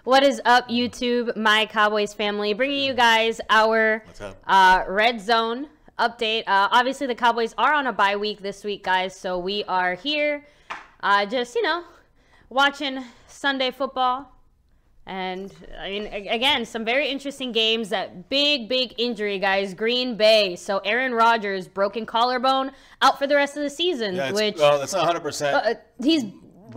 What is up, YouTube, my Cowboys family? Bringing you guys our Red Zone update. Obviously, the Cowboys are on a bye week this week, guys, so we are here just, watching Sunday football. And, I mean, again, some very interesting games. That big injury, guys. Green Bay. So, Aaron Rodgers, broken collarbone, out for the rest of the season. Yeah, well, that's not 100%.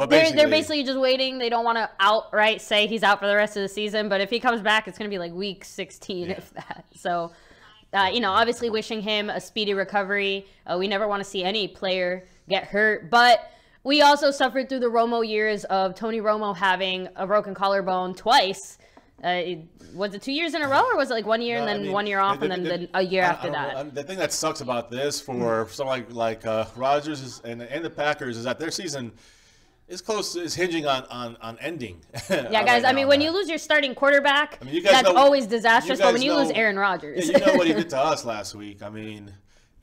They're basically just waiting. They don't want to outright say he's out for the rest of the season. But if he comes back, it's going to be like week 16, if that. So, obviously wishing him a speedy recovery. We never want to see any player get hurt. But we also suffered through the Romo years of Tony Romo having a broken collarbone twice. Was it 2 years in a row, or was it like 1 year and then 1 year off and then a year after that? The thing that sucks about this for someone like Rodgers and the Packers is that their season is hinging on ending. Yeah, guys. I mean, when you lose your starting quarterback, you guys that's know, always disastrous. But when you lose Aaron Rodgers, yeah, you know what he did to us last week. I mean,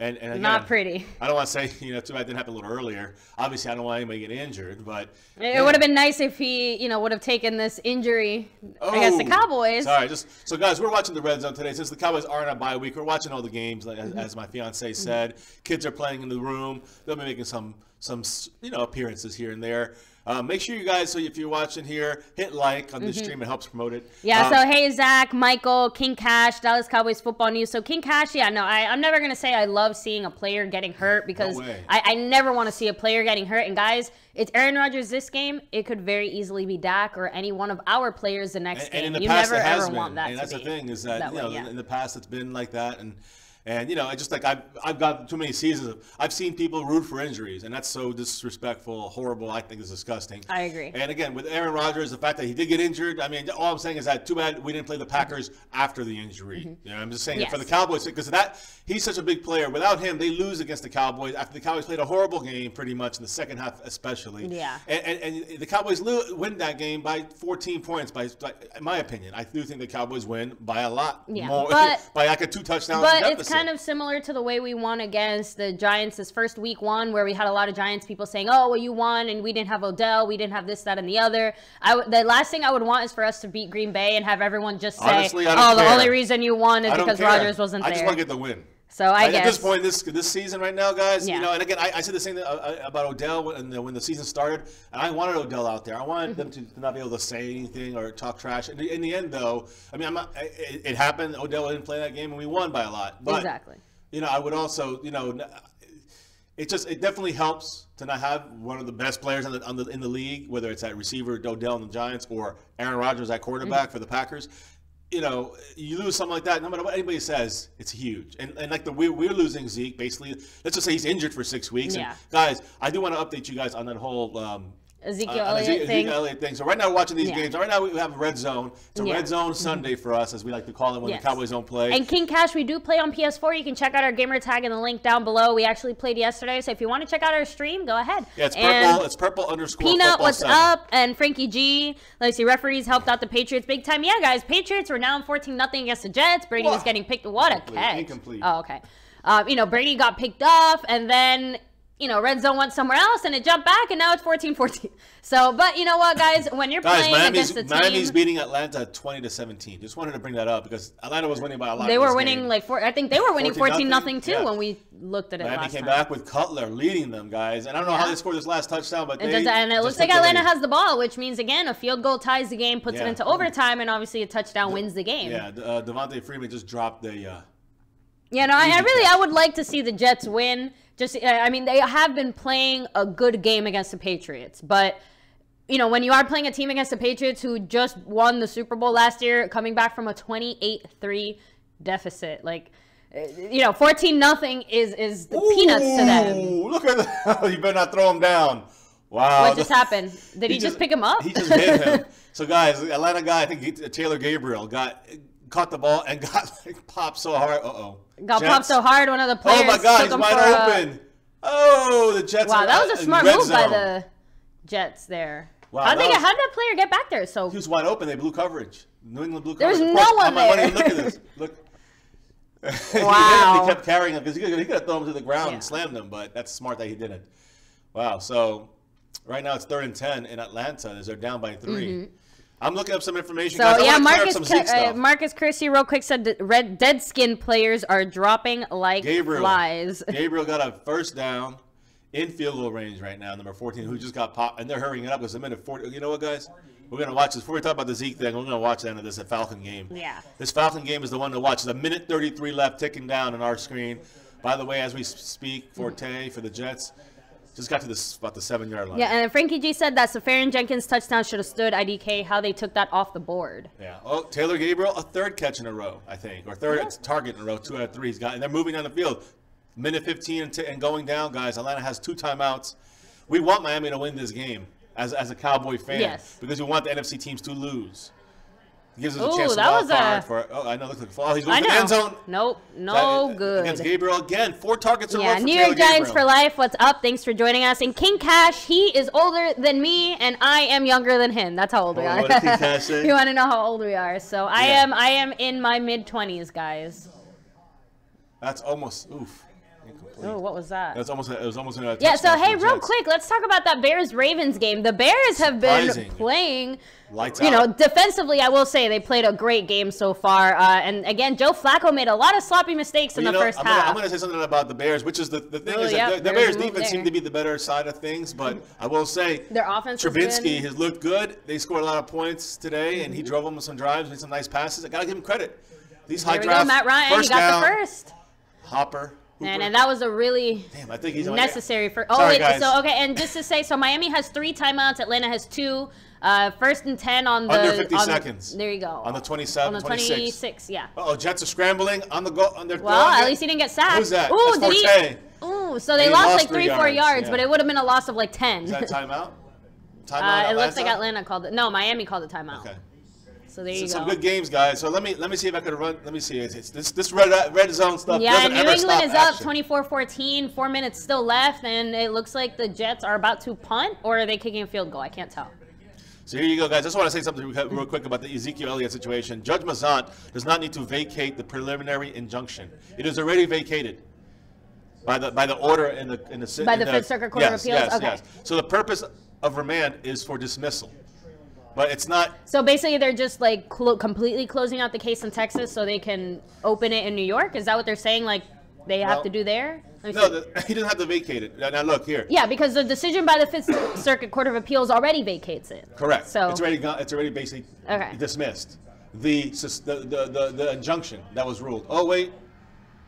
and again, not pretty. I don't want to say too bad it didn't happen a little earlier. Obviously, I don't want anybody to get injured, but it would have been nice if he would have taken this injury against the Cowboys. Sorry, so guys, we're watching the Red Zone today. Since the Cowboys are on a bye week, we're watching all the games. Like, as my fiance said, kids are playing in the room. They'll be making some appearances here and there. Make sure you guys, so if you're watching here, hit like on this stream. It helps promote it. Yeah, so hey, Zach, Michael, King Cash, Dallas Cowboys football news. So King Cash, yeah, no, I'm never going to say I love seeing a player getting hurt because I never want to see a player getting hurt. And guys, it's Aaron Rodgers this game. It could very easily be Dak or any one of our players the next game. And in the you past, never it has ever been. want that and to that's be the thing is that, way, in the past it's been like that. And it's just like I've got too many seasons. I've seen people root for injuries, and that's so disrespectful, horrible. I think it's disgusting. I agree. And again, with Aaron Rodgers, the fact that he did get injured, I mean, all I'm saying is that too bad we didn't play the Packers after the injury. I'm just saying for the Cowboys, because he's such a big player. Without him, they lose against the Cowboys after the Cowboys played a horrible game, pretty much in the second half, especially. Yeah. And the Cowboys win that game by 14 points. In my opinion, I do think the Cowboys win by a lot more, by like a 2 touchdowns. But deficit. It's kind of similar to the way we won against the Giants this first week one, where we had a lot of Giants people saying, oh, well, you won and we didn't have Odell, we didn't have this, that, and the other. The last thing I would want is for us to beat Green Bay and have everyone just say, honestly, the only reason you won is because Rodgers wasn't there. I just want to get the win. So I guess at this point, this season right now, guys, and again, I said the same thing about Odell when the season started, and I wanted Odell out there. I wanted them to not be able to say anything or talk trash. In the end, though, I mean, it happened. Odell didn't play that game, and we won by a lot. But, exactly. I would also, it definitely helps to not have one of the best players in the league, whether it's at receiver, Odell in the Giants, or Aaron Rodgers at quarterback for the Packers. You lose something like that, no matter what anybody says, it's huge. And like we're losing Zeke, basically. Let's just say he's injured for 6 weeks. Yeah. And guys, I do want to update you guys on that whole Ezekiel Elliott thing. So right now we're watching these games. Right now we have Red Zone. It's a Red Zone Sunday for us, as we like to call it when the Cowboys don't play. And King Cash, we do play on PS4. You can check out our gamer tag in the link down below. We actually played yesterday, so if you want to check out our stream, go ahead. Yeah, it's purple. It's purple _ Peanut, what's up? And Frankie G. Let's see, referees helped out the Patriots big time. Yeah, guys, Patriots were down 14-0 against the Jets. Brady was getting picked. What a catch! Incomplete. Oh, okay. Brady got picked off, and then Red Zone went somewhere else, and it jumped back, and now it's 14-14. So, but you know what, guys? When you're playing against a team... Miami's beating Atlanta 20-17. Just wanted to bring that up, because Atlanta was winning by a lot. They were winning I think they were winning 14-0 too when we looked at it last time. Miami came back with Cutler leading them, guys. And I don't know how they scored this last touchdown, but it looks like Atlanta has the ball, which means, again, a field goal ties the game, puts it into overtime, and obviously a touchdown wins the game. Yeah, Devontae Freeman just dropped the... I would like to see the Jets win. I mean, they have been playing a good game against the Patriots. But, when you are playing a team against the Patriots who just won the Super Bowl last year, coming back from a 28-3 deficit, 14-0 is the peanuts to them. Look at that. You better not throw him down. Wow. What just happened? Did he just pick him up? He just hit him. So, guys, Atlanta guy, I think Taylor Gabriel caught the ball and got popped so hard. Popped so hard, one of the players. Oh my God, he's wide open. The Jets. Wow, that was a smart move by the Jets there. Wow, how did that player get back there? So he was wide open. They blew coverage. New England blew coverage. There's no one there. Look at this. Look. Wow. He kept carrying him because he could have thrown him to the ground and slammed him, but that's smart that he didn't. Wow. So right now it's 3rd and 10 in Atlanta as they're down by 3. I'm looking up some information. So, guys, yeah, Marcus Kersey real quick said that dead skin players are dropping like flies. Gabriel got a first down in field goal range right now, number 14, who just got popped, and they're hurrying it up. It's a minute 40. You know what, guys? We're going to watch this. Before we talk about the Zeke thing, we're going to watch the end of this Falcon game. Yeah. This Falcon game is the one to watch. There's a minute 33 left ticking down on our screen. By the way, as we speak, Forte for the Jets just got to about the 7-yard line. Yeah, and Frankie G said that Safarian Jenkins' touchdown should have stood IDK, how they took that off the board. Yeah. Oh, Taylor Gabriel, a third catch in a row, I think, or third target in a row, 2 out of 3 he's got, and they're moving down the field. Minute 15 and going down, guys. Atlanta has 2 timeouts. We want Miami to win this game as a Cowboy fan because we want the NFC teams to lose. It gives us a chance to wild card for. Oh, I know. Look, he's going to the end zone. Nope, no good. Against Gabriel again. 4 targets in a row for New York Giants for life. What's up? Thanks for joining us. And King Cash, he is older than me, and I am younger than him. That's how old we are. What did King Cash say? You want to know how old we are? So I am in my mid-20s, guys. That's almost oof. Oh, what was that? It was almost a yeah. So hey, real quick, let's talk about that Bears-Ravens game. The Bears have been playing, defensively. I will say they played a great game so far. And again, Joe Flacco made a lot of sloppy mistakes in the first half. I'm going to say something about the Bears, which is the thing is that the Bears defense seemed to be the better side of things. But I will say their offense. Trubinsky has looked good. They scored a lot of points today, and he drove them with some drives, made some nice passes. I got to give him credit. These high drafts. Matt Ryan, he got the first. Hopper. And that was a really necessary for. Oh, wait. So okay, and just to say, so Miami has 3 timeouts. Atlanta has 2. 1st and 10 on the under 50 seconds. There you go. On the 27, on the 26. Yeah. Oh, Jets are scrambling on the goal. Well, at least he didn't get sacked. Who's that? Ooh, did he? Ooh, so they lost like 3-4 yards, but it would have been a loss of like 10. Is that timeout? It looks like Atlanta called it. No, Miami called it timeout. Okay. So there you go. Some good games, guys. So let me see if I could run. Let me see. It's this red zone stuff. Yeah, New England is up 24-14. 4 minutes still left, and it looks like the Jets are about to punt, or are they kicking a field goal? I can't tell. So here you go, guys. I just want to say something real quick about the Ezekiel Elliott situation. Judge Mazant does not need to vacate the preliminary injunction. It is already vacated by the order in the by the Fifth Circuit Court of Appeals. Yes. So the purpose of remand is for dismissal. But it's not. So basically, they're just like completely closing out the case in Texas so they can open it in New York. Is that what they're saying? Like they have to do there? No, he doesn't have to vacate it. Now look here. Yeah, because the decision by the Fifth Circuit Court of Appeals already vacates it. Correct. So it's already basically dismissed. The injunction that was ruled. Oh wait.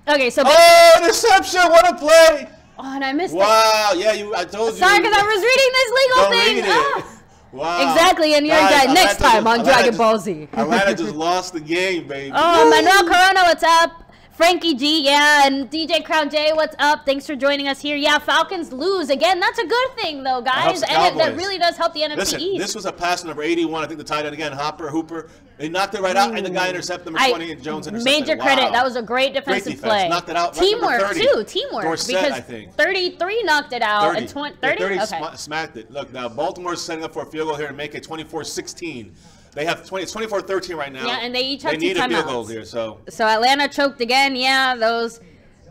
Okay, so. Oh, interception! What a play! Oh, and I missed it. Wow. Yeah, I told you. Sorry, because I was reading this legal thing. Read it. Wow. Exactly, and you're next time on Dragon Ball Z. Atlanta just lost the game, baby. Oh, Manuel Corona, what's up? Frankie G, yeah, and DJ Crown J, what's up? Thanks for joining us here. Yeah, Falcons lose. Again, that's a good thing, though, guys. And that really does help the NFC East. This was a pass number 81. I think the tight end again, Hooper. They knocked it right out, and the guy intercepted number 20, and Jones intercepted Major credit. That was a great defensive play. Knocked it out. Teamwork, too. Teamwork. Dorsett, because I think. 33 knocked it out. 30. And 30 okay. Smacked it. Look, now Baltimore's setting up for a field goal here to make it 24-16. They have 20. It's 24-13 right now. Yeah, and they each have 2 timeouts. They need a field goal here, so Atlanta choked again. Yeah, those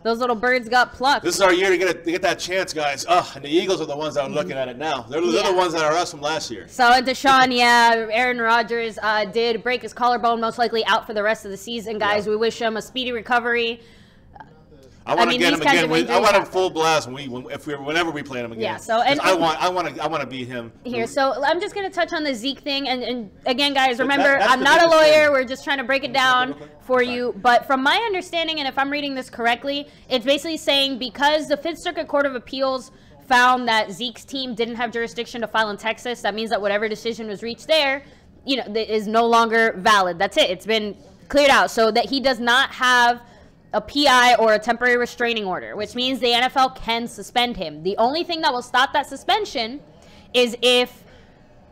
little birds got plucked. This is our year to get that chance, guys. And the Eagles are the ones that are looking at it now. They're the ones that are us from last year. So Deshaun, Aaron Rodgers did break his collarbone, most likely out for the rest of the season, guys. We wish him a speedy recovery. I want to get him again. I want him full blast whenever we play him again. Yeah. So I want to beat him here. So I'm just going to touch on the Zeke thing, and again, guys, remember I'm not a lawyer. We're just trying to break it down for you. But from my understanding, and if I'm reading this correctly, it's basically saying because the Fifth Circuit Court of Appeals found that Zeke's team didn't have jurisdiction to file in Texas, that means that whatever decision was reached there, is no longer valid. That's it. It's been cleared out, so that he does not have a PI or a temporary restraining order, which means the NFL can suspend him. The only thing that will stop that suspension is if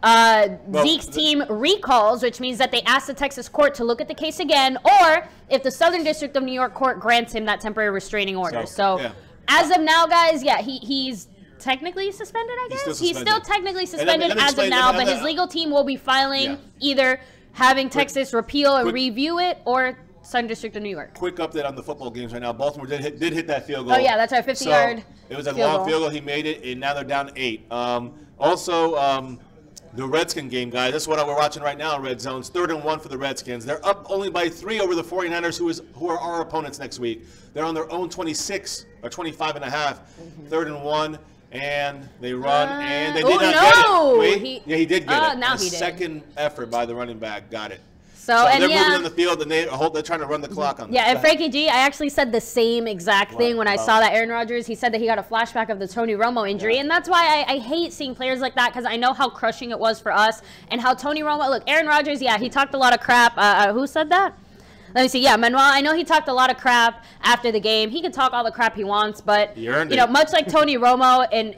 Zeke's team recalls, which means that they ask the Texas court to look at the case again, or if the Southern District of New York court grants him that temporary restraining order. So as of now, guys, he's technically suspended, I guess? He's still technically suspended as of now, but his legal team will be filing either having Texas repeal and review it, or Southern District of New York. Quick update on the football games right now. Baltimore did hit that field goal. Oh, yeah, that's right, 50-yard It was a long field goal. He made it, and now they're down 8. Also, The Redskin game, guys. That's what we're watching right now in Red Zones. 3rd and 1 for the Redskins. They're up only by 3 over the 49ers, who are our opponents next week. They're on their own 26 or 25 and a half. 3rd and 1, and they run, and they did not get it. Wait, he did get it. Now he did. Second effort by the running back. Got it. So they're moving on the field, and they're trying to run the clock on. Yeah, and Frankie G, I actually said the same exact thing when I saw that Aaron Rodgers. He said that he got a flashback of the Tony Romo injury, and that's why I hate seeing players like that, because I know how crushing it was for us and how Tony Romo. Look, Aaron Rodgers, yeah, he talked a lot of crap. Who said that? Let me see. Yeah, Manuel. I know he talked a lot of crap after the game. He can talk all the crap he wants, but much like Tony Romo and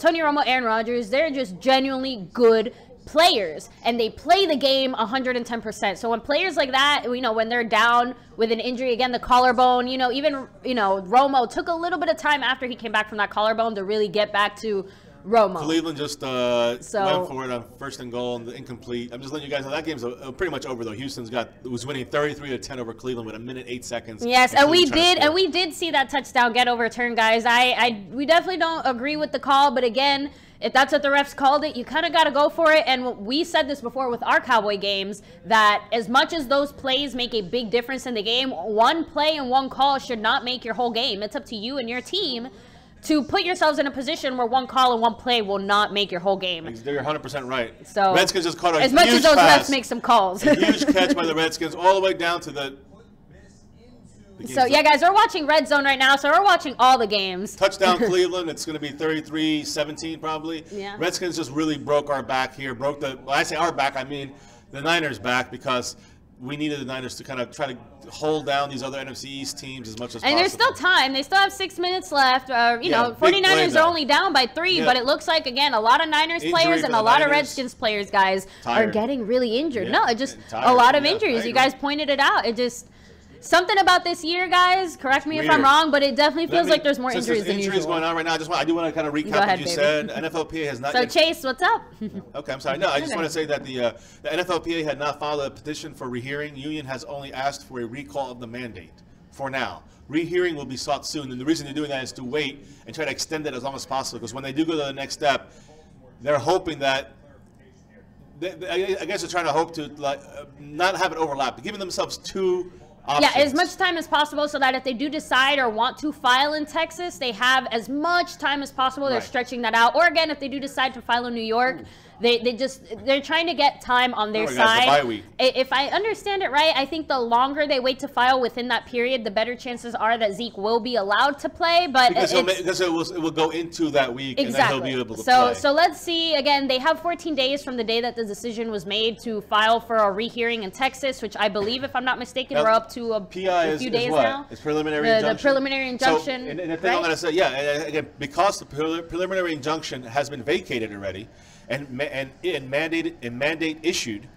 Tony Romo, Aaron Rodgers, they're just genuinely good players, and they play the game 110%. So when players like that, when they're down with an injury, again, the collarbone, even Romo took a little bit of time after he came back from that collarbone to really get back to Romo. Cleveland just went for it on 1st and goal and incomplete. I'm just letting you guys know that game's pretty much over though. Houston was winning 33-10 over Cleveland with 1:08 seconds. Yes, and we did see that touchdown get overturned, guys. We definitely don't agree with the call, but again, if that's what the refs called it, you kind of got to go for it. And we said this before with our Cowboy games, that as much as those plays make a big difference in the game, one play and one call should not make your whole game. It's up to you and your team to put yourselves in a position where one call and one play will not make your whole game. You're 100% right. So Redskins just caught a as much huge as those pass, refs make some calls. a huge catch by the Redskins all the way down to the so, yeah, guys, we're watching Red Zone right now, so we're watching all the games. Touchdown Cleveland. It's going to be 33-17 probably. Yeah. Redskins just really broke our back here. When I say our back, I mean the Niners' back, because we needed the Niners to kind of try to hold down these other NFC East teams as much as possible. And there's still time. They still have 6 minutes left. 49ers are only down by 3, but it looks like, again, a lot of Niners players and a lot of Redskins players, guys, are getting really injured. Yeah. No, it just a lot of injuries. You guys pointed it out. It just... Something about this year, guys, correct me if I'm wrong, but it definitely feels like there's more injuries than usual. Injuries going on right now. I do want to kind of recap what you said. NFLPA has not. So, Chase, what's up? Okay, I'm sorry. No, I just want to say that the NFLPA had not filed a petition for rehearing. Union has only asked for a recall of the mandate for now. Rehearing will be sought soon, and the reason they're doing that is to wait and try to extend it as long as possible, because when they do go to the next step, they're hoping that I guess they're trying to hope to not have it overlap, but giving themselves 2 options. Yeah, as much time as possible, so that if they do decide or want to file in Texas, they have as much time as possible. They're stretching that out. Or again, if they do decide to file in New York, they're trying to get time on their side. Bye week. If I understand it right, I think the longer they wait to file within that period, the better chances are that Zeke will be allowed to play. But because it will go into that week, exactly. And then he'll be able to play. So let's see. Again, they have 14 days from the day that the decision was made to file for a rehearing in Texas, which I believe, if I'm not mistaken, we're up to a few days now. It's preliminary injunction. The preliminary injunction. So, and the thing I'm going to say, again, because the preliminary injunction has been vacated already, and mandate issued,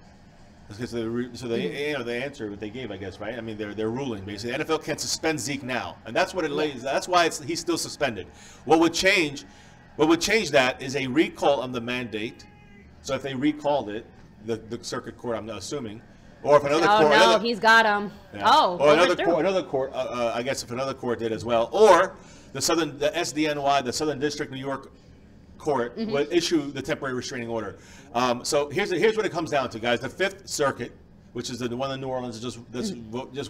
because the answer that they gave, I guess, right? I mean, they're ruling basically. The NFL can suspend Zeke now, and that's what it lays. That's why he's still suspended. What would change that is a recall of the mandate. So if they recalled it, the circuit court, I'm not assuming, or if another court. Oh no, he's got him. Yeah. Oh, or another court. I guess if another court did as well, or the SDNY, the Southern District New York Court would issue the temporary restraining order. So here's what it comes down to, guys. The Fifth Circuit, which is the one in New Orleans, just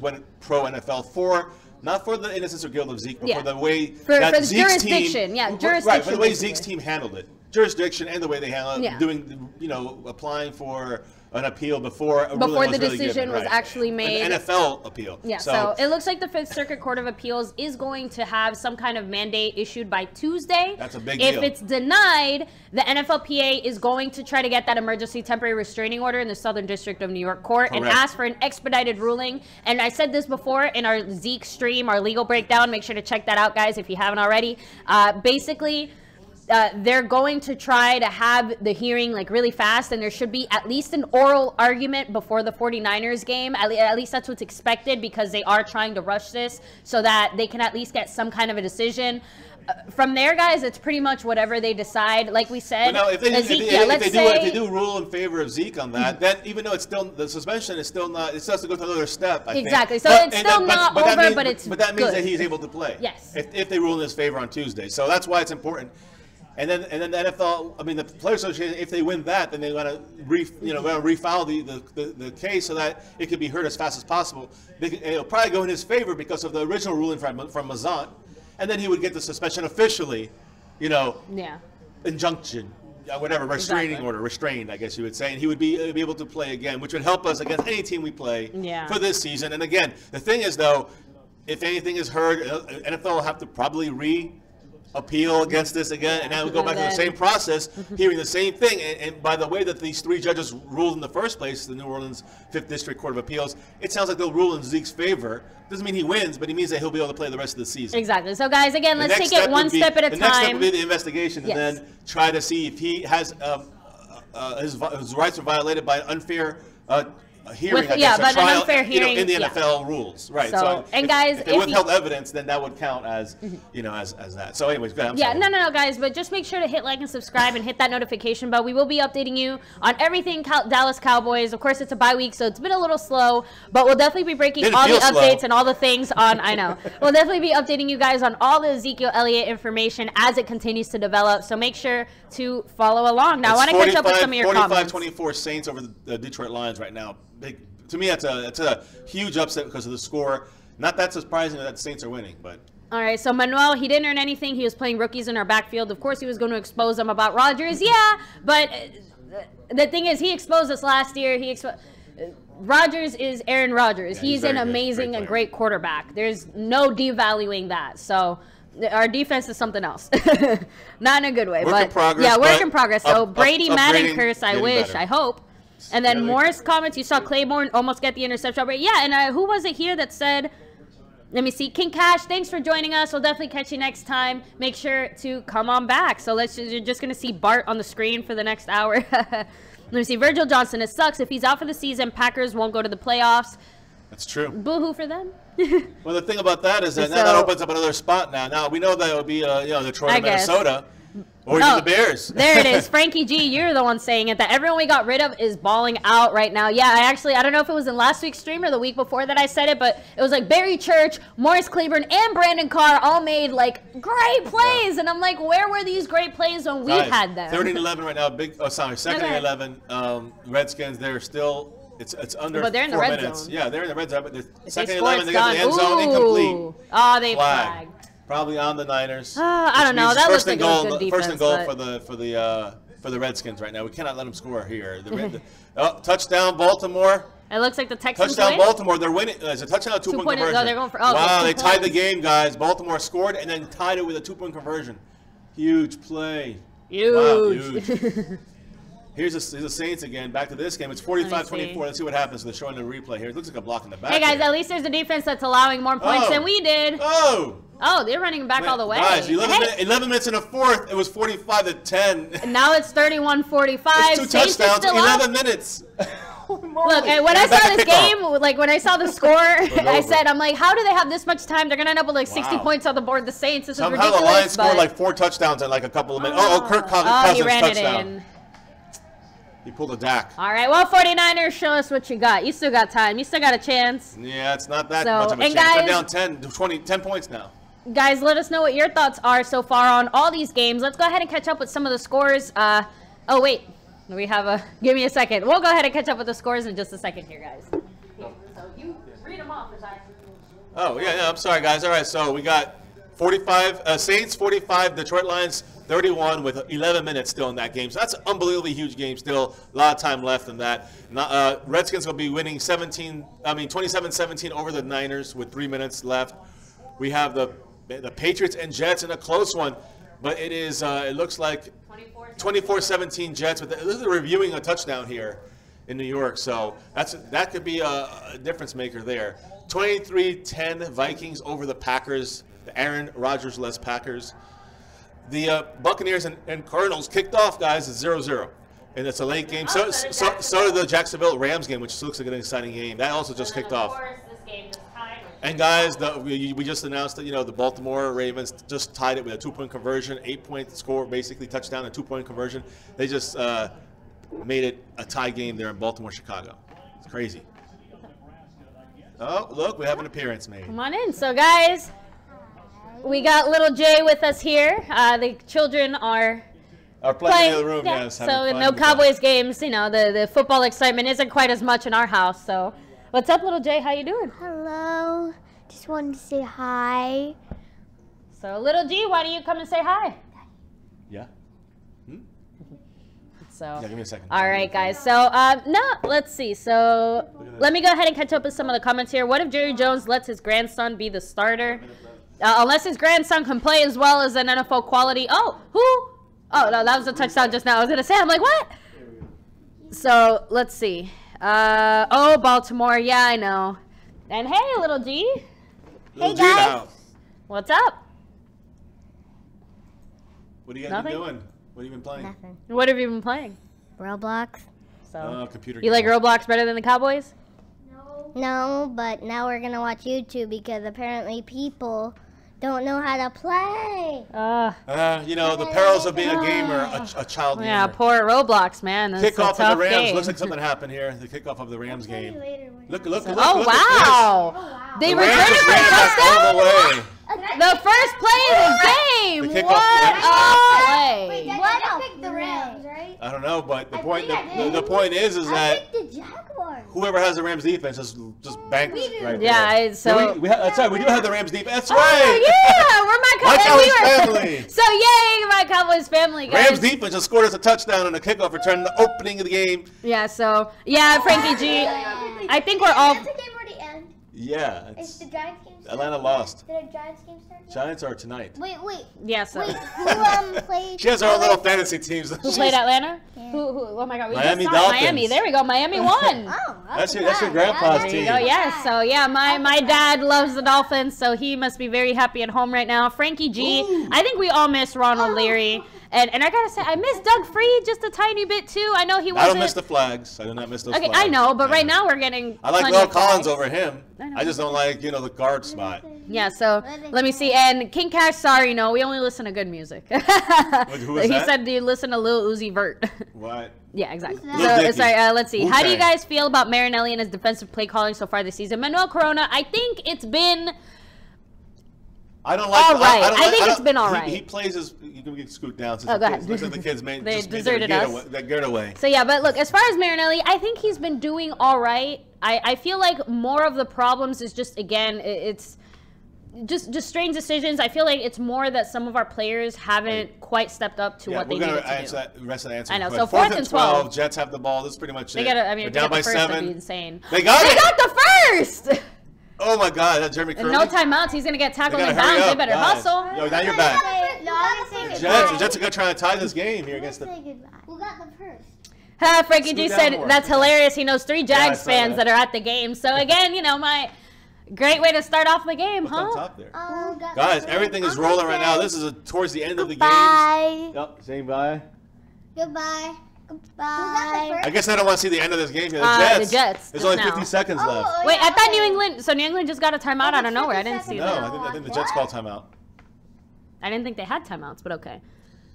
went pro NFL not for the innocence or guilt of Zeke, but for the way that Zeke's team, jurisdiction, for the way Zeke's team handled it, jurisdiction, and the way they handled it, applying for an appeal before the decision was actually made. An NFL appeal. Yeah, so it looks like the Fifth Circuit Court of Appeals is going to have some kind of mandate issued by Tuesday. That's a big deal. If it's denied, the NFLPA is going to try to get that emergency temporary restraining order in the Southern District of New York Court and ask for an expedited ruling. And I said this before in our Zeke stream, our legal breakdown. Make sure to check that out, guys, if you haven't already. Basically, they're going to try to have the hearing really fast, and there should be at least an oral argument before the 49ers game. At least that's what's expected, because they are trying to rush this so that they can at least get some kind of a decision. From there, guys, it's pretty much whatever they decide. Like we said, if they do rule in favor of Zeke on that, then even though it's still, the suspension is still not, it still has to go to another step. Exactly. So it's still not over, but it's But that means that he's able to play. Yes. If they rule in his favor on Tuesday. So that's why it's important. And then the NFL, I mean, the Players Association, if they win that, then they're going to refile the case so that it could be heard as fast as possible. It'll probably go in his favor because of the original ruling from Mazant, and then he would get the suspension officially, injunction, whatever, restraining order, restrained, I guess you would say, and he would be able to play again, which would help us against any team we play for this season. And again, the thing is, though, if anything is heard, NFL will have to probably appeal against this again, and now we go back to the same process, hearing the same thing. And by the way that these 3 judges ruled in the first place, the New Orleans 5th District Court of Appeals, it sounds like they'll rule in Zeke's favor. Doesn't mean he wins, but he means that he'll be able to play the rest of the season. Exactly. So, guys, again, let's take it one step at a time. The next step would be the investigation, and then try to see if he has his rights are violated by an unfair hearing, by an unfair hearing in the NFL rules, right? So and guys, if they withheld evidence, then that would count as as that. So, anyways, go ahead. No, guys, but just make sure to hit like and subscribe and hit that notification bell. We will be updating you on everything Dallas Cowboys. Of course, it's a bye week, so it's been a little slow, but we'll definitely be breaking all the updates and all the things on. I know we'll definitely be updating you guys on all the Ezekiel Elliott information as it continues to develop. So make sure to follow along. Now, I want to catch up with some of your comments. 45-24 Saints over the Detroit Lions right now. To me, that's a huge upset because of the score. Not that surprising that the Saints are winning, but. All right, so Manuel, he didn't earn anything. He was playing rookies in our backfield. Of course, he was going to expose them about Rodgers. Yeah, but the thing is, he exposed us last year. Rodgers is Aaron Rodgers. He's an amazing and great quarterback. There's no devaluing that. So our defense is something else. Not in a good way. Work in progress. Work in progress. So Brady Madden curse, I wish, better. I hope. And then Morris comments, you saw Claiborne almost get the interception. Yeah, and who was it here that said, let me see, King Cash, thanks for joining us. We'll definitely catch you next time. Make sure to come on back. So you're just going to see Bart on the screen for the next hour. Let me see, Virgil Johnson, it sucks. If he's out for the season, Packers won't go to the playoffs. That's true. Boo-hoo for them. Well, the thing about that is that now that opens up another spot now. Now, we know that it would be Detroit or Minnesota. Or even the Bears. There it is. Frankie G, you're the one saying it. That everyone we got rid of is balling out right now. Yeah, I don't know if it was in last week's stream or the week before that I said it, but it was like Barry Church, Morris Claiborne, and Brandon Carr all made like great plays. Yeah. And I'm like, where were these great plays when we had them? 30-11 right now. Second and 11. Redskins, they're still, it's under 4 minutes. But they're in the red zone. Yeah, they're in the red zone. But second and 11, they got the end zone incomplete. Oh, they flagged. Probably on the Niners. I don't know. That looks like a good defense. First and goal for the Redskins right now. We cannot let them score here. Touchdown Baltimore. It looks like the Texans touchdown Baltimore. They're winning. It's a touchdown, 2-point conversion. No, they're going for, wow, they tied the game, guys. Baltimore scored and then tied it with a 2-point conversion. Huge play. Huge. Wow, huge. Here's the Saints again. Back to this game. It's 45-24. Let's see what happens. They're showing the replay here. It looks like a block in the back. Hey, guys, at least there's a defense that's allowing more points than we did. Oh, they're running back all the way. Guys, 11 minutes in the fourth. It was 45-10. And now it's 31-45. It's 2 touchdowns, 11 minutes. Look, when I saw this game, like when I saw the score, I said, I'm like, how do they have this much time? They're going to end up with like 60 points on the board. The Saints, this is ridiculous. Somehow the Lions scored like 4 touchdowns in like a couple of minutes. Kirk Cousins he ran touchdown. It in. He pulled a Dak. All right, well, 49ers, show us what you got. You still got time. You still got a chance. Yeah, it's not that much of a chance. Guys, they're down 10 points now. Guys, let us know what your thoughts are so far on all these games. Let's go ahead and catch up with some of the scores. Oh, wait. We have a... Give me a second. We'll go ahead and catch up with the scores in just a second here, guys. So you read them off as I... Oh, yeah, I'm sorry, guys. All right, so we got 45... Saints 45, Detroit Lions 31 with 11 minutes still in that game. So that's an unbelievably huge game still. A lot of time left in that. Redskins will be winning 27-17 over the Niners with 3 minutes left. We have the Patriots and Jets in a close one, but it is it looks like 24-17 Jets. But they're reviewing a touchdown here in New York, so that could be a difference maker there. 23-10 Vikings over the Packers, the Aaron Rodgers-less Packers. The Buccaneers and Cardinals kicked off, guys, at 0-0. And it's a late game. So did the Jacksonville Rams game, which looks like an exciting game. That also just kicked off. And, guys, we just announced that, the Baltimore Ravens just tied it with a 2-point conversion, 8-point score, basically touchdown, a 2-point conversion. They just made it a tie game there in Baltimore, Chicago. It's crazy. Oh, look, we have an appearance made. Come on in. So, guys, We got little Jay with us here. The children are playing in the room, yeah. yes. So no Cowboys games, you know, the football excitement isn't quite as much in our house. So what's up, little Jay? How you doing? Hello. Just wanted to say hi. So little G, why don't you come and say hi? Yeah. So, yeah, give me a second. All right, guys. So, let's see. So, let me go ahead and catch up with some of the comments here. What if Jerry Jones lets his grandson be the starter? Unless his grandson can play as well as an NFL quality. Oh, who? Oh, no, that was a touchdown just now. I was going to say, I'm like, what? So, let's see. Oh, Baltimore. Yeah, I know. And hey, little G. Little Hey, guys. Now. What's up? What are you guys Nothing? been doing? What have you been playing? Nothing. What have you been playing? Roblox. So, Computer you like games. Roblox better than the Cowboys? No, but now we're gonna watch YouTube because apparently people don't know how to play. You know, the perils of being a gamer, a child gamer. Yeah, poor Roblox, man. That's Kickoff a of tough the Rams. game. Looks like something happened here. The kickoff of the Rams game. Look, Oh, look wow. They The Rams returned it just for a ran back all touchdown? the way. The first play of the game. The kickoff, What yeah. a play. I picked the Rams, right? I don't know, but the I point think I did. the point is I that picked the Jaguars. whoever has the Rams defense just banks right Yeah, there. so- That's right. We do have the Rams defense. That's Oh, right. yeah, we're my My Cowboys. Cowboys family. So, yay, my Cowboys family, guys. Rams defense just scored us a touchdown on a kickoff return in the opening of the game. Yeah, so, yeah, Frankie G. I think we're all... Did the game already end? Yeah, Is it's the Giants game started? Atlanta lost. Did the Giants game start? yet? Giants are tonight. Wait. Yeah, so... Wait, who played? She has her own little fantasy teams. Who played Atlanta? Who, oh my God. We Miami just saw Dolphins. Miami. There we go. Miami won. Oh, That's your grandpa's There team. you go. Yes. So yeah, my dad loves the Dolphins, so he must be very happy at home right now. Frankie G. Ooh. I think we all miss Ronald Leary, and I gotta say I miss Doug Freed just a tiny bit too. I know he I wasn't. don't miss the flags. I do not miss those Okay, flags. I know, but Yeah. right now we're getting. I like plenty Will of flags. Collins over him. I know. I just don't like, the guard spot. Yeah, so let me see. And King Cash, sorry, no, we only listen to good music. Who is He that? said, "Do you listen to Lil Uzi Vert?" What? Yeah, exactly. Who's So, that? Lil Dicky. sorry, let's see. How do you Wu-Tang. guys feel about Marinelli and his defensive play calling so far this season? Manuel Corona, I think it's been I don't like. All right. don't I like- think don't- it's been all right. He plays his. You can get scoot down. Since Oh, the go kids, ahead. looks like the kids made They just made deserted their us. getaway. So yeah, but look, as far as Marinelli, I think he's been doing all right. I feel like more of the problems is just, again, it's just strange decisions. I feel like it's more that some of our players haven't quite stepped up to what they we're needed gonna to do. answer that the rest of the answer. I know, But so fourth and 12. Jets have the ball. This is pretty much They it. gotta, I mean, They're down by the first would be 7. insane. They got They it. got the first! Oh my God, that's Jeremy And Curley. no timeouts. He's gonna get They tackled gotta in hurry bounds. They up, better guys. hustle. Yo, now you're back. No, I'm gonna say The Jets are gonna try to tie this game here against the. Who got the first? Frankie G Scoot down said more. that's hilarious. He knows 3 I Jags saw fans that. that are at the game. So again, my great way to start off the game, What's on huh? top there? Who got Guys, the everything is first? rolling right now. This is towards the end of the games. Bye. Yep, saying bye. Goodbye. Goodbye. I guess I don't want to see the end of this game here. The Jets, There's only just 50 now. seconds left. Wait, I thought New England. So New England just got a timeout out of nowhere. I didn't see No, that. I think the Jets called timeout. I didn't think they had timeouts, but okay.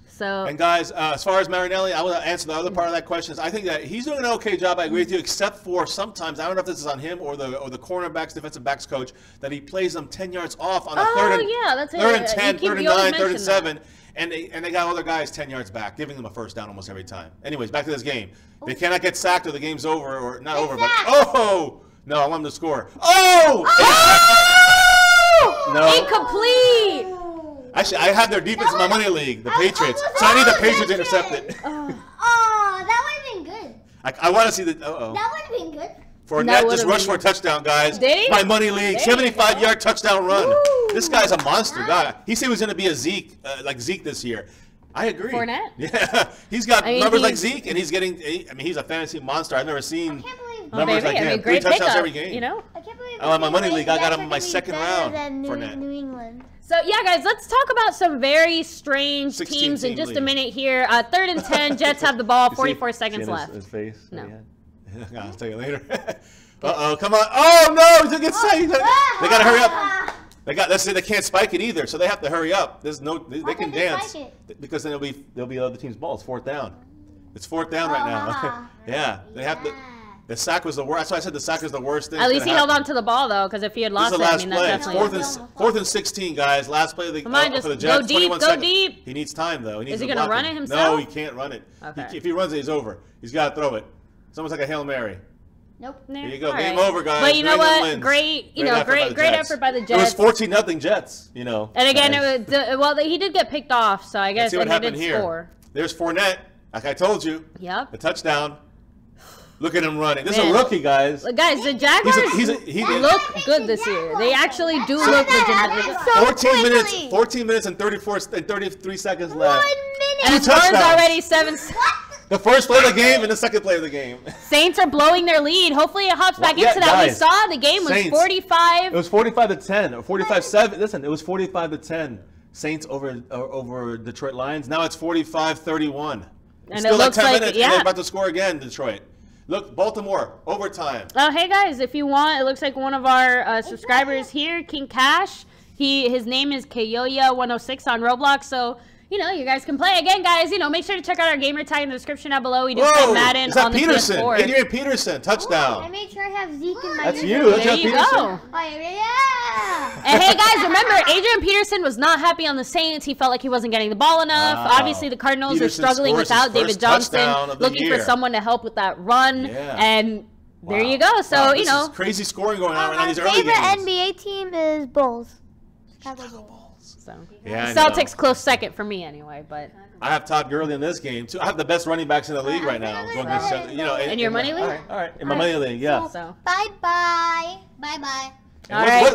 So And guys, as far as Marinelli, I will answer the other part of that question. I think that he's doing an okay job. I agree with you, except for sometimes I don't know if this is on him or the cornerbacks, defensive backs coach, that he plays them 10 yards off on a third and 10, third and 9, third and 7, and they got other guys 10 yards back, giving them a first down almost every time. Anyways, back to this game. They cannot get sacked or the game's over, or not over, but no, I want them to score. No. incomplete. Actually, I have their defense in my money league, the Patriots. So I need the Patriots to intercept it. Oh, that would have been good. I want to see the. That would have been good. Fournette would've just rushed been for a touchdown, guys. Did he? My money league, There you 75-yard touchdown run. Woo. This guy's a monster guy. He said he was going to be a Zeke, like Zeke this year. I agree. Fournette? Yeah, he's got I mean, numbers like he's- Zeke, and he's getting. I mean, he's a fantasy monster. I've never seen I can't believe. numbers like I him. mean, 3 great touchdowns pickup, every game. I can't believe. Oh, in my money the league, I got Jets him in are my gonna be second better round, than Fournette. New England. So yeah, guys, let's talk about some very strange 16 teams in team just a league. minute here. 3rd and 10, Jets have the ball. 44 seconds left. His face. No. I'll tell you later. Uh-oh, come on. Oh, no, he's going to get sacked. They got to hurry up. Let's say they can't spike it either, so they have to hurry up. There's no, they can can't they dance spike because then they'll be other team's ball. It's 4th down. It's 4th down right now. Yeah, they The sack was the worst. That's why I said the sack is the worst thing. At least he held on to the ball, though, because if he had lost it, I mean, that's definitely... Fourth and 16, guys. Last play of the, Come on, just for the Jets. Go deep, go deep. He needs time, though. Is he going to run it himself? No, he can't run it. Okay. If he runs it, he's over. He's got to throw it. It's almost like a Hail Mary. Nope. There you go. Game over, guys. But you know what? Great effort by the Jets. It was 14-0 Jets, you know. And again, it was, well, he did get picked off, so I guess see what happened here. Score. There's Fournette, like I told you. Yep. The touchdown. Look at him running. This is a rookie, guys. Guys, the Jaguars look good this year. They actually do look legitimate. 14 minutes and 33 seconds left. 1 minute. And the score's already 7. The first play of the game and the second play of the game. Saints are blowing their lead. Hopefully it hops back into that. Guys, we saw the game was Saints, 45. It was 45-10 or 45-7. Listen, it was 45-10. Saints over Detroit Lions. Now it's 45-31. And still it looks like 10 like minutes, and they're about to score again, Detroit. Look, Baltimore, overtime. Hey guys, if you want, it looks like one of our subscribers here, King Cash. His name is Kayoya106 on Roblox. So, you know, you guys can play. Again, guys, you know, make sure to check out our gamer tag in the description down below. We do play Madden on the PS4. Adrian Peterson, touchdown. I made sure I have Zeke in my That's you. There you go. Oh, yeah. And hey, guys, remember, Adrian Peterson was not happy on the Saints. He felt like he wasn't getting the ball enough. Obviously, the Cardinals are struggling without David Johnson, looking for someone to help with that run. Yeah. And there you go. So, you know. Crazy scoring going on right now. These early games. My favorite NBA team is Bulls. Chicago Bulls. So, yeah, Celtics close second for me anyway, but I have Todd Gurley in this game too. I have the best running backs in the league right now. You know, in your money league? All right. In my money league, yeah. So. Bye-bye. Bye-bye.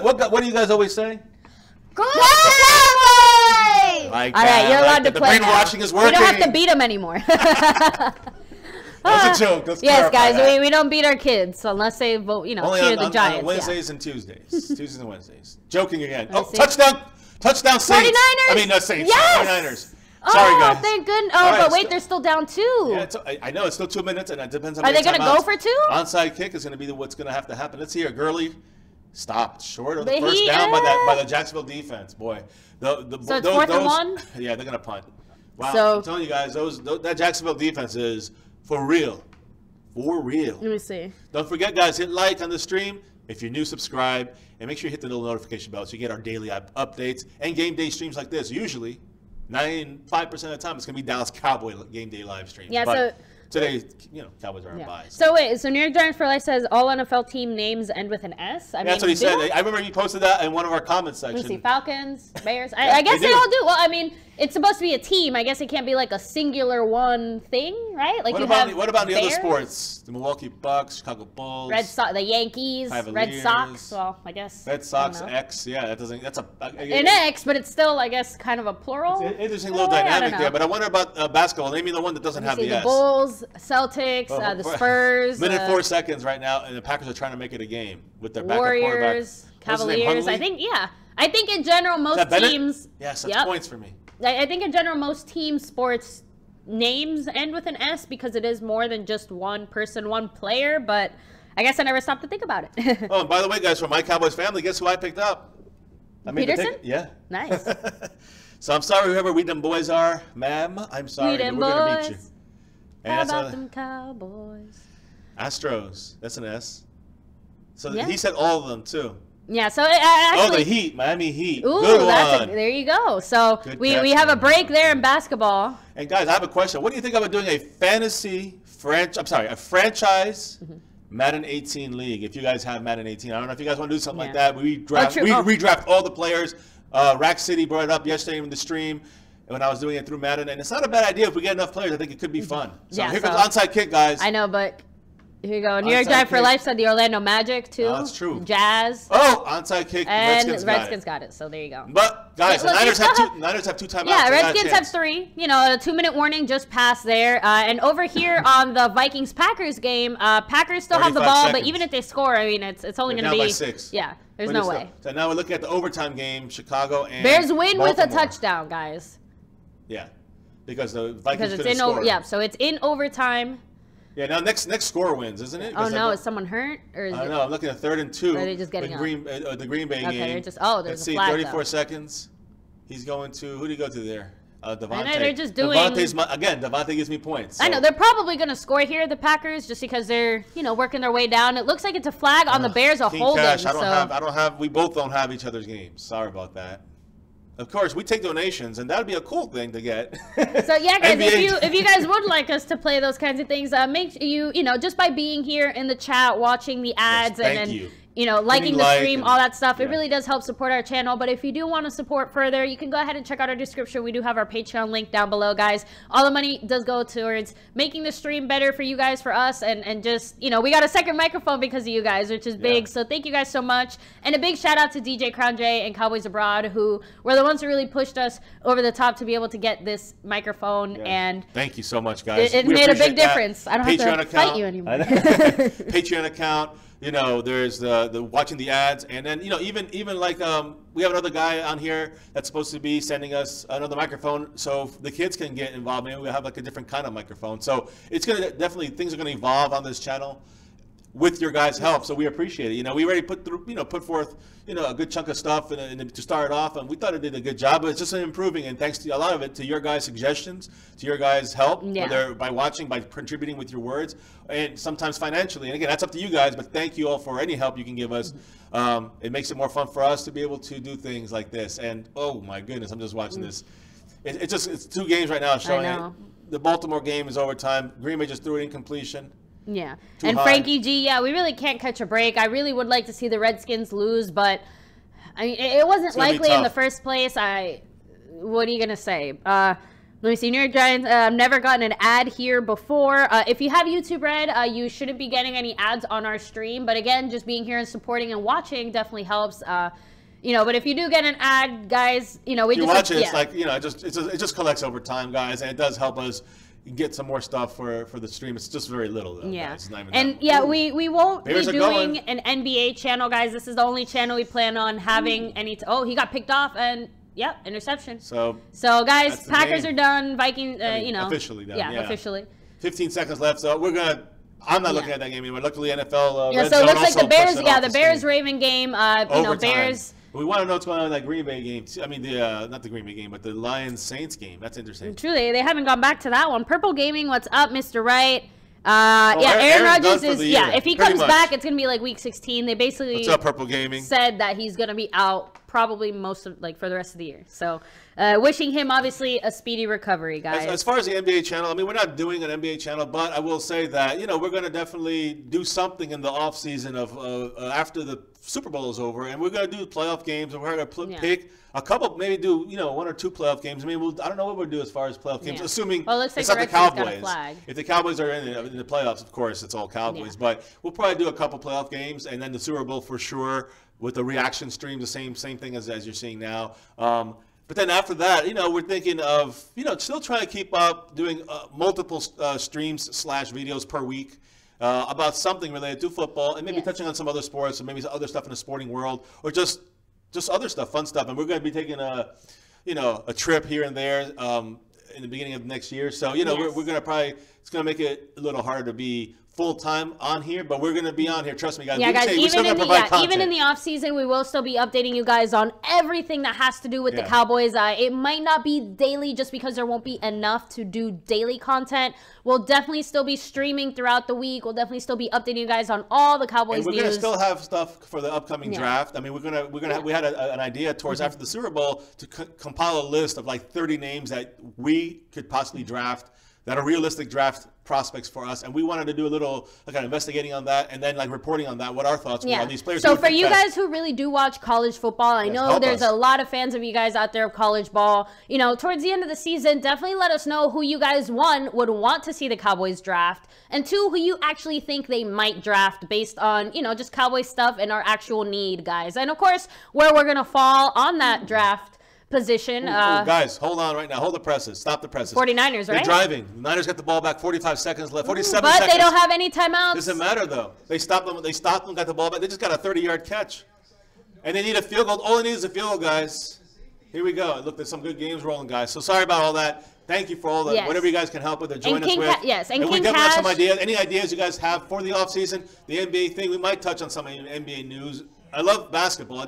What do you guys always say? Go Cowboys! All right, you're allowed to play. The brainwashing is working. We don't have to beat them anymore. That's a joke. Yes, guys, we don't beat our kids unless they vote, you know, cheer the Giants. On Wednesdays and Tuesdays. Tuesdays and Wednesdays. Joking again. Oh, touchdown Saints. 49ers. I mean, not Saints. Yes. 49ers. Sorry, guys. Oh, thank goodness. Oh, right, but wait, they're still down 2. Yeah, I know. It's still 2 minutes, and it depends on Are they going to go for 2? Onside kick is going to be what's going to have to happen. Let's hear Gurley stopped short of the first down by the Jacksonville defense. Boy. So it's 4th and 1? Yeah, they're going to punt. Wow. So, I'm telling you guys, that Jacksonville defense is for real. For real. Let me see. Don't forget, guys, hit like on the stream. If you're new, subscribe. And make sure you hit the little notification bell so you get our daily updates and game day streams like this. Usually, 95% of the time, it's going to be Dallas Cowboy game day live streams. Yeah, but today, you know, Cowboys are on bye. So wait, New York Giants for Life says all NFL team names end with an S? I mean, that's what he said. I remember he posted that in one of our comment sections. Let me see, Falcons, Bears. I guess they all do. Well, I mean, it's supposed to be a team. I guess it can't be like a singular one thing, right? Like what about the other sports? The Milwaukee Bucks, Chicago Bulls, Red Sox, the Yankees, Red Sox. Well, I guess Red Sox X. Yeah, that doesn't. That's an X, but it's still, I guess, kind of a plural. It's an interesting little dynamic there. But I wonder about basketball. Name me the one that doesn't have the S. The Bulls, Celtics, the Spurs. Minute 4 seconds right now, and the Packers are trying to make it a game with their backup Warriors, Cavaliers. I think in general most teams. Yes, that's points for me. I think in general most team sports names end with an S because it is more than just one person, one player. But I guess I never stopped to think about it. Oh, and by the way, guys, from my Cowboys family, guess who I picked up? Peterson? Yeah. Nice. So I'm sorry, whoever we them boys are, ma'am. I'm sorry, but we're going to beat you. And how about them Cowboys? Astros. That's an S. So he said all of them, too. Yeah, so actually... the Heat, Miami Heat. Ooh, Good there you go. So we have a break there in basketball. And guys, I have a question. What do you think about doing a franchise Madden 18 league? If you guys have Madden 18, I don't know if you guys want to do something like that. We redraft all the players. Rack City brought it up yesterday in the stream when I was doing it through Madden, and it's not a bad idea if we get enough players. I think it could be fun. So here comes onside kick, guys. I know, but. Here you go. New York Giants for Life said the Orlando Magic, too. Oh, that's true. Jazz. Oh, onside kick. And Redskins got it. So there you go. But, guys, the Niners have two timeouts. Yeah, Redskins have 3. You know, a 2-minute warning just passed there. And over here on the Vikings-Packers game, Packers still have the ball. But even if they score, I mean, it's only going to be. By 6. Yeah, there's no way. So now we're looking at the overtime game, Chicago and Bears win Baltimore. with a touchdown, guys. Yeah, because the Vikings couldn't score. Yeah, so it's in overtime. Yeah, now next score wins, isn't it? Oh no, is someone hurt or is I don't know. I'm looking at 3rd and 2. Or are they just getting the Green Bay game. They're just Let's there's a flag. 34 seconds. He's going to who do you go to there? Devontae. I know they're just doing. Devontae gives me points. So. I know they're probably going to score here, the Packers, just because they're working their way down. It looks like it's a flag on the Bears, a holding. Cash, I don't have. We both don't have each other's games. Sorry about that. Of course, we take donations, and that'd be a cool thing to get. So yeah, guys, if you guys would like us to play those kinds of things, make sure just by being here in the chat, watching the ads, and then liking the stream, all that stuff. It really does help support our channel. But if you do want to support further, you can go ahead and check out our description. We do have our Patreon link down below, guys. All the money does go towards making the stream better for you guys, for us, and just, we got a second microphone because of you guys, which is big. So thank you guys so much. And a big shout out to DJ Crown J and Cowboys Abroad, who were the ones who really pushed us over the top to be able to get this microphone. And thank you so much, guys. It made a big difference. I don't have to fight you anymore. Patreon account. There's the watching the ads, and then even like we have another guy on here that's supposed to be sending us another microphone, so the kids can get involved. Maybe we have like a different kind of microphone. So it's gonna things are gonna evolve on this channel with your guys' help. So we appreciate it. We already put forth a good chunk of stuff to start it off, and we thought it did a good job. But it's just improving, and thanks to a lot of it to your guys' suggestions, to your guys' help, whether by watching, by contributing with your words, and sometimes financially. And again, that's up to you guys. But thank you all for any help you can give us. It makes it more fun for us to be able to do things like this. And oh my goodness, I'm just watching this. It's 2 games right now showing it. The Baltimore game is overtime. Green Bay just threw it incompletion. Yeah, and Frankie G, we really can't catch a break. I really would like to see the Redskins lose, but I mean, it wasn't likely in the first place. What are you gonna say? Let me see. New York Giants. I've never gotten an ad here before. If you have YouTube Red, you shouldn't be getting any ads on our stream. But again, just being here and supporting and watching definitely helps. But if you do get an ad, guys, we just watch it. It's like it just collects over time, guys, and it does help us get some more stuff for the stream. It's just very little, though. Yeah. Guys. It's not even and we won't be doing an NBA channel, guys. This is the only channel we plan on having any. Oh, he got picked off, and interception. So guys, Packers are done. Vikings, officially done. Yeah, officially. 15 seconds left, so I'm not looking at that game anymore. Luckily, NFL. So it looks like the Bears. Yeah, the Bears-Raven game. Bears. We want to know what's going on in that Green Bay game. I mean, not the Green Bay game, but the Lions-Saints game. That's interesting. Truly, they haven't gone back to that one. Purple Gaming, what's up, Mr. Wright? Aaron Rodgers is, if he comes back, it's going to be like week 16. They basically what's up, Purple Gaming? Said that he's going to be out probably for the rest of the year. So, wishing him, obviously, a speedy recovery, guys. As far as the NBA channel, I mean, we're not doing an NBA channel, but I will say that, we're going to definitely do something in the offseason of after the Super Bowl is over, and we're going to do playoff games, and we're going to pick a couple, maybe do 1 or 2 playoff games. I mean, I don't know what we'll do as far as playoff games, assuming it's not the Cowboys. If the Cowboys are in the playoffs, of course, it's all Cowboys. But we'll probably do a couple playoff games, and then the Super Bowl for sure with the reaction stream, the same thing as you're seeing now. But then after that, we're thinking of still trying to keep up doing multiple streams / videos per week. About something related to football, and maybe touching on some other sports, or maybe some other stuff in the sporting world, or just other stuff, fun stuff. And we're going to be taking a trip here and there in the beginning of next year. So we're going to it's going to make it a little harder to be full-time on here, but we're going to be on here. Trust me, guys. Yeah, guys, even in the off-season, we will still be updating you guys on everything that has to do with the Cowboys. It might not be daily just because there won't be enough to do daily content. We'll definitely still be streaming throughout the week. We'll definitely still be updating you guys on all the Cowboys news. We're going to still have stuff for the upcoming draft. I mean, we had an idea towards after the Super Bowl to compile a list of like 30 names that we could possibly draft that are realistic draft prospects for us, and we wanted to do a little kind of investigating on that, and then like reporting on that, what our thoughts were on these players. So for you guys who really do watch college football, I know there's a lot of fans of you guys out there of college ball. Towards the end of the season, definitely let us know who you guys, 1, would want to see the Cowboys draft, and 2, who you actually think they might draft based on, just Cowboys stuff and our actual need, guys. And of course, where we're gonna fall on that draft position. Guys, hold on right now. Hold the presses. Stop the presses. 49ers, right? They're driving. The Niners got the ball back. 45 seconds left. 47 but seconds. But they don't have any timeouts. Doesn't matter, though. They stopped them. Got the ball back. They just got a 30-yard catch. And they need a field goal. All they need is a field goal, guys. Here we go. Look, there's some good games rolling, guys. So sorry about all that. Thank you for all the whatever you guys can help with or join us with. And we definitely have some ideas. Any ideas you guys have for the offseason, the NBA thing, we might touch on some NBA news. I love basketball.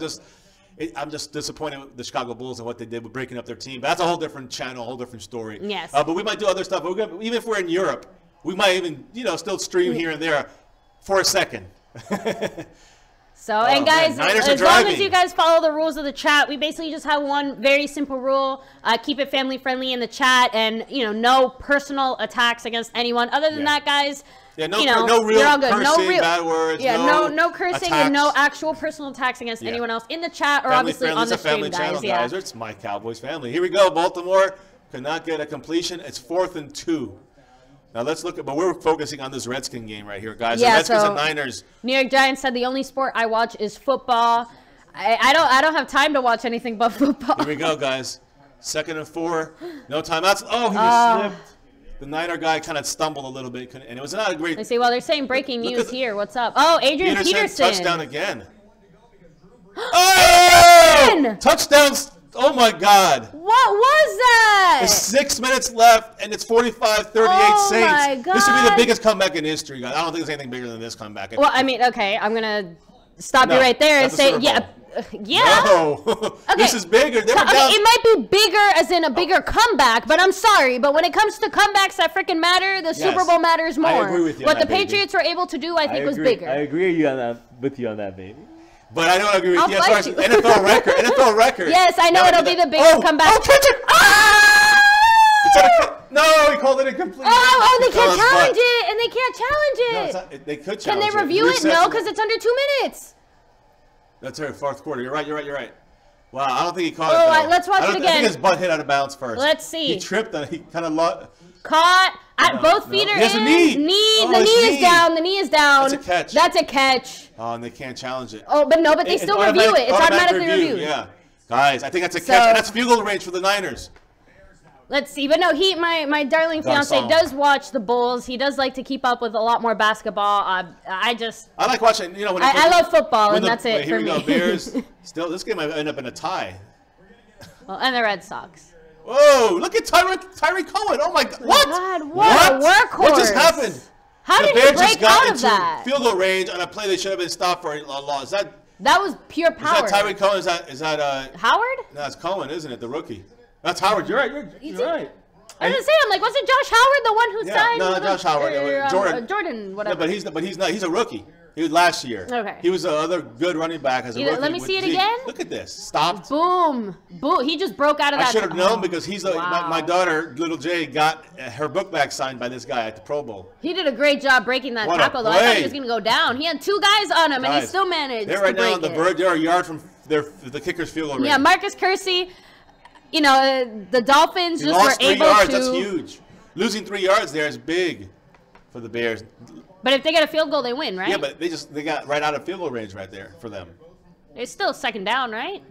I'm just disappointed with the Chicago Bulls and what they did with breaking up their team. But that's a whole different channel, a whole different story. Yes. But we might do other stuff. But even if we're in Europe, we might even, still stream here and there for a second. So, and guys, as long as you guys follow the rules of the chat, we basically just have one very simple rule. Keep it family friendly in the chat, and, no personal attacks against anyone. Other than that, guys, no real cursing, no bad words. No cursing attacks. And no actual personal attacks against anyone else in the chat or obviously on the stream, guys. Guys. It's my Cowboys family. Here we go. Baltimore could not get a completion. It's 4th and 2. Now let's look at, but we're focusing on this Redskin game right here, guys. Yeah, the Redskins and Niners. New York Giants said the only sport I watch is football. I don't have time to watch anything but football. Here we go, guys. 2nd and 4. No timeouts. Oh, he just slipped. The Niner guy kind of stumbled a little bit, and it was not a great. I see. Well, they're saying breaking news here. What's up? Oh, Adrian Peterson. Touchdown again. Oh! Touchdowns. Oh, my God. What was that? There's 6 minutes left, and it's 45-38 Saints. My God. This would be the biggest comeback in history, guys. I don't think there's anything bigger than this comeback. Well, I mean, okay, I'm going to stop you right there and say, yeah. No. Okay. This is bigger. It might be bigger as in a bigger comeback, but I'm sorry. But when it comes to comebacks that freaking matter, the Super Bowl matters more. I agree with you what the Patriots were able to do, I think, was bigger. I agree with you on that, baby. But I don't agree with you as far as NFL record. NFL record. Yes, I know it'll be the biggest comeback. Oh, catch it! Ah! No, he called it incomplete. Oh, they can't challenge it, and they can't challenge it. No, they could challenge it. Can they review it? No, because it's under 2 minutes. That's right, 4th quarter. You're right. Wow, I don't think he caught it, though. Let's watch it again. I think his butt hit out of bounds first. Let's see. He tripped and he kind of caught. Both feet are in. He has a knee. The knee is down. The knee is down. That's a catch. Oh, and they can't challenge it. Oh, but they still review it. It's automatically reviewed. Yeah. Guys, I think that's a catch. And that's field goal range for the Niners. Let's see. But no, my darling fiance does watch the Bulls. He does like to keep up with a lot more basketball. I like watching, when I love football, and that's it for me. Here we go, Bears. Still, this game might end up in a tie. Well, and the Red Sox. Whoa, look at Tyreek Cohen. Oh, my God. What? God, what a workhorse. What just happened? How did he break out of that? Field goal range on a play they should have been stopped for a loss. That was pure power. Is that Tyreek Cohen? Is that Howard? No, it's Cohen, isn't it? The rookie. That's Howard. You're right. You're right. I was gonna say, I'm like, wasn't Josh Howard the one who signed? No, not Josh Howard. Jordan, whatever. No, but he's not. He's a rookie. He was last year. Okay. He was the other good running back as a rookie. Let me see it again. Look at this. Stopped. Boom. He just broke out of that. I should have known because my daughter, little Jay, got her book bag signed by this guy at the Pro Bowl. He did a great job breaking that tackle, though. I thought he was going to go down. He had 2 guys on him, and he still managed to break it. They're right now on the verge. They're a yard from the kicker's field goal range. Yeah, Marcus Kersey, the Dolphins just were able to. That's huge. Losing 3 yards there is big for the Bears. But if they get a field goal, they win, right? Yeah, but they got right out of field goal range right there for them. It's still 2nd down, right?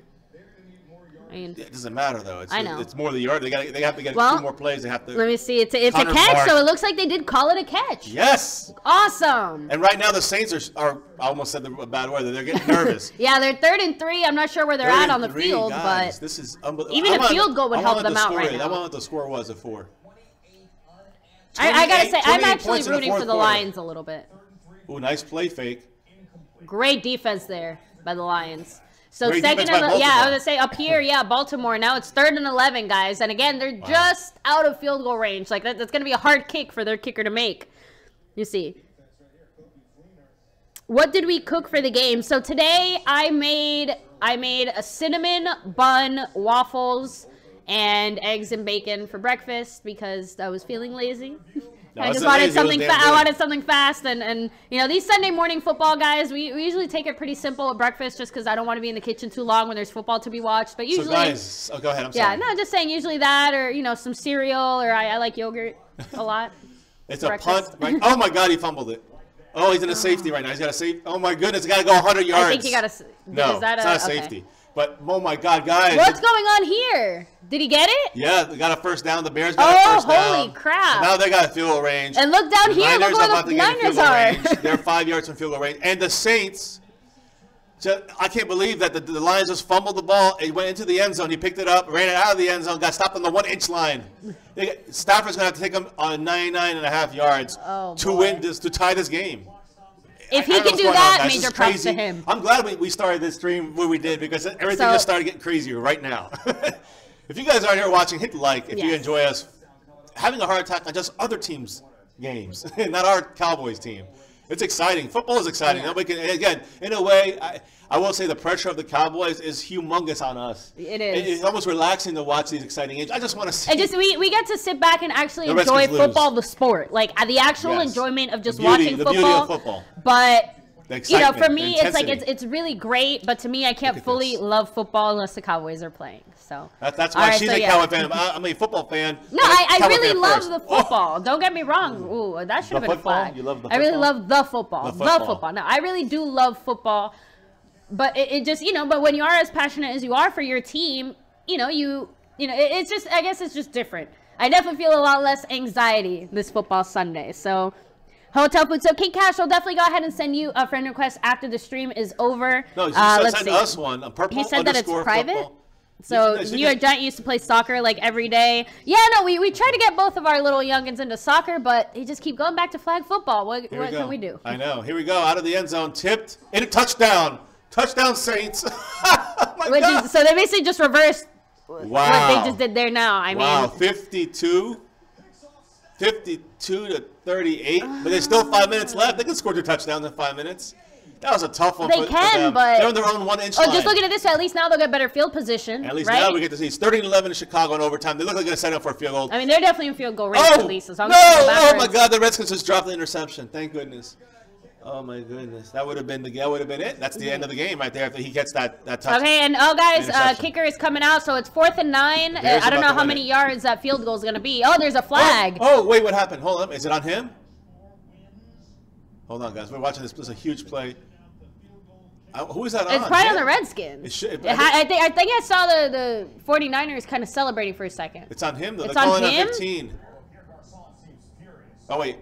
I mean, it doesn't matter though. I know. It's more the yard. They have to get 2 more plays. They have to. Let me see. It's a catch, so it looks like they did call it a catch. Yes. Awesome. And right now the Saints are I almost said a bad word. They're getting nervous. Yeah, they're 3rd and 3. I'm not sure where they're at on the field, guys, but this is unbelievable. Even a field goal would help them out right now. I want what the score was at 4. I gotta say, I'm actually rooting for the Lions a little bit. Ooh, nice play fake. Great defense there by the Lions. So second, I was gonna say up here, Baltimore. Now it's 3rd and 11, guys, and again they're just out of field goal range. Like that's gonna be a hard kick for their kicker to make. You see. What did we cook for the game? So today I made a cinnamon bun waffles and eggs and bacon for breakfast because I was feeling lazy. I just wanted something. I wanted something fast, and these Sunday morning football guys, we usually take it pretty simple at breakfast, just because I don't want to be in the kitchen too long when there's football to be watched. But usually, so guys, go ahead. I'm sorry. Yeah, no, just saying. Usually that, or some cereal, or I like yogurt a lot. It's a punt. Right? Oh my God, he fumbled it. Oh, he's in a safety right now. He's got a safety. Oh my goodness, he got to go 100 yards. I think he got a. No, it's not a safety. But, oh, my God, guys. What's going on here? Did he get it? Yeah, they got a first down. The Bears got a first down. Oh, holy crap. So now they got a field goal range. And look down here. Look where the Niners are. They're 5 yards from field goal range. And the Saints, I can't believe that the Lions just fumbled the ball. It went into the end zone. He picked it up, ran it out of the end zone, got stopped on the 1-inch line. Stafford's going to have to take him on 99.5 yards to win this, to tie this game. if he can do that, major props to him. I'm glad we started this stream where we did because everything just started getting crazier right now. If you guys are here watching, hit like if you enjoy us having a heart attack on just other teams' games, not our Cowboys team. It's exciting. Football is exciting. Nobody can, again, in a way, I will say the pressure of the Cowboys is humongous on us. It is. It's almost relaxing to watch these exciting games. I just want to see. We get to sit back and actually enjoy football, the sport, like the actual enjoyment of just watching football. The beauty of football. But you know, for me, it's like it's really great. But to me, I can't fully love football unless the Cowboys are playing. So that's why she's a Cowboy fan. I'm a football fan. No, I really love the football. Don't get me wrong. Ooh, that should have been a flag. You love the football? I really love the football. The football. No, I really do love football. But it just, you know, but when you are as passionate as you are for your team, you know, it's just, I guess it's just different. I definitely feel a lot less anxiety this football Sunday. So, hotel food. So, King Cash will definitely go ahead and send you a friend request after the stream is over. No, he sent us one. A purple. He said that it's private. Football. So, New York Giant used to play soccer like every day. Yeah, no, we try to get both of our little youngins into soccer, but he just keep going back to flag football. What can we do? I know. Here we go. Out of the end zone, tipped, in a touchdown. Touchdown, Saints. Oh my God. So they basically just reversed what they just did there now. I mean, 52 to 38, but there's still 5 minutes left. They can score 2 touchdowns in 5 minutes. That was a tough one for them. But they're on their own 1-inch line. Just looking at this, at least now they'll get better field position. At least now we get to see. It's 13-11 in Chicago in overtime. They look like they're setting up for a field goal. I mean, they're definitely in field goal range at least. No! Oh my God! The Redskins just dropped the interception. Thank goodness. Oh my goodness, that would have been it. That's the end of the game right there if he gets that touch. Okay, and guys, kicker is coming out, so it's 4th and 9. I don't know how many yards that field goal is going to be. Oh, there's a flag. Oh, wait, what happened? Hold on, is it on him? Hold on, guys, we're watching this. This is a huge play. Who is that on? It's probably on the Redskins. I think I saw the 49ers kind of celebrating for a second. It's on him though. It's They're calling on him? 15. Oh wait.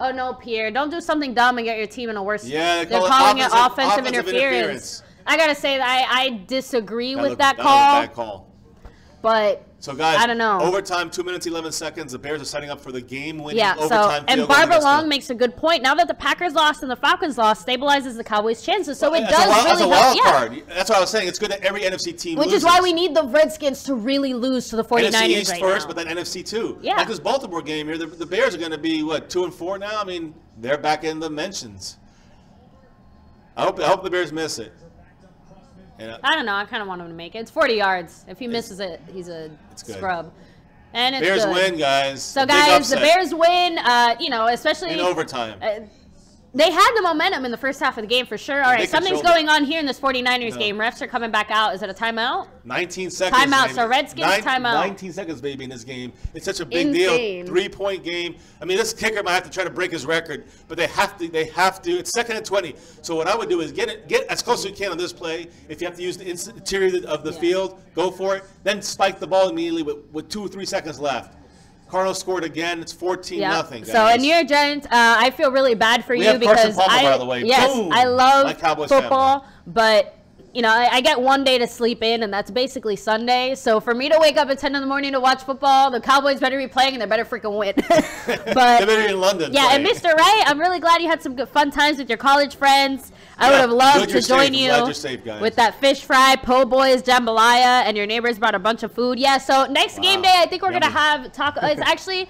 Oh, no, Pierre. Don't do something dumb and get your team in a worse... Yeah, they're calling it offensive interference. I got to say that I disagree with that call. That was a bad call. But, so guys, I don't know. Overtime, 2 minutes, 11 seconds. The Bears are setting up for the game-winning overtime field goal. And Barbara Long makes a good point. Now that the Packers lost and the Falcons lost, stabilizes the Cowboys' chances. So it does really help. That's a wild card. That's what I was saying. It's good that every NFC team loses. Which is why we need the Redskins to really lose to the 49ers NFC East right first, now. but then NFC too. Yeah. Like this Baltimore game here, the Bears are going to be, what, 2-4 now? I mean, they're back in the mentions. I hope the Bears miss it. I don't know. I kind of want him to make it. It's 40 yards. If he misses it, he's a scrub. And it's Bears good. win, guys. So, guys, the Bears win, you know, especially in overtime. They had the momentum in the first half of the game for sure. All right, something's going on here in this 49ers game. Refs are coming back out. Is it a timeout? 19 seconds. Timeout. Baby. So Redskins timeout. 19 seconds, baby, in this game. It's such a big deal. 3-point game. I mean, this kicker might have to try to break his record, but they have to. It's 2nd and 20. So what I would do is get as close as you can on this play. If you have to use the interior of the field, go for it. Then spike the ball immediately with 2 or 3 seconds left. Cardinals scored again. It's 14-0. Guys. So, New York Giants, I feel really bad for you because by the way. I love football, but you know, I get one day to sleep in, and that's basically Sunday. So for me to wake up at 10 in the morning to watch football, the Cowboys better be playing, and they better freaking win. But they better be in London. Yeah, and Mr. Wright, I'm really glad you had some good fun times with your college friends. I would have loved to join you with that fish fry, po' boys, jambalaya, and your neighbors brought a bunch of food. Yeah, so next game day, I think we're going to have taco. It's actually,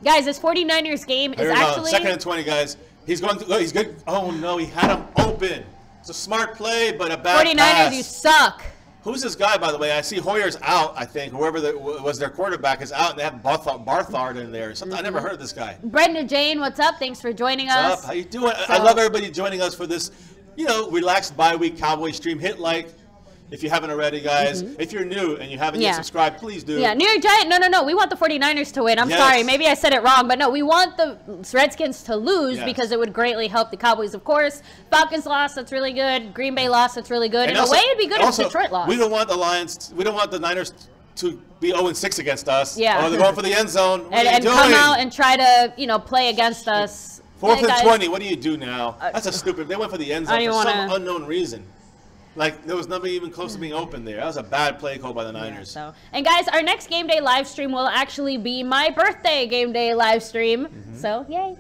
guys, this 49ers game is actually... 2nd and 20, guys. He's going to... he's good. Oh, no, he had him open. It's a smart play, but a bad 49ers, pass. you suck. Who's this guy, by the way? I see Hoyer's out, I think. Whoever was their quarterback is out, and they have Barthard in there. Something I never heard of this guy. Brenda Jane, what's up? Thanks for joining us. What's up? How you doing? I love everybody joining us for this, you know, relaxed bye-week Cowboy stream. Hit like if you haven't already, guys. If you're new and you haven't yet subscribed, please do. Yeah, New York Giant. No. We want the 49ers to win. I'm sorry. Maybe I said it wrong. But no, we want the Redskins to lose because it would greatly help the Cowboys, of course. Falcons lost. That's really good. Green Bay lost. That's really good. In a way, it'd be good if Detroit lost. We don't want the Lions. We don't want the Niners to be 0-6 against us. Yeah. Or they're going for the end zone. And come out and try to, you know, play against us. 4th and 20. What do you do now? That's a stupid. They went for the end zone for some unknown reason. Like, there was nothing even close to being open there. That was a bad play call by the Niners. Yeah, and, guys, our next game day live stream will actually be my birthday game day live stream. So, yay.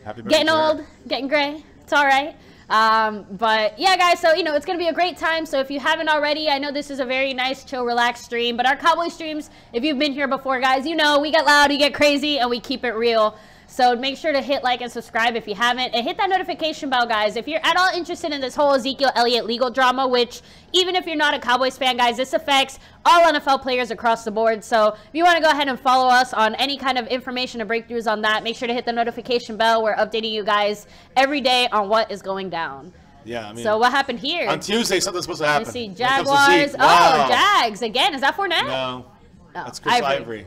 Happy birthday. Getting old, getting gray. It's all right. But yeah, guys, so, you know, it's going to be a great time. So if you haven't already, I know this is a very nice, chill, relaxed stream. But our Cowboy streams, if you've been here before, guys, you know, we get loud, we get crazy, and we keep it real. So make sure to hit like and subscribe if you haven't. And hit that notification bell, guys. If you're at all interested in this whole Ezekiel Elliott legal drama, which even if you're not a Cowboys fan, guys, this affects all NFL players across the board. So if you want to go ahead and follow us on any kind of information and breakthroughs on that, make sure to hit the notification bell. We're updating you guys every day on what is going down. Yeah, I mean. So what happened here? On Tuesday, something's supposed to happen. Let's see, Jaguars. Oh, Jags again. Is that Fournette? No, that's Chris Ivory.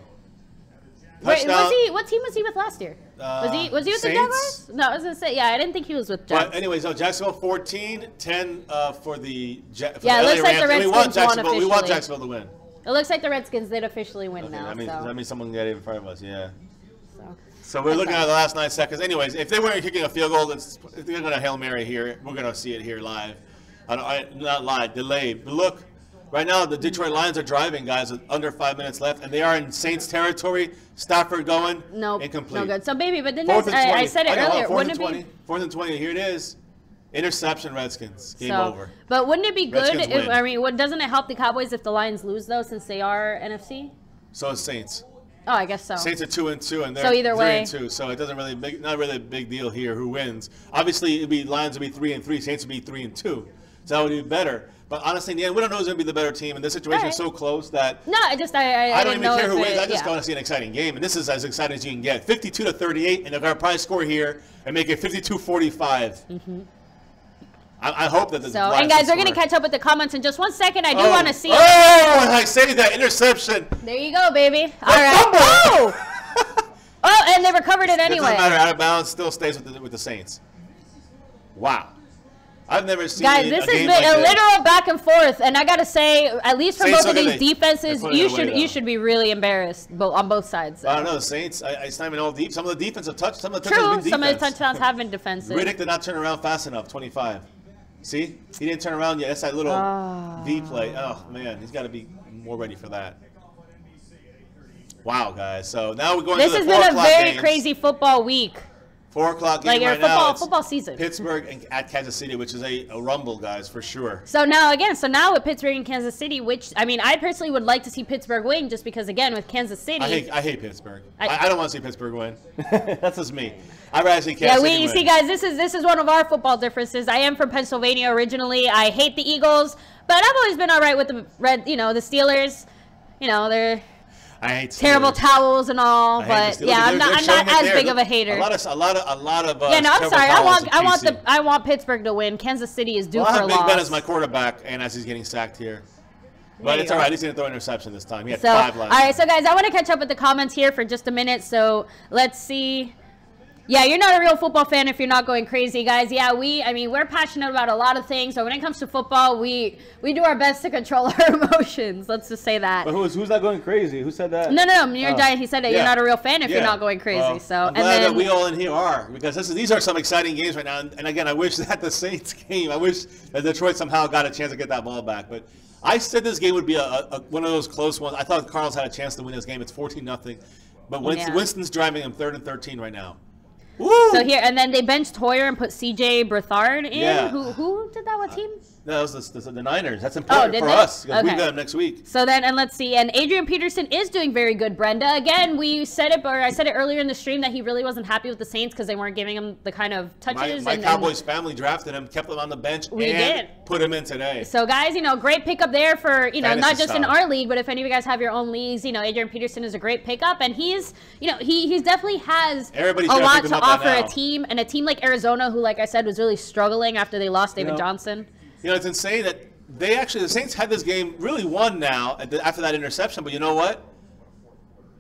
Wait, what team was he with last year? Was he with Saints? the Jaguars? No, I was gonna say, yeah, I didn't think he was with Jags. But anyways, so Jacksonville 14, 10 for the yeah, it looks like the Redskins won officially. We want Jacksonville to win. It looks like the Redskins did officially win now. That means someone got it in front of us, yeah. So we're looking at the last 9 seconds. Anyways, if they weren't kicking a field goal, if they're going to Hail Mary here, we're going to see it here live. Not live, delayed. But look, right now the Detroit Lions are driving, guys, with under 5 minutes left, and they are in Saints territory. Stafford going, incomplete. No good. So, baby, but then I said it earlier. Wouldn't it be 4th and 20, here it is. Interception, Redskins. Game over. But wouldn't it be good if, I mean, doesn't it help the Cowboys if the Lions lose, though, since they are NFC? So it's Saints. Oh, I guess so. Saints are 2-2, and they're so either way, 3-2. So it doesn't really not really a big deal here who wins. Obviously, it'd be Lions would be 3-3, Saints would be 3-2. So that would be better. But honestly, in the end, we don't know who's going to be the better team. And this situation is so close that I don't even care who wins. I just want to see an exciting game, and this is as exciting as you can get. 52-38, and they're going to probably score here and make it 52-45. I hope that the and guys, we're going to catch up with the comments in just 1 second. I do want to see. And I say that interception. There you go, baby. All right. Oh, and they recovered it anyway. It doesn't matter. Out of bounds, still stays with the Saints. Wow. I've never seen guys, this has been a literal back and forth, and I gotta say, at least from both of these defenses, you should be really embarrassed on both sides. I don't know, the Saints. It's not even all deep. Some of the defensive touchdowns. Some of the touchdowns have been defensive. Riddick did not turn around fast enough. 25. See, he didn't turn around yet. That's that little V play. Oh man, he's got to be more ready for that. Wow, guys. So now we're going to the 4 o'clock games. This has been a very crazy football week. 4 o'clock game right now. Football season. Pittsburgh and at Kansas City, which is a rumble, guys, for sure. So now with Pittsburgh and Kansas City, which I mean, I personally would like to see Pittsburgh win, just because again with Kansas City. I hate Pittsburgh. I don't want to see Pittsburgh win. That's just me. I'd rather see Kansas City win. You see, guys, this is one of our football differences. I am from Pennsylvania originally. I hate the Eagles, but I've always been all right with the the Steelers. You know, they're. I hate terrible towels and all, but yeah, I'm not as big of a hater. A lot of. Yeah, no, I'm sorry. I want Pittsburgh to win. Kansas City is due for a loss. I have Big Ben as my quarterback, and as he's getting sacked here. But it's all right. He's going to throw an interception this time. He had 5 last. All right, so guys, I want to catch up with the comments here for just a minute. So let's see. Yeah, you're not a real football fan if you're not going crazy, guys. Yeah, we're passionate about a lot of things. So when it comes to football, we do our best to control our emotions. Let's just say that. But who's not going crazy? Who said that? No, you're Giant. He said that you're not a real fan if you're not going crazy. Well, so I'm glad that we all in here are, because these are some exciting games right now. And again, I wish that the Saints game. I wish that Detroit somehow got a chance to get that ball back. But I said this game would be one of those close ones. I thought the Cardinals had a chance to win this game. It's 14-0. But Winston's driving them 3rd and 13 right now. Woo! So here, and then they benched Hoyer and put C.J. Beathard in. Yeah. Who did that? What team? No, it was the Niners. That's important for us, because we got them next week. So then, and let's see, and Adrian Peterson is doing very good, Brenda. Again, I said it earlier in the stream that he really wasn't happy with the Saints because they weren't giving him the kind of touches. My Cowboys family drafted him, kept him on the bench, put him in today. So guys, great pickup there for, not just in our league, but if any of you guys have your own leagues, Adrian Peterson is a great pickup, and he's definitely has a lot to offer a team, and a team like Arizona, who, like I said, was really struggling after they lost David Johnson. It's insane that the Saints had this game really won now after that interception. But you know what?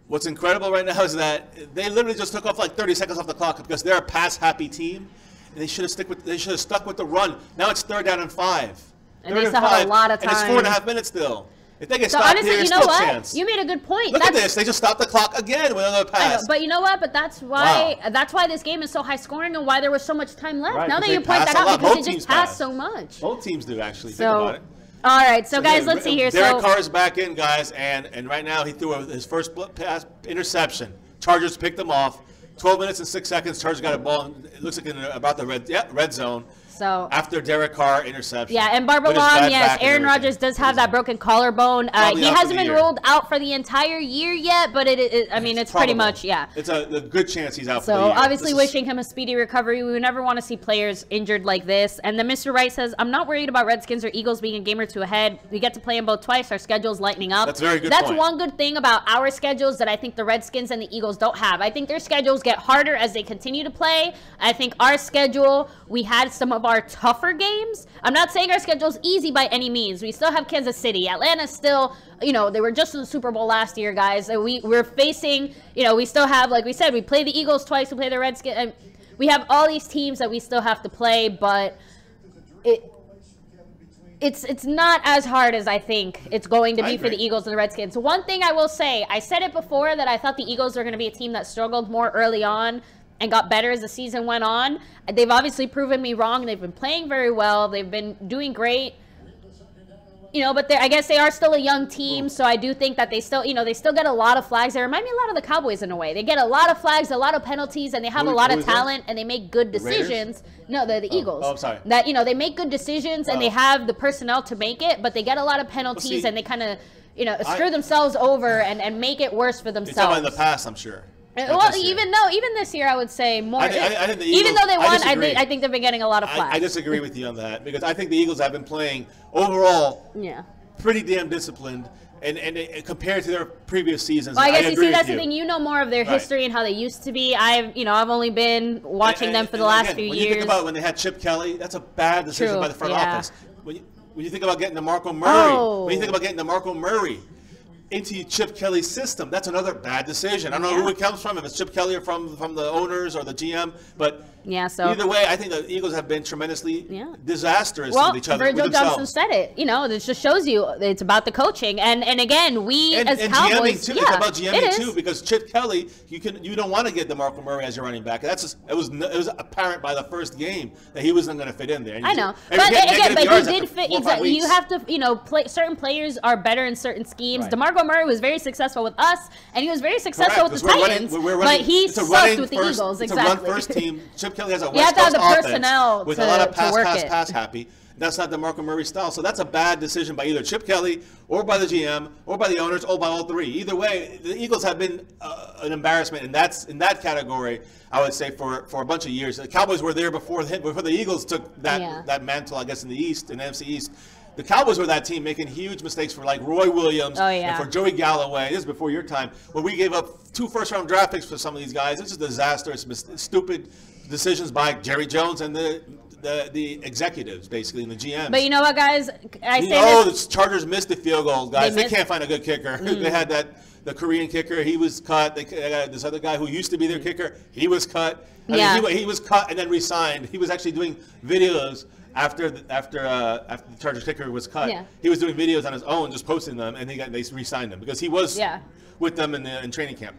What's incredible right now is that they literally just took off like 30 seconds off the clock because they're a pass-happy team, and they should have stuck with the run. Now it's 3rd down and 5. And they still have a lot of time. And it's 4.5 minutes still. If they get stopped here, you know what? Chance. You made a good point. Look at this. They just stopped the clock again with another pass. I know, but you know what? But that's why this game is so high scoring and why there was so much time left. Right, now that you point that out, because they just pass so much. Both teams do, actually. Think about it. All right, so guys, let's see here. Derek Carr is back in, guys, and right now he threw his first pass interception. Chargers picked him off. 12 minutes and 6 seconds. Chargers got a ball. It looks like about the red zone. So after Derek Carr interception. Yeah, and Barbalon, yes, Aaron Rodgers does have that broken collarbone. He hasn't been ruled out for the entire year yet, but I mean, it's pretty much, yeah. It's a good chance he's out for the year. So obviously wishing him a speedy recovery. We would never want to see players injured like this. And then Mr. Wright says, I'm not worried about Redskins or Eagles being a game or two ahead. We get to play them both twice. Our schedule's lightening up. That's a very good That's point. one good thing about our schedules that I think the Redskins and the Eagles don't have. I think their schedules get harder as they continue to play. I think our schedule, we had some of our tougher games. I'm not saying our schedule's easy by any means. We still have Kansas City. Atlanta's still, you know, they were just in the Super Bowl last year, guys. We're facing, you know, we still have, like we said, we play the Eagles twice, we play the Redskins. And we have all these teams that we still have to play, but it's not as hard as I think it's going to be for the Eagles and the Redskins. One thing I will say, I said it before that I thought the Eagles were going to be a team that struggled more early on and got better as the season went on. They've obviously proven me wrong. They've been playing very well. They've been doing great. You know, but I guess they are still a young team, so I do think that they still, you know, they still get a lot of flags. They remind me a lot of the Cowboys in a way. They get a lot of flags, a lot of penalties, and they have a lot of talent, and they make good decisions. No, the Eagles. Oh, I'm sorry. That, you know, they make good decisions, and they have the personnel to make it, but they get a lot of penalties, and they kind of, you know, screw themselves over and make it worse for themselves. You're talking about in the past, I'm sure. Well, even this year, I would say more. I think the Eagles, even though they won, I think they've been getting a lot of flack. I disagree with you on that because I think the Eagles have been playing overall pretty damn disciplined, and compared to their previous seasons. Well, I guess you see that's the thing. You know more of their history and how they used to be. I've only been watching them for the last few years. When you think about when they had Chip Kelly, that's a bad decision by the front office. When you think about getting DeMarco Murray, when you think about getting DeMarco Murray into Chip Kelly's system, that's another bad decision. I don't know who it comes from, if it's Chip Kelly or from the owners or the GM, but so either way, I think the Eagles have been tremendously disastrous with each other. Virgil Johnson said it. You know, it just shows you it's about the coaching, and again, as Cowboys, GMing too. It's about GMing too, because Chip Kelly, you don't want to get DeMarco Murray as your running back. It was apparent by the first game that he wasn't going to fit in there. I know, but he did fit. Exactly, you have to certain players are better in certain schemes. DeMarco Murray was very successful with us, and he was very successful with the Titans. But he sucked with the Eagles. It's a run first team. Chip Kelly has a West Coast offense with a lot of pass happy. That's not DeMarco Murray's style. So that's a bad decision by either Chip Kelly or by the GM or by the owners or by all three. Either way, the Eagles have been an embarrassment, and that's in that category, I would say, for a bunch of years. The Cowboys were there before the Eagles took that mantle, I guess, in the East, in the NFC East. The Cowboys were that team making huge mistakes for like Roy Williams and for Joey Galloway. This is before your time, when we gave up 2 first-round draft picks for some of these guys. This is disastrous, stupid decisions by Jerry Jones and the executives, basically, and the GMs. But you know what, guys? The Chargers missed the field goal, guys. They can't find a good kicker. They had the Korean kicker. He was cut. They got this other guy who used to be their kicker. He was cut. He was cut and then re-signed. He was actually doing videos after the Chargers kicker was cut. He was doing videos on his own, just posting them, and they re-signed him because he was with them in training camp.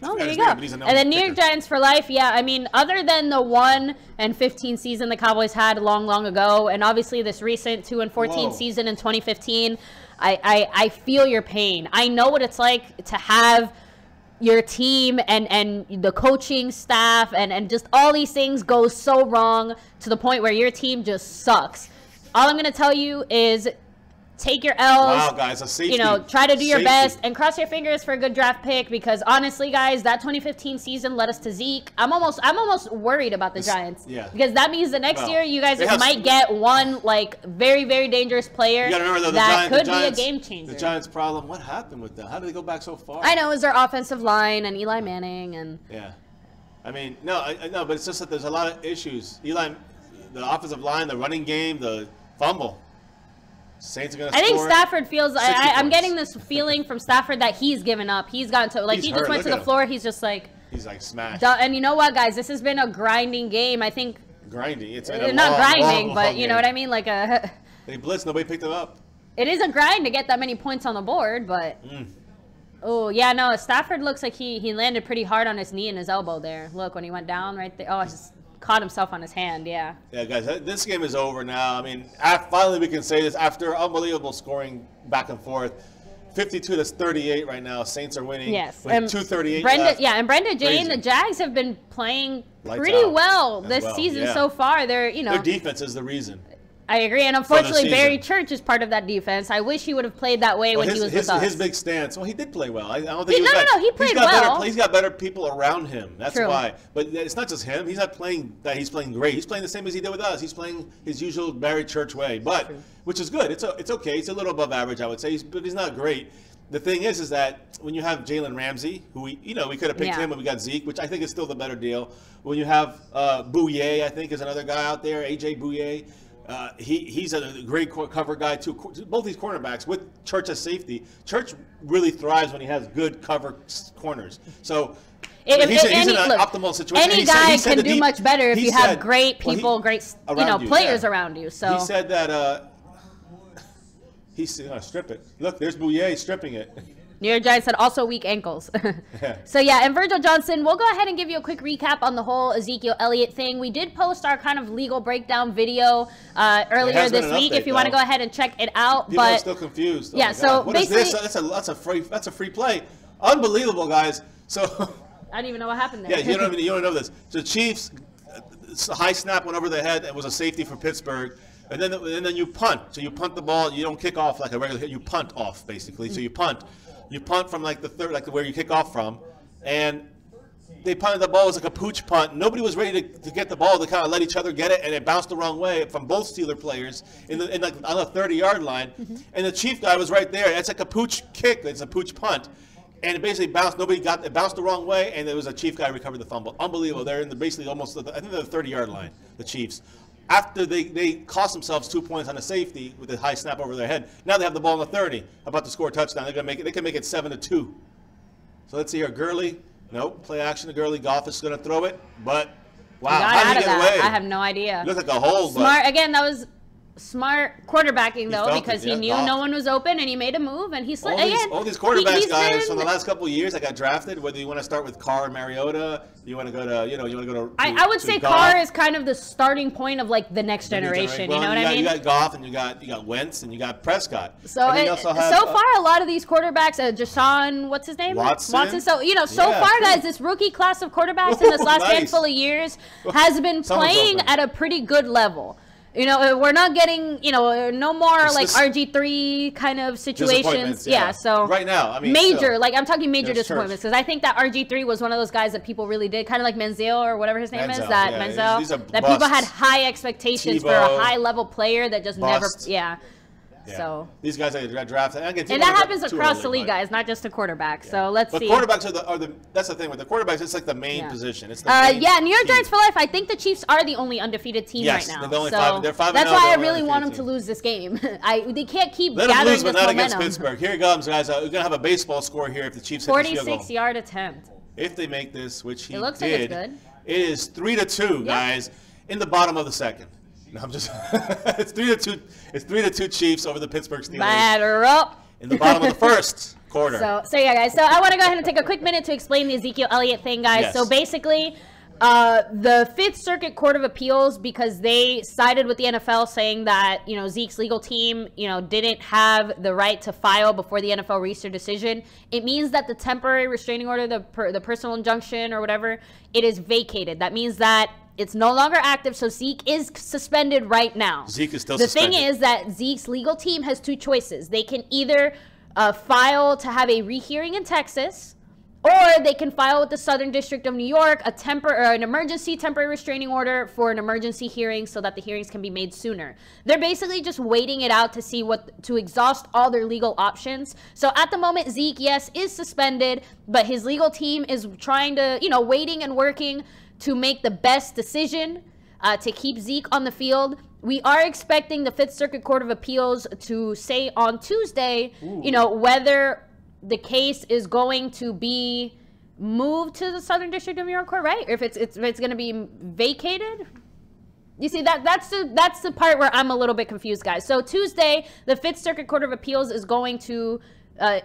Oh, there you go. And then New York Giants for life. Yeah, I mean, other than the 1-15 season the Cowboys had long ago, and obviously this recent 2-14 season in 2015, I feel your pain. I know what it's like to have your team and the coaching staff and just all these things go so wrong to the point where your team just sucks. All I'm going to tell you is take your L's. Wow, guys, a safety. Try to do your best and cross your fingers for a good draft pick, because honestly, guys, that 2015 season led us to Zeke. I'm almost worried about the Giants. Because that means the next year you guys might get one very, very dangerous player that could be a game changer. The Giants' problem, what happened with them? How did they go back so far? I know, it was their offensive line and Eli Manning and I mean, I know, but it's just that there's a lot of issues. Eli, the offensive line, the running game, the fumble. Saints are gonna score. I think Stafford feels. I'm getting this feeling from Stafford that he's given up. He's gotten to he just went to the floor. He's just he's smashed. And you know what, guys? This has been a grinding game. I think grinding. It's not grinding, but you know what I mean. Like they blitzed. Nobody picked them up. It is a grind to get that many points on the board, but. Oh yeah, no. Stafford looks like he landed pretty hard on his knee and his elbow there. Look, when he went down right there. Oh, just caught himself on his hand, yeah, guys, this game is over now. I mean, finally we can say this after unbelievable scoring back and forth. 52 to 38 right now. Saints are winning. Yes. With 2:38 and Brenda Jane, the Jags have been playing pretty well this season so far. Their defense is the reason. I agree, and unfortunately, Barry Church is part of that defense. I wish he would have played that way when he was with us. His big stance. Well, he did play well. I don't think he played well. He's got better people around him. That's why. But it's not just him. He's not playing that. He's playing great. He's playing the same as he did with us. He's playing his usual Barry Church way, which is good. It's okay. It's a little above average, I would say, but he's not great. The thing is that when you have Jalen Ramsey, who we could have picked him when we got Zeke, which I think is still the better deal. When you have Bouye, I think is another guy out there, AJ Bouye. He's a great cover guy too. Both these cornerbacks with Church as safety. Church really thrives when he has good cover corners. So he's in an optimal situation. Any guy can do much better if you have great people, great players around you. So he said that he's going to strip it. Look, there's Bouye stripping it. New York Giants had also weak ankles. So, and Virgil Johnson, we'll go ahead and give you a quick recap on the whole Ezekiel Elliott thing. We did post our kind of legal breakdown video earlier this week if you want to go ahead and check it out. People are still confused. Yeah, so what basically. Is this? That's a free play. Unbelievable, guys. So I don't even know what happened there. Yeah, you don't know this. The Chiefs, a high snap went over their head. It was a safety for Pittsburgh. And then you punt. So you punt the ball. You don't kick off like a regular hit. You punt off, basically. So you punt. You punt from like the third, like where you kick off from, and they punted the ball. It was like a pooch punt. Nobody was ready to get the ball. They kind of let each other get it, and it bounced the wrong way from both Steeler players on the 30-yard line. And the Chief guy was right there. It's like a pooch kick. It's a pooch punt, and it basically bounced. It bounced the wrong way, and there was a Chief guy recovered the fumble. Unbelievable. They're in basically almost. I think they're the 30-yard line. The Chiefs. After they cost themselves 2 points on a safety with a high snap over their head, now they have the ball on the 30, about to score a touchdown. They're gonna make it. They can make it 7-2. So let's see here. Gurley, nope. Play action to Gurley. Goff is gonna throw it, but wow, how did he get away? I have no idea. It looked like a hold. Smart again. That was smart quarterbacking though, because he knew no one was open and he made a move and he slid. All these quarterbacks guys from the last couple of years that got drafted. Whether you want to start with Carr and Mariota, you want to go to. I would say Carr is kind of the starting point of like the next generation. Well, you know what I mean? You got Goff and you got Wentz and you got Prescott. So so far a lot of these quarterbacks, Deshaun, what's his name? Watson. So far guys, this rookie class of quarterbacks in this last handful of years has been playing at a pretty good level. We're not getting, no more like RG3 kind of situations. Yeah, so right now, I mean, major, I'm talking major disappointments because I think that RG3 was one of those guys that people really did, kind of like Menzel or whatever his name is, Menzel, that people had high expectations for a high level player that just never, So these guys that got drafted, and that happens across the league, guys, not just a quarterback. So let's see. But quarterbacks are that's the thing with the quarterbacks. It's like the main position. It's the main New York Giants for life. I think the Chiefs are the only undefeated team right now. They're 5-0. That's why I really want them to lose this game. They can't keep gathering this momentum. Let them lose, but not against Pittsburgh. Here it comes, guys. We're gonna have a baseball score here if the Chiefs hit this field goal. 46-yard attempt. If they make this, which he did, looks like it's good. It is 3-2, guys, in the bottom of the second. No, I'm just. It's 3-2. It's 3-2 Chiefs over the Pittsburgh Steelers. Batter up. In the bottom of the first quarter. So yeah, guys. So I want to go ahead and take a quick minute to explain the Ezekiel Elliott thing, guys. Yes. So basically, the Fifth Circuit Court of Appeals, because they sided with the NFL, saying that Zeke's legal team didn't have the right to file before the NFL reached their decision. It means that the temporary restraining order, the personal injunction or whatever, it is vacated. That means that it's no longer active, so Zeke is suspended right now. Zeke is still suspended. The thing is that Zeke's legal team has two choices. They can either file to have a rehearing in Texas, or they can file with the Southern District of New York an emergency temporary restraining order for an emergency hearing so that the hearings can be made sooner. They're basically just waiting it out to see to exhaust all their legal options. So at the moment, Zeke, yes, is suspended, but his legal team is trying to, waiting and working to make the best decision to keep Zeke on the field. We are expecting the Fifth Circuit Court of Appeals to say on Tuesday, whether the case is going to be moved to the Southern District of New York Court, right? Or if it's going to be vacated. You see, that's the part where I'm a little bit confused, guys. So Tuesday, the Fifth Circuit Court of Appeals is going to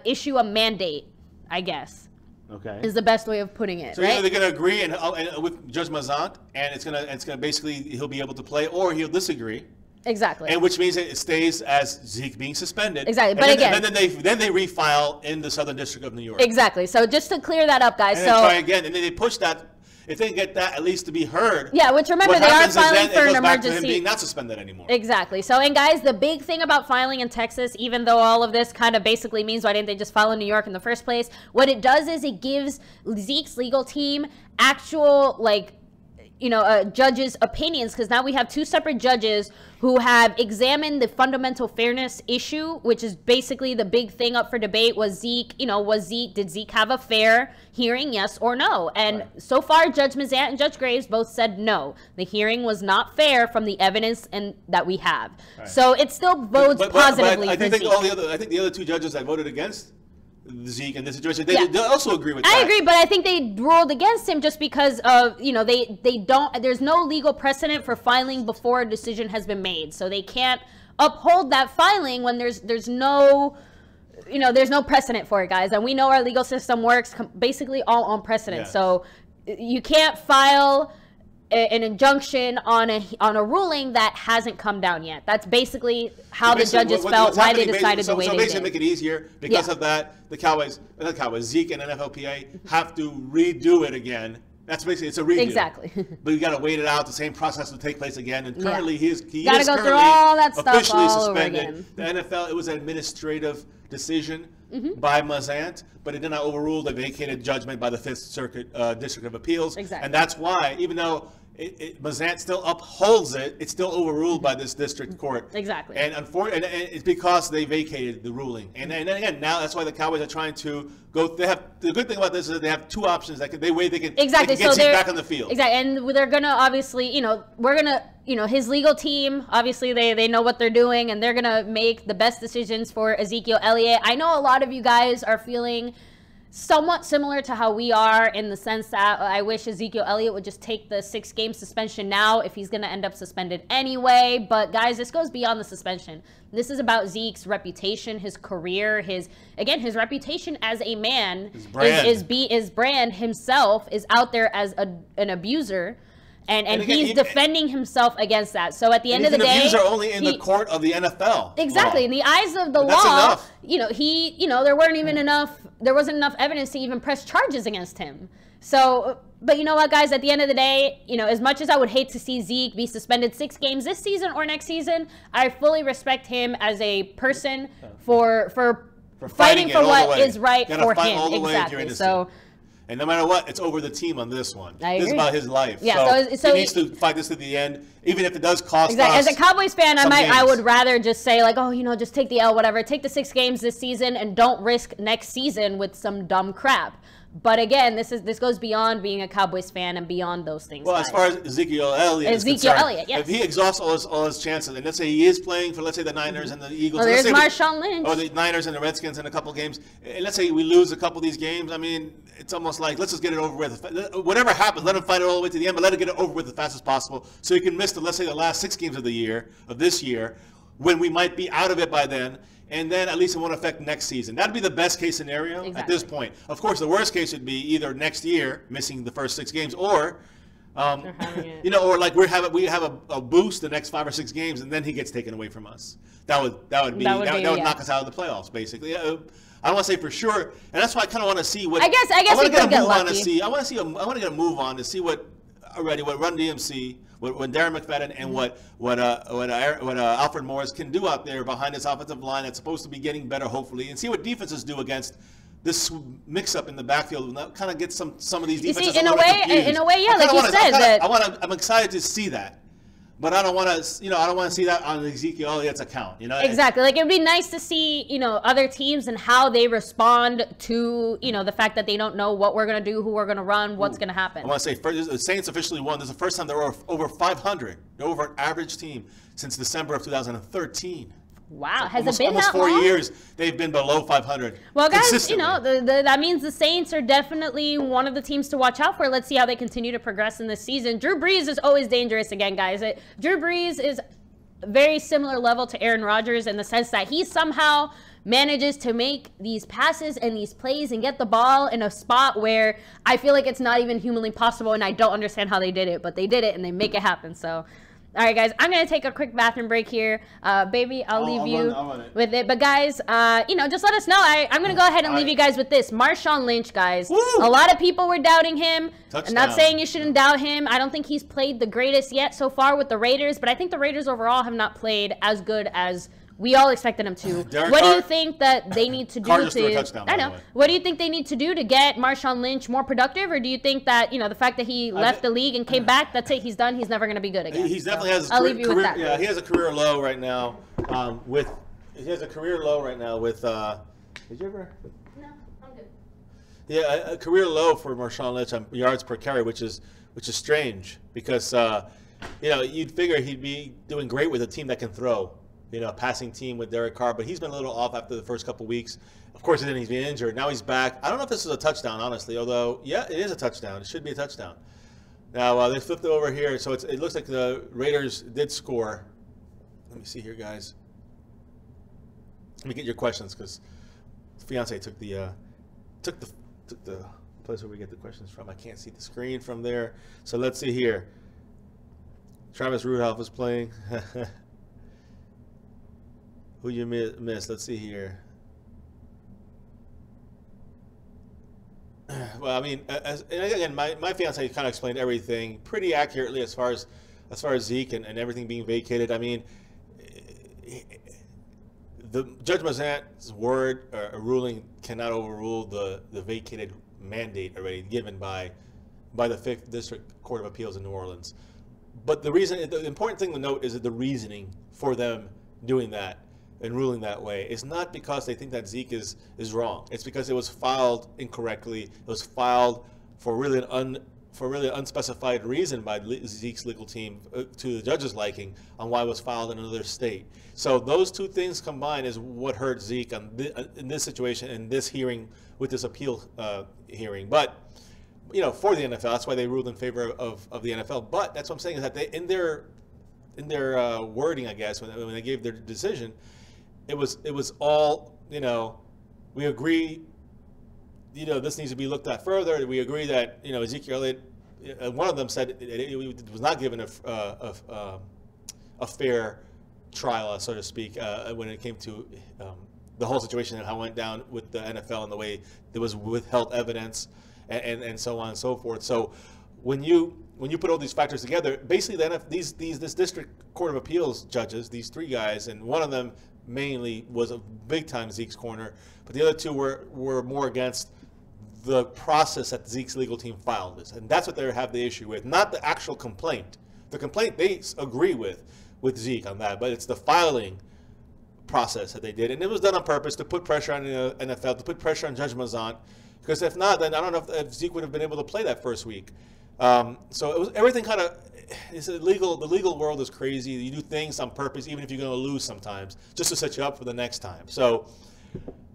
issue a mandate, I guess. Okay. Is the best way of putting it. So right? either they're going to agree and with Judge Mazant, and it's gonna basically he'll be able to play, or he'll disagree. Exactly. And which means it stays as Zeke being suspended. Exactly. And but then, again, then they refile in the Southern District of New York. Exactly. So just to clear that up, guys. And then try again, and then they push that. If they get that at least to be heard. Yeah, which remember, they are filing for an emergency. Back to him being not suspended anymore. Exactly. So, and guys, the big thing about filing in Texas, even though all of this kind of basically means why didn't they just file in New York in the first place, what it does is it gives Zeke's legal team actual, like, you know, judges' opinions, because now we have two separate judges who have examined the fundamental fairness issue, which is basically the big thing up for debate. Was Zeke, you know, did Zeke have a fair hearing, yes or no? And so far, Judge Mazant and Judge Graves both said no. The hearing was not fair from the evidence that we have. So it still bodes positively but I for think Zeke. I think the other two judges that voted against Zeke in this situation, they also agree with that. I agree, but I think they ruled against him just because of, you know, they don't, there's no legal precedent for filing before a decision has been made. So they can't uphold that filing when there's no, you know, there's no precedent for it, guys. And we know our legal system works basically all on precedent. Yes. So you can't file an injunction on a ruling that hasn't come down yet. That's basically how the judges felt, why they decided the way they did. So basically make it easier because of that, the Cowboys, Zeke and NFLPA have to redo it again. That's basically, it's a redo. Exactly. But you got to wait it out. The same process will take place again. And currently he is go through all that stuff officially all suspended. Over again. The NFL, it was an administrative decision by Mazant, but it did not overrule the vacated judgment by the Fifth Circuit District of Appeals. Exactly. And that's why, even though Mazant still upholds it, it's still overruled by this district court. Exactly. And it's because they vacated the ruling. And again, now that's why the Cowboys are trying to go. They have, the good thing about this is they have two options that they can exactly. They can get Zeke back on the field. Exactly. And they're gonna obviously, you know, his legal team, obviously they know what they're doing, and they're gonna make the best decisions for Ezekiel Elliott. I know a lot of you guys are feeling somewhat similar to how we are, in the sense that I wish Ezekiel Elliott would just take the 6-game suspension now if he's going to end up suspended anyway. But guys, this goes beyond the suspension. This is about Zeke's reputation, his career, his reputation as a man. His brand himself is out there as an abuser. And he's defending himself against that. So at the end of the day, an abuser only in the court of the NFL. Exactly. In the eyes of the law, you know, there wasn't enough evidence to even press charges against him. So, but you know what, guys, at the end of the day, you know, as much as I would hate to see Zeke be suspended 6 games this season or next season, I fully respect him as a person for fighting for what is right for him. Exactly. So. And no matter what, it's over the team on this one. I agree. This is about his life. Yeah, so he needs to fight this to the end, even if it does cost us. As a Cowboys fan, I would rather just say, like, oh, you know, just take the L, whatever. Take the 6 games this season and don't risk next season with some dumb crap. But again, this goes beyond being a Cowboys fan and beyond those things. Well, as far as Ezekiel Elliott is concerned, yes. If he exhausts all his chances, and let's say he is playing for, let's say, the Niners and the Eagles. Well, there's Marshawn Lynch. Or the Niners and the Redskins in a couple games. And let's say we lose a couple of these games. I mean, it's almost like, let's just get it over with. Whatever happens, let him fight it all the way to the end, but let it get it over with as fast as possible, so he can miss let's say, the last 6 games of this year, when we might be out of it by then. And then at least it won't affect next season. That'd be the best case scenario at this point. Of course, the worst case would be either next year, missing the first 6 games, or, you know, or like we have a boost the next 5 or 6 games, and then he gets taken away from us. That would knock us out of the playoffs, basically. I don't want to say for sure, and that's why I kind of want to see what. I guess we could get lucky. I want to get a move on to see what Run DMC. When Darren McFadden and what Alfred Morris can do out there behind this offensive line that's supposed to be getting better, hopefully, and see what defenses do against this mix-up in the backfield. Kind of get some of these defenses. In a way, yeah, like you said. I'm excited to see that. But I don't want to, you know, I don't want to see that on Ezekiel Elliott's account, you know. Exactly. Like, it'd be nice to see, you know, other teams and how they respond to, you know, the fact that they don't know what we're going to do, who we're going to run, what's going to happen. I want to say, the Saints officially won. This is the first time they were over 500. They're over an average team since December of 2013. Wow, has it been almost that long? 4 years they've been below 500. Well, guys, you know, that means the Saints are definitely one of the teams to watch out for. Let's see how they continue to progress in this season. Drew Brees is always dangerous again, guys. Drew Brees is very similar level to Aaron Rodgers in the sense that he somehow manages to make these passes and these plays and get the ball in a spot where I feel like it's not even humanly possible, and I don't understand how they did it, but they did it and they make it happen. So All right, guys, I'm going to take a quick bathroom break here. Baby, I'll leave you with it. But, guys, just let us know. I'm going to go ahead and leave you guys with this. Marshawn Lynch, guys. Woo! A lot of people were doubting him. I'm not saying you shouldn't doubt him. I don't think he's played the greatest yet so far with the Raiders. But I think the Raiders overall have not played as good as we all expected him to. What do you think that they need to do What do you think they need to do to get Marshawn Lynch more productive? Or do you think that, the fact that he left the league and came back, that's it, he's done, he's never going to be good again? He definitely has I'll leave you with that. Yeah, he has a career low right now with did you ever? No, I'm good. Yeah, a career low for Marshawn Lynch on yards per carry, which is strange because you'd figure he'd be doing great with a team that can throw. A passing team with Derek Carr, but he's been a little off after the first couple weeks. Of course, then he's been injured. Now he's back. I don't know if this is a touchdown, honestly, although, yeah, it is a touchdown. It should be a touchdown. Now, they flipped it over here, so it looks like the Raiders did score. Let me see here, guys. Let me get your questions, because fiance took the place where we get the questions from. I can't see the screen from there. So let's see here. Travis Rudolph is playing. Who you missed? Let's see here. Well, I mean, and again, my fiance kind of explained everything pretty accurately as far as Zeke and everything being vacated. I mean, the Judge Mazant's word or ruling cannot overrule the vacated mandate already given by the 5th District Court of Appeals in New Orleans. But the important thing to note is that the reasoning for them doing that and ruling that way is not because they think that Zeke is wrong. It's because it was filed incorrectly. It was filed for really an unspecified reason by Zeke's legal team to the judge's liking on why it was filed in another state. So those two things combined is what hurt Zeke in this situation, in this hearing, with this appeal hearing. But for the NFL, that's why they ruled in favor of the NFL. But that's what I'm saying is that they in their wording, I guess, when they gave their decision, it was all, we agree, this needs to be looked at further. We agree that, Ezekiel Elliott, one of them said it was not given a fair trial, so to speak, when it came to the whole situation and how it went down with the NFL and the way there was withheld evidence and so on and so forth. So when you put all these factors together, basically this District Court of Appeals judges, these 3 guys, and one of them mainly was a big-time Zeke's corner, but the other 2 were more against the process that Zeke's legal team filed this, and that's what they have the issue with, not the actual complaint. The complaint they agree with Zeke on that, but it's the filing process that they did, and it was done on purpose to put pressure on the NFL, to put pressure on Judge Mazant, because if not, then I don't know if Zeke would have been able to play that first week. So it was everything kind of. It's illegal. The legal world is crazy. You do things on purpose, even if you're going to lose sometimes, just to set you up for the next time. So,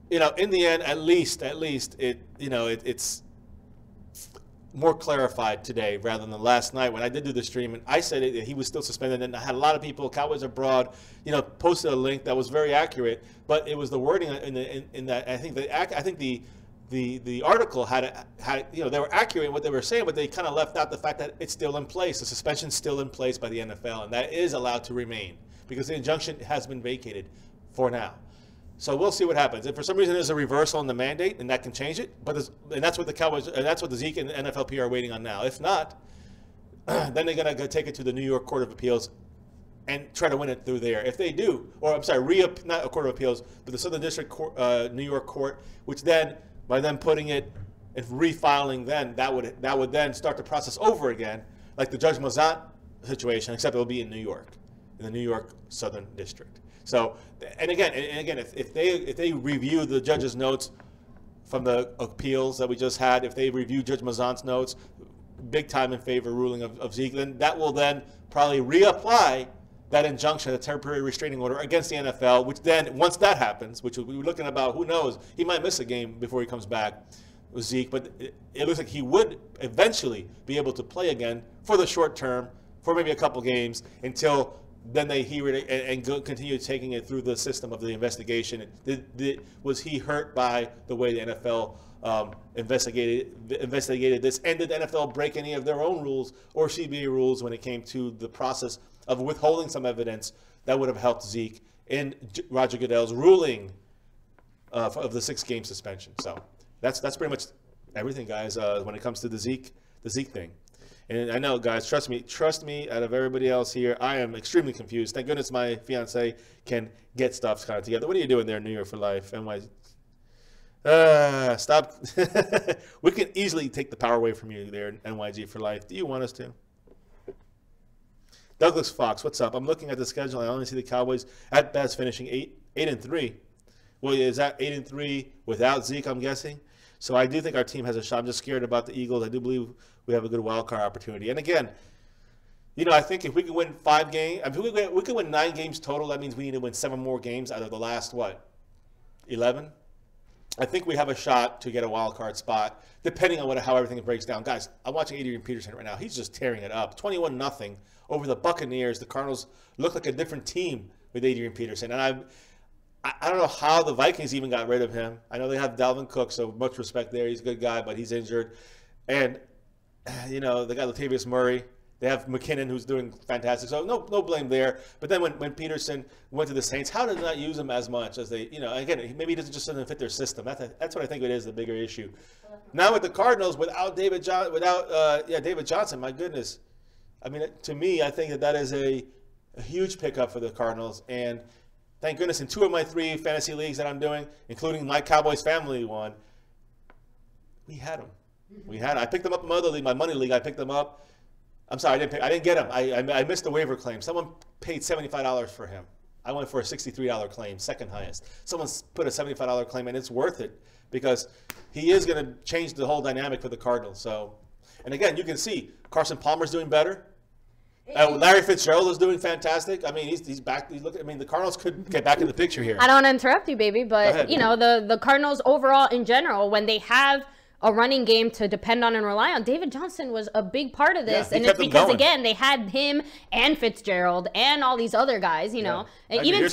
in the end, at least it's more clarified today rather than last night when I did do the stream and I said that he was still suspended. And I had a lot of people, Cowboys Abroad, posted a link that was very accurate, but it was the wording in that. I think the article had they were accurate in what they were saying, but they kind of left out the fact that it's still in place. The suspension's still in place by the NFL, and that is allowed to remain because the injunction has been vacated for now. So we'll see what happens. If for some reason there's a reversal in the mandate, and that can change it, and that's what the Cowboys, and that's what the Zeke and the NFLP are waiting on now. If not, then they're going to go take it to the New York Court of Appeals and try to win it through there. If they do, or I'm sorry, not a Court of Appeals, but the Southern District Court, New York Court, which then, by them putting it and refiling, then that would then start the process over again, like the Judge Mazant situation, except it will be in New York, in the New York Southern District. So, and again, if they review the judge's notes from the appeals that we just had, if they review Judge Mazant's notes, big time in favor ruling of Zeke, then that will then probably reapply that injunction, the temporary restraining order against the NFL, which then, once that happens, which we're looking about, who knows, he might miss a game before he comes back with Zeke, but it looks like he would eventually be able to play again for the short term, for maybe a couple games, until then they hear it and continue taking it through the system of the investigation. Was he hurt by the way the NFL investigated this? And did the NFL break any of their own rules or CBA rules when it came to the process of withholding some evidence that would have helped Zeke in Roger Goodell's ruling of the 6-game suspension. So that's pretty much everything, guys, when it comes to the Zeke thing. And I know, guys, trust me, out of everybody else here, I am extremely confused. Thank goodness my fiance can get stuff kind of together. What are you doing there, New York for Life? Stop. We can easily take the power away from you there, NYG for Life. Do you want us to? Douglas Fox, what's up? I'm looking at the schedule. I only see the Cowboys at best finishing 8-3. Well, is that 8-3 without Zeke, I'm guessing? So I do think our team has a shot. I'm just scared about the Eagles. I do believe we have a good wild card opportunity. And again, I think if we can win 5 games, if we can win 9 games total, that means we need to win 7 more games out of the last, 11? I think we have a shot to get a wild card spot, depending on how everything breaks down. Guys, I'm watching Adrian Peterson right now. He's just tearing it up. 21-0 over the Buccaneers. The Cardinals look like a different team with Adrian Peterson. And I don't know how the Vikings even got rid of him. I know they have Dalvin Cook, so much respect there. He's a good guy, but he's injured. And, they got Latavius Murray. They have McKinnon, who's doing fantastic. So no blame there. But then when Peterson went to the Saints, how did they not use him as much as they, again, maybe he doesn't fit their system. That's what I think it is, the bigger issue. Now with the Cardinals, without David Johnson, my goodness. I mean, to me, I think that is a huge pickup for the Cardinals. And thank goodness in 2 of my 3 fantasy leagues that I'm doing, including my Cowboys family one, we had him. I picked them up in my other league, my money league. I picked them up. I'm sorry, I didn't get him. I missed the waiver claim. Someone paid $75 for him. I went for a $63 claim, second highest. Someone's put a $75 claim, and it's worth it because he is going to change the whole dynamic for the Cardinals. So, and again, you can see Carson Palmer's doing better. Larry Fitzgerald is doing fantastic. I mean, he's back. The Cardinals could get back in the picture here. I don't want to interrupt you, baby, but the Cardinals overall in general, when they have a running game to depend on and rely on, David Johnson was a big part of this, and it's because again they had him and Fitzgerald and all these other guys. And even is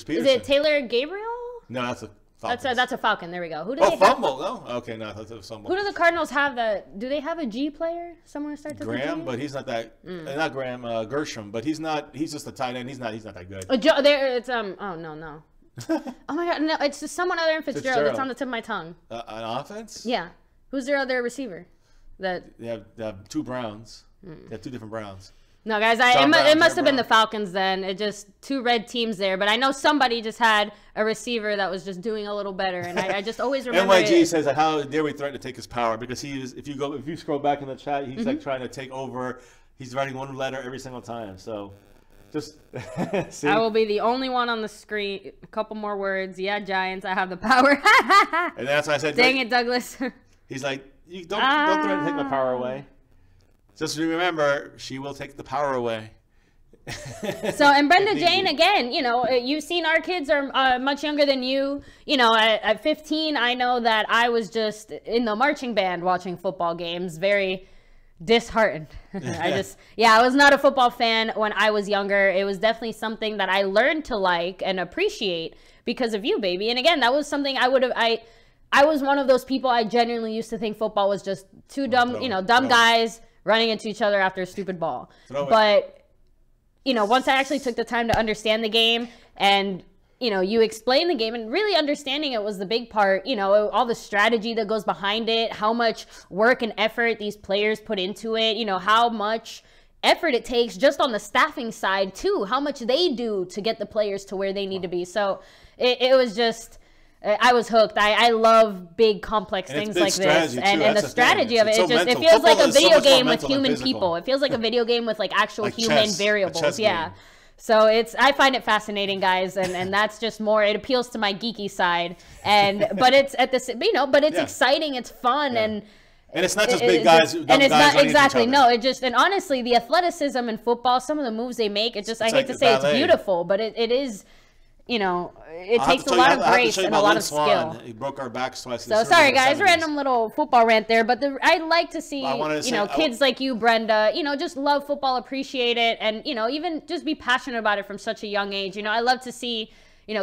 it Taylor Gabriel? No, that's a Falcons. That's a Falcon. There we go. Who do they fumble? No, okay, no, that's a fumble. Who do the Cardinals have that? Do they have a G player? Someone starts with Graham, but he's not that. Not Graham, Gershom, but he's not. He's just a tight end. He's not that good. It's Oh no. Oh my God, no! It's just someone other than Fitzgerald. It's on the tip of my tongue. An offense? Yeah. Who's their other receiver? They have 2 Browns. They have 2 different Browns. No, guys, it must have been the Falcons then. It just 2 red teams there. But I know somebody just had a receiver that was just doing a little better, and I just always remember. NYG says that how dare we threaten to take his power because he is. If you scroll back in the chat, he's like trying to take over. He's writing 1 letter every single time. So. Just see. I will be the only one on the screen. A couple more words. Yeah, Giants. I have the power. And that's why I said. Dang it, Douglas. He's like, you don't threaten to take my power away. Just remember, she will take the power away. And Brenda Jane, again, you've seen our kids are much younger than you. At 15, I know that I was just in the marching band watching football games. Very disheartened. I was not a football fan when I was younger. It was definitely something that I learned to like and appreciate because of you, baby. And again, that was something I was one of those people I genuinely used to think football was just 2 dumb guys running into each other after a stupid ball. But once I actually took the time to understand the game and you explain the game and really understanding it was the big part, all the strategy that goes behind it, how much work and effort these players put into it, how much effort it takes just on the staffing side too, how much they do to get the players to where they need to be. So it was just, I was hooked. I love big complex things like this and the strategy of it. It feels like a video game with human people. It feels like a video game with like actual human variables. Yeah. So I find it fascinating, guys, and that's just more. It appeals to my geeky side, but it's exciting, it's fun, and it's not just big guys. And it's not exactly no. And honestly, the athleticism in football, some of the moves they make, I hate to say it's beautiful, but it is. It takes a lot of grace and a lot of skill. He broke our backs twice. So sorry, guys, random little football rant there. But I like to see, kids like you, Brenda, just love football, appreciate it, and even just be passionate about it from such a young age. I love to see,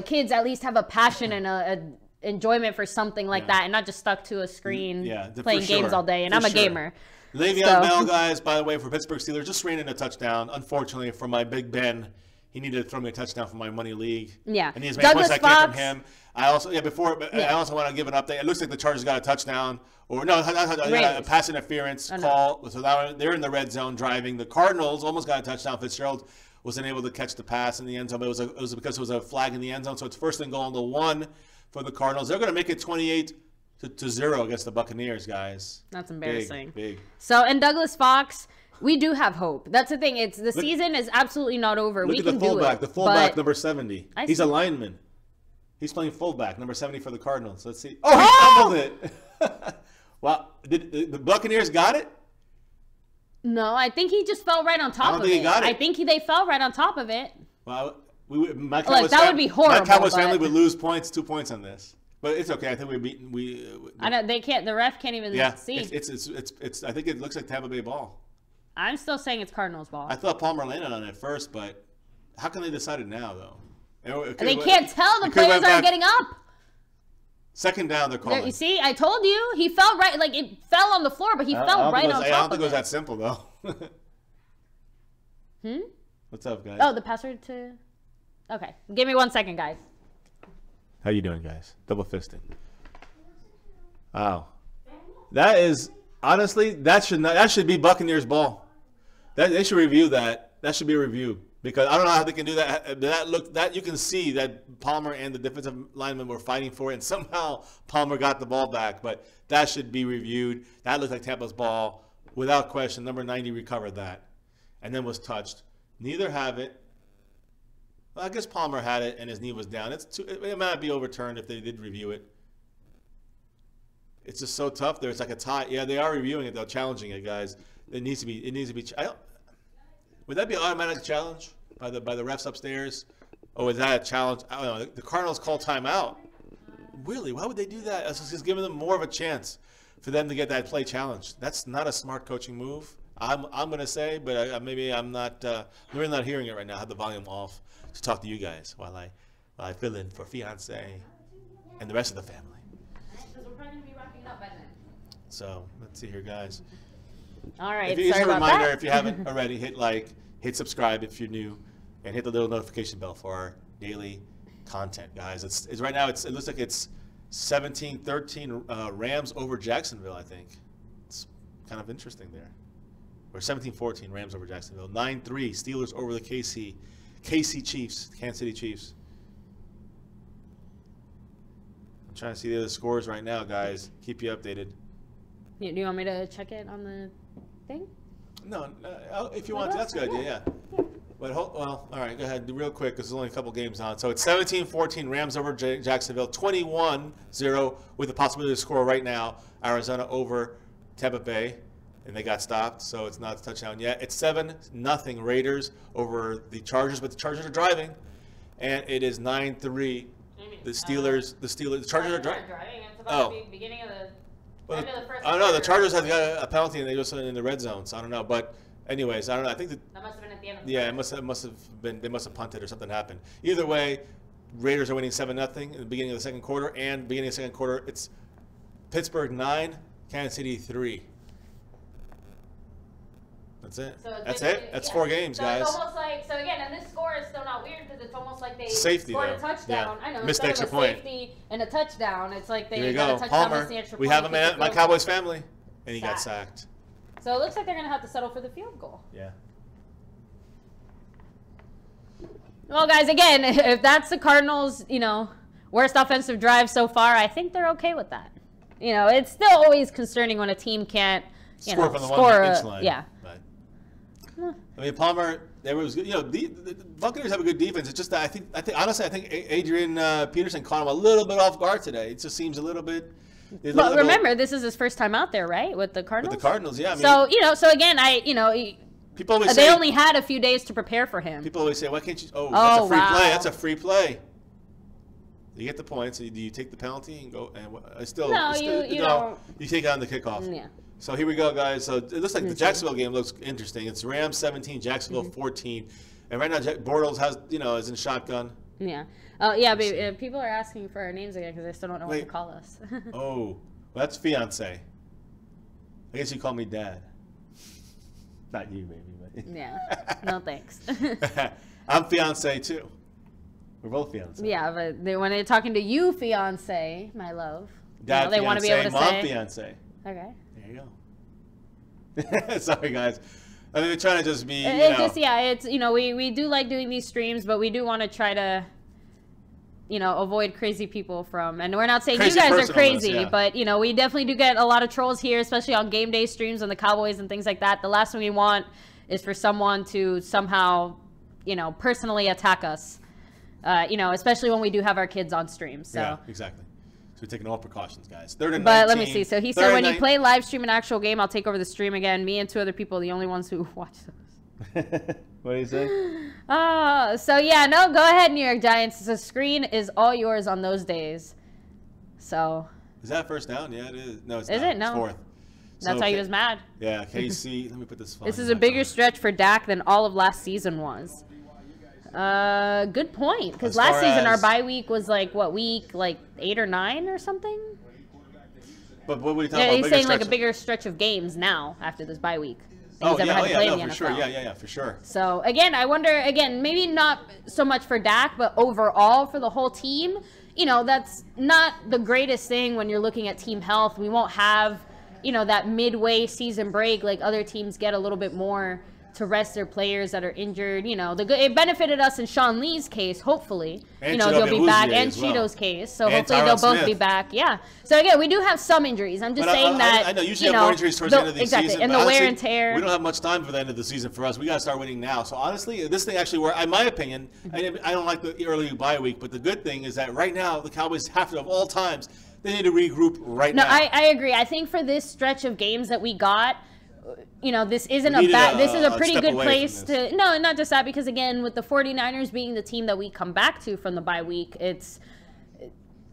kids at least have a passion and a enjoyment for something like that, and not just stuck to a screen playing games all day. And I'm a gamer. Le'Veon Bell, guys, by the way, for Pittsburgh Steelers, just ran in a touchdown. Unfortunately for my Big Ben, he needed to throw me a touchdown for my money league. Yeah. And he's made points I came from him. I also, I also want to give an update. It looks like the Chargers got a touchdown. Or no, a pass interference call. So they're in the red zone driving. The Cardinals almost got a touchdown. Fitzgerald wasn't able to catch the pass in the end zone, but it was because it was a flag in the end zone. So it's first and goal to 1 for the Cardinals. They're going to make it 28-0 against the Buccaneers, guys. That's embarrassing. Big. So, and Douglas Fox, we do have hope. That's the thing. It's the season is absolutely not over. Look at the fullback. The fullback, number 70. He's a lineman. He's playing fullback, number 70 for the Cardinals. Let's see. Oh, he fumbled it. Wow. Did the Buccaneers got it? No, I think he just fell right on top of it. I don't think he got it. I think they fell right on top of it. Well, would be horrible. My Cowboys family would lose 2 points on this. But it's okay. I think I know they can't. The ref can't even see. It's. I think it looks like Tampa Bay ball. I'm still saying it's Cardinals ball. I thought Palmer landed on it first, but how can they decide it now though? They can't tell. The players aren't getting up. Second down, they're calling. You see, I told you he fell right. Like it fell on the floor, but he fell right on top of it. I don't think it was that simple though. What's up, guys? Oh, the password to. Okay, give me 1 second, guys. How you doing, guys? Double fisting. Wow, that is honestly that should be Buccaneers ball. They should review that. That should be a review because I don't know how they can do that. That you can see that Palmer and the defensive linemen were fighting for it, and somehow Palmer got the ball back. But that should be reviewed. That looked like Tampa's ball without question. Number 90 recovered that, and then was touched. Neither have it. Well, I guess Palmer had it, and his knee was down. It might be overturned if they did review it. It's just so tough there. It's like a tie. Yeah, they are reviewing it, though, challenging it, guys. It needs to be. Would that be an automatic challenge by the refs upstairs? Or is that a challenge? I don't know. The Cardinals call timeout. Really? Why would they do that? It's just giving them more of a chance for them to get that play challenged. That's not a smart coaching move. I'm going to say, but maybe I'm not. We're not hearing it right now. I have the volume off to talk to you guys while I fill in for fiance and the rest of the family. Because we're probably going to be wrapping up by then. So let's see here, guys. All right. Here's a reminder: if you haven't already, hit like, hit subscribe if you're new, and hit the little notification bell for our daily content, guys. It's right now. It looks like it's 17-13 Rams over Jacksonville. I think it's kind of interesting there. Or 17-14 Rams over Jacksonville. 9-3 Steelers over the KC Chiefs, Kansas City Chiefs. I'm trying to see the other scores right now, guys. Keep you updated. Do you want me to check it on the thing? No, if you want to, that's a good idea, yeah. But all right, go ahead, real quick, because there's only a couple games on. So it's 17-14 Rams over Jacksonville, 21-0 with the possibility to score right now. Arizona over Tampa Bay. And they got stopped, so it's not a touchdown yet. It's 7-0 Raiders over the Chargers, but the Chargers are driving, and it is 9-3. The Chargers are driving. It's about the beginning of the end of the first. I don't know. The Chargers have got a penalty, and they just in the red zone. So I don't know. But anyways, I don't know. I think that must have been at the end. Of the it must have been. They must have punted or something happened. Either way, Raiders are winning 7-0 in the beginning of the second quarter, and beginning of the second quarter, it's Pittsburgh 9, Kansas City 3. That's it. That's it. That's 4 games, guys. It's almost like, so again, and this score is still not weird because it's almost like they scored a touchdown. Yeah. I know. Missed the extra point. Safety and a touchdown. It's like they got a touchdown, Palmer. missed the extra we point. have a man, my Cowboys family, and he got sacked. So it looks like they're going to have to settle for the field goal. Yeah. Well, guys, again, if that's the Cardinals, worst offensive drive so far, I think they're okay with that. It's still always concerning when a team can't score from the 1-inch line. Yeah. I mean, Palmer. There was, the Buccaneers have a good defense. It's just that I think Adrian Peterson caught him a little bit off guard today. It just seems a little bit. But remember, this is his first time out there, right, with the Cardinals. With the Cardinals, yeah. I so mean, so again, people always they say, only had a few days to prepare for him. People always say, "Why can't you?" Oh, that's a free play. That's a free play. You get the points. Do you take the penalty and go? And you take it on the kickoff. Yeah. So here we go, guys. So it looks like the Jacksonville game looks interesting. It's Rams 17, Jacksonville 14, and right now Bortles has is in shotgun. Yeah. Oh yeah, but people are asking for our names again because they still don't know what to call us. Oh, well, that's fiance. I guess you call me Dad. Not you, maybe. But. Yeah. No thanks. I'm fiance too. We're both fiance. Yeah, but when they're talking to you, fiance, my love, Dad, they want to be able to mom, say. Fiance. Okay. There you go. Sorry, guys. I mean, we're trying to just be. It's we do like doing these streams, but we do want to try to, avoid crazy people from. And we're not saying you guys are crazy, but we definitely do get a lot of trolls here, especially on game day streams on the Cowboys and things like that. The last thing we want is for someone to somehow, personally attack us. Especially when we do have our kids on stream. So. Yeah, exactly. So we're taking all precautions, guys. 3rd and 19. But let me see. So he said when you play live stream an actual game, I'll take over the stream again. Me and 2 other people, the only ones who watch those. What do you say? So yeah, no, go ahead, New York Giants. The screen is all yours on those days. So. Is that first down? Yeah, it is. No, it's not. Is it? No. It's 4th. That's why he was mad. Yeah, KC. Let me put this. This is a bigger stretch for Dak than all of last season was. Good point. Because last season our bye week was week 8 or 9 or something. But what were you talking about? He's saying a bigger stretch of games now after this bye week. For sure. Yeah, for sure. So again, I wonder maybe not so much for Dak, but overall for the whole team. That's not the greatest thing when you're looking at team health. We won't have that midway season break like other teams get a little bit more to rest their players that are injured. It benefited us in Sean Lee's case, hopefully. And he'll be back, and Cheeto's case. So hopefully they'll both be back. Yeah. So again, we do have some injuries. I'm just saying that. I know usually have more injuries towards the end of the season. And the wear and tear. We don't have much time for the end of the season for us. We got to start winning now. So honestly, this thing actually, in my opinion, I don't like the early bye week, but the good thing is that right now the Cowboys have to, of all times, they need to regroup right now. No, I agree. I think for this stretch of games that we got, this isn't this is a pretty good place to, not just that, because again, with the 49ers being the team that we come back to from the bye week, it's,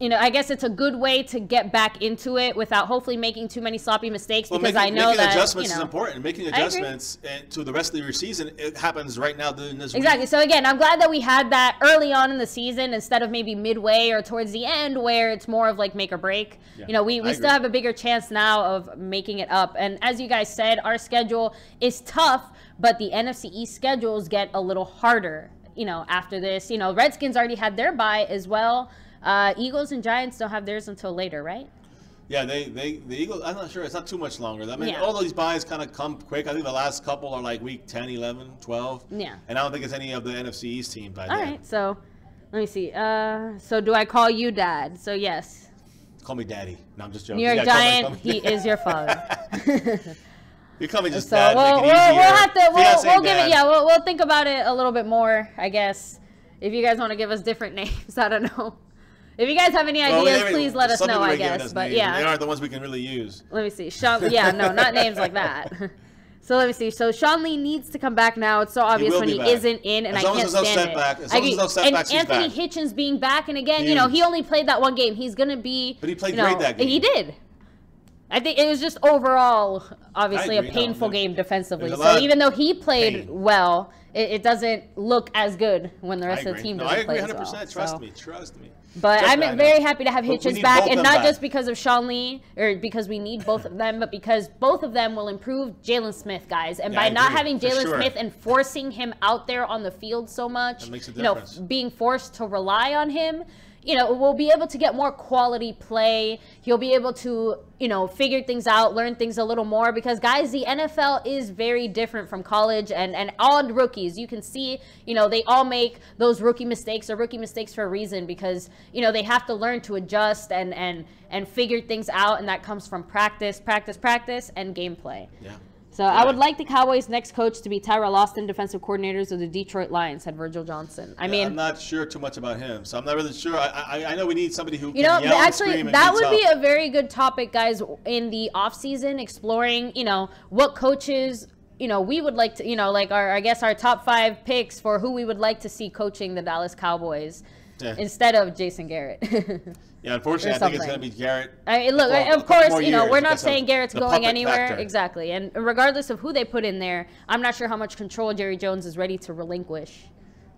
I guess it's a good way to get back into it without hopefully making too many sloppy mistakes, because I know that making adjustments is important. Making adjustments to the rest of your season, it happens right now during this week. So again, I'm glad that we had that early on in the season instead of maybe midway or towards the end where it's more of make or break. Yeah, we still have a bigger chance now of making it up. And as you guys said, our schedule is tough, but the NFC East schedules get a little harder, after this. Redskins already had their bye as well. Eagles and Giants don't have theirs until later, right? Yeah, the Eagles, I'm not sure. It's not too much longer. I mean, all these buys kind of come quick. I think the last couple are week 10, 11, 12. Yeah. And I don't think it's any of the NFC East teams by then. All right, so let me see. So do I call you Dad? So yes. Call me Daddy. No, I'm just joking. New York Giant, he is your father. You call me just Dad. We'll give it. Yeah, we'll think about it a little bit more, I guess. If you guys want to give us different names, I don't know. If you guys have any ideas, please let us know, I guess. But yeah, they aren't the ones we can really use. Let me see. Not names like that. So let me see. So Sean Lee needs to come back now. It's so obvious when he isn't in, and I can't stand it. As long as there's no setbacks, and Anthony Hitchens being back, and again, he only played that one game. He's gonna be. But he played great that game. He did. I think it was just overall, obviously, a painful game defensively. So even though he played well, it doesn't look as good when the rest of the team doesn't play as well. I agree 100%. Trust me. But I'm very happy to have Hitchens back, and not just because of Sean Lee, or because we need both of them, but because both of them will improve Jalen Smith, guys. And by not having Jalen Smith and forcing him out there on the field so much, being forced to rely on him, we'll be able to get more quality play. He'll be able to, figure things out, learn things a little more, because guys, the NFL is very different from college, and all rookies, you can see, they all make those rookie mistakes for a reason, because, they have to learn to adjust and figure things out, and that comes from practice, and gameplay. Yeah. So I would like the Cowboys' next coach to be Tyrell Austin, defensive coordinators of the Detroit Lions, said Virgil Johnson. I mean, I'm not sure too much about him, so I'm not really sure. I know we need somebody who can yell and scream and that would be a very good topic, guys, in the offseason, exploring, what coaches, we would like to, our top 5 picks for who we would like to see coaching the Dallas Cowboys instead of Jason Garrett. Yeah, unfortunately, I think it's going to be Garrett. Of course, we're not saying Garrett's going anywhere. Factor. Exactly. And regardless of who they put in there, I'm not sure how much control Jerry Jones is ready to relinquish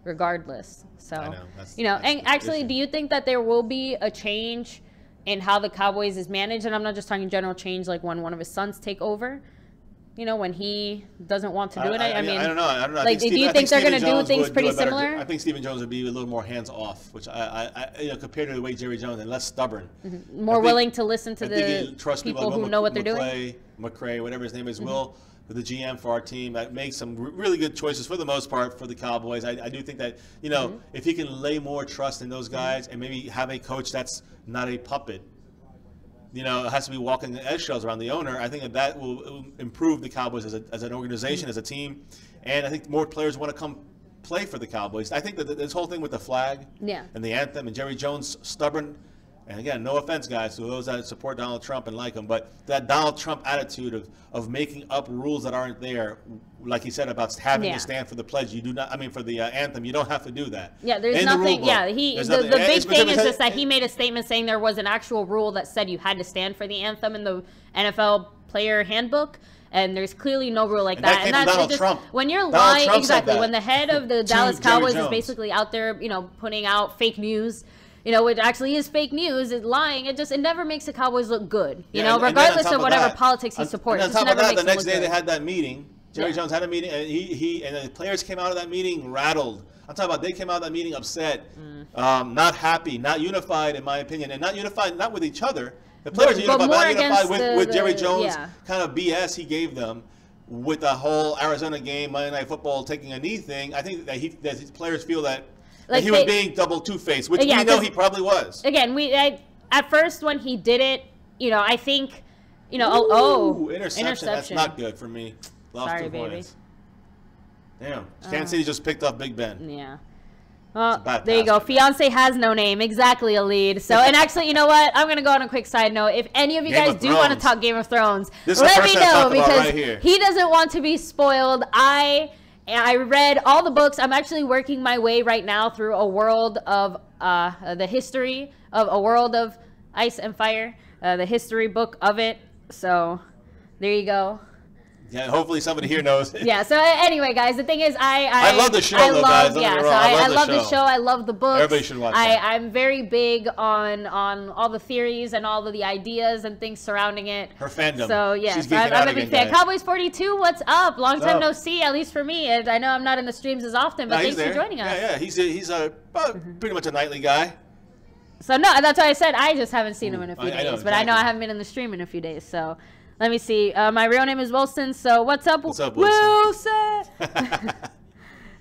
regardless. So, I know. And actually, do you think that there will be a change in how the Cowboys is managed? And I'm not just talking general change like when one of his sons take over. you know, when he doesn't want to do it? I mean, I don't know. Like, do you think they're going to do things pretty similar? I think Stephen Jones would be a little more hands off, which compared to the way Jerry Jones, and less stubborn, more willing to listen to the people who know what they're doing. McCray, whatever his name is, Will, the GM for our team, that makes some really good choices for the most part for the Cowboys. I do think that, you know, if he can lay more trust in those guys and maybe have a coach that's not a puppet, you know, it has to be walking the eggshells around the owner. I think that will improve the Cowboys as an organization, as a team. And I think more players want to come play for the Cowboys. I think that this whole thing with the flag and the anthem and Jerry Jones stubborn, and again, no offense, guys, to those that support Donald Trump and like him, but that Donald Trump attitude of making up rules that aren't there, like he said about having to stand for the pledge, you do not. I mean, for the anthem, you don't have to do that. Yeah, there's nothing. The big thing is just that he made a statement saying there was an actual rule that said you had to stand for the anthem in the NFL player handbook. And there's clearly no rule like that. And that's Trump. When you're lying, exactly. When the head of the Dallas Cowboys is basically out there, you know, putting out fake news, you know, which actually is fake news, is lying. It never makes the Cowboys look good. You know, regardless of whatever politics he supports. And on top of that, the next day they had that meeting. Jerry Jones had a meeting, and and the players came out of that meeting rattled. I'm talking about they came out of that meeting upset, not happy, not unified, in my opinion, and not unified not with each other. The players are unified, but not unified with Jerry Jones' kind of BS he gave them with the whole Arizona game, Monday Night Football, taking a knee thing. I think that his players feel that he was being double two-faced, which we know he probably was. Again, at first when he did it, you know, I think, you know, interception. That's not good for me. Lost Sorry, 2 baby. points. Damn, Kansas City just picked off Big Ben. Yeah. Well, there you go. Fiance has no name. Exactly, a lead. So, and actually, you know what? I'm going to go on a quick side note. If any of you guys do want to talk Game of Thrones, let me know, because he doesn't want to be spoiled. I read all the books. I'm actually working my way right now through a world of the history of A World of Ice and Fire, the history book of it. So, there you go. Yeah, hopefully somebody here knows. Yeah, so anyway, guys, the thing is, I love the show, though, guys. Yeah, so I love the show. I love the books. Everybody should watch that. I'm very big on all the theories and all of the ideas and things surrounding it. Her fandom. So, yeah, I'm a big fan. Cowboys 42, what's up? Long time no see, at least for me. And I know I'm not in the streams as often, but thanks for joining us. Yeah, he's pretty much a nightly guy. So, no, that's why I said I just haven't seen him in a few days. But I know I haven't been in the stream in a few days, so... Let me see. My real name is Wilson. So what's up, Wilson?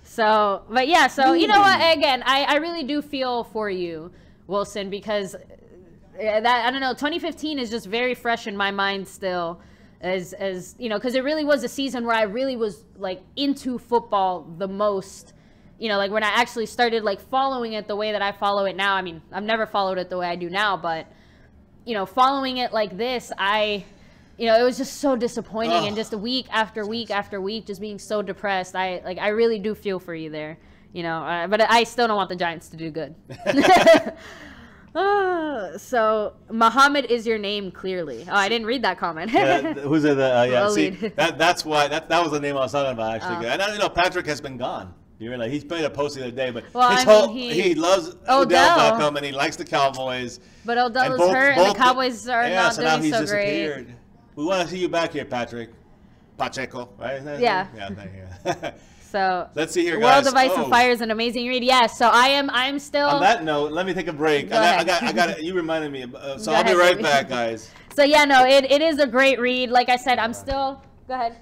So, but yeah. So you know what? Again, I really do feel for you, Wilson, because I don't know. 2015 is just very fresh in my mind still, as you know, because it really was a season where I really was like into football the most. You know, like when I actually started like following it the way that I follow it now. I mean, I've never followed it the way I do now, but you know, following it like this, you know, it was just so disappointing, and just a week after week after week, just being so depressed. I really do feel for you there, you know. But I still don't want the Giants to do good. So Muhammad is your name, clearly. Oh, I didn't read that comment. Who's it? Yeah, see, that's why that was the name I was talking about actually. And you know, Patrick has been gone. You realize he's made a post the other day, but he loves Odell Beckham and he likes the Cowboys. But Odell is hurt, and the Cowboys are not doing so great. We want to see you back here, Patrick. Pacheco, right? Yeah. Yeah, thank you. So let's see here, guys. World of Ice and Fire is an amazing read. Yes. So I'm still. On that note, let me take a break. I got. You reminded me. So I'll be right back, guys. So yeah, no, it is a great read. Like I said, I'm still. Go ahead.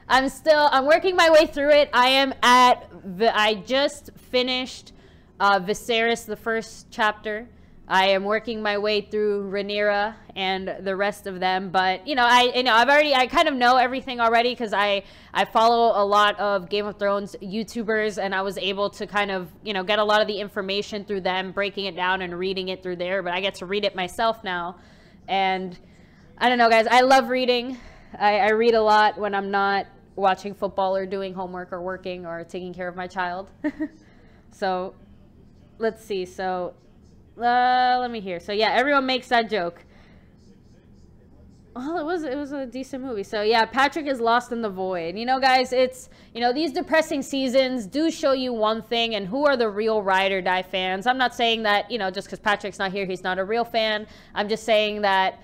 I'm working my way through it. I just finished Viserys, the first chapter. I am working my way through Rhaenyra and the rest of them, but I kind of know everything already because I follow a lot of Game of Thrones YouTubers, and I was able to kind of get a lot of the information through them, breaking it down and reading it through there. But I get to read it myself now, and I don't know, guys. I love reading. I read a lot when I'm not watching football or doing homework or working or taking care of my child. So let's see. So. Let me hear. So yeah, everyone makes that joke. Well, it was a decent movie. So yeah, Patrick is lost in the void. You know, guys, it's these depressing seasons do show you one thing, and who are the real ride or die fans. I'm not saying that just because Patrick's not here, he's not a real fan. I'm just saying that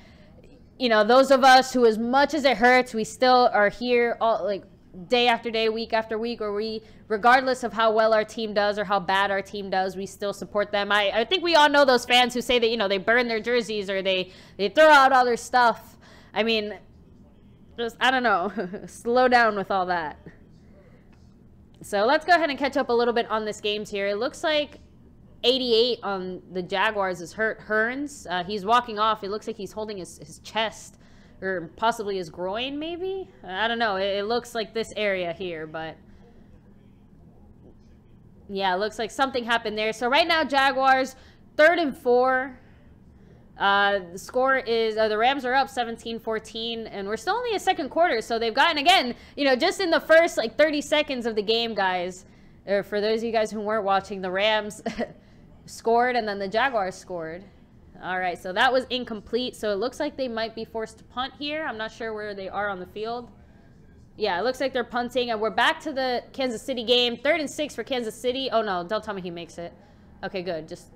you know, those of us who, as much as it hurts, we still are here all, like, day after day, week after week, where we, regardless of how well our team does or how bad our team does, we still support them. I think we all know those fans who say that, you know, they burn their jerseys or they throw out all their stuff. I mean, just, I don't know, slow down with all that. So let's go ahead and catch up a little bit on this games here. It looks like 88 on the Jaguars is hurt Hearns. He's walking off. It looks like he's holding his chest or possibly his groin, maybe? I don't know. It looks like this area here, but yeah, it looks like something happened there. So right now, Jaguars 3rd and 4. The score is, the Rams are up 17-14, and we're still only a second quarter, so they've gotten, again, you know, just in the first, like, 30 seconds of the game, guys, or for those of you guys who weren't watching, the Rams scored, and then the Jaguars scored. All right, so that was incomplete, so it looks like they might be forced to punt here. I'm not sure where they are on the field. Yeah, it looks like they're punting, and we're back to the Kansas City game. 3rd and 6 for Kansas City. Oh, no, don't tell me he makes it. Okay, good, just...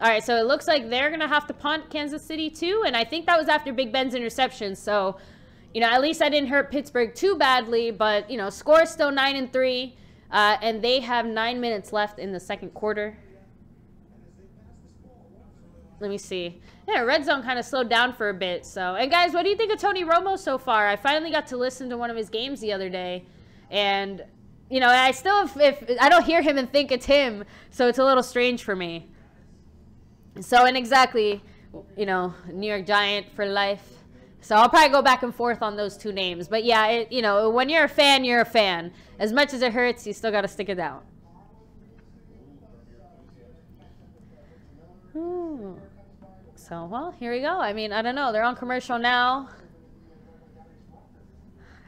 All right, so it looks like they're going to have to punt Kansas City too, and I think that was after Big Ben's interception. So, you know, at least I didn't hurt Pittsburgh too badly, but, you know, score is still 9-3, and they have 9 minutes left in the second quarter. Let me see. Yeah, Red Zone kind of slowed down for a bit. So, and guys, what do you think of Tony Romo so far? I finally got to listen to one of his games the other day, and, you know, I still, if I don't hear him and think it's him, so it's a little strange for me. So, and exactly, you know, New York Giant for life. So I'll probably go back and forth on those two names. But yeah, it, you know, when you're a fan, you're a fan. As much as it hurts, you still got to stick it out. Ooh. So, well, here we go. I mean, I don't know. They're on commercial now.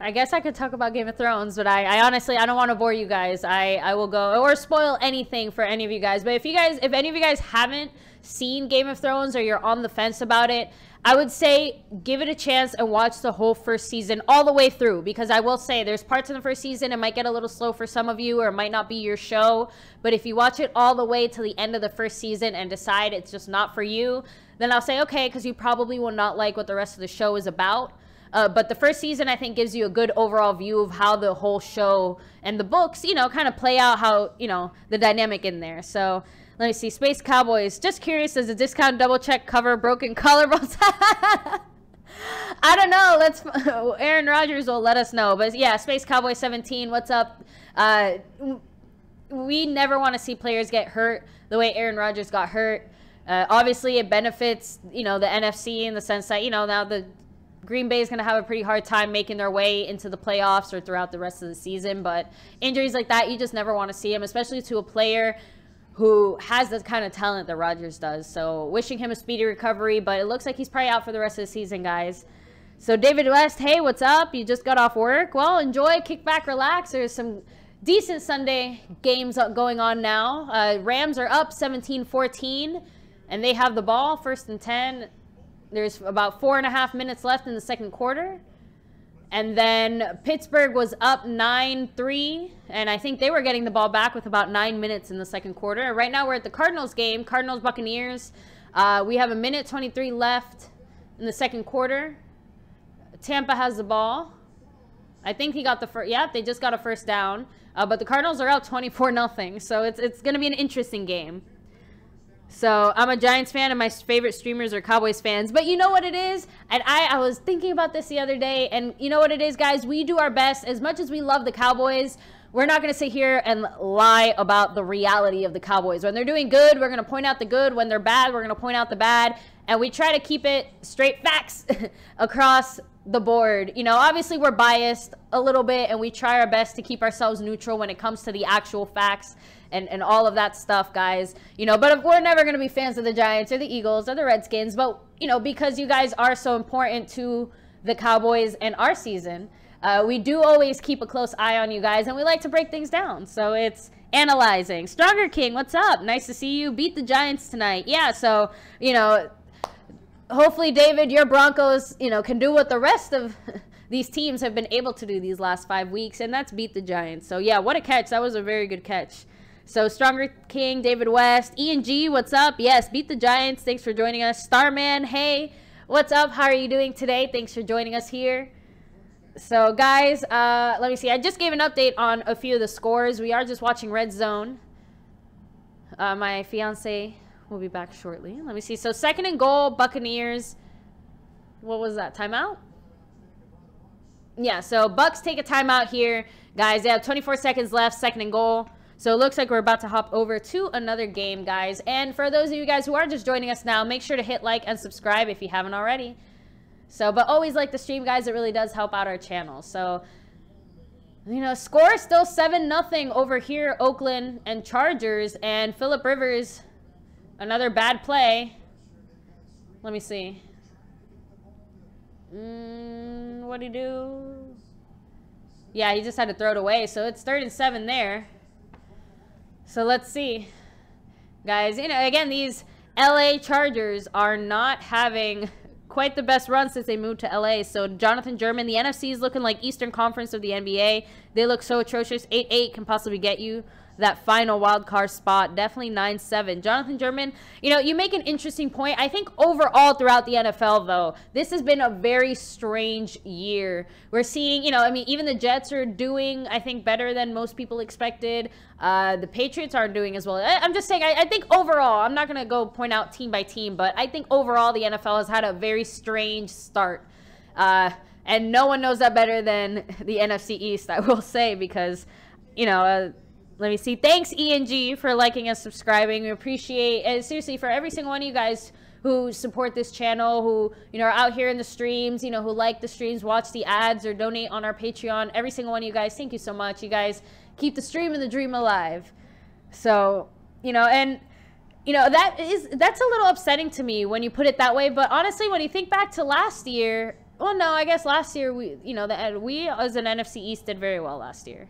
I guess I could talk about Game of Thrones, but I honestly, I don't want to bore you guys. I will go, or spoil anything for any of you guys. But if any of you guys haven't seen Game of Thrones or you're on the fence about it, I would say give it a chance and watch the whole first season all the way through, because I will say there's parts in the first season it might get a little slow for some of you, or it might not be your show. But if you watch it all the way to the end of the first season and decide it's just not for you, then I'll say okay, because you probably will not like what the rest of the show is about. But the first season, I think, gives you a good overall view of how the whole show and the books, you know, kind of play out, how, you know, the dynamic in there. So let me see. Space Cowboys. Just curious, does a discount double check cover broken collarbones? I don't know. Let's. Aaron Rodgers will let us know. But yeah, Space Cowboy 17. What's up? We never want to see players get hurt the way Aaron Rodgers got hurt. Obviously, it benefits, you know, the NFC in the sense that, you know, now the Green Bay is going to have a pretty hard time making their way into the playoffs or throughout the rest of the season. But injuries like that, you just never want to see them, especially to a player who has the kind of talent that Rodgers does. So wishing him a speedy recovery, but it looks like he's probably out for the rest of the season, guys. So David West, hey, what's up? You just got off work? Well, enjoy, kick back, relax. There's some decent Sunday games going on now. Rams are up 17-14, and they have the ball, 1st and 10. There's about 4.5 minutes left in the second quarter. And then Pittsburgh was up 9-3, and I think they were getting the ball back with about 9 minutes in the second quarter. Right now we're at the Cardinals game, Cardinals-Buccaneers. We have 1:23 left in the second quarter. Tampa has the ball. I think he got the first, yeah, they just got a first down. But the Cardinals are out 24-0, so it's going to be an interesting game. So I'm a Giants fan, and my favorite streamers are Cowboys fans. But you know what it is? And I was thinking about this the other day, and you know what it is, guys? We do our best. As much as we love the Cowboys, we're not going to sit here and lie about the reality of the Cowboys. When they're doing good, we're going to point out the good. When they're bad, we're going to point out the bad. And we try to keep it straight facts across the board. You know, obviously we're biased a little bit, and we try our best to keep ourselves neutral when it comes to the actual facts and all of that stuff, guys. You know, but we're never going to be fans of the Giants or the Eagles or the Redskins. But, you know, because you guys are so important to the Cowboys and our season, we do always keep a close eye on you guys, and we like to break things down. So it's analyzing. Stronger King, what's up? Nice to see you. Beat the Giants tonight. Yeah, so, you know, hopefully, David, your Broncos, you know, can do what the rest of these teams have been able to do these last 5 weeks, and that's beat the Giants. So, yeah, what a catch. That was a very good catch. So, Stronger King, David West, Ian G, what's up? Yes, beat the Giants. Thanks for joining us. Starman, hey, What's up? How are you doing today? Thanks for joining us here. So, guys, let me see. I just gave an update on a few of the scores. We are just watching Red Zone. My fiance will be back shortly. Let me see. So, 2nd and goal, Buccaneers. What was that? Timeout? Yeah, so Bucs take a timeout here. Guys, they have 24 seconds left, 2nd and goal. So it looks like we're about to hop over to another game, guys. And for those of you guys who are just joining us now, make sure to hit like and subscribe if you haven't already. So, but always like the stream, guys. It really does help out our channel. So, you know, score still 7-0 over here, Oakland and Chargers. And Phillip Rivers, another bad play. Let me see. What'd he do? Yeah, he just had to throw it away. So it's 3rd and 7 there. So let's see. Guys, you know, again, these LA Chargers are not having quite the best run since they moved to LA. So Jonathan German, the NFC is looking like Eastern Conference of the NBA. They look so atrocious. 8-8 can possibly get you that final wild card spot. Definitely 9-7. Jonathan German, you know, you make an interesting point. I think overall throughout the NFL, though, this has been a very strange year. We're seeing, you know, I mean, even the Jets are doing, I think, better than most people expected. The Patriots aren't doing as well. I'm just saying, I think overall, I'm not going to go point out team by team, but I think overall the NFL has had a very strange start. And no one knows that better than the NFC East, I will say, because, you know, let me see. Thanks, ENG, for liking and subscribing. We appreciate it. Seriously, for every single one of you guys who support this channel, who, you know, are out here in the streams, you know, who like the streams, watch the ads, or donate on our Patreon. Every single one of you guys, thank you so much. You guys keep the stream and the dream alive. So, you know, and, you know, that's a little upsetting to me when you put it that way. But honestly, when you think back to last year, well, no, I guess last year we, you know, we as an NFC East did very well last year,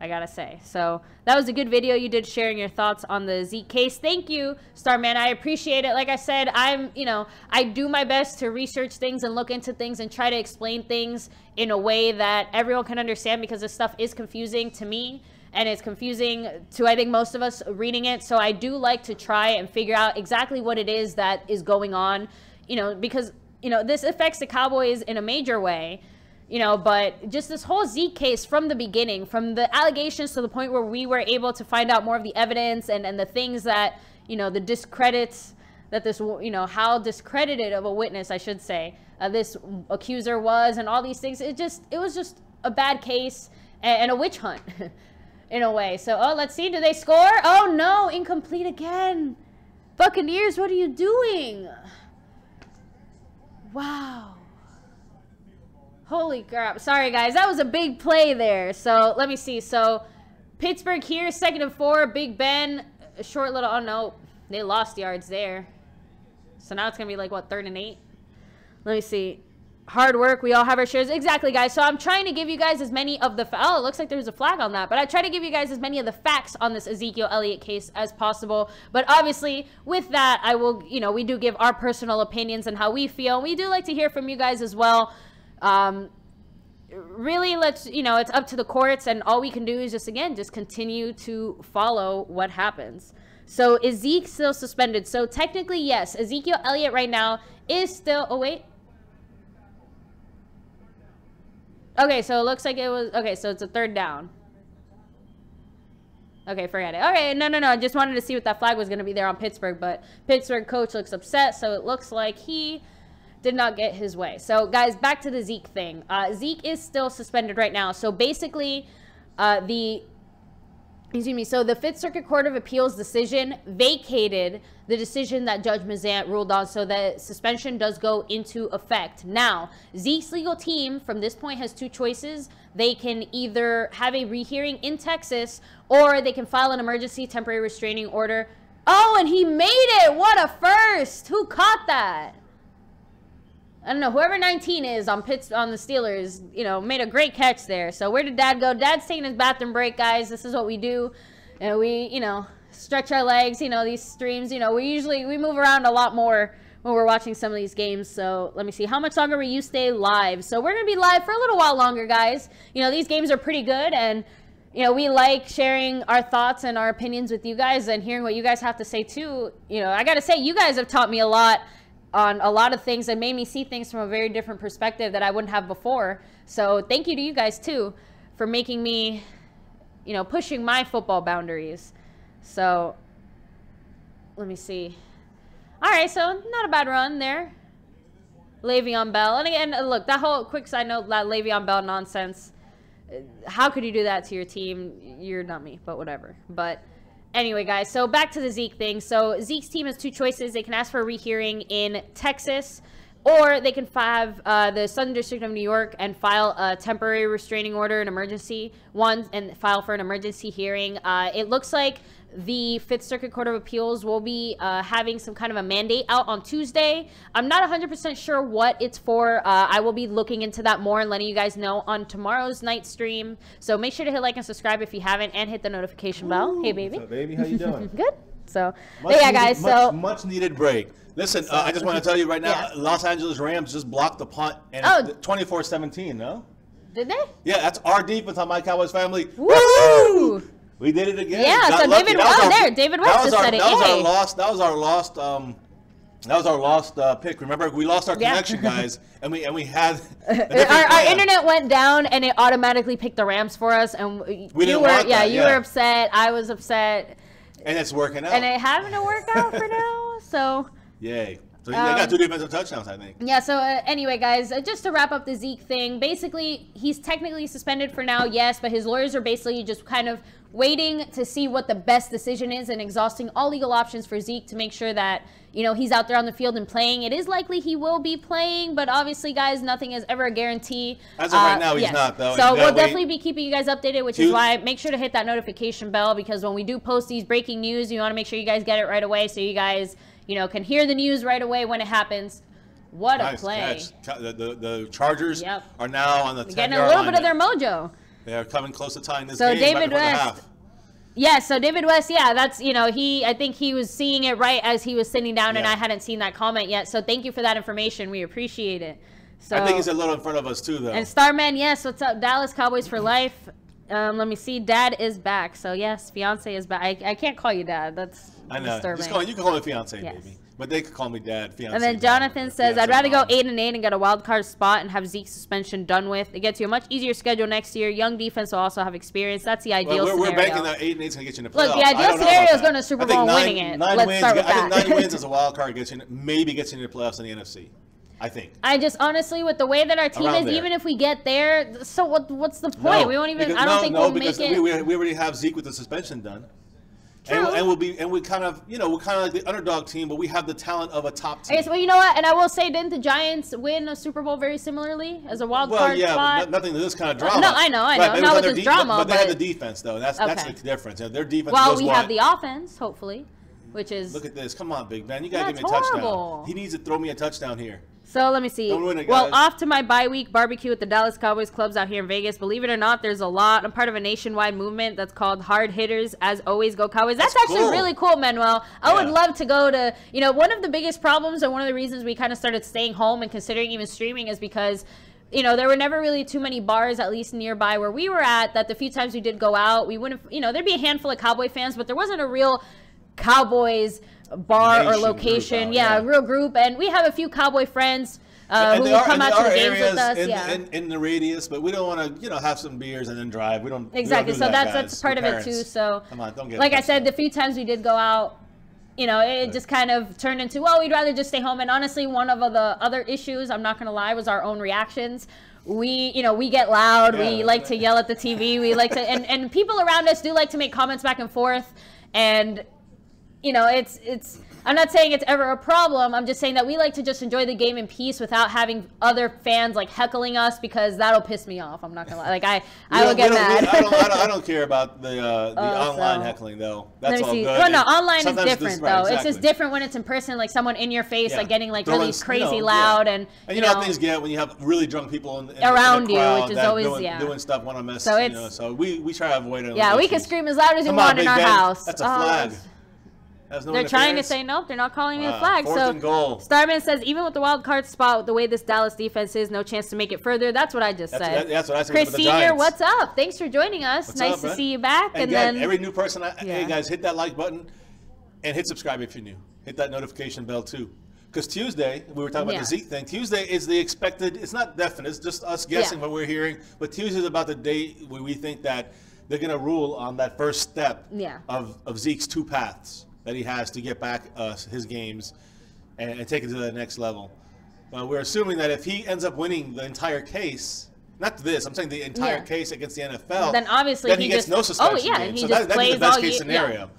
I gotta say. So that was a good video you did, sharing your thoughts on the Zeke case. Thank you, Starman. I appreciate it. Like I said, you know, I do my best to research things and look into things and try to explain things in a way that everyone can understand, because this stuff is confusing to me and it's confusing to, I think, most of us reading it. So I do like to try and figure out exactly what it is that is going on, you know, because, you know, this affects the Cowboys in a major way. You know, but just this whole Zeke case from the beginning, from the allegations to the point where we were able to find out more of the evidence and the things that, you know, the discredits that this, you know, how discredited of a witness, I should say, this accuser was, and all these things. It was just a bad case and a witch hunt in a way. So, oh, let's see. Do they score? Oh, no. Incomplete again. Buccaneers, what are you doing? Wow. Holy crap. Sorry, guys. That was a big play there. So, let me see. So, Pittsburgh here, 2nd and 4. Big Ben, a short little, oh, no. They lost yards there. So, now it's going to be like, what, 3rd and 8? Let me see. Hard work. We all have our shares. Exactly, guys. So, I'm trying to give you guys as many of the, oh, it looks like there's a flag on that. But I try to give you guys as many of the facts on this Ezekiel Elliott case as possible. But obviously, with that, I will, you know, we do give our personal opinions and how we feel. We do like to hear from you guys as well. Really, let's, you know, it's up to the courts, and all we can do is just continue to follow what happens. So is Zeke still suspended? So technically, yes, Ezekiel Elliott right now is still, oh wait. Okay, so it looks like it was, okay, so it's a 3rd down. Okay, forget it. Okay, no, I just wanted to see what that flag was going to be there on Pittsburgh, but Pittsburgh coach looks upset, so it looks like he did not get his way. So, guys, back to the Zeke thing. Zeke is still suspended right now. So, basically, the 5th Circuit Court of Appeals decision vacated the decision that Judge Mazant ruled on, so that suspension does go into effect. Now, Zeke's legal team, from this point, has 2 choices. They can either have a rehearing in Texas, or they can file an emergency temporary restraining order. Oh, and he made it! What a first! Who caught that? I don't know, whoever 19 is on the Steelers, you know, made a great catch there. So where did Dad go? Dad's taking his bathroom break, guys. This is what we do. And we, you know, stretch our legs, you know, these streams, you know, we move around a lot more when we're watching some of these games. So let me see, how much longer will you stay live? So we're going to be live for a little while longer, guys. You know, these games are pretty good, and, you know, we like sharing our thoughts and our opinions with you guys and hearing what you guys have to say too. You know, I got to say, you guys have taught me a lot on a lot of things and made me see things from a very different perspective that I wouldn't have before. So thank you to you guys too for making me, you know, pushing my football boundaries. So let me see. All right, so not a bad run there. Le'Veon Bell. And again, look, that whole quick side note, that Le'Veon Bell nonsense. How could you do that to your team? You're not me, but whatever. But anyway, guys, so back to the Zeke thing. So Zeke's team has two choices. They can ask for a rehearing in Texas, or they can have the Southern District of New York and file a temporary restraining order, an emergency one, and file for an emergency hearing. It looks like the Fifth Circuit Court of Appeals will be having some kind of a mandate out on Tuesday. I'm not 100% sure what it's for. I will be looking into that more and letting you guys know on tomorrow's night stream. So make sure to hit like and subscribe if you haven't, and hit the notification bell. Hey, baby. What's up, baby? How you doing? Good. So, yeah, guys. Much needed break. Listen, I just want to tell you right now, Los Angeles Rams just blocked the punt, and 24-17. No? Did they? Yeah, that's our defense on My Cowboys Family. Woo! We did it again. Yeah, so David West just said it. That was our lost pick. Remember, we lost our connection, guys, and we had our internet went down, and it automatically picked the Rams for us, and you were upset. I was upset, and it's working out, and it having to work out for now. So yay. So they got 2 defensive touchdowns, I think. Yeah, so anyway, guys, just to wrap up the Zeke thing, basically, he's technically suspended for now, yes, but his lawyers are basically just kind of waiting to see what the best decision is and exhausting all legal options for Zeke to make sure that, you know, he's out there on the field and playing. It is likely he will be playing, but obviously, guys, nothing is ever a guarantee. As of right now, he's not, though. So we'll definitely be keeping you guys updated, which is why make sure to hit that notification bell, because when we do post these breaking news, you want to make sure you guys get it right away so you guys, you know, can hear the news right away when it happens. What a play. The Chargers are now on the 10-yard line. Getting a little bit of their mojo. They are coming close to tying this game. So David West. Yeah, so David West, that's, you know, I think he was seeing it right as he was sitting down, and I hadn't seen that comment yet. So thank you for that information. We appreciate it. So I think he's a little in front of us, too, though. And Starman, yes, what's up? Dallas Cowboys for life. Let me see. Dad is back. So, yes, fiance is back. I can't call you dad. That's disturbing. You can call me fiance, baby. But they could call me dad, fiance. And then Jonathan says, I'd rather go 8-8 and get a wild card spot and have Zeke's suspension done with. It gets you a much easier schedule next year. Young defense will also have experience. That's the ideal scenario. We're banking that 8-8 is going to get you in the playoffs. Look, the ideal scenario is going to Super Bowl winning it. Let's start with that. I think 9 wins as a wild card maybe gets you in the playoffs in the NFC. I think. I just honestly, with the way that our team is, even if we get there, so what's the point? We won't even. I don't think we'll make it. We already have Zeke with the suspension done. True. We kind of, you know, we're kind of like the underdog team, but we have the talent of a top team. I guess, well, you know what? And I will say, didn't the Giants win a Super Bowl very similarly as a wild card spot? Nothing to this kind of drama. No, I know. Not with this drama. But they had the defense, though. That's the difference. Their defense. Well, we have the offense, hopefully, which is. Look at this. Come on, big man. You gotta give me a touchdown. He needs to throw me a touchdown here. So let me see. Don't ruin it, well, guys. off to my bye week barbecue with the Dallas Cowboys clubs out here in Vegas. Believe it or not, there's a lot. I'm part of a nationwide movement that's called Hard Hitters. As always, go Cowboys. That's actually really cool, Manuel. I would love to go to, you know, one of the biggest problems and one of the reasons we kind of started staying home and considering even streaming is because, you know, there were never really too many bars, at least nearby where we were at, that the few times we did go out, we wouldn't, you know, there'd be a handful of Cowboy fans, but there wasn't a real Cowboys bar or location. A real group. And we have a few Cowboy friends who will come out to the games with us. In the radius, but we don't want to, you know, have some beers and then drive. We don't. Exactly. We don't do so that's part of it too. So come on, don't get. Like I said, the few times we did go out, you know, it just kind of turned into, well, we'd rather just stay home. And honestly, one of the other issues, I'm not going to lie, was our own reactions. We get loud. We like to yell at the TV. We like to, and people around us do like to make comments back and forth. And, you know, it's. I'm not saying it's ever a problem. I'm just saying that we like to just enjoy the game in peace without having other fans like heckling us, because that'll piss me off. I'm not gonna lie. Like I will get mad. I don't care about the online heckling though. That's all good. Well, no, online is different though. It's just different when it's in person, like someone in your face, like getting like really crazy loud and you know how things get when you have really drunk people around you, which is always doing stuff want to mess. So you know, so we try to avoid it. Yeah, we can scream as loud as you want in our house. That's a flag. They're trying to say nope. They're not calling me a flag. Fourth and goal. Starman says, even with the wild card spot, the way this Dallas defense is, no chance to make it further. That's what I just said. That's what I said. Chris Senior, what's up? Thanks for joining us. Nice to see you back. And then every new person, hey guys, hit that like button and hit subscribe if you're new. Hit that notification bell too. Because Tuesday, we were talking about the Zeke thing. Tuesday is the expected, it's not definite, it's just us guessing what we're hearing. But Tuesday is about the day where we think that they're going to rule on that first step of Zeke's 2 paths that he has to get back his games and take it to the next level. We're assuming that if he ends up winning the entire case, not this, I'm saying the entire case against the NFL, then obviously he gets no suspension game. He so just that'd be the plays best case scenario.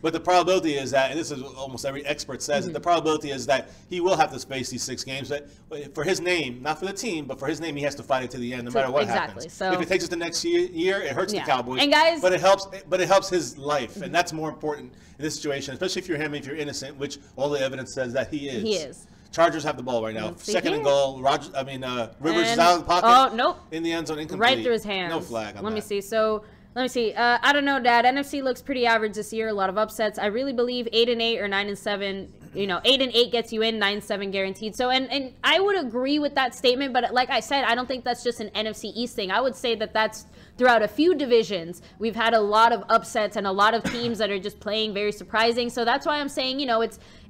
But the probability is that, and this is almost every expert says it, the probability is that he will have to face these 6 games. But for his name, not for the team, but for his name, he has to fight it to the end, no matter what happens. So, if it takes us the next year, it hurts the Cowboys. And guys, but it helps his life, and that's more important in this situation, especially if you're him, if you're innocent, which all the evidence says that he is. He is. Chargers have the ball right now. Second and goal. Rivers is out of the pocket. Oh, nope. In the end zone, incomplete. Right through his hands. No flag on that. Let me see. So, let me see. I don't know, Dad. NFC looks pretty average this year. A lot of upsets. I really believe 8-8 or 9-7. 8-8 gets you in, 9-7 guaranteed. So, and I would agree with that statement. But like I said, I don't think that's just an NFC East thing. I would say that that's throughout a few divisions. We've had a lot of upsets and a lot of teams that are just playing very surprising. So that's why I'm saying,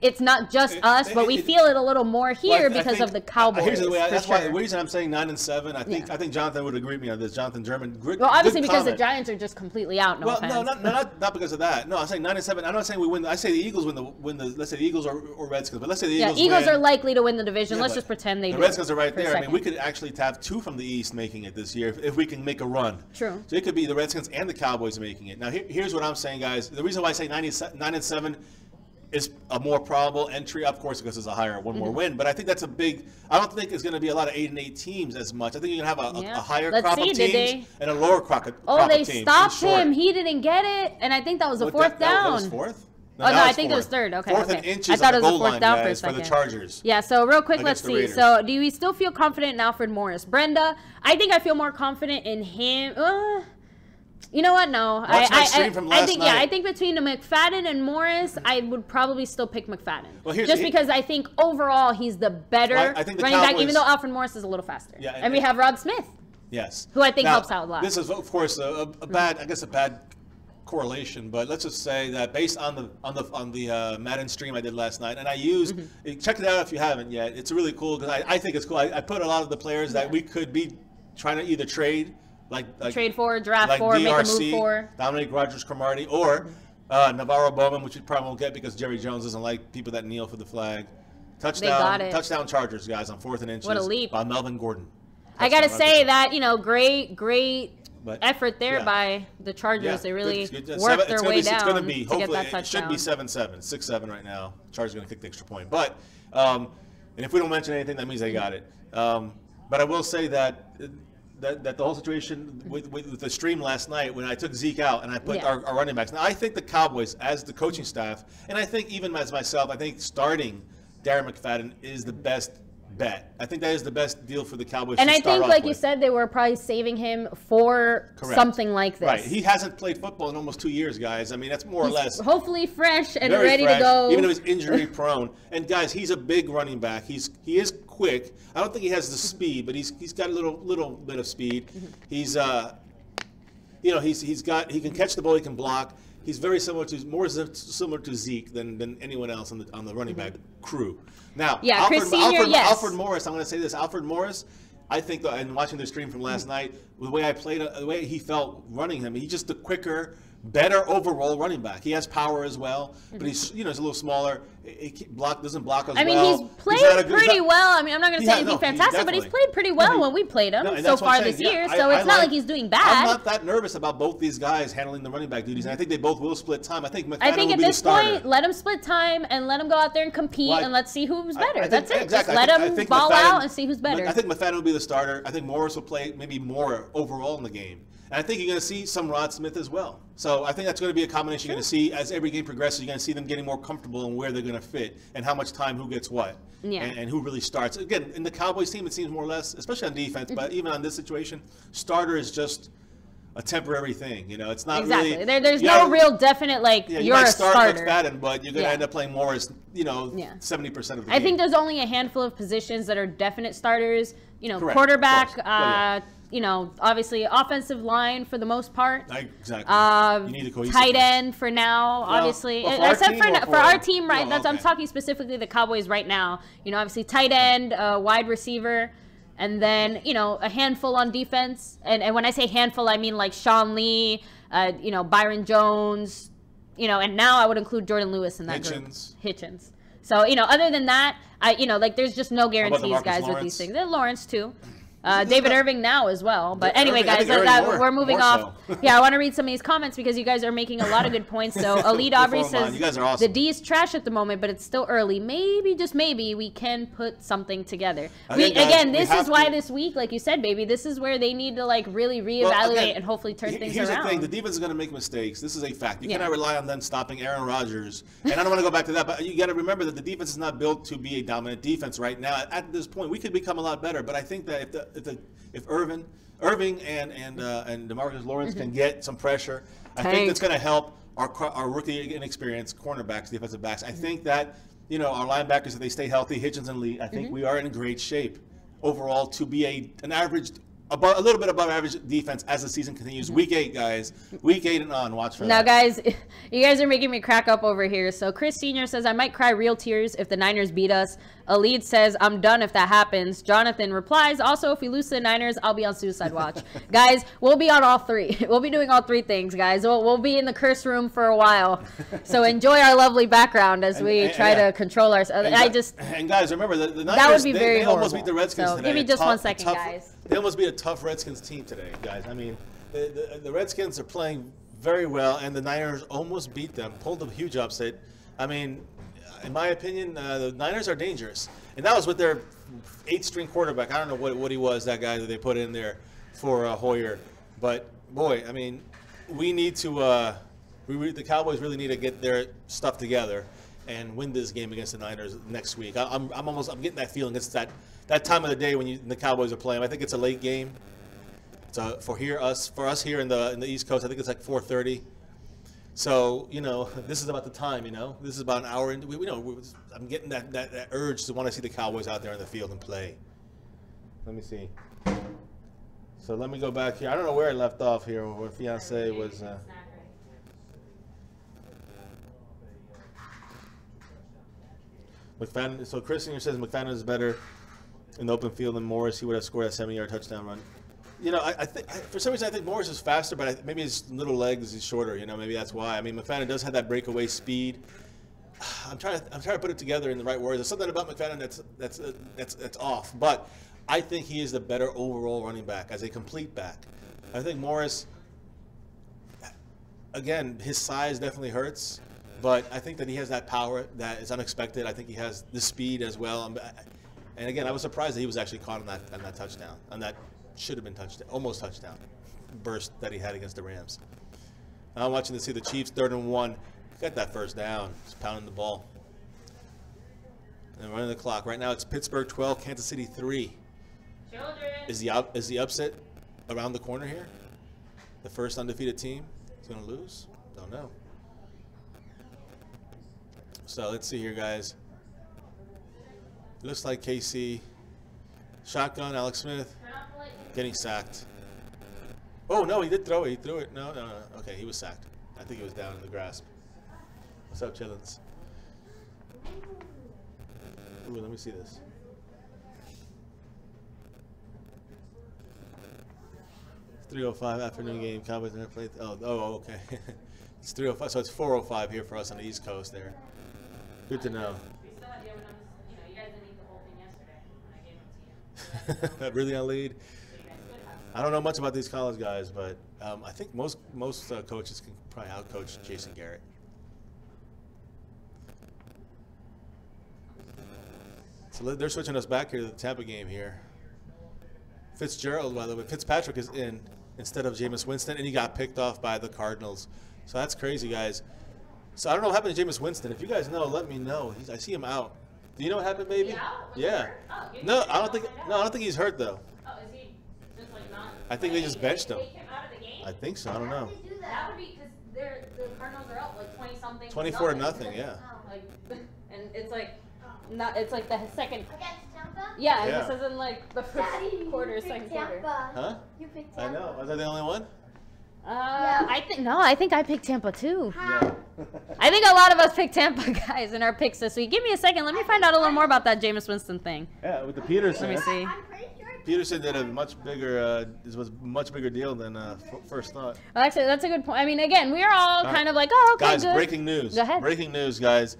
it's not just us, but we feel it a little more here because of the Cowboys. Here's the way. That's why the reason I'm saying 9-7. I think Jonathan would agree with me on this. Jonathan German. Well, obviously because the Giants are just completely out. No offense. No, not because of that. No, I'm saying 9-7. I'm not saying we win. I say the Eagles win the. Let's say the Eagles or Redskins, but let's say the Eagles. Eagles are likely to win the division. Let's just pretend they do. The Redskins are right there. I mean, we could actually have 2 from the East making it this year if we can make a run. True. So it could be the Redskins and the Cowboys making it. Now here's what I'm saying, guys. The reason why I say 9-7 is a more probable entry, of course, because it's a higher one more win. But I think that's a big. I don't think it's going to be a lot of 8-8 teams as much. I think you're going to have a higher crop of teams and a lower crop of teams. Oh, they stopped him. He didn't get it, and I think that was a fourth down. That was fourth. No, I think it was third. Okay. Fourth and inches. I thought it was a fourth down for a second. For the Chargers. Yeah. So real quick, let's see. So do we still feel confident in Alfred Morris? Brenda, I think I feel more confident in him. You know what? No, I think between the McFadden and Morris, I would probably still pick McFadden. Well, because I think overall he's the better running back, even though Alfred Morris is a little faster. Yeah, and we have Rod Smith. Yes, who I think helps out a lot. This is of course a bad, I guess a bad correlation, but let's just say that based on the Madden stream I did last night, and I used check it out if you haven't yet. It's really cool because I think it's cool. I put a lot of the players that we could be trying to either trade. Like trade for, draft for, make a move for. Dominic Rodgers-Cromartie, or Navarro Bowman, which we probably won't get because Jerry Jones doesn't like people that kneel for the flag. Touchdown Chargers, guys, on 4th and inches. What a leap. By Melvin Gordon. I got to say that, great effort there by the Chargers. They really worked their way down to get that touchdown. It should be 7-7, 6-7 right now. Chargers going to kick the extra point. But, and if we don't mention anything, that means they got it. But I will say that the whole situation with the stream last night when I took Zeke out and I put our running backs. Now, I think the Cowboys, as the coaching staff, and I think even as myself, I think starting Darren McFadden is the best bet. I think that is the best deal for the Cowboys. And I think, like you said, they were probably saving him for something like this. Right. He hasn't played football in almost 2 years, guys. I mean, that's more or less. Hopefully fresh and ready to go. Even though he's injury prone. And guys, he's a big running back. He is quick. I don't think he has the speed, but he's got a little bit of speed. He's he can catch the ball, he can block. He's very similar to Zeke than anyone else on the running back crew. Now, Alfred Morris, I'm going to say this. Alfred Morris, I think, and watching the stream from last night, the way I played, the way he felt running him, he's just the quicker, better overall running back. He has power as well, but he's he's a little smaller. He doesn't block as well. I mean, he's played pretty well. I mean, I'm not going to say anything fantastic, but he's played pretty well when we played him so far this year. So it's not like he's doing bad. I'm not that nervous about both these guys handling the running back duties, and I think they both will split time. I think McFadden at this point, let them split time and let them go out there and compete, and let's see who's better. That's it. Just let them ball out and see who's better. I think McFadden will be the starter. I think Morris will play maybe more overall in the game. And I think you're going to see some Rod Smith as well. So I think that's going to be a combination you're going to see as every game progresses. You're going to see them getting more comfortable in where they're going to fit and how much time, who gets what, and who really starts. Again, in the Cowboys team, it seems more or less, especially on defense, but even on this situation, starter is just a temporary thing. It's not really. There's no real definite you're a starter. McFadden, but you're going to end up playing more as 70% of the game. I think there's only a handful of positions that are definite starters. Quarterback, you know, obviously offensive line for the most part. Exactly. You need a cohesive tight end for now, obviously. Except for our team, right? That's I'm talking specifically the Cowboys right now. You know, obviously tight end, wide receiver, and then, you know, a handful on defense. And when I say handful, I mean like Sean Lee, you know, Byron Jones, you know, and now I would include Jordan Lewis in that group. Hitchens. So, you know, other than that, you know, like there's just no guarantees, guys, with these things. Lawrence too. David Irving now as well. But anyway, guys, we're moving off. Yeah, I want to read some of these comments because you guys are making a lot of good points. So, Elite Aubrey says, you guys are awesome. The D is trash at the moment, but it's still early. Maybe, just maybe, we can put something together. This is why this week, like you said, baby, this is where they need to like really reevaluate and hopefully turn things around. Here's the thing. The defense is going to make mistakes. This is a fact. You cannot rely on them stopping Aaron Rodgers. And I don't want to go back to that, but you got to remember that the defense is not built to be a dominant defense right now. At this point, we could become a lot better, but I think that if Irving and DeMarcus Lawrence can get some pressure, I think that's going to help our rookie inexperienced cornerbacks, defensive backs. I think that, you know, our linebackers, if they stay healthy, Hitchens and Lee, I think we are in great shape overall to be an average, a little bit above average defense as the season continues. Week 8, guys. Week 8 and on. Watch for that. Now, guys, you guys are making me crack up over here. So Chris Sr. says, I might cry real tears if the Niners beat us. Elite says, I'm done if that happens. Jonathan replies, also, if we lose to the Niners, I'll be on suicide watch. Guys, we'll be on all three. We'll be doing all three things, guys. We'll be in the curse room for a while. So enjoy our lovely background as we try to control ourselves. And guys, remember, the Niners, that would be very they almost beat the Redskins today. Give me just 1 second, guys. They almost beat a tough Redskins team today, guys. I mean, the Redskins are playing very well, and the Niners almost beat them, pulled a huge upset. I mean, in my opinion, the Niners are dangerous. And that was with their 8th-string quarterback. I don't know what he was, that guy that they put in there for Hoyer. But, boy, I mean, we need to the Cowboys really need to get their stuff together and win this game against the Niners next week. I'm getting that feeling. It's that time of the day when the Cowboys are playing. I think it's a late game. It's for us here in the East Coast. I think it's like 4:30. So, you know, this is about the time, you know. This is about an hour into I'm getting that urge to want to see the Cowboys out there in the field and play. Let me see. So let me go back here. I don't know where I left off here, where fiance was. McFadden. So Chris Senior says McFadden is better in the open field than Morris. He would have scored a 70-yard touchdown run. You know, I think for some reason I think Morris is faster, but maybe his little legs is shorter. You know, maybe that's why. I mean, McFadden does have that breakaway speed. I'm trying to put it together in the right words. There's something about McFadden that's off, but I think he is the better overall running back as a complete back. I think Morris, again, his size definitely hurts, but I think that he has that power that is unexpected. I think he has the speed as well. And again, I was surprised that he was actually caught on that touchdown, on that should have been almost touchdown burst that he had against the Rams. I'm watching to see the Chiefs 3rd and 1. Got that first down. Just pounding the ball. And running the clock. Right now it's Pittsburgh 12, Kansas City 3. Children. Is the upset around the corner here? The first undefeated team is going to lose? Don't know. So let's see here, guys. Looks like KC. Shotgun, Alex Smith. Getting sacked. Oh, no, he did throw it. He threw it. No. Okay, he was sacked. I think he was down in the grasp. What's up, Chillins? Ooh, let me see this. .305 afternoon game. Cowboys never played. Oh, okay. It's 3:05, so it's 4:05 here for us on the East Coast there. Good to know. You guys didn't eat the whole thing yesterday when I gave it to you. Really on lead? I don't know much about these college guys, but I think most coaches can probably outcoach Jason Garrett. So they're switching us back here to the Tampa game here. Fitzgerald, by the way, Fitzpatrick is in instead of Jameis Winston, and he got picked off by the Cardinals. So that's crazy, guys. So I don't know what happened to Jameis Winston. If you guys know, let me know. I see him out. Do you know what happened, baby? Yeah. Oh, no, I don't think he's hurt though. Oh, is he just like not? I think they just benched him. Take him out of the game? I think so. I don't know. That would be because the Cardinals are up like 20-something. 24-0, yeah. Like, and it's like not. It's like the second. Against Tampa? Yeah, Yeah. this isn't like the first quarter, second quarter. Huh? You picked Tampa. I know. Was I the only one? I think I picked Tampa too. Yeah. I think a lot of us picked Tampa, guys, in our picks this week. Give me a second. Let me find out a little more about that Jameis Winston thing. Yeah, with the Peterson. Let me see. I'm pretty sure. Peterson did a much bigger. This was a much bigger deal than first thought. Well, actually, that's a good point. I mean, again, we are all kind of like, oh, okay, Guys, good. breaking news. Go ahead. Breaking news, guys.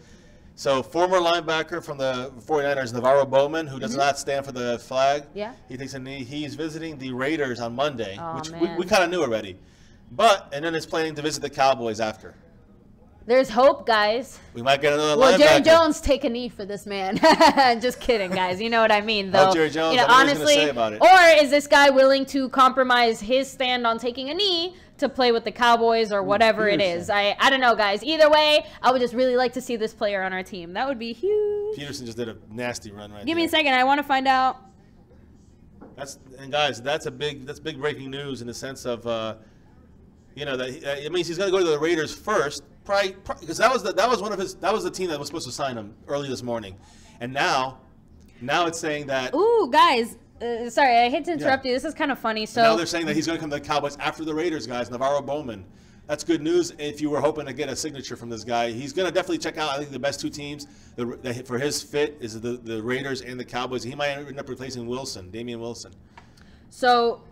So, former linebacker from the 49ers, Navarro Bowman, who does not stand for the flag. Yeah. He takes a knee. He's visiting the Raiders on Monday, Oh, which man. we kind of knew already. And then is planning to visit the Cowboys after. There's hope, guys. We might get another Well, linebacker. Jerry Jones take a knee for this man. Just kidding, guys. You know what I mean, though. Oh, Jerry Jones, you know, I know what he's honestly, gonna say about it. or is this guy willing to compromise his stand on taking a knee to play with the Cowboys or whatever it is? I don't know, guys. Either way, I would just really like to see this player on our team. That would be huge. Peterson just did a nasty run right Give me a there. second. I want to find out. Guys, that's big breaking news in the sense of, that it means he's going to go to the Raiders first, probably because that was the team that was supposed to sign him early this morning, and now it's saying that. Ooh, guys. Sorry, I hate to interrupt you. This is kind of funny. So now they're saying that he's going to come to the Cowboys after the Raiders, guys. Navarro Bowman. That's good news if you were hoping to get a signature from this guy. He's going to definitely check out, I think, the best two teams for his fit is the Raiders and the Cowboys. He might end up replacing Damian Wilson. So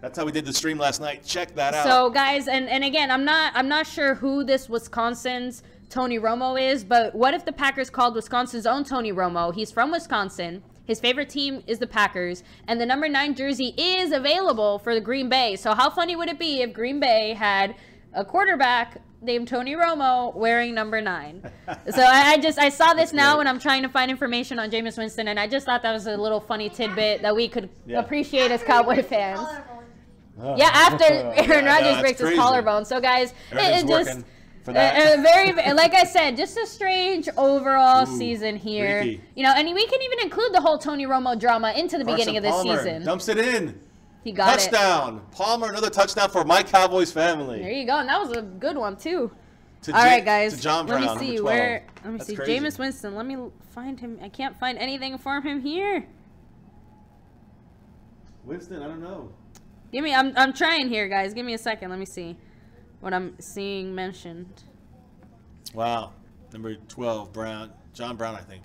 that's how we did the stream last night. Check that out. So guys, and again, I'm not sure who this Wisconsin's Tony Romo is, but what if the Packers called Wisconsin's own Tony Romo? He's from Wisconsin. His favorite team is the Packers, and the number 9 jersey is available for the Green Bay. So how funny would it be if Green Bay had a quarterback named Tony Romo wearing number 9? So I saw this now when I'm trying to find information on Jameis Winston, and I just thought that was a little funny tidbit that we could appreciate as Cowboy fans. Yeah, after Aaron Rodgers breaks his collarbone. So guys, it just very, like I said, just a strange overall season here. Freaky. And we can even include the whole Tony Romo drama into the beginning of this season. Dumps it in. He got touchdown. Palmer, another touchdown for my Cowboys family. There you go, and that was a good one too. All right, guys. To John Brown, let me see Let me see. Jameis Winston. Let me find him. I can't find anything for him here. Winston, I don't know. Give me. I'm trying here, guys. Give me a second. Let me see what I'm seeing mentioned. Wow, number 12, Brown, John Brown, I think.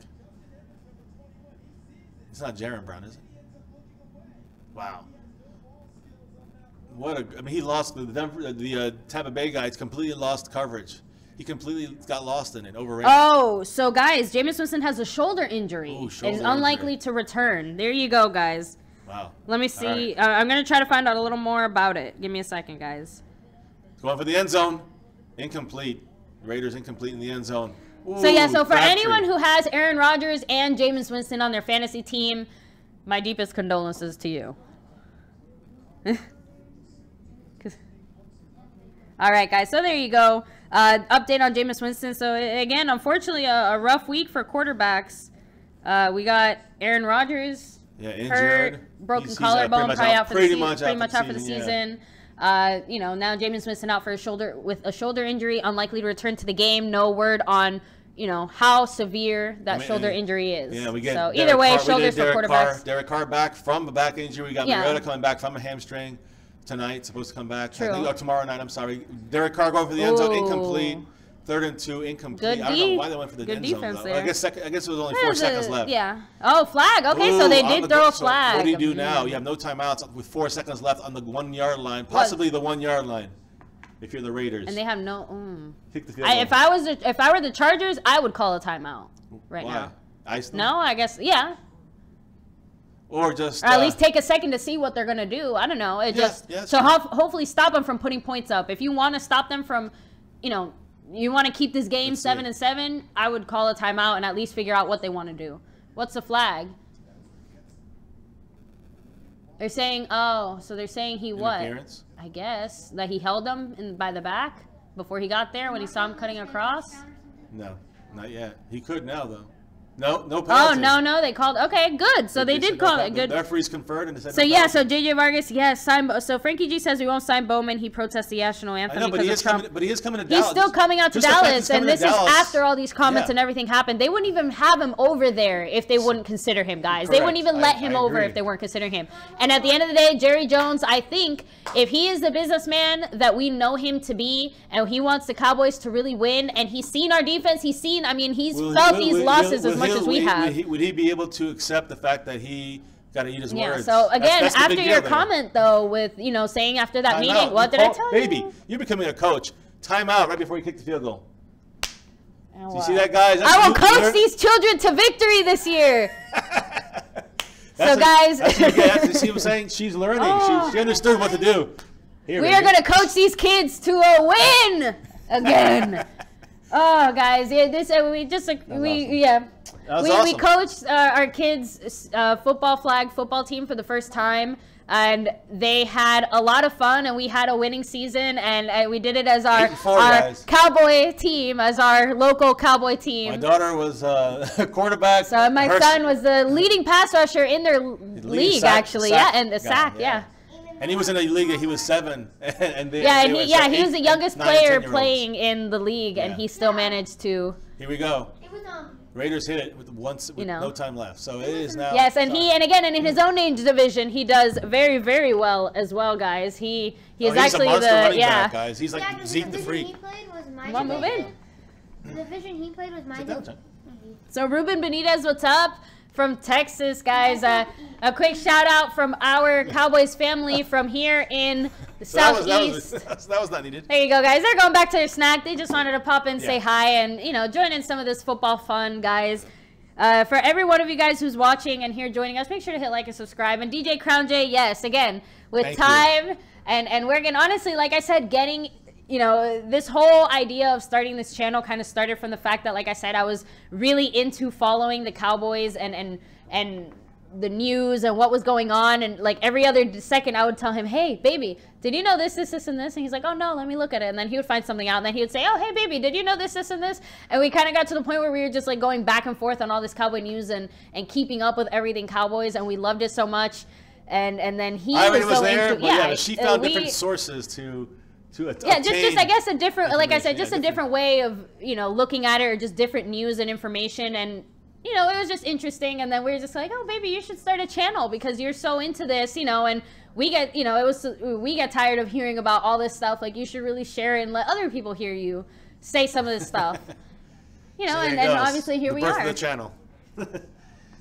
It's not Jaron Brown, is it? Wow. He lost the Tampa Bay guys completely lost coverage. He completely got lost in it, overrated. Oh, so guys, Jameis Winston has a shoulder injury Ooh, and is unlikely to return. There you go, guys. Wow. Let me see. Right. I'm going to try to find out a little more about it. Give me a second, guys. Going for the end zone. Incomplete. Raiders incomplete in the end zone. Ooh, so for anyone who has Aaron Rodgers and Jameis Winston on their fantasy team, my deepest condolences to you. All right, guys. So there you go. Update on Jameis Winston. So again, unfortunately, a rough week for quarterbacks. We got Aaron Rodgers injured, hurt, broken collarbone, probably out for the season. Pretty much out for the season. Now Jameis Winston out with a shoulder injury, unlikely to return to the game. No word on how severe that shoulder injury is. Yeah, we get. So either way, shoulders for quarterbacks. Derek Carr back from a back injury. We got Mariota coming back from a hamstring tonight. Supposed to come back. True. I think, tomorrow night. I'm sorry. Derek Carr going for the end zone, incomplete. 3rd and 2, incomplete. I don't know why they went for the end zone. Though. I guess it was only 4 seconds left. Yeah. Oh, flag. Okay, so they did throw a flag. So what do you do now? You have no timeouts with 4 seconds left on the 1 yard line, possibly the 1 yard line, if you're the Raiders. And they have no. Kick the field goal. If I were the Chargers, I would call a timeout now. Ice them? No, I guess Or just. Or at least take a second to see what they're gonna do. I don't know. Hopefully stop them from putting points up. If you want to stop them from, you want to keep this game 7-7, I would call a timeout and at least figure out what they want to do. What's the flag? They're saying, so they're saying he what? I guess that he held him by the back before he got there when he saw him cutting across. No, not yet. He could now though. No Oh, penalty. no, they called. Okay, good. So they did call it. Good. The referees conferred and they said so, no yeah, penalty. so JJ Vargas, yes, sign. So Frankie G says we won't sign Bowman. He protests the national anthem I know, because of Trump. but he is coming to Dallas. He's still coming out to Dallas, and this is after all these comments and everything happened. They wouldn't even have him over there if they wouldn't consider him, guys. Correct. They wouldn't even let him over if they weren't considering him. And at the end of the day, Jerry Jones, I think if he is the businessman that we know him to be, and he wants the Cowboys to really win, and he's seen our defense, he's felt these losses as much as we have. Would he be able to accept the fact that he got to eat his words? So again, that's after your comment though, with saying after that meeting, what did I tell you? Baby, you're becoming a coach. Time out right before you kick the field goal. Oh, Do you see that, guys? I will coach these children to victory this year. So, guys, you see what I'm saying? She's learning. She understood what to do. Here, we are going to coach these kids to a win again. Oh, guys, yeah, we coached our kids' football team for the first time, and they had a lot of fun, and we had a winning season, and we did it as our Cowboy team, as our local Cowboy team. My daughter was a quarterback. So my son was the leading pass rusher in their league, actually. Yeah, and the sack, yeah. And he was in a league that he was 7. And he was the youngest player playing in the league, and he still managed to. Here we go. Raiders hit it with no time left, so it is now. Yes, and again, in his own age division, he does very, very well as well, guys. He is actually the running back, guys. He's like Zeke the Freak. He played was my division. Move in. The division he played was my division. So Ruben Benitez, what's up? From Texas, guys. A quick shout out from our Cowboys family from here in the Southeast. That was not needed. There you go, guys. They're going back to their snack. They just wanted to pop in, say hi, and join in some of this football fun, guys. For every one of you guys who's watching and here joining us, make sure to hit like and subscribe. And DJ Crown J, yes, again, with time and we're going honestly, like I said, getting this whole idea of starting this channel kind of started from the fact that, like I said, I was really into following the Cowboys and the news and what was going on. And like every other second I would tell him, hey, baby, did you know this, and this? And he's like, oh, no, let me look at it. And then he would find something out. And then he would say, oh, hey, baby, did you know this, and this? And we kind of got to the point where we were just like going back and forth on all this Cowboy news and keeping up with everything Cowboys. And we loved it so much. And then he was there, into but she found different sources to just I guess a different, like I said, just a different way of looking at it, or just different news and information, and it was just interesting. And then we were just like, oh, baby, you should start a channel because you're so into this, and we get we get tired of hearing about all this stuff. Like, you should really share it and let other people hear you say some of this stuff, So and obviously here we are. The channel.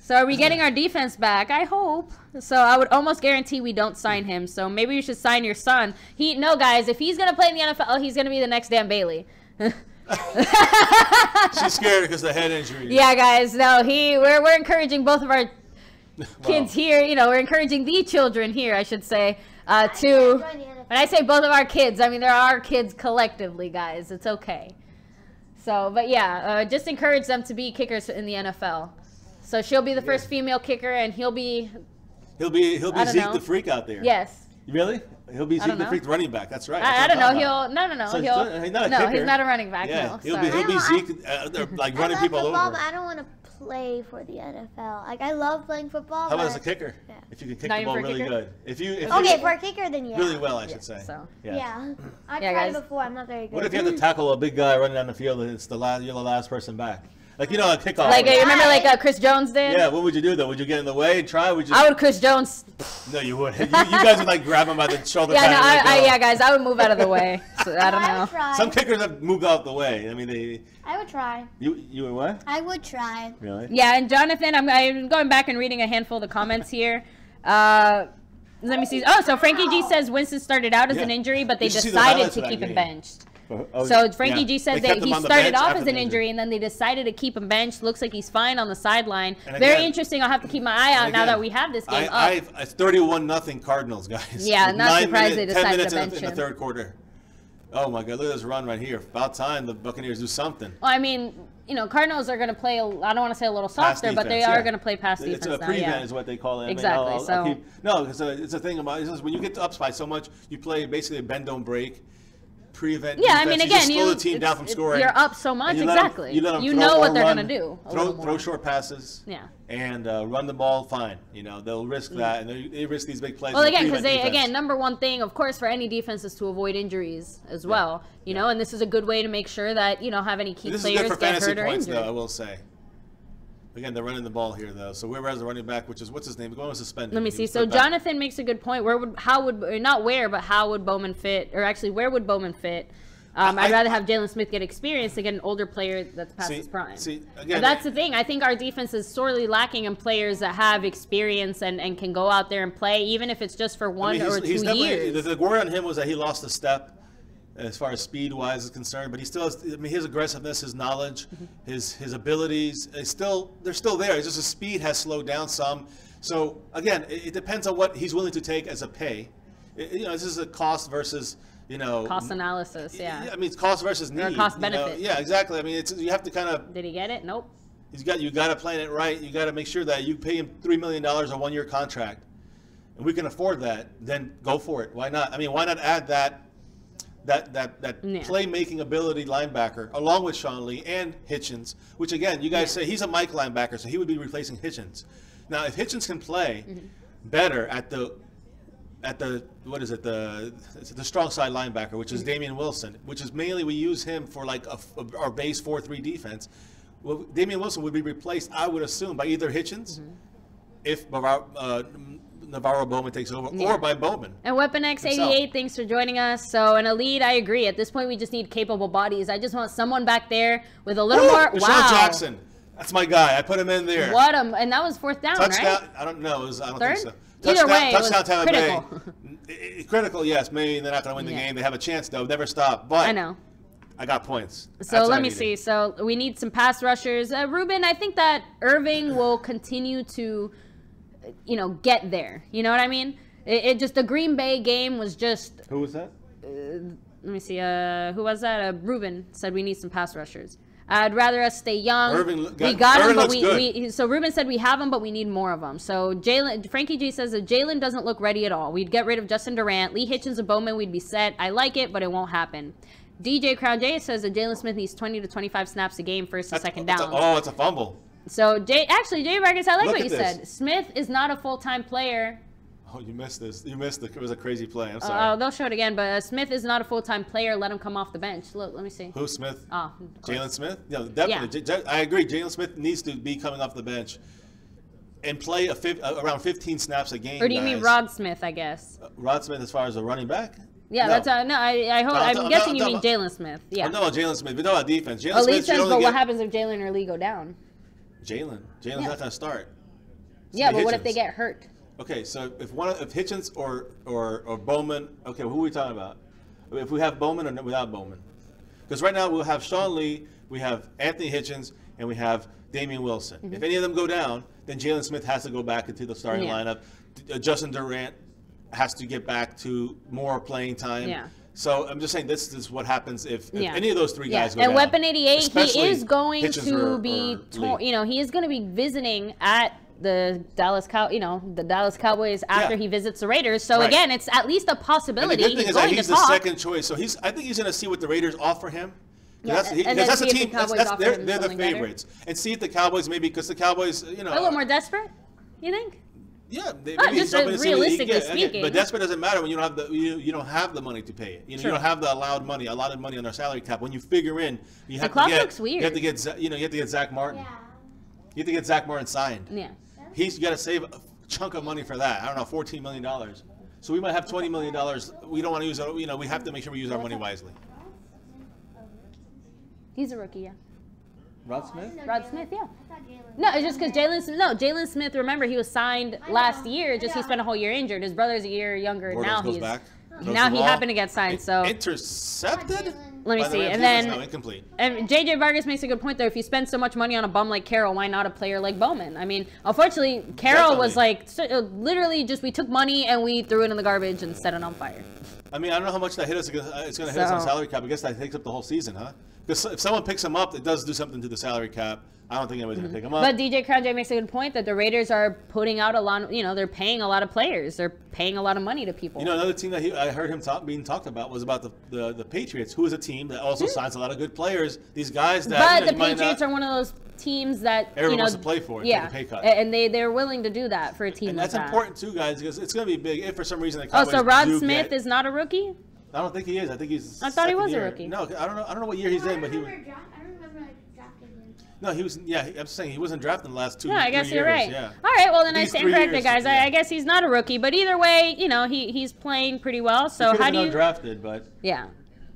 So are we getting our defense back? I hope. So I would almost guarantee we don't sign him. So maybe you should sign your son. No, guys, if he's going to play in the NFL, he's going to be the next Dan Bailey. She's scared because of the head injury. Yeah, guys. No, we're encouraging both of our kids here. We're encouraging the children here, I should say, to. When I say both of our kids, I mean there are kids collectively, guys. It's okay. So, but yeah, just encourage them to be kickers in the NFL. So she'll be the first female kicker, and he'll be Zeke the Freak out there. Yes. Really? He'll be Zeke the Freak, the running back. That's right. I don't know. No. So he's not a running back. Yeah. No. He'll be Zeke, like running people over. But I don't want to play for the NFL. Like, I love playing football. How about as a kicker? Yeah. If you can kick the ball really good. Okay, for a kicker, then yeah. Really well, I should say. So. Yeah. I've tried it before. I'm not very good. What if you have to tackle a big guy running down the field and you're the last person back? Like, a kickoff. Like, you remember like Chris Jones did? Yeah, what would you do, though? Would you get in the way and try? I would Chris Jones. No, you wouldn't. You guys would, like, grab him by the shoulder. Yeah, guys, I would move out of the way. So, I don't know. Some kickers have moved out the way. I mean, I would try. You would what? I would try. Really? Yeah, and Jonathan, I'm going back and reading a handful of the comments here. Let me see. Oh, so Frankie G says Winston started out as an injury, but they decided to keep him benched. So Frankie G said that he started off as an injury, and then they decided to keep him benched. Looks like he's fine on the sideline. Very interesting. I'll have to keep my eye out now that we have this game up. It's 31-0 Cardinals, guys. Yeah, not surprised they decided to bench him. 10 minutes in the third quarter. Oh, my God. Look at this run right here. About time the Buccaneers do something. Well, I mean, Cardinals are going to play, I don't want to say a little softer, but they are going to play pass defense now. It's a prevent is what they call it. Exactly. No, because it's a thing about it. When you get up by so much, you play basically a bend, don't break. prevent. Yeah, I mean, again, slow the team down from scoring. You're up so much, exactly. You let them you know what they're going to do. Throw short passes. Yeah. And run the ball fine. You know, they'll risk that, and they risk these big plays. Well, again, because number one thing, of course, for any defense is to avoid injuries as well. You know, and this is a good way to make sure that you don't have any key players get hurt or injured. Though, I will say. Again, they're running the ball here, though. So whoever has the running back, which is what's his name? Going was suspended. Let me see. So Jonathan makes a good point. How would Bowman fit? Or actually, where would Bowman fit? I'd rather have Jalen Smith get experience to get an older player that's past his prime. Again, that's the thing. I think our defense is sorely lacking in players that have experience and can go out there and play, even if it's just for one or 2 years. The word on him was that he lost a step as far as speed-wise is concerned, but he still has, I mean, his aggressiveness, his knowledge, his abilities, they're still there. It's just his speed has slowed down some. So, again, it depends on what he's willing to take as a pay. This is a cost versus, cost analysis, yeah. I mean, it's cost versus need. Or cost benefit. Yeah, exactly. I mean, you have to kind of. Did he get it? Nope. You got to plan it right. You got to make sure that you pay him $3 million a 1-year contract, and we can afford that. Then go for it. Why not? I mean, why not add that playmaking ability linebacker along with Sean Lee and Hitchens, which again, you guys say he's a Mike linebacker, so he would be replacing Hitchens. Now, if Hitchens can play better at the what is it, the strong side linebacker, which is Damian Wilson, which is mainly we use him for like our base 4-3 defense. Well, Damian Wilson would be replaced, I would assume, by either Hitchens, if Navarro Bowman takes over, or by Bowman. And Weapon X88, thanks for joining us. So an elite, I agree. At this point, we just need capable bodies. I just want someone back there with a little more. Deshaun Jackson, that's my guy. I put him in there. And that was 4th down, touchdown, right? I don't know. I don't Third? think so. Either way, touchdown Tampa critical. Bay. Critical, yes. Maybe they're not going to win the game. They have a chance, though. Never stop. But I know. I got points. So let me see. So we need some pass rushers. Ruben, I think that Irving will continue to, get there. You know what I mean? It just, the Green Bay game was just. Who was that? Let me see. Who was that? Ruben said we need some pass rushers. I'd rather us stay young. We got him, but so Ruben said we have him, but we need more of them. So Frankie G says that Jalen doesn't look ready at all. We'd get rid of Justin Durant, Lee Hitchens, and Bowman. We'd be set. I like it, but it won't happen. DJ Crown J says that Jalen Smith needs 20 to 25 snaps a game, first and second down. It's a fumble. So Jay Vargas, I like what you said. Smith is not a full-time player. Oh, you missed this. You missed it. It was a crazy play. I'm sorry. They'll show it again, but Smith is not a full-time player. Let him come off the bench. Look, let me see. Who, Smith? Oh, Jalen Smith? Yeah, definitely. Yeah. I agree. Jalen Smith needs to be coming off the bench and play around 15 snaps a game. Or do you mean Rod Smith, I guess? Rod Smith as far as a running back? Yeah, no. I'm guessing you mean Jalen Smith. Yeah. I'm talking about Jalen Smith. We know about defense. Elite says, but what happens if Jalen or Lee go down? Jalen's not going to start. Yeah, but what if they get hurt? Okay, so if Hitchens or Bowman, okay, who are we talking about? If we have Bowman or without Bowman? Because right now we'll have Sean Lee, we have Anthony Hitchens, and we have Damian Wilson. If any of them go down, then Jalen Smith has to go back into the starting lineup. Justin Durant has to get back to more playing time. Yeah. So I'm just saying this is what happens if any of those three guys go down. And Weapon 88, he is going to be, he is going to be visiting at the Dallas Cowboys after he visits the Raiders. So again, it's at least a possibility. And the good thing is that he's the second choice. So I think he's going to see what the Raiders offer him. Yeah, that's the team. They're the favorites. Better. And see if the Cowboys maybe because the Cowboys, a little more desperate. You think? Yeah, just realistically speaking. But desperate doesn't matter when you don't have the money to pay it. You don't have the allotted money on our salary cap. When you figure in, you have to get Zach Martin. Yeah. You have to get Zach Martin signed. Yeah. He's got to save a chunk of money for that. I don't know, $14 million. So we might have $20 million. We don't want to use it. We have to make sure we use our money wisely. He's a rookie, yeah. Rod Smith? Rod Smith, yeah. No, it's just because Jalen Smith, remember, he was signed last year, just he spent a whole year injured. His brother's a year younger. Now he happened to get signed. So intercepted? Let me see. And then incomplete. And JJ Vargas makes a good point there. If you spend so much money on a bum like Carroll, why not a player like Bowman? I mean, unfortunately, Carroll was like literally just we took money and we threw it in the garbage and set it on fire. I mean, I don't know how much that hit us. It's going to hit us on salary cap. I guess that takes up the whole season, huh? Because if someone picks him up, it does do something to the salary cap. I don't think anybody's going to pick him up. But DJ Crown J makes a good point that the Raiders are putting out a lot, they're paying a lot of players. They're paying a lot of money to people. Another team that I heard him being talked about was about the Patriots, who is a team that also signs a lot of good players. These guys that But the Patriots are one of those teams that everyone wants to play for. Yeah, take a pay cut. And they're willing to do that for a team. And like that's that. important too, guys, because it's going to be big if for some reason the Cowboys so Rod Smith is not a rookie? I don't think he is. I think he's. I thought he was year. a rookie. No, I don't know what year he's in, but he was. I don't remember drafting him. No, he was. Yeah, I'm saying he wasn't drafted in the last 2 years. Yeah, I guess you're right. Yeah. All right, well then I These stand 3 corrected, years, guys. yeah. I guess he's not a rookie, but either way, he's playing pretty well. So how do you? Undrafted, but Yeah.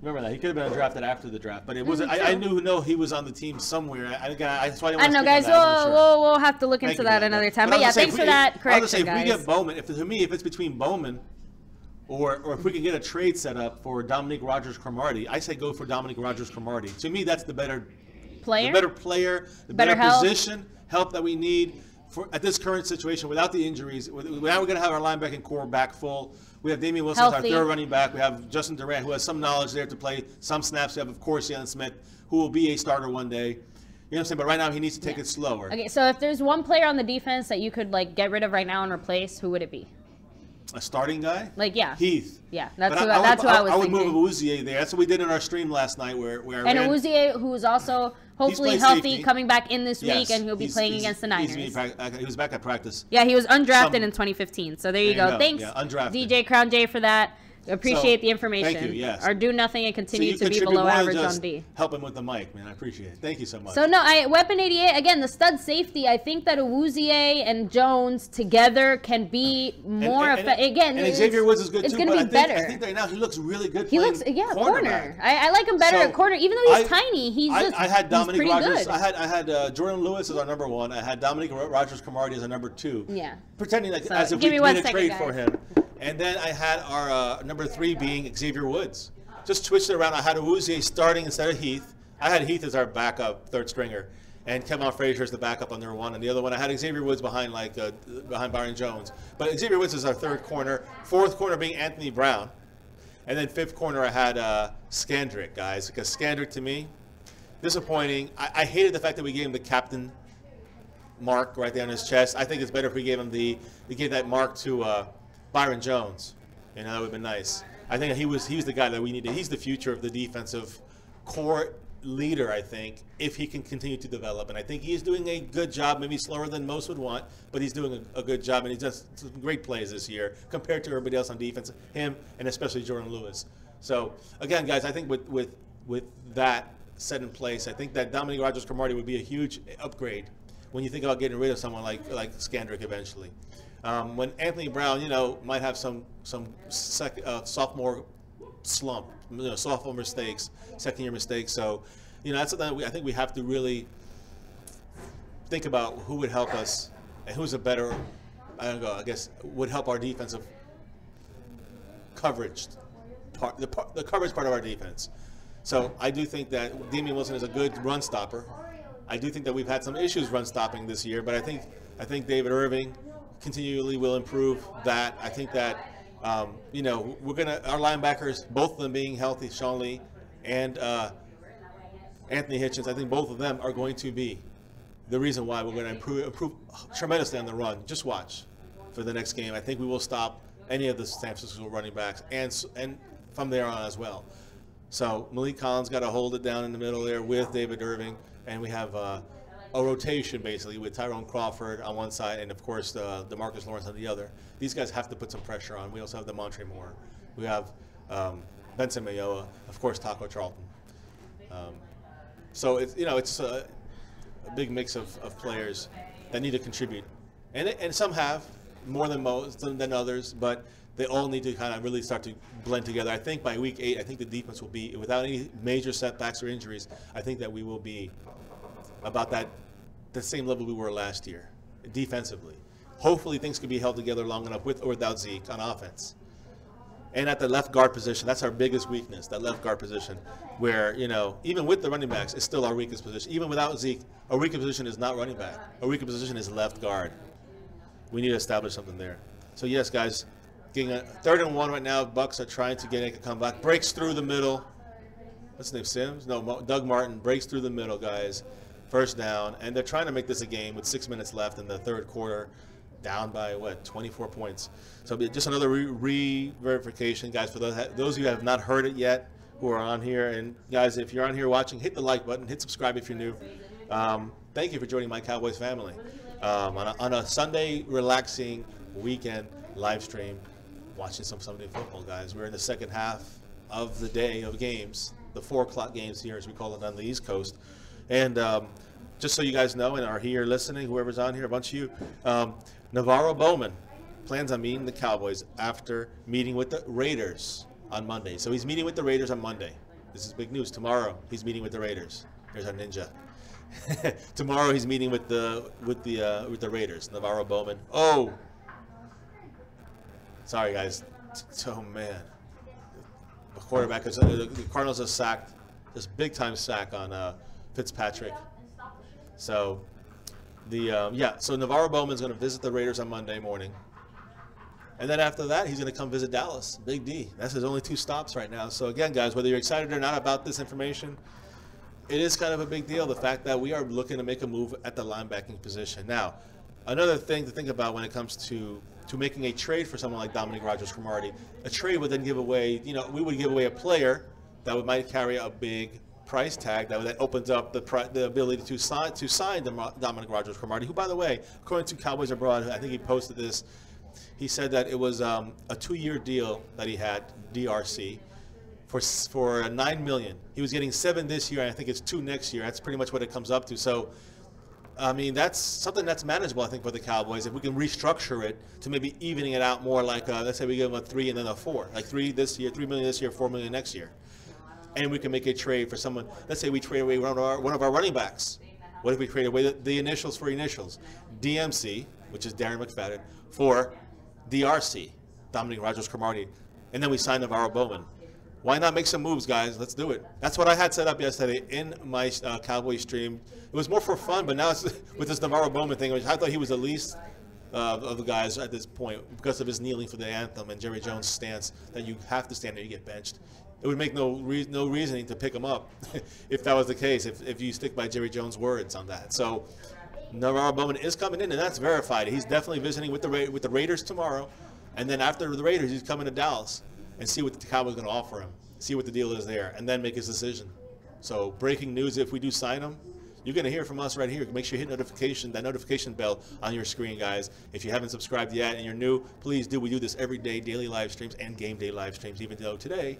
remember that he could have been undrafted after the draft, but it wasn't. I knew he was on the team somewhere. That's why I I don't know, guys. We'll have to look into that another time. But yeah, thanks for that correction, guys. If we get Bowman, if it's between Bowman. Or if we can get a trade set up for Dominique Rodgers-Cromartie, I say go for Dominique Rodgers-Cromartie. To me, that's the better player, the better position, help that we need at this current situation without the injuries. Now we're going to have our linebacking core back full. We have Damian Wilson as our third running back. We have Justin Durant, who has some knowledge there to play some snaps. We have, of course, Jalen Smith, who will be a starter one day. You know what I'm saying? But right now, he needs to take it slower. Okay, so if there's one player on the defense that you could get rid of right now and replace, who would it be? A starting guy? Heath. Yeah, that's who I was would thinking. move Awuzie there. That's what we did in our stream last night where Awuzie, who is also hopefully healthy, coming back in this week, and he'll be playing against the Niners. He was back at practice. Yeah, he was undrafted in 2015. So there you go. Thanks, DJ Crown J, for that. Appreciate the information. Thank you, yes. Or do nothing and continue to be below average on D. Help him with the mic, man. I appreciate it. Thank you so much. So, no, Weapon 88, again, the stud safety, I think that Awuzie and Jones together can be more effective. Again, and Xavier Woods is good, it's too. It's going to be better. I think right now he looks really good He looks, corner. I like him better at corner. Even though he's tiny, he's pretty Rodgers. good. I had Jordan Lewis as our number 1. I had Dominique Rodgers-Cromartie as our number 2. Yeah. Pretending as if we made a trade for him. And then I had our number 3 being Xavier Woods. Just switched it around. I had Awuzie starting instead of Heath. I had Heath as our backup third stringer, and Kevin Frazier as the backup on number 1. And the other one, I had Xavier Woods behind Byron Jones. But Xavier Woods is our third corner. Fourth corner being Anthony Brown. And then fifth corner, I had Skandrick, guys, because Skandrick, to me, disappointing. I hated the fact that we gave him the captain mark right there on his chest. I think it's better if we gave that mark to Byron Jones. That would have been nice. I think he was the guy that we needed. He's the future of the defensive core leader, I think, if he can continue to develop. And I think he's doing a good job, maybe slower than most would want, but he's doing a good job, and he does some great plays this year compared to everybody else on defense, him and especially Jordan Lewis. So, again, guys, I think with that set in place, I think that Dominique Rodgers-Cromartie would be a huge upgrade when you think about getting rid of someone like Skandrick eventually. When Anthony Brown, might have some sophomore slump, sophomore mistakes, second-year mistakes. So, that's something that I think we have to really think about who would help us and who's a better, I guess, would help our defensive coverage part, the coverage part of our defense. So I do think that Damian Wilson is a good run stopper. I do think that we've had some issues run stopping this year, but I think David Irving continually will improve that. I think that our linebackers, both of them being healthy, Sean Lee and Anthony Hitchens, I think both of them are going to be the reason why we're going to improve tremendously on the run. Just watch for the next game. I think we will stop any of the San Francisco running backs and from there on as well. So Malik Collins got to hold it down in the middle there with David Irving, and we have a rotation basically with Tyrone Crawford on one side and, of course, DeMarcus Lawrence on the other. These guys have to put some pressure on. We also have DeMontre Moore. We have Benson Mayowa, of course, Taco Charlton. So it's a big mix of players that need to contribute, and some have more than most than others, but they all need to kind of really start to blend together. I think by week 8, I think the defense will be, without any major setbacks or injuries, I think that we will be about the same level we were last year defensively. Hopefully things can be held together long enough with or without Zeke on offense. And at the left guard position, that's our biggest weakness, that left guard position, where, even with the running backs, it's still our weakest position. Even without Zeke, our weakest position is not running back. Our weakest position is left guard. We need to establish something there. So, yes, guys, getting a 3rd and 1 right now. Bucks are trying to make a comeback. Breaks through the middle. What's his name, Sims? No, Doug Martin breaks through the middle, guys, first down, and they're trying to make this a game with 6 minutes left in the third quarter, down by, 24 points. So just another re-verification, guys, for those of you who have not heard it yet, who are on here. And, guys, if you're on here watching, hit the like button, hit subscribe if you're new. Thank you for joining my Cowboys family on a Sunday relaxing weekend live stream, watching some Sunday football, guys. We're in the second half of the day of games, the 4 o'clock games here, as we call it on the East Coast. And just so you guys know and are here listening, whoever's on here, a bunch of you, Navarro Bowman plans on meeting the Cowboys after meeting with the Raiders on Monday. So he's meeting with the Raiders on Monday. This is big news. Tomorrow he's meeting with the Raiders. There's our ninja. Tomorrow he's meeting with the Raiders. Navarro Bowman. Oh, sorry guys. Oh man, the quarterback is the Cardinals have sacked this big time sack on Fitzpatrick. So so Navarro Bowman's going to visit the Raiders on Monday morning. And then after that, he's going to come visit Dallas. Big D. That's his only 2 stops right now. So again, guys, whether you're excited or not about this information, it is kind of a big deal, the fact that we are looking to make a move at the linebacking position. Now, another thing to think about when it comes to making a trade for someone like Dominic Rodgers-Cromartie, a trade would then give away, we would give away a player that might carry a big price tag that opens up the ability to sign Dominic Rodgers-Cromartie, who, by the way, according to Cowboys Abroad, I think he posted this, he said that it was a 2-year deal that he had, DRC, for $9 million. He was getting 7 this year, and I think it's 2 next year. That's pretty much what it comes up to. So, I mean, that's something that's manageable, I think, for the Cowboys. If we can restructure it to maybe evening it out more, like let's say we give them a 3 and then a 4, like 3 this year, $3 million this year, $4 million next year, and we can make a trade for someone. Let's say we trade away one of our running backs. What if we trade away the initials for initials? DMC, which is Darren McFadden, for DRC, Dominic Rodgers-Cromartie, and then we sign Navarro Bowman. Why not make some moves, guys? Let's do it. That's what I had set up yesterday in my Cowboys stream. It was more for fun, but now it's with this Navarro Bowman thing, which I thought he was the least of the guys at this point because of his kneeling for the anthem and Jerry Jones' stance that you have to stand there, you get benched. It would make no reasoning to pick him up if that was the case, if you stick by Jerry Jones' words on that. So Navarro Bowman is coming in, and that's verified. He's definitely visiting with the Raiders tomorrow, and then after the Raiders, he's coming to Dallas and see what the Cowboys are going to offer him, see what the deal is there, and then make his decision. So breaking news, if we do sign him, you're going to hear from us right here. Make sure you hit that notification bell on your screen, guys. If you haven't subscribed yet and you're new, please do. We do this every day, daily live streams and game day live streams, even though today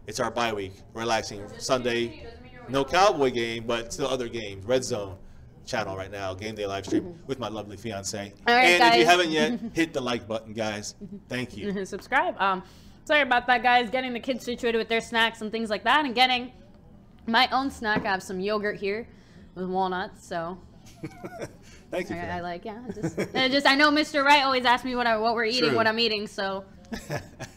it's our bye week, relaxing Sunday, no Cowboy game, but still other games. Red Zone channel right now, game day live stream with my lovely fiance. All right, and guys. if you haven't yet, hit the like button, guys. Thank you. Subscribe. Sorry about that, guys. Getting the kids situated with their snacks and things like that, and getting my own snack. I have some yogurt here with walnuts, so. Thank you. I like, yeah. I know Mr. Wright always asks me what we're eating, True. what I'm eating, so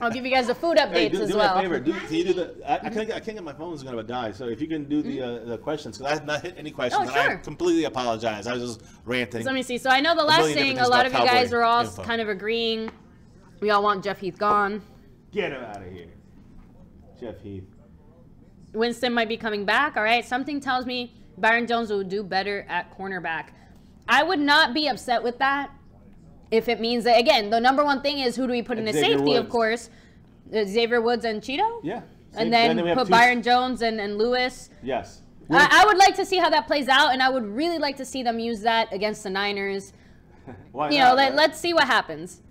I'll give you guys the food updates as well. Do me a favor. Can you do the? I can't get my phone's gonna die. So if you can do the questions, because I have not hit any questions. Oh, sure. I completely apologize. I was just ranting. So let me see. So I know the last thing, a lot of you guys are all kind of agreeing. We all want Jeff Heath gone. Get him out of here, Jeff Heath. Winston might be coming back. All right. Something tells me Byron Jones will do better at cornerback. I would not be upset with that if it means that, again, the number one thing is who do we put in a safety, of course. Xavier Woods and Cheeto? Yeah. And then put Byron Jones and Lewis. Yes. I would like to see how that plays out, and I would really like to see them use that against the Niners. Why not? Let's see what happens.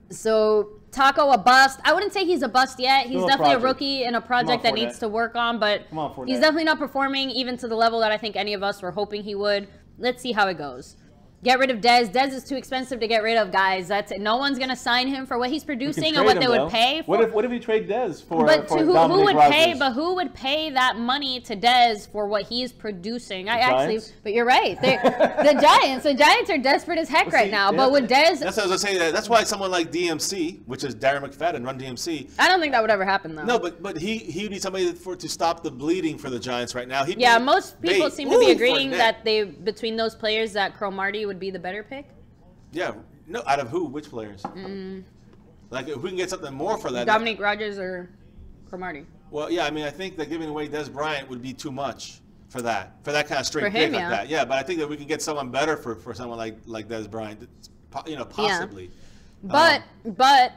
So Taco a bust. I wouldn't say he's a bust yet. He's definitely a rookie in a project that needs to work on, but he's definitely not performing even to the level that I think any of us were hoping he would. Let's see how it goes. Get rid of Dez. Dez is too expensive to get rid of, guys. That's it. No one's going to sign him for what he's producing and what they would pay for. What if you trade Dez for who would pay? But who would pay that money to Dez for what he's producing? But you're right. The Giants are desperate as heck right now. But with Dez, that's what I was saying. That's why someone like DMC, which is Darren McFadden, run DMC. I don't think that would ever happen though. No, but he would need somebody to stop the bleeding for the Giants right now. Most people seem to be agreeing that between those players that Cromartie would be the better pick. Yeah, no, out of who? Which players? Like, if we can get something more for that. Dominic Rodgers or Cromartie? Well, yeah, I mean, I think that giving away Des Bryant would be too much for that kind of straight pick like that. Yeah, but I think that we can get someone better for someone like Dez Bryant, possibly. Yeah. But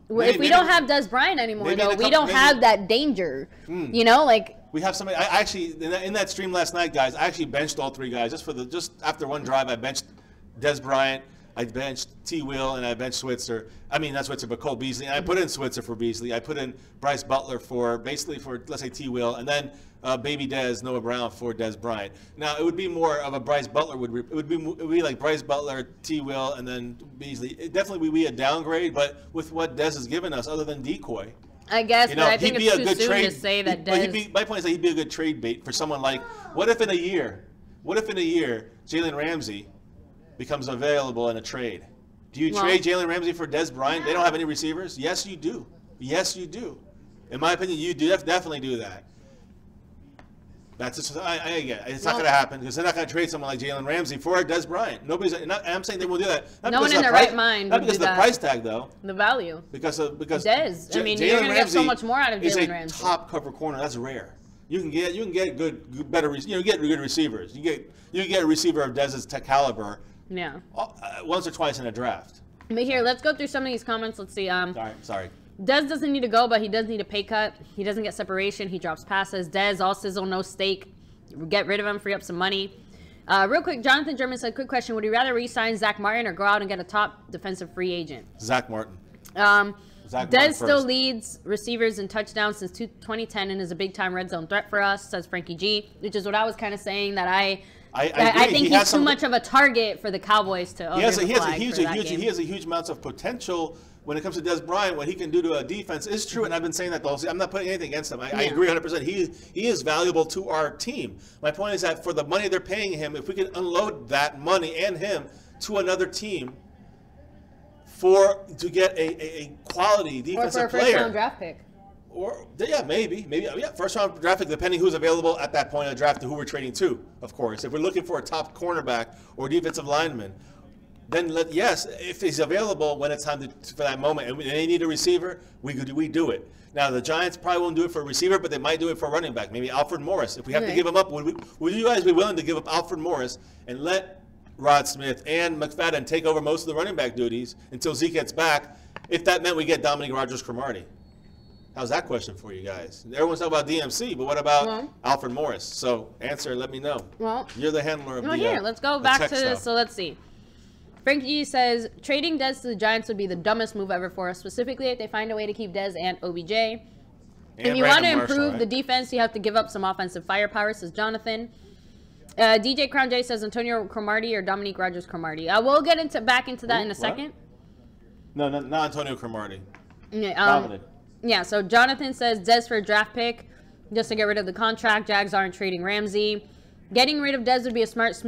if we don't have Dez Bryant anymore, though, we don't have that danger. You know, like. We have somebody. I actually in that stream last night, guys. I actually benched all 3 guys just after one drive. I benched Dez Bryant, I benched T. Will, and I benched Switzer. I mean not Switzer, but Cole Beasley. And I put in Switzer for Beasley. I put in Bryce Butler for let's say T. Will, and then baby Dez, Noah Brown for Dez Bryant. Now it would be more of a Bryce Butler it would be like Bryce Butler, T. Will, and then Beasley. It definitely would be a downgrade, but with what Dez has given us, other than decoy. I guess, but I think it's too soon to say that Dez. My point is that he'd be a good trade bait for someone like. What if in a year, Jalen Ramsey becomes available in a trade? Do you trade Jalen Ramsey for Dez Bryant? They don't have any receivers. Yes, you do. Yes, you do. In my opinion, you do definitely do that. That's just, I get it. It's not going to happen because they're not going to trade someone like Jalen Ramsey for Dez Bryant. I'm saying they won't do that. No one in their right mind would do that. Not because of the price tag, though. The value. Because Dez. I mean, you're going to get so much more out of Jalen Ramsey. Is a top cover corner. That's rare. You can get better. You get good receivers. You get a receiver of Dez's caliber. Yeah. Once or twice in a draft. But here, let's go through some of these comments. Let's see. Sorry. Dez doesn't need to go, but he does need a pay cut. He doesn't get separation. He drops passes. Dez, all sizzle, no steak. Get rid of him, free up some money. Real quick, Jonathan German said, quick question. Would you rather re-sign Zach Martin or go out and get a top defensive free agent? Zach Martin. Dez still leads receivers in touchdowns since 2010 and is a big-time red zone threat for us, says Frankie G, which is what I was kind of saying, that I think he's too much of a target for the Cowboys to he has a huge amount of potential when it comes to Dez Bryant. What he can do to a defense is true, and I've been saying that the whole season. I'm not putting anything against him. I agree 100%. He is valuable to our team. My point is that for the money they're paying him, if we can unload that money and him to another team to get a quality defensive player. Or for a first-round draft pick. Or maybe first-round draft pick, depending who's available at that point in the draft to who we're trading to. Of course, if we're looking for a top cornerback or defensive lineman, then if he's available when it's time for that moment, and they need a receiver, we do it. Now the Giants probably won't do it for a receiver, but they might do it for a running back, maybe Alfred Morris. If we have to give him up, would you guys be willing to give up Alfred Morris and let Rod Smith and McFadden take over most of the running back duties until Zeke gets back, if that meant we get Dominique Rodgers-Cromartie? How's that question for you guys? Everyone's talking about DMC, but what about Alfred Morris? So answer, let me know. Well, you're the handler of the let's go back to this. So let's see. Frankie says, trading Dez to the Giants would be the dumbest move ever for us, specifically if they find a way to keep Dez and OBJ. If you want to improve the defense, you have to give up some offensive firepower, says Jonathan. DJ Crown J says Antonio Cromartie or Dominique Rodgers-Cromartie. We'll get back into that in a second. No, not Antonio Cromartie. Dominic. Yeah, so Jonathan says Dez for a draft pick just to get rid of the contract. Jags aren't trading Ramsey. Getting rid of Dez would be a smart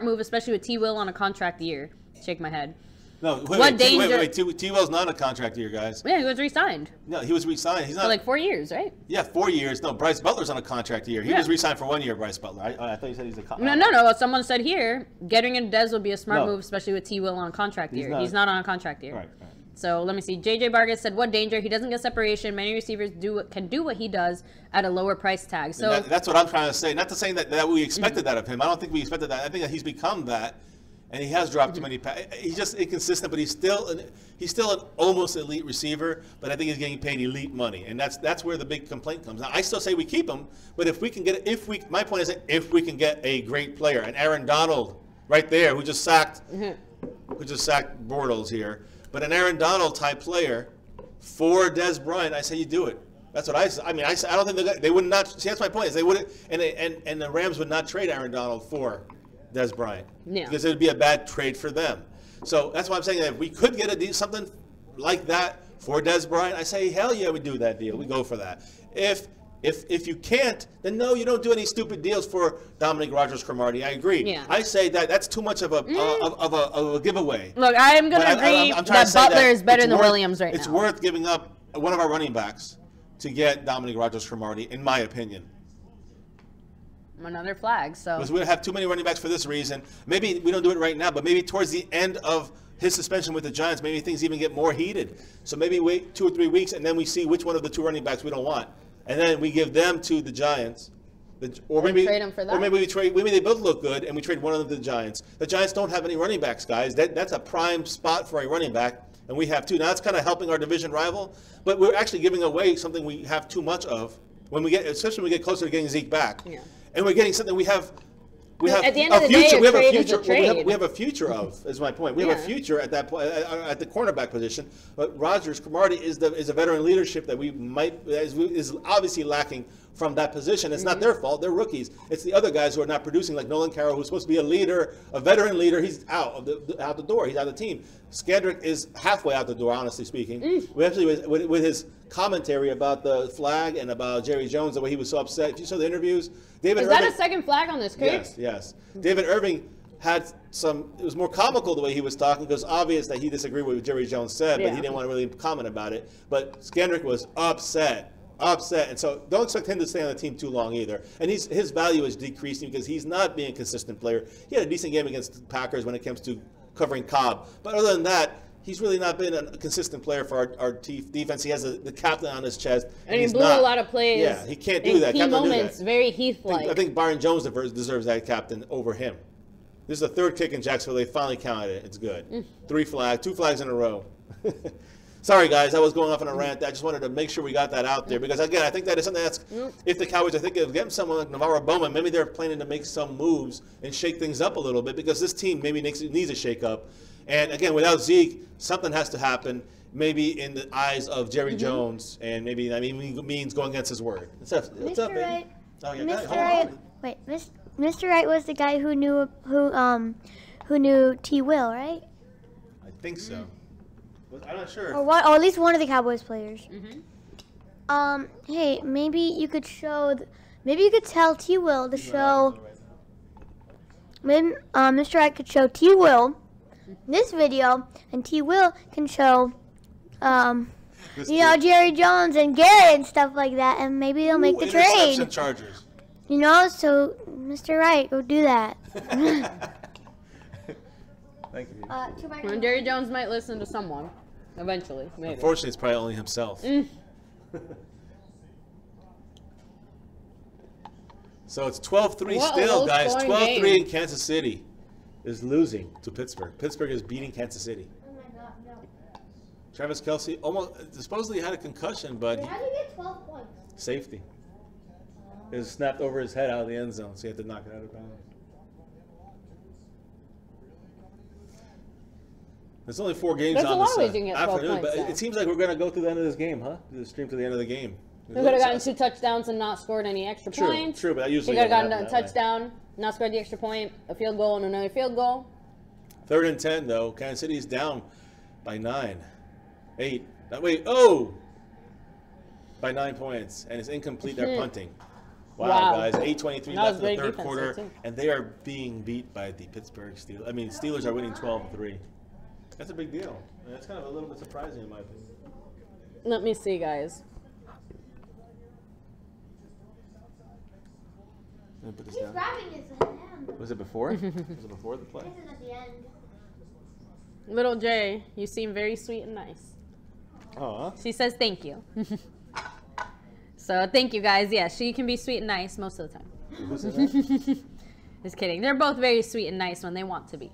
move, especially with T. Will on a contract year. Shake my head. No, wait. T. Will's not a contract year, guys. Yeah, he was re-signed. No, he was re-signed. He's not for like 4 years, right? Yeah, 4 years. No, Bryce Butler's on a contract year. He was re-signed for 1 year, Bryce Butler. I thought you said he's a contract. No. Someone said here, getting rid of Dez would be a smart move, especially with T. Will on a contract year. He's not on a contract year. Right. So let me see. JJ Vargas said, "What danger? He doesn't get separation. Many receivers can do what he does at a lower price tag." So that's what I'm trying to say. Not to say that we expected that of him. I don't think we expected that. I think that he's become that, and he has dropped too many passes. He's just inconsistent, but he's still an almost elite receiver. But I think he's getting paid elite money, and that's where the big complaint comes. Now I still say we keep him, but if we can get my point is that if we can get a great player, an Aaron Donald right there who just sacked Bortles here. But an Aaron Donald type player for Dez Bryant, I say you do it. That's what I say. I mean, I don't think they would not. See, that's my point. Is they wouldn't, and the Rams would not trade Aaron Donald for Dez Bryant because it would be a bad trade for them. So that's why I'm saying that if we could get something like that for Dez Bryant, I say hell yeah, we do that deal. We go for that. If you can't, then no, you don't do any stupid deals for Dominique Rodgers-Cromartie. I agree. Yeah. I say that's too much of a giveaway. Look, I am going to agree that Butler is better than Williams right now. It's worth giving up one of our running backs to get Dominique Rodgers-Cromartie, in my opinion. Another flag. So because we have too many running backs for this reason. Maybe we don't do it right now, but maybe towards the end of his suspension with the Giants, maybe things even get more heated. So maybe wait 2 or 3 weeks, and then we see which one of the 2 running backs we don't want. And then we give them to the Giants, Or maybe trade him for that. Or maybe they both look good and we trade one of the Giants. The Giants don't have any running backs, guys. That's a prime spot for a running back, and we have two. Now that's kind of helping our division rival, but we're actually giving away something we have too much of especially when we get closer to getting Zeke back. Yeah. And we're getting something we have at the end of the day, we have a future. We have a future of. Is my point. We have a future at that point at the cornerback position. But Cromartie is a veteran leadership that is obviously lacking from that position. It's not their fault. They're rookies. It's the other guys who are not producing, like Nolan Carroll, who's supposed to be a leader, a veteran leader. He's out the door. He's out of the team. Skandrick is halfway out the door, honestly speaking. We actually with his commentary about the flag and about Jerry Jones, the way he was so upset. If you saw the interviews, David Irving, that a second flag on this case? Yes. David Irving had it was more comical the way he was talking, because obvious that he disagreed with what Jerry Jones said, but he didn't want to really comment about it. But Skandrick was upset, and so don't expect him to stay on the team too long either. And his value is decreasing because he's not being a consistent player. He had a decent game against the Packers when it comes to covering Cobb, but other than that, he's really not been a consistent player for our defense. He has the captain on his chest. And he blew a lot of plays. Yeah, he can't do that. Key moments, very Heath-like. I think Byron Jones deserves that captain over him. This is the third kick in Jacksonville. They finally counted it. It's good. 2 flags in a row. Sorry, guys. I was going off on a rant. I just wanted to make sure we got that out there because, again, I think that is something that's, if the Cowboys are thinking of getting someone like Navarro Bowman, maybe they're planning to make some moves and shake things up a little bit because this team maybe needs a shake-up. And, again, without Zeke, something has to happen, maybe in the eyes of Jerry Jones, and maybe that means going against his word. What's up, Wright. Oh, yeah, Mr. Wright. Wait, Mr. Wright was the guy who knew T. Will, right? I think so. I'm not sure. Or at least one of the Cowboys players. Hey, maybe you could tell T. Will to show. Maybe Mr. Wright could show T. Will this video, and T. Will can show, Jerry Jones and Garrett and stuff like that, and maybe they'll make the trade. Chargers. So Mr. Wright, go do that. Thank you. And Jerry Jones might listen to someone eventually. Maybe. Unfortunately, it's probably only himself. So it's 12-3 still, guys. 12-3 in Kansas City is losing to Pittsburgh. Pittsburgh is beating Kansas City. Oh my God, no. Travis Kelce supposedly had a concussion, but how do you get 12 points? Safety. It was snapped over his head out of the end zone, so he had to knock it out of bounds. There's only 4 games on this afternoon, but it seems like we're going to go to the end of this game, huh? The stream to the end of the game. We could have gotten 2 touchdowns and not scored any extra points. True, but that usually we could have gotten a touchdown, not scored the extra point, a field goal, and another field goal. 3rd and 10, though. Kansas City's down by 9. 8. By 9 points, and it's incomplete. They're punting. Wow, guys. 8:23 left in the third quarter, and they are being beat by the Pittsburgh Steelers. I mean, Steelers are winning 12-3. That's a big deal. That's kind of a little bit surprising in my opinion. Let me see, guys. Let me put this He's down. grabbing his hand. Was it before? Was it before the play? This is at the end. Little Jay, you seem very sweet and nice. Oh. She says thank you. So thank you, guys. Yeah, she can be sweet and nice most of the time. Who said that? Just kidding. They're both very sweet and nice when they want to be.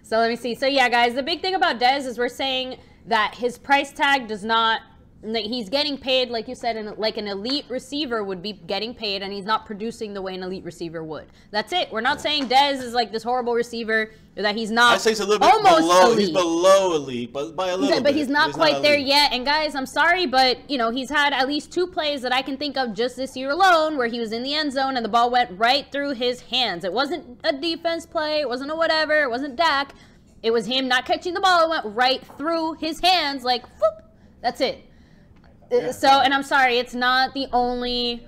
So let me see. So yeah, guys, the big thing about Dez is we're saying that his price tag does not, that he's getting paid, like you said, like an elite receiver would be getting paid, and he's not producing the way an elite receiver would. That's it. We're not saying Dez is like this horrible receiver, or that he's not. I say he's a little bit below. Elite. He's below elite, but by a little bit. But he's not quite there yet. And guys, I'm sorry, but he's had at least 2 plays that I can think of just this year alone where he was in the end zone and the ball went right through his hands. It wasn't a defense play. It wasn't a whatever. It wasn't Dak. It was him not catching the ball. It went right through his hands, like, whoop. That's it. Yeah. So, and I'm sorry, it's not the only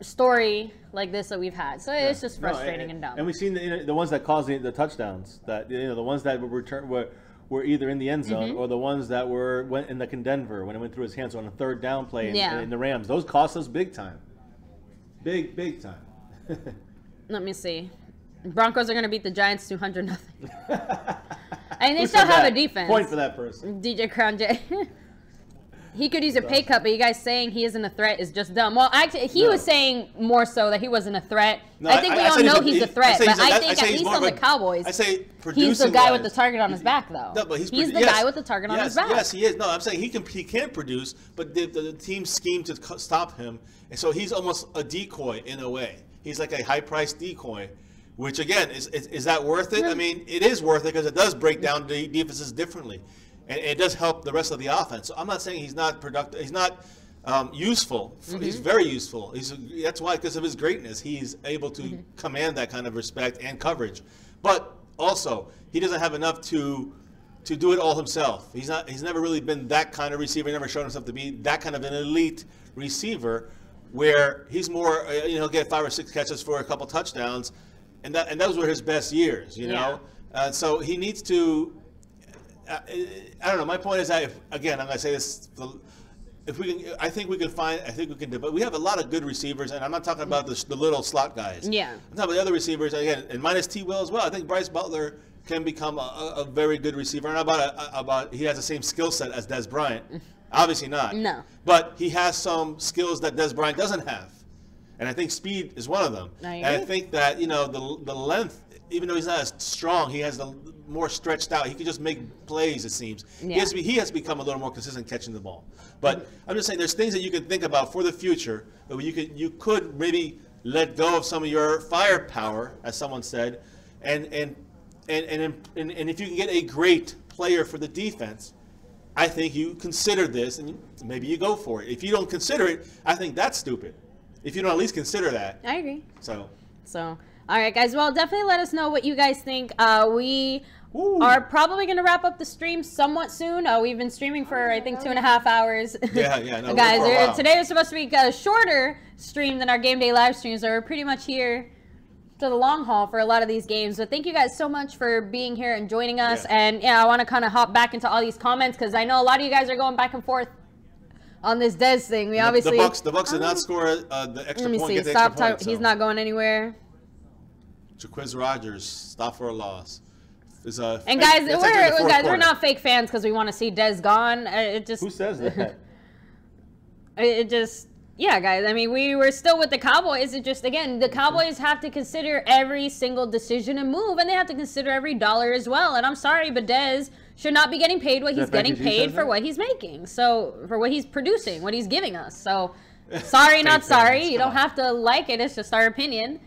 story like this that we've had. So it's just frustrating and dumb. And we've seen the ones that caused the touchdowns. That the ones that were either in the end zone or the ones that went in Denver when it went through his hands on a 3rd down play in the Rams. Those cost us big time. Big time. Let me see. Broncos are going to beat the Giants 200-0. And they still have a defense. Point for that person. DJ Crown J. he could use a pay cut, but you guys saying he isn't a threat is just dumb. Well, actually, he was saying more so that he wasn't a threat. No, I think we all know he's a threat, but I think at least on the Cowboys, he's the guy with the target on his back, though. No, but he's the guy with the target on his back. Yes, he is. No, I'm saying he can produce, but the team schemed to stop him, and so he's almost a decoy in a way. He's like a high-priced decoy. Which, again, is that worth it? I mean, it is worth it because it does break down the defenses differently. And it does help the rest of the offense. So I'm not saying he's not productive. He's not useful. He's very useful. That's why, because of his greatness, he's able to command that kind of respect and coverage. But also, he doesn't have enough to do it all himself. He's never really been that kind of receiver. He never shown himself to be that kind of an elite receiver where he's more, he'll get 5 or 6 catches for a couple touchdowns. And those were his best years, you know. So he needs to. I don't know. My point is that again, I'm going to say this. If we can, I think we can do. But we have a lot of good receivers, and I'm not talking about the little slot guys. Yeah. I'm talking about the other receivers again, and minus T. Will as well. I think Bryce Butler can become a very good receiver, and about he has the same skill set as Dez Bryant. Obviously not. No. But he has some skills that Dez Bryant doesn't have. And I think speed is one of them. And I think that, the length, even though he's not as strong, he has the more stretched out. He can just make plays, it seems. Yeah. He has become a little more consistent catching the ball. But I'm just saying there's things that you can think about for the future that you could maybe let go of some of your firepower, as someone said, and if you can get a great player for the defense, I think you consider this and maybe you go for it. If you don't consider it, I think that's stupid. If you don't at least consider that. I agree. So, all right, guys. Well, definitely let us know what you guys think. We are probably going to wrap up the stream somewhat soon. We've been streaming for, I think, 2.5 hours. Yeah. No, guys, today was supposed to be a shorter stream than our game day live streams, so we're pretty much here to the long haul for a lot of these games. But thank you guys so much for being here and joining us. Yeah. And, I want to kind of hop back into all these comments because I know a lot of you guys are going back and forth on this Dez thing. We obviously the Bucks did not score the extra point. Get the extra point, he's not going anywhere. Jaquiz Rodgers, stop for a loss. And guys, we're not fake fans because we want to see Dez gone. Who says that? Yeah, guys. I mean, we were still with the Cowboys. It just, again, the Cowboys have to consider every single decision and move, and they have to consider every dollar as well. And I'm sorry, but Dez should not be getting paid what he's getting paid for what he's making. So, for what he's producing, what he's giving us. So, sorry, not sorry. You don't have to like it. It's just our opinion.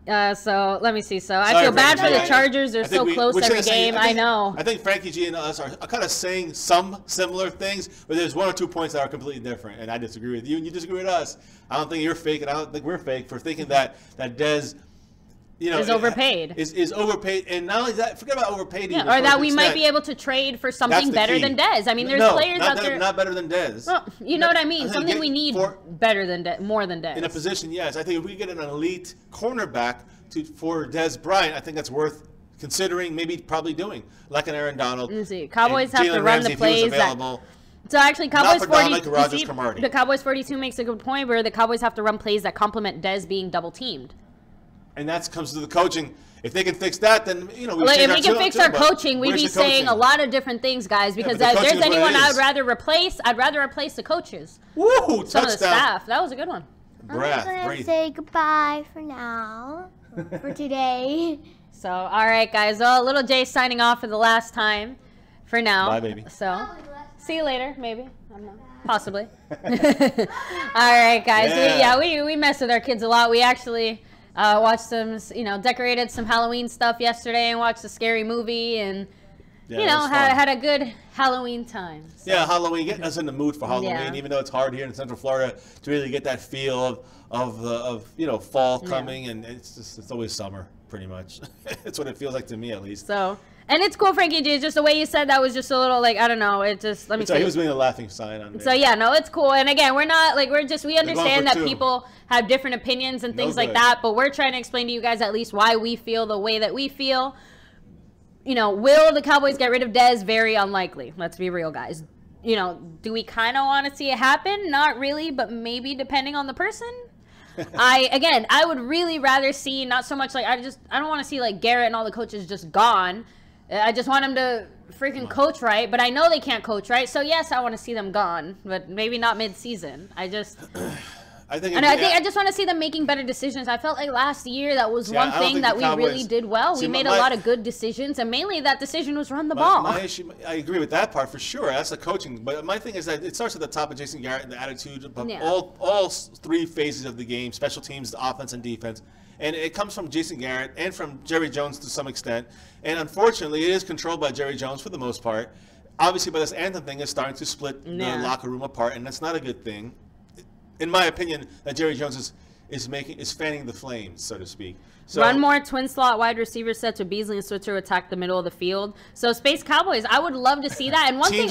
So, let me see. So, I feel bad for the Chargers. They're so close every game. I know. I think Frankie G and us are kind of saying some similar things, but there's 1 or 2 points that are completely different, and I disagree with you, and you disagree with us. I don't think you're fake, and I don't think we're fake for thinking that Dez, is overpaid. Is overpaid, and not only that, forget about overpaid. Yeah, or that we might be able to trade for something better than Dez. I mean, there's players out there not better than Dez. Well, you know what I mean. Something we need better than Dez, more than Dez. In a position, yes. I think if we get an elite cornerback for Dez Bryant, I think that's worth considering, maybe probably doing, like an Aaron Donald. Let's see. Cowboys have to run the plays. So actually, Cowboys 42. The Cowboys 42 makes a good point where the Cowboys have to run plays that complement Dez being double teamed. And that comes to the coaching. If they can fix that, then if we can fix our coaching, we'd be saying a lot of different things, guys. Because if there's anyone I'd rather replace the coaches. Woo! Some of the staff. That was a good one. I'm gonna say goodbye for now, for today. So, all right, guys. Well, Little Jay signing off for the last time, for now. Bye, baby. So, see you later, maybe. I don't know. Possibly. All right, guys. Yeah. We mess with our kids a lot. We actually watched some, decorated some Halloween stuff yesterday and watched a scary movie and, had a good Halloween time. So. Yeah, Halloween, getting us in the mood for Halloween, even though it's hard here in Central Florida to really get that feel of fall coming, and it's always summer, pretty much. It's what it feels like to me, at least. So, and it's cool, Frankie G. Just the way you said that was just a little, I don't know. It just, let me see. He was doing a laughing sign on me. So, yeah, no, it's cool. And again, we're not, we understand that people have different opinions and things like that, but we're trying to explain to you guys at least why we feel the way that we feel. Will the Cowboys get rid of Dez? Very unlikely. Let's be real, guys. Do we kind of want to see it happen? Not really, but maybe depending on the person. I would really rather see, not so much I don't want to see Garrett and all the coaches just gone. I just want them to freaking coach right, but I know they can't coach right. So yes, I want to see them gone, but maybe not mid-season. I just want to see them making better decisions. I felt like last year that was one thing that we really did well. We made a lot of good decisions, and mainly that decision was run the ball. My issue, I agree with that part for sure. That's the coaching. But my thing is that it starts at the top of Jason Garrett and the attitude of all three phases of the game, special teams, the offense, and defense. And it comes from Jason Garrett and from Jerry Jones to some extent. And unfortunately, it is controlled by Jerry Jones for the most part. Obviously, but this anthem thing is starting to split the locker room apart, and that's not a good thing. In my opinion, that Jerry Jones is fanning the flames, so to speak. So, run more twin slot wide receiver sets with Beasley and Switzer attack the middle of the field. So Space Cowboys, I would love to see that. And one thing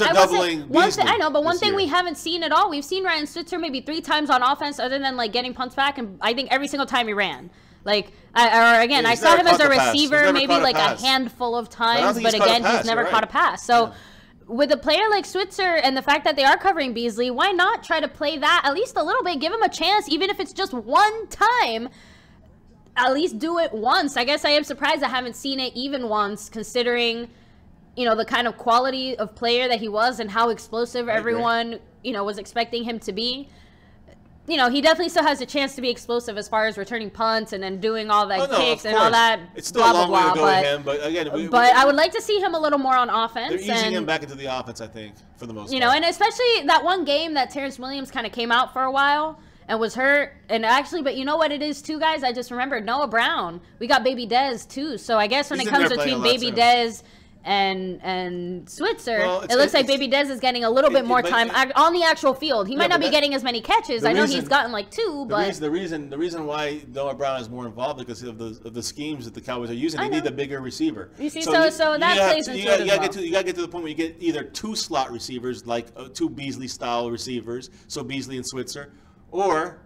one thing we haven't seen at all, we've seen Ryan Switzer maybe 3 times on offense, other than like getting punts back, and I think every single time he ran. Like, I saw him as a receiver maybe like a handful of times, but again, he's never caught a pass. So with a player like Switzer and the fact that they are covering Beasley, why not try to play that at least a little bit? Give him a chance, even if it's just one time. At least do it once. I guess I am surprised I haven't seen it even once, considering, the kind of quality of player that he was and how explosive everyone, was expecting him to be. He definitely still has a chance to be explosive as far as returning punts and then doing all that kicks and all that. It's still a long way to go with him, but again, I would like to see him a little more on offense. They're easing him back into the offense, I think, for the most part. And especially that one game that Terrence Williams kind of came out for a while and was hurt. And actually, but you know what it is too, guys? I just remembered Noah Brown. We got Baby Dez too. So I guess when it comes between Baby Dez and Switzer, it looks like Baby Dez is getting a little bit more time on the actual field. He might not be getting as many catches. I know he's gotten like 2, but the reason why Noah Brown is more involved because of the schemes that the Cowboys are using. They need a bigger receiver. You see, so that plays into it as well. You got to get to the point where you get either 2 slot receivers, like 2 Beasley style receivers, so Beasley and Switzer, or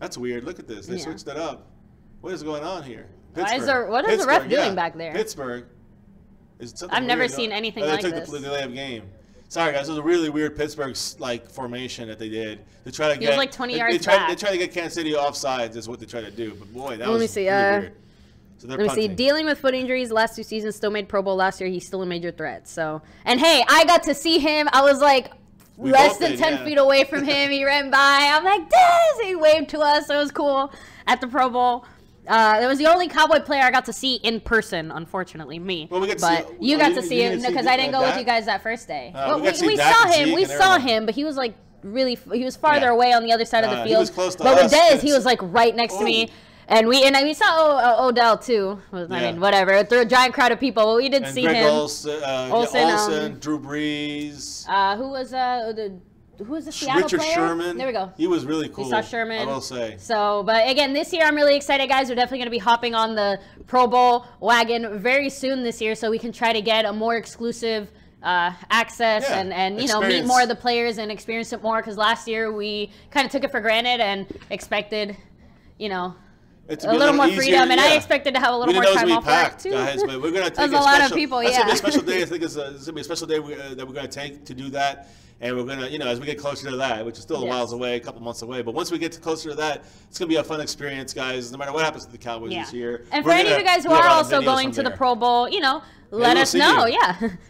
that's weird. Look at this. They switched it up. What is going on here? What is the ref doing back there? Pittsburgh. I've never seen anything like this. They took the delay of game. Sorry, guys. It was a really weird Pittsburgh formation that they did to try to get. It was like 20 yards back. They tried to get Kansas City offsides. Is what they tried to do. But boy, that was really weird. So let me see. Dealing with foot injuries last 2 seasons, still made Pro Bowl last year. He's still a major threat. So, and hey, I got to see him. I was like less than 10 feet away from him. He ran by. I'm like, Dez! He waved to us. It was cool at the Pro Bowl. It was the only Cowboy player I got to see in person, unfortunately, me. Well, you got to see him because I didn't go with you guys that first day. We saw him, but he was like he was farther away on the other side of the field. He was close to but us. with Dez, he was like right next to me. And we saw Odell too. I mean, whatever. Through a giant crowd of people, but we did see Greg him. Olsen, Drew Brees. Who was the Seattle Richard player? Sherman. There we go. He was really cool. We saw Sherman. I will say. So, but again, this year I'm really excited, guys. We're definitely going to be hopping on the Pro Bowl wagon very soon this year, so we can try to get a more exclusive access and meet more of the players and experience it more. Because last year we kind of took it for granted and expected, a little more freedom, and I expected to have a little more time off work too. Guys, but we're gonna take a lot of people. That's gonna be a special day. I think it's gonna be a special day that we're gonna take to do that. And we're gonna, as we get closer to that, which is still a while away, a couple months away, but once we get closer to that, it's gonna be a fun experience, guys. No matter what happens to the Cowboys this year. And for any of you guys who are also going to the Pro Bowl, let us know.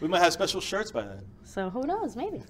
We might have special shirts by then. So who knows, maybe.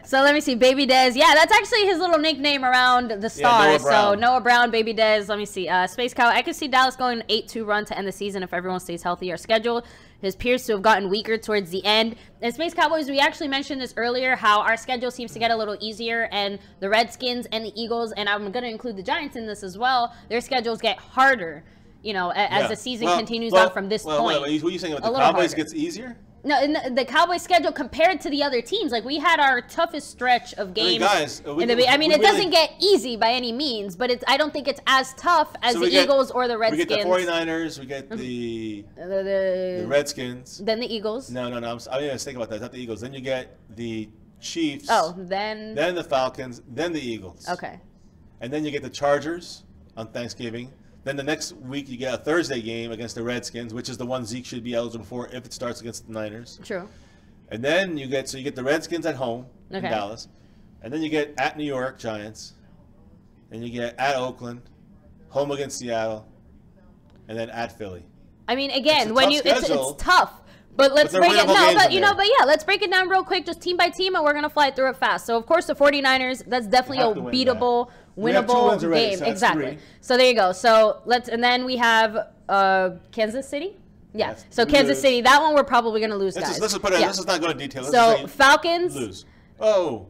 So let me see, Baby Dez. Yeah, that's actually his little nickname around the stars. So Noah Brown, Baby Dez. Let me see. Space Cow. I could see Dallas going an 8-2 run to end the season if everyone stays healthy. Our schedule appears to have gotten weaker towards the end. And Space Cowboys, we actually mentioned this earlier, how our schedule seems to get a little easier, and the Redskins and the Eagles, and I'm going to include the Giants in this as well, their schedules get harder, as the season continues on from this point. What are you saying about the Cowboys gets easier? No, in the Cowboys' schedule compared to the other teams, like we had our toughest stretch of games. It doesn't get easy by any means, but I don't think it's as tough as the Eagles or the Redskins. We get the 49ers, we get the Redskins. Then the Eagles. No. I was thinking about that. Not the Eagles. Then you get the Chiefs. Then the Falcons. Then the Eagles. Okay. And then you get the Chargers on Thanksgiving. Then the next week you get a Thursday game against the Redskins, which is the one Zeke should be eligible for if it starts against the Niners. True. And then you get the Redskins at home in Dallas. And then you get at New York Giants. And you get at Oakland, home against Seattle, and then at Philly. I mean, again, when it's tough. But let's break it. No, but but yeah, let's break it down real quick, just team by team, and we're gonna fly through it fast. So of course the 49ers, that's definitely a beatable, winnable game. Exactly. So there you go. So and then we have Kansas City. Yeah. Yes, so Kansas City, that one we're probably gonna lose, guys. Let's just put it. Let's just not go into detail. So Falcons lose. Oh.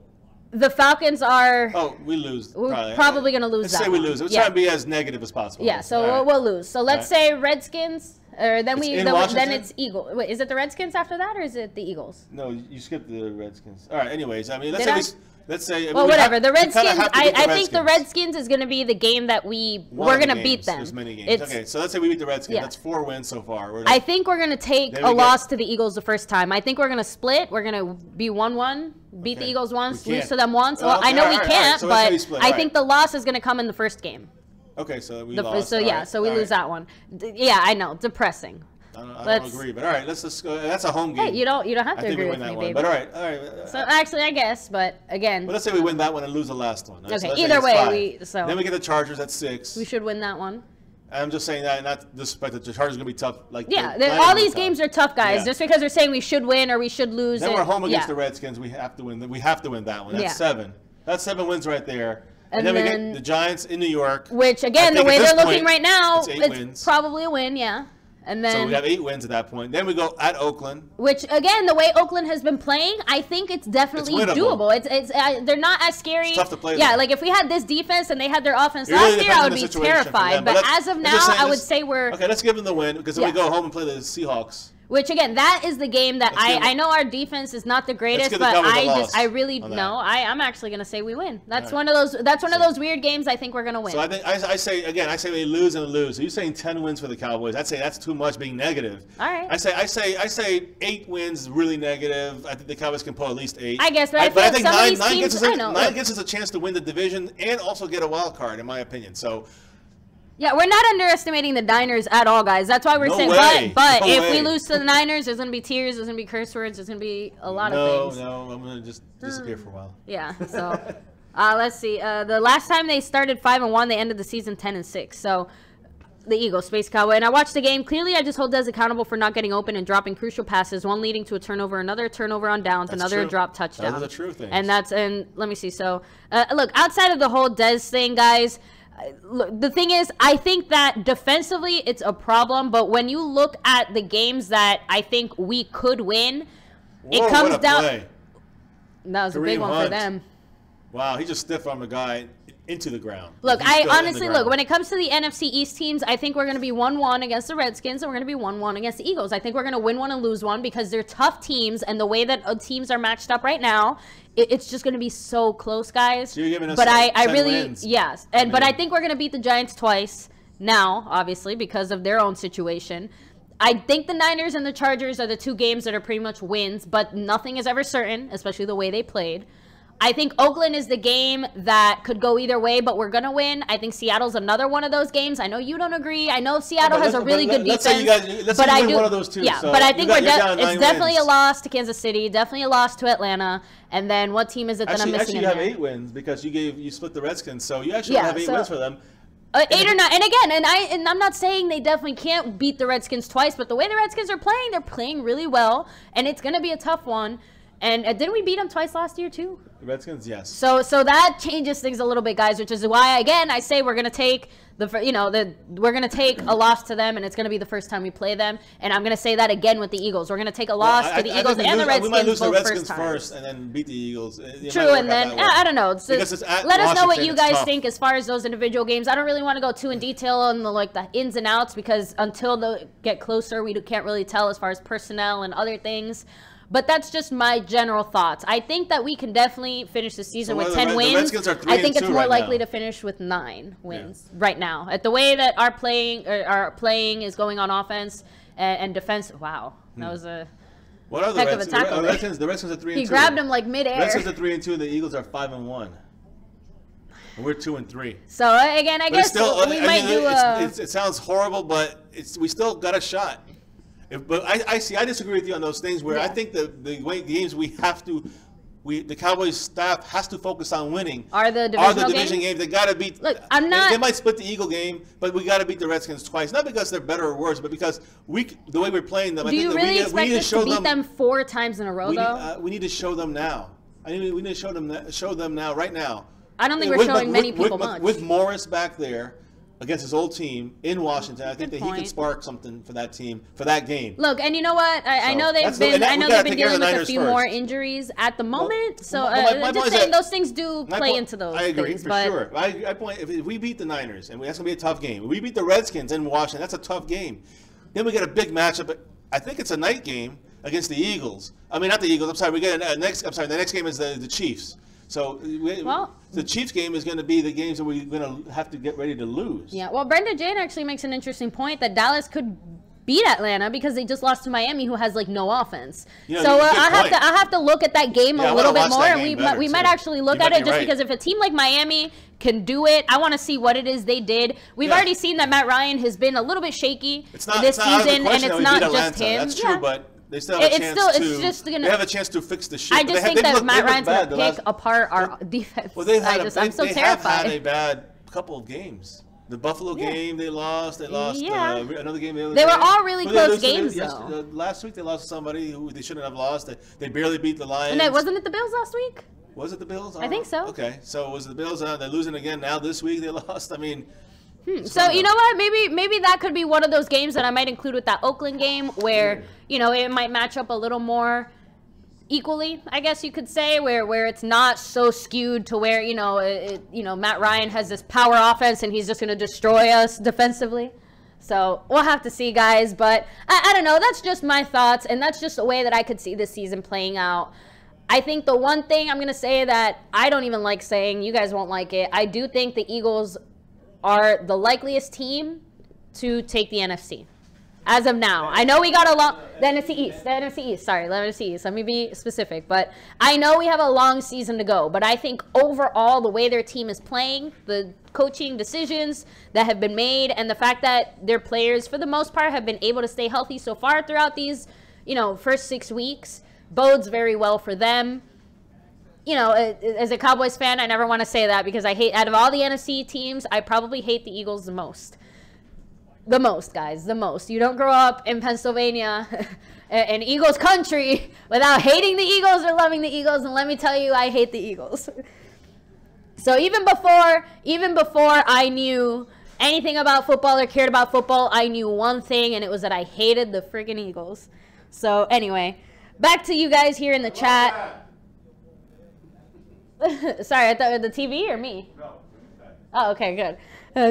The Falcons are. Oh, we lose. We're probably gonna lose. Let's say we lose. Let's try to be as negative as possible. Yeah. So we'll lose. So let's say Redskins. Or then then it's Eagles. Wait, is it the Redskins after that, or is it the Eagles? No, you skipped the Redskins. All right. Anyways, I mean, let's say. Well, whatever. The Redskins. I think the Redskins is going to be the game that we're going to beat them. There's many games. Okay, so let's say we beat the Redskins. That's 4 wins so far. I think we're going to take a loss to the Eagles the first time. I think we're going to split. We're going to be 1-1, beat the Eagles once, lose to them once. Well, I know we can't, but I think the loss is going to come in the first game. Okay, so we lost. So we lose that one. Yeah, I know. Depressing. I don't agree, but all right, let's just go. That's a home game. Hey, you don't have to agree with me, baby. But all right. So actually, I guess, but again. But let's say we win that one and lose the last one. Okay. So either way, then we get the Chargers at 6. We should win that one. I'm just saying that, not despite the Chargers gonna be tough. All these games are tough, guys. Yeah. Just because they're saying we should win or we should lose. Then we're home against the Redskins. We have to win. We have to win that one. That's 7. That's 7 wins right there. And then we get the Giants in New York. Which again, the way they're looking right now, it's probably a win. Yeah. And then, so we have 8 wins at that point. Then we go at Oakland. Which again, the way Oakland has been playing, I think it's definitely doable. It's they're not as scary. It's tough to play. Yeah, like if we had this defense and they had their offense last year, I would be terrified. But as of now, I would say we're okay. Let's give them the win because then we go home and play the Seahawks. Which again, that is the game that I know our defense is not the greatest, but I really know I'm actually gonna say we win. That's one of those. That's one of those weird games I think we're gonna win. So I think I say we lose and lose. So you're saying 10 wins for the Cowboys? I'd say that's too much, being negative. All right. I say 8 wins, really negative. I think the Cowboys can pull at least 8. I guess, but I think 9 gives us a chance to win the division and also get a wild card, in my opinion. So. Yeah, we're not underestimating the Niners at all, guys. That's why we're saying. But if we lose to the Niners, there's gonna be tears, there's gonna be curse words, there's gonna be a lot of things. No, I'm gonna just disappear for a while. Yeah. So, let's see. The last time they started 5-1, they ended the season 10-6. So, the Eagles, Space Cowboy, and I watched the game. Clearly, I just hold Dez accountable for not getting open and dropping crucial passes. One leading to a turnover, another turnover on downs, another drop touchdown. Those are the true things. And let me see. So, look, outside of the whole Dez thing, guys. Look, the thing is, I think that defensively it's a problem, but when you look at the games that I think we could win, it comes down. Play. That was a big one for them. Wow, he just stiff-armed a guy into the ground. Look, I honestly look, when it comes to the NFC East teams, I think we're going to be 1-1 against the Redskins, and we're going to be 1-1 against the Eagles. I think we're going to win one and lose one because they're tough teams, and the way that teams are matched up right now, it's just going to be so close, guys. So you're giving us 10 wins. Yes. But I think we're going to beat the Giants twice now, obviously, because of their own situation. I think the Niners and the Chargers are the 2 games that are pretty much wins, but nothing is ever certain, especially the way they played. I think Oakland is the game that could go either way, but we're going to win. I think Seattle's another one of those games. I know you don't agree. I know Seattle has a really good defense. Let's say you win one of those 2. Yeah, so but I think it's definitely a loss to Kansas City, definitely a loss to Atlanta. And then what team is it that I'm missing? Actually, you have 8 wins because you split the Redskins, so you actually have 8 wins for them. 8 or 9, and again, and I'm not saying they definitely can't beat the Redskins twice, but the way the Redskins are playing, they're playing really well, and it's going to be a tough one. And didn't we beat them twice last year too? The Redskins, yes. So that changes things a little bit, guys, which is why again I say we're gonna take we're gonna take a loss to them, and it's gonna be the first time we play them. And I'm gonna say that again with the Eagles. We're gonna take a loss to the Eagles and the Redskins. We might lose the Redskins first, and then beat the Eagles. True, and then I don't know. Let us know what you guys think as far as those individual games. I don't really want to go too in detail on the ins and outs because until they get closer, we can't really tell as far as personnel and other things. But that's just my general thoughts. I think that we can definitely finish the season with 10 wins. I think it's more likely to finish with 9 wins right now. At the way that our playing is going on offense and defense. Wow, that was a heck of a tackle. The Redskins are 3-2. He grabbed him like midair. The Redskins are 3-2, and the Eagles are 5-1. And we're 2-3. So again, I guess we might do. It sounds horrible, but we still got a shot. But I disagree with you on those things where I think the games we have to the Cowboys staff has to focus on winning. Are the division games? They got to beat. Look, I'm not. They might split the Eagle game, but we got to beat the Redskins twice. Not because they're better or worse, but because the way we're playing them. Do you really expect us to beat them 4 times in a row, though? We need to show them now. We need to show them now, right now. I don't think we're showing many people much. With Morris back there against his old team in Washington, I think that he can spark something for that team for that game. Look, and you know what? I know they've been dealing with a few more injuries at the moment. So just saying those things do play into those. I agree for sure. If we beat the Niners, and that's gonna be a tough game. If we beat the Redskins in Washington, that's a tough game. Then we get a big matchup. I think it's a night game against the Eagles. I mean, not the Eagles. I'm sorry. We get the next game is the Chiefs. So the Chiefs game is going to be the games that we're going to have to get ready to lose. Yeah, well, Brenda Jane actually makes an interesting point that Dallas could beat Atlanta because they just lost to Miami, who has like no offense. So I have to look at that game a little bit more, and we might actually look at it just because if a team like Miami can do it, I want to see what it is they did. We've already seen that Matt Ryan has been a little bit shaky this season, and it's not just him. That's true, but they still have they have a chance to fix the shit. I just think that Matt Ryan's going to pick apart our defense. Well, I'm so terrified. They have had a bad couple of games. The Buffalo game they lost. They lost another game. They were all really close games, though. Last week they lost to somebody who they shouldn't have lost. They barely beat the Lions. And wasn't it the Bills last week? Was it the Bills? I think so. Okay, so it was the Bills. They're losing again now. This week they lost. I mean. So you know what? Maybe that could be one of those games that I might include with that Oakland game, where it might match up a little more equally, I guess you could say, where it's not so skewed to where Matt Ryan has this power offense and he's just going to destroy us defensively. So we'll have to see, guys. But I don't know. That's just my thoughts, and that's just the way that I could see this season playing out. I think the one thing I'm going to say that I don't even like saying, you guys won't like it, I do think the Eagles are the likeliest team to take the NFC. As of now. I know we got a long... The NFC East. Sorry, the NFC East. Let me be specific. But I know we have a long season to go. But I think overall, the way their team is playing, the coaching decisions that have been made, and the fact that their players, for the most part, have been able to stay healthy so far throughout these, first 6 weeks, bodes very well for them. As a Cowboys fan, I never want to say that because I hate, out of all the NFC teams, I probably hate the Eagles the most. The most, guys, the most. You don't grow up in Pennsylvania, in Eagles country, without hating the Eagles or loving the Eagles, and let me tell you, I hate the Eagles. So even before I knew anything about football or cared about football, I knew one thing, and it was that I hated the freaking Eagles. So anyway, back to you guys here in the chat. Sorry, I thought the TV or me? No. Oh, okay, good.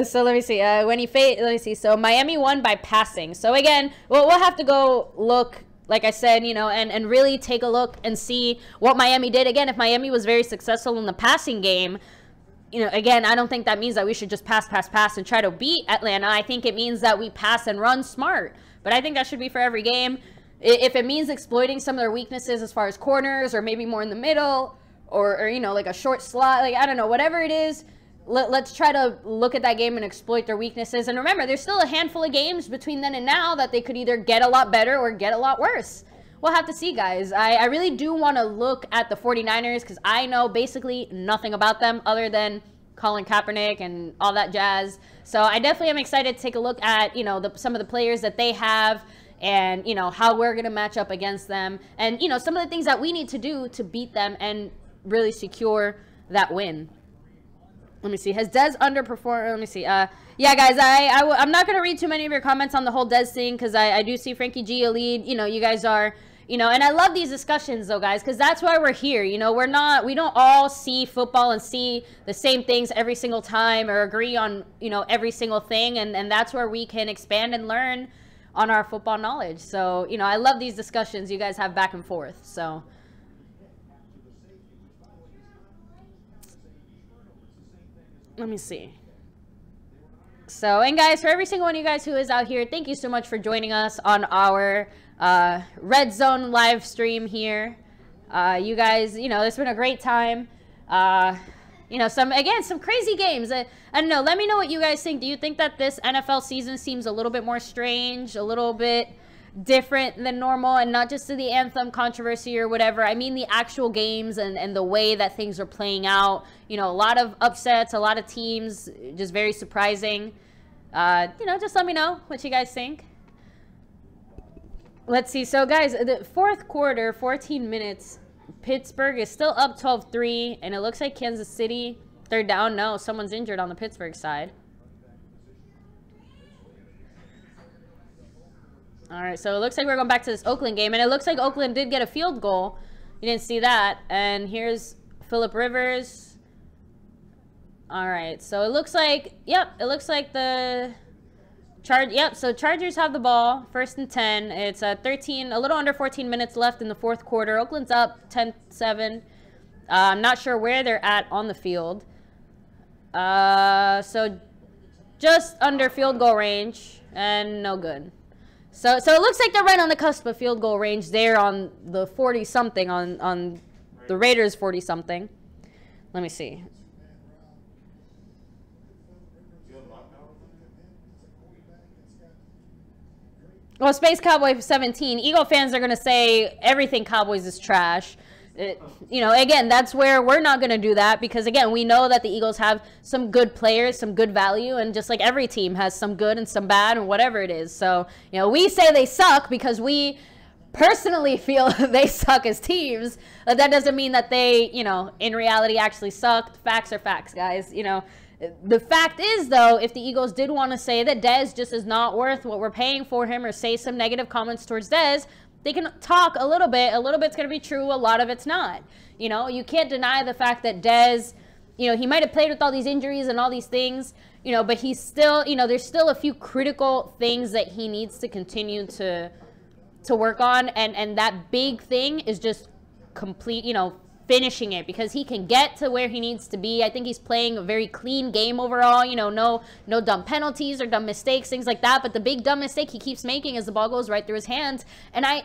So let me see. Let me see. So Miami won by passing. So again, we'll have to go look, like I said, and really take a look and see what Miami did. Again, if Miami was very successful in the passing game, again, I don't think that means that we should just pass and try to beat Atlanta. I think it means that we pass and run smart. But I think that should be for every game. If it means exploiting some of their weaknesses as far as corners or maybe more in the middle, or like a short slot, like I don't know, whatever it is, let's try to look at that game and exploit their weaknesses. And remember, there's still a handful of games between then and now that they could either get a lot better or get a lot worse. We'll have to see, guys. I really do want to look at the 49ers because I know basically nothing about them other than Colin Kaepernick and all that jazz. So I definitely am excited to take a look at, some of the players that they have and, how we're going to match up against them and, some of the things that we need to do to beat them and really secure that win. Let me see. Has Dez underperformed? Let me see. Yeah, guys, I'm not going to read too many of your comments on the whole Dez thing because I do see Frankie G a lead. You guys are, and I love these discussions, though, guys, because that's why we're here. We don't all see football and see the same things every single time or agree on, every single thing. And that's where we can expand and learn on our football knowledge. So, I love these discussions you guys have back and forth. So... let me see. So, and guys, for every single one of you guys who is out here, thank you so much for joining us on our Red Zone live stream here. You guys, it's been a great time. Some crazy games. I don't know. Let me know what you guys think. Do you think that this NFL season seems a little bit more strange, a little bit, different than normal, and not just to the anthem controversy or whatever. I mean the actual games and the way that things are playing out. You know, a lot of upsets, a lot of teams, just very surprising. You know, just let me know what you guys think. Let's see. So, guys, the fourth quarter, 14 minutes. Pittsburgh is still up 12-3, and it looks like Kansas City, they're down. No, someone's injured on the Pittsburgh side. All right, so it looks like we're going back to this Oakland game, and it looks like Oakland did get a field goal. You didn't see that. And here's Phillip Rivers. All right, so it looks like, yep, it looks like the so Chargers have the ball, 1st and 10. It's a little under 14 minutes left in the fourth quarter. Oakland's up 10-7. I'm not sure where they're at on the field. So just under field goal range and no good. So it looks like they're right on the cusp of field goal range there on the 40-something, on the Raiders' 40-something. Let me see. Well, Space Cowboy 17. Eagle fans are going to say everything Cowboys is trash. You know, again, that's where we're not going to do that because, again, we know that the Eagles have some good players, some good value, and just like every team has some good and some bad and whatever it is. So, you know, we say they suck because we personally feel they suck as teams. But that doesn't mean that they, you know, in reality actually sucked. Facts are facts, guys. You know, the fact is, though, if the Eagles did want to say that Dez just is not worth what we're paying for him or say some negative comments towards Dez, they can talk a little bit. A little bit's going to be true. A lot of it's not. You know, you can't deny the fact that Dez, you know, he might have played with all these injuries and all these things, you know, but he's still, you know, there's still a few critical things that he needs to continue to work on. And that big thing is just complete, you know, finishing it because he can get to where he needs to be. I think he's playing a very clean game overall. You know, no dumb penalties or dumb mistakes, things like that. But the big dumb mistake he keeps making is the ball goes right through his hands. And I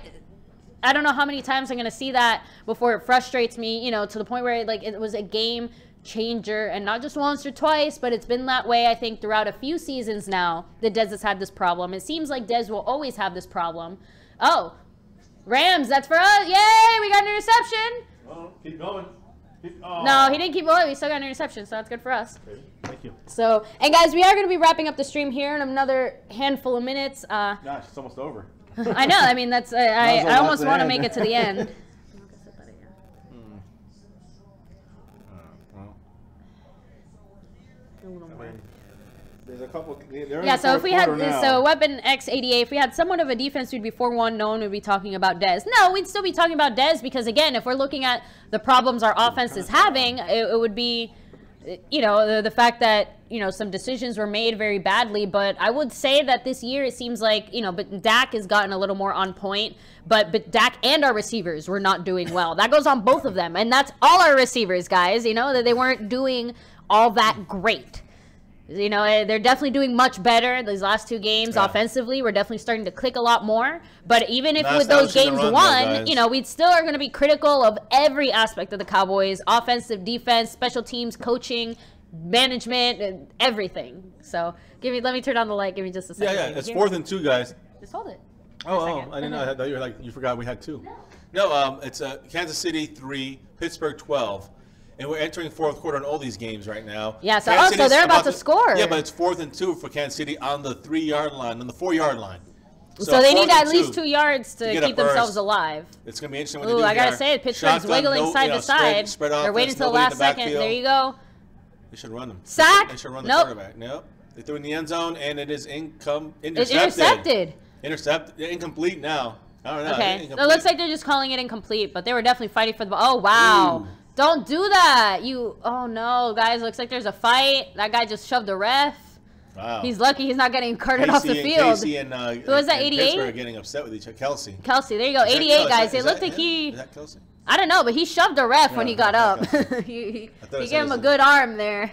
don't know how many times I'm going to see that before it frustrates me, you know, to the point where like it was a game changer, and not just once or twice, but it's been that way, I think, throughout a few seasons now that Dez has had this problem. It seems like Dez will always have this problem. Oh, Rams, that's for us. Yay, we got an interception. Well, keep going. No, he didn't keep going. We still got an interception, so that's good for us. Okay. Thank you. So, and guys, we are going to be wrapping up the stream here in another handful of minutes. Gosh, it's almost over. I know. I mean, that's I almost want to make it to the end. There's a couple. Yeah, so if we had Weapon X88, if we had somewhat of a defense, we'd be 4-1. No one would be talking about Dez. No, we'd still be talking about Dez because, again, if we're looking at the problems our offense is having, it would be, you know, the fact that, you know, some decisions were made very badly. But I would say that this year it seems like, you know, but Dak has gotten a little more on point. But Dak and our receivers were not doing well. That goes on both of them. And that's all our receivers, guys, you know, that they weren't doing all that great. You know, they're definitely doing much better these last two games offensively. We're definitely starting to click a lot more. But even if with those games won, you know, we still are going to be critical of every aspect of the Cowboys: offensive, defense, special teams, coaching, management, and everything. So let me turn on the light. Give me just a second. Yeah, it's 4th and 2, guys. Just hold it. Oh, I didn't know. I thought you were like, you forgot we had 2. No, it's Kansas City 3, Pittsburgh 12. And we're entering fourth quarter in all these games right now. Yeah, so they're about to score. Yeah, but it's 4th and 2 for Kansas City on the 3-yard line, on the 4-yard line. So they need at least 2 yards to keep themselves alive. It's going to be interesting when they do. I got to say, Pittsburgh's wiggling side to side. They're waiting until the last second. There you go. They should run them. Sack? They should run the quarterback. Nope. They threw in the end zone, and it is intercepted. It's intercepted. Incomplete now. I don't know. Okay. So it looks like they're just calling it incomplete, but they were definitely fighting for the ball. Oh, wow. Ooh. Don't do that. Oh, no, guys. Looks like there's a fight. That guy just shoved the ref. Wow. He's lucky he's not getting carted off the field. Who was that, 88? Pittsburgh are getting upset with each other. Kelsey, there you go. 88, guys. It looked like he... Is that Kelsey? I don't know, but he shoved the ref when he got up. he gave him a good arm there.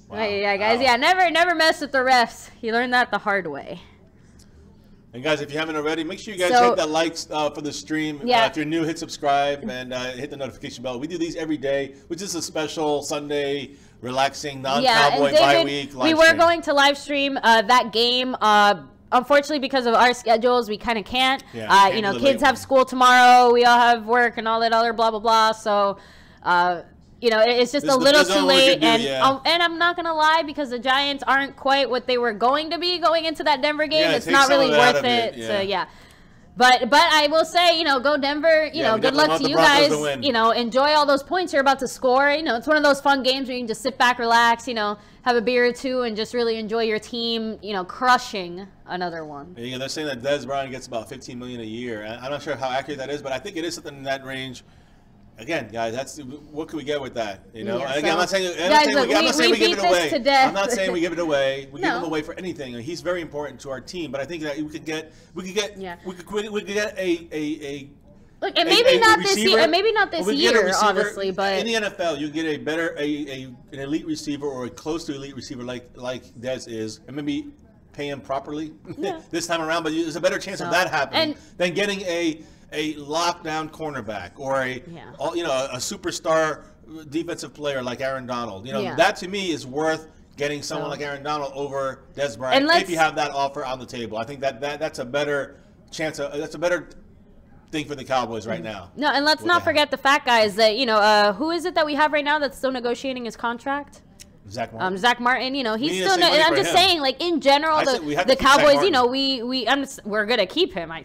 Wow. Yeah, guys. Wow. Yeah, never mess with the refs. He learned that the hard way. And guys, if you haven't already, make sure you guys hit that likes for the stream. Yeah. If you're new, hit subscribe and hit the notification bell. We do these every day, which is a special Sunday, relaxing, non-Cowboy bye week. We were going to live stream that game unfortunately, because of our schedules, we kind of can't. Yeah, you know, kids have school tomorrow. We all have work and all that other blah, blah, blah. So, you know, it's just a little too late. And I'm not going to lie, because the Giants aren't quite what they were going to be going into that Denver game. It's not really worth it. So, yeah. But I will say, you know, go Denver. You know, good luck to you guys. You know, enjoy all those points you're about to score. You know, it's one of those fun games where you can just sit back, relax, you know, have a beer or two, and just really enjoy your team, you know, crushing another one. Yeah, they're saying that Dez Bryant gets about $15 million a year. I'm not sure how accurate that is, but I think it is something in that range. Again, guys, that's what can we get with that? You know, again, I'm not saying we give it away. I'm not saying we give it away. We give him away for anything. He's very important to our team, but I think that we could get a look, and maybe not this year, and maybe not this year, obviously, but in the NFL, you get a better an elite receiver or a close to elite receiver like Dez is, and maybe pay him properly this time around. But there's a better chance of that happening than getting a lockdown cornerback or a superstar defensive player like Aaron Donald. You know, that to me is worth getting someone like Aaron Donald over Dez Bryant if you have that offer on the table. I think that's a better chance. That's a better thing for the Cowboys right now. No, and let's not forget the fact, guys, that, you know, who is it that we have right now that's still negotiating his contract? Zach Martin. Zach Martin, you know, he's still. And I'm just saying, like, in general, the Cowboys, you know, we're gonna keep him. I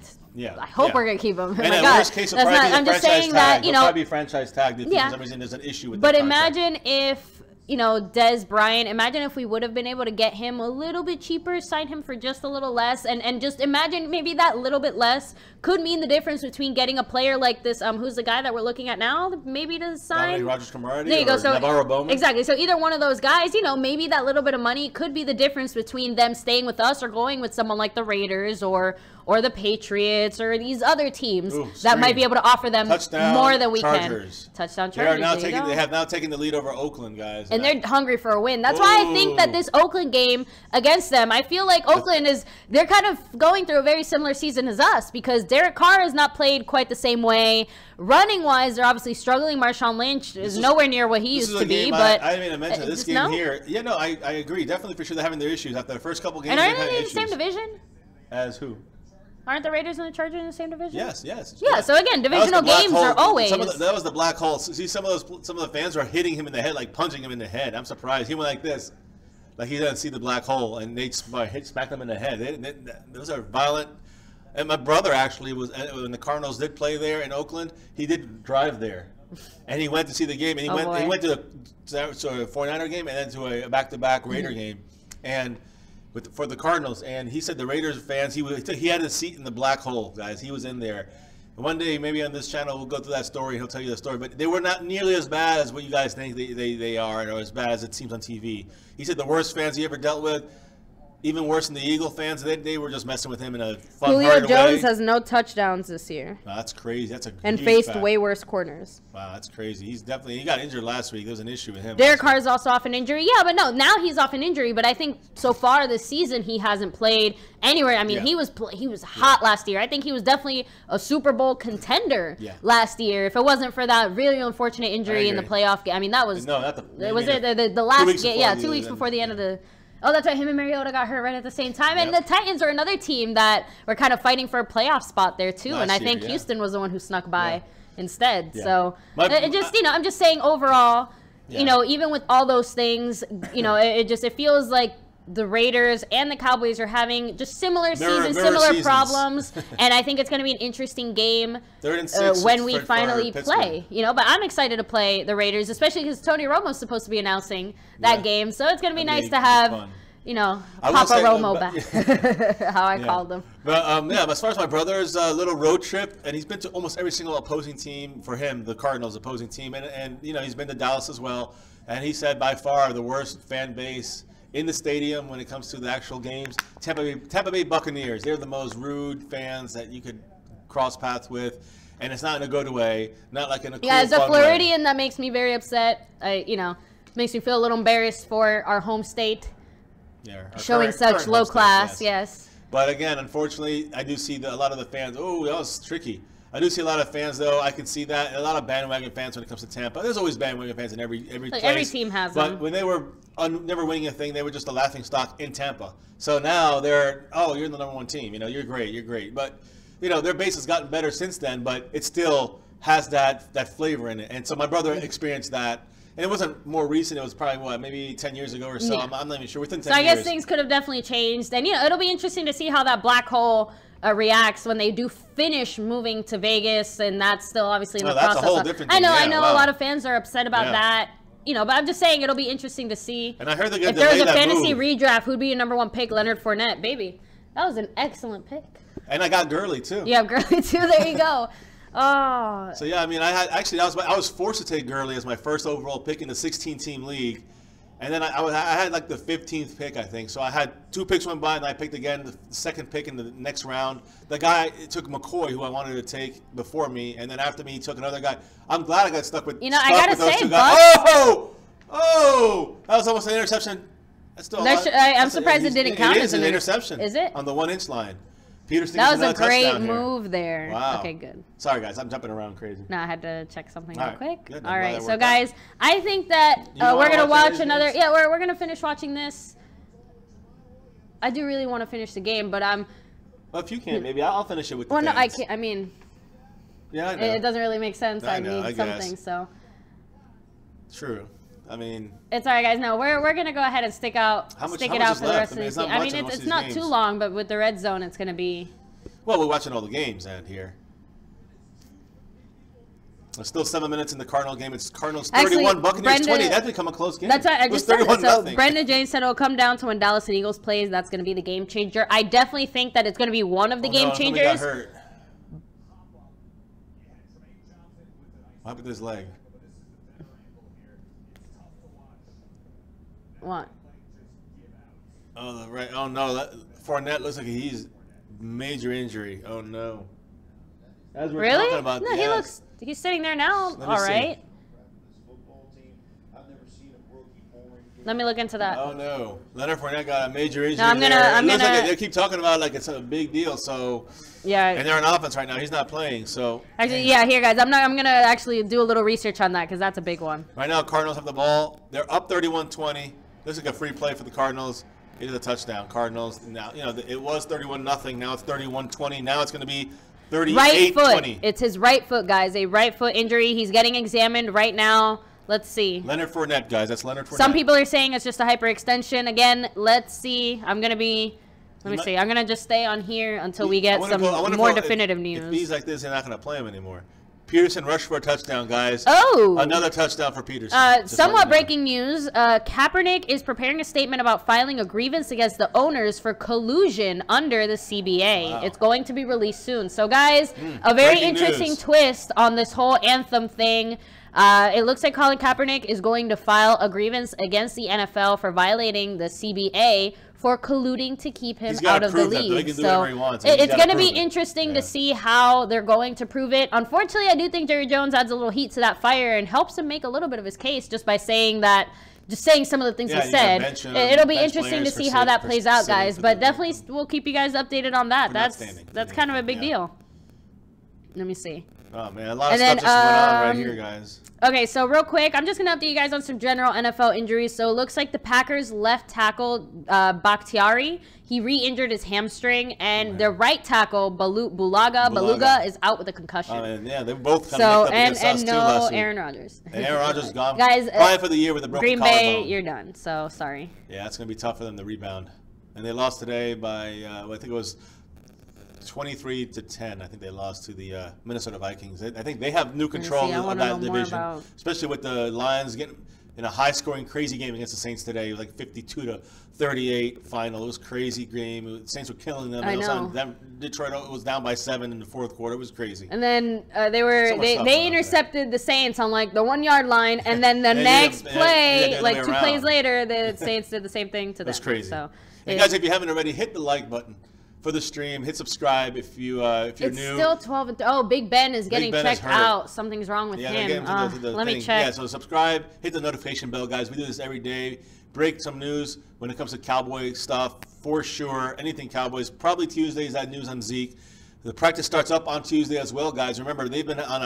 hope we're gonna keep him. And in worst case, I'm just saying that, you know, probably franchise tagged if for some reason there's an issue with. But imagine if, you know, Dez Bryant, imagine if we would have been able to get him a little bit cheaper, sign him for just a little less, and just imagine maybe that little bit less could mean the difference between getting a player like this, who's the guy that we're looking at now, maybe to sign. There you go. So Navarro Bowman. Exactly. So either one of those guys, you know, maybe that little bit of money could be the difference between them staying with us or going with someone like the Raiders or the Patriots or these other teams that might be able to offer them more than we can. Touchdown Chargers. They have now taken the lead over Oakland, guys. And they're hungry for a win. That's why I think that this Oakland game against them, I feel like Oakland they're kind of going through a very similar season as us, because Derek Carr has not played quite the same way. Running-wise, they're obviously struggling. Marshawn Lynch is nowhere near what he used to be. But I didn't even mention this game here. Yeah, no, I agree. Definitely for sure they're having their issues after the first couple games. And aren't they in the same division? As who? Aren't the Raiders and the Chargers in the same division? Yes. Yeah, so again, divisional games are always. That was the black hole. See, some of the fans were hitting him in the head, like punching him in the head. I'm surprised. He went like this. Like he doesn't see the black hole, and they smacked him in the head. Those are violent. And my brother actually was, when the Cardinals did play there in Oakland, he did drive there. And he went to see the game. And he went to a 49er game and then to a back-to-back Raider game. And for the Cardinals, and he said the Raiders fans, he had a seat in the black hole, guys. He was in there. And one day, maybe on this channel, we'll go through that story. He'll tell you the story. But they were not nearly as bad as what you guys think they are, or as bad as it seems on TV. He said the worst fans he ever dealt with, even worse than the Eagle fans, they were just messing with him in a fun, Julio Jones has no touchdowns this year. Wow, that's crazy. That's and faced way worse corners. Wow, that's crazy. He got injured last week. There was an issue with him. Derek Carr is also off an injury. Yeah, but no, now he's off an injury. But I think so far this season he hasn't played anywhere. I mean, he was hot last year. I think he was definitely a Super Bowl contender last year. If it wasn't for that really unfortunate injury in the playoff game, I mean that was the last game. Yeah, 2 weeks before the end of the. Oh, that's right. Him and Mariota got hurt right at the same time. And the Titans are another team that were kind of fighting for a playoff spot there, too. And I think Houston was the one who snuck by instead. So, I'm just saying overall, you know, even with all those things, you know, it feels like the Raiders and the Cowboys are having just similar seasons. Problems. And I think it's going to be an interesting game when we finally play. You know, but I'm excited to play the Raiders, especially because Tony Romo's supposed to be announcing that game. So it's going to be nice to have, you know, Papa Romo back, how I called him. But, but as far as my brother's little road trip, and he's been to almost every single opposing team for him, the Cardinals opposing team. And you know, he's been to Dallas as well. And he said by far the worst fan base in the stadium when it comes to the actual games, Tampa Bay Buccaneers. They're the most rude fans that you could cross paths with, and it's not in a good way, not like in a cool, as a fun Floridian, way. That makes me very upset. You know, makes me feel a little embarrassed for our home state, showing such low class. Yes. But again, unfortunately, I do see a lot of the fans. Oh, that was tricky. I do see a lot of fans, though. I can see that. A lot of bandwagon fans when it comes to Tampa. There's always bandwagon fans in every place. Every team has them. But when they were never winning a thing, they were just a laughing stock in Tampa. So now they're, oh, you're the #1 team. You know, you're great. But, you know, their base has gotten better since then, but it still has that flavor in it. And so my brother experienced that. And it wasn't more recent. It was probably, what, maybe 10 years ago or so. Yeah. I'm not even sure. Within 10 years. So I guess things could have definitely changed. And, you know, it'll be interesting to see how that black hole reacts when they do finish moving to Vegas. And that's still obviously in the process. That's a whole different thing. I know wow. A lot of fans are upset about that. You know, but I'm just saying it'll be interesting to see. And I heard if there was a fantasy redraft, who'd be your #1 pick? Leonard Fournette, baby. That was an excellent pick. And I got Gurley, too. You have Gurley, too. There you go. Oh. So yeah, I mean, I was forced to take Gurley as my first overall pick in the 16-team league, and then I had like the 15th pick, I think. So I had 2 picks went by, and I picked again the second pick in the next round. The guy took McCoy, who I wanted to take before me, and then after me, he took another guy. I'm glad I got stuck with. You know, I gotta say, oh, that was almost an interception. That's still. I'm surprised it didn't count as an interception. Is it on the 1-inch line? Peterson that was a great move there. Wow. Okay, good. Sorry, guys. I'm jumping around crazy. No, I had to check something real quick. Good. All right. So, guys, I think that we're going to watch another. Yeah, we're going to finish watching this. I do really want to finish the game, but I'm. Well, if you can't, maybe I'll finish it with the Well, no, I can't. I mean. Yeah, I know. It doesn't really make sense. I need something, so. True. I mean, it's all right, guys. No, we're gonna go ahead and stick it out for the rest of the season. I mean, it's not too long, but with the red zone, it's gonna be. Well, we're watching all the games and here. There's still 7 minutes in the Cardinal game. It's Cardinals 31, Buccaneers 20. That's become a close game. That's right. I just said it. So Brendan James said it'll come down to when Dallas and Eagles plays. That's going to be the game changer. I definitely think that it's going to be one of the game changers. Got hurt. What happened to his leg? What? Oh, right. Oh no, Fournette looks like he's major injury. Oh no. As we're talking about, no, yes. He's sitting there now. All right. Let me look into that. Oh no, Leonard Fournette got a major injury. No, they keep talking about it like it's a big deal. So yeah, and they're on offense right now. He's not playing. So actually, yeah, here guys, I'm gonna actually do a little research on that because that's a big one. Right now, Cardinals have the ball. They're up 31-20. Looks like a free play for the Cardinals. It is a touchdown. Cardinals now, you know, it was 31-0. Now it's 31-20. Now it's going to be 38-20. Right foot. It's his right foot, guys. A right foot injury. He's getting examined right now. Let's see. Leonard Fournette, guys. That's Leonard Fournette. Some people are saying it's just a hyperextension. Again, let's see. I'm going to be. Let me see. I'm going to just stay on here until we get some more definitive news. If he's like this, they're not going to play him anymore. Peterson rushed for a touchdown, guys. Oh! Another touchdown for Peterson. Somewhat breaking news. Kaepernick is preparing a statement about filing a grievance against the owners for collusion under the CBA. Wow. It's going to be released soon. So, guys, a very interesting twist on this whole anthem thing. It looks like Colin Kaepernick is going to file a grievance against the NFL for violating the CBA for colluding to keep him out of the league. So it's going to be interesting to see how they're going to prove it. Unfortunately, I do think Jerry Jones adds a little heat to that fire and helps him make a little bit of his case just by saying that, just saying some of the things he said. It'll be interesting to see how that plays out, guys. But definitely we'll keep you guys updated on that. That's kind of a big deal. Let me see. Oh, man, a lot of stuff just went on right here, guys. Okay, so real quick, I'm just going to update you guys on some general NFL injuries. So it looks like the Packers left tackle, Bakhtiari, he re-injured his hamstring, and their right tackle, Beluga, is out with a concussion. Yeah, they both kind of and no Aaron Rodgers. And Aaron Rodgers is gone. Guys, probably for the year with a broken collarbone. Green Bay, you're done, so sorry. Yeah, it's going to be tough for them to rebound. And they lost today by, I think it was 23-10. I think they lost to the Minnesota Vikings. I think they have new control of that division, especially with the Lions getting in a high-scoring, crazy game against the Saints today, like 52-38 final. It was a crazy game. The Saints were killing them. I know. Detroit was down by 7 in the fourth quarter. It was crazy. And then they intercepted the Saints on like the 1-yard line, and then the next play, like 2 plays later, the Saints did the same thing to them. It was crazy. So, and guys, if you haven't already, hit the like button for the stream. Hit subscribe if you're new. It's still 12 and oh, Big Ben is getting checked out. Something's wrong with him. Let me check. Yeah, so subscribe, hit the notification bell, guys. We do this every day. Break some news when it comes to Cowboy stuff for sure. Anything Cowboys. Probably Tuesdays that news on Zeke. The practice starts up on Tuesday as well, guys. Remember, they're going on